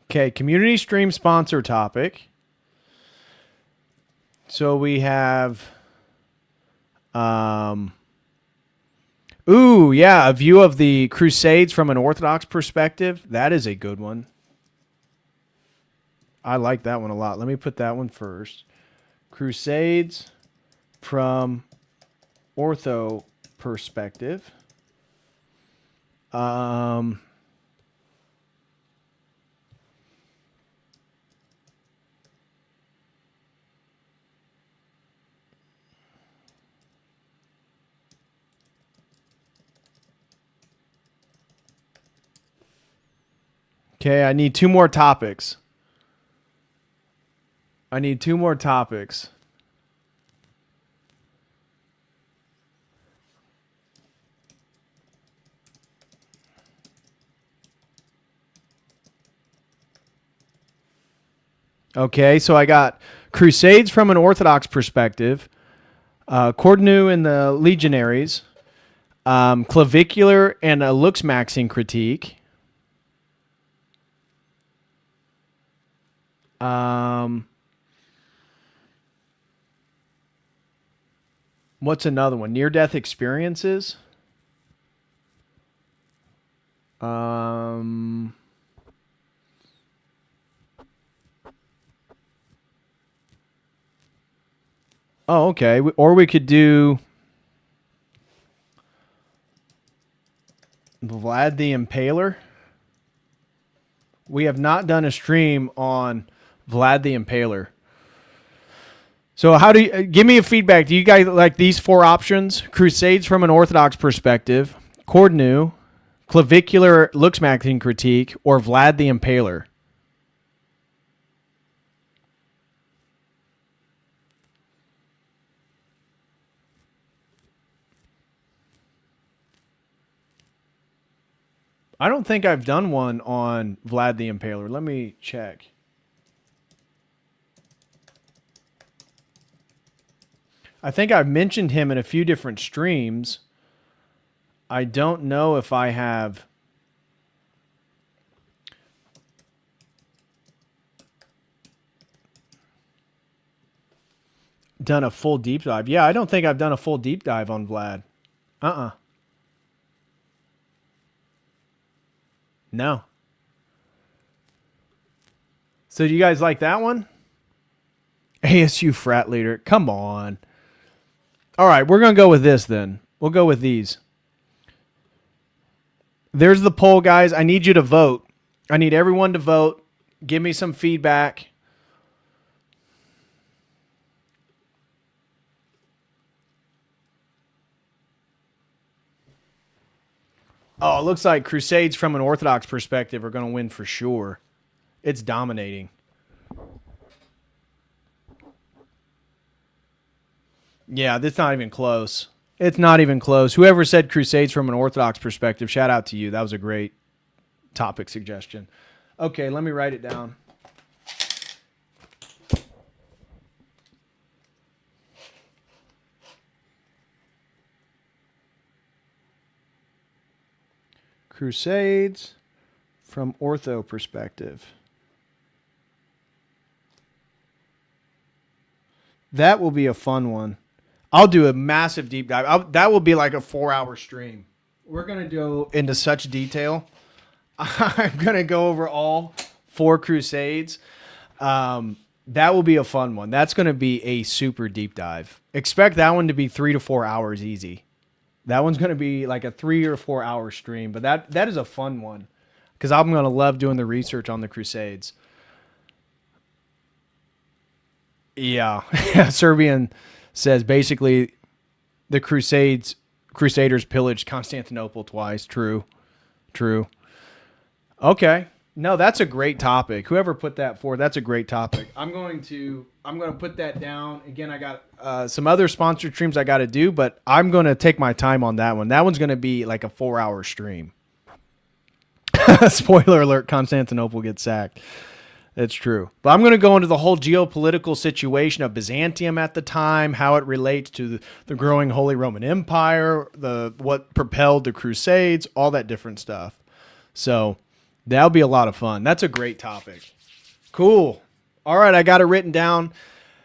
Okay, community stream sponsor topic. So we have ooh, yeah, a view of the Crusades from an Orthodox perspective. That is a good one. I like that one a lot. Let me put that one first. Crusades from Ortho perspective. Okay, I need two more topics. Okay, so I got Crusades from an Orthodox perspective, Cordonu and the Legionaries, clavicular and a looks maxing critique. What's another one? Near-death experiences. Oh, okay. Or we could do Vlad the Impaler. We have not done a stream on Vlad the Impaler. So how do you give me a feedback? Do you guys like these four options? Crusades from an Orthodox perspective, Cordonu, clavicular looks maxing critique, or Vlad the Impaler? I don't think I've done one on Vlad the Impaler. Let me check. I think I've mentioned him in a few different streams. I don't know if I have done a full deep dive. Yeah, I don't think I've done a full deep dive on Vlad. No. So do you guys like that one? ASU frat leader. Come on. All right, we're going to go with this then. We'll go with these. There's the poll, guys. I need you to vote. I need everyone to vote. Give me some feedback. Oh, it looks like Crusades from an Orthodox perspective are going to win for sure. It's dominating. Yeah, that's not even close. It's not even close. Whoever said Crusades from an Orthodox perspective, shout out to you. That was a great topic suggestion. Okay, let me write it down. Crusades from ortho perspective. That will be a fun one. I'll do a massive deep dive. That will be like a 4-hour stream. We're going to go into such detail. I'm going to go over all 4 Crusades. That will be a fun one. That's going to be a super deep dive. Expect that one to be 3 to 4 hours easy. That one's going to be like a 3 or 4 hour stream, but that is a fun one because I'm going to love doing the research on the Crusades. Yeah. Serbian says basically the Crusaders pillaged Constantinople twice. True. Okay. No, that's a great topic. Whoever put that forward, that's a great topic. I'm going to put that down. Again, I got some other sponsored streams I got to do, but I'm going to take my time on that one. That one's going to be like a 4-hour stream. Spoiler alert, Constantinople gets sacked. It's true. But I'm going to go into the whole geopolitical situation of Byzantium at the time, how it relates to the growing Holy Roman Empire, what propelled the Crusades, all that different stuff. So that'll be a lot of fun. That's a great topic. Cool. All right, I got it written down.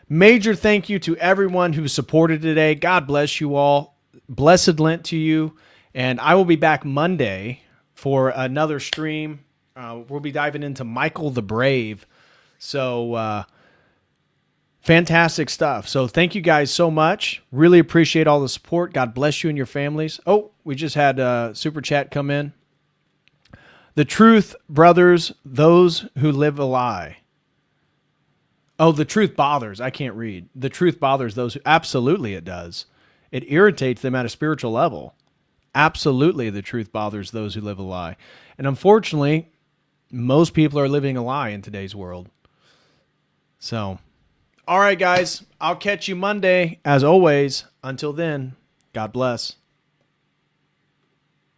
Major thank you to everyone who supported today. God bless you all. Blessed Lent to you. And I will be back Monday for another stream. We'll be diving into Michael the Brave. So fantastic stuff. So thank you guys so much. Really appreciate all the support. God bless you and your families. Oh, we just had a super chat come in. The truth, brothers, those who live a lie. Oh, the truth bothers. I can't read. The truth bothers those who... Absolutely it does. It irritates them at a spiritual level. Absolutely the truth bothers those who live a lie. And unfortunately, most people are living a lie in today's world. So, all right, guys. I'll catch you Monday. As always, until then, God bless.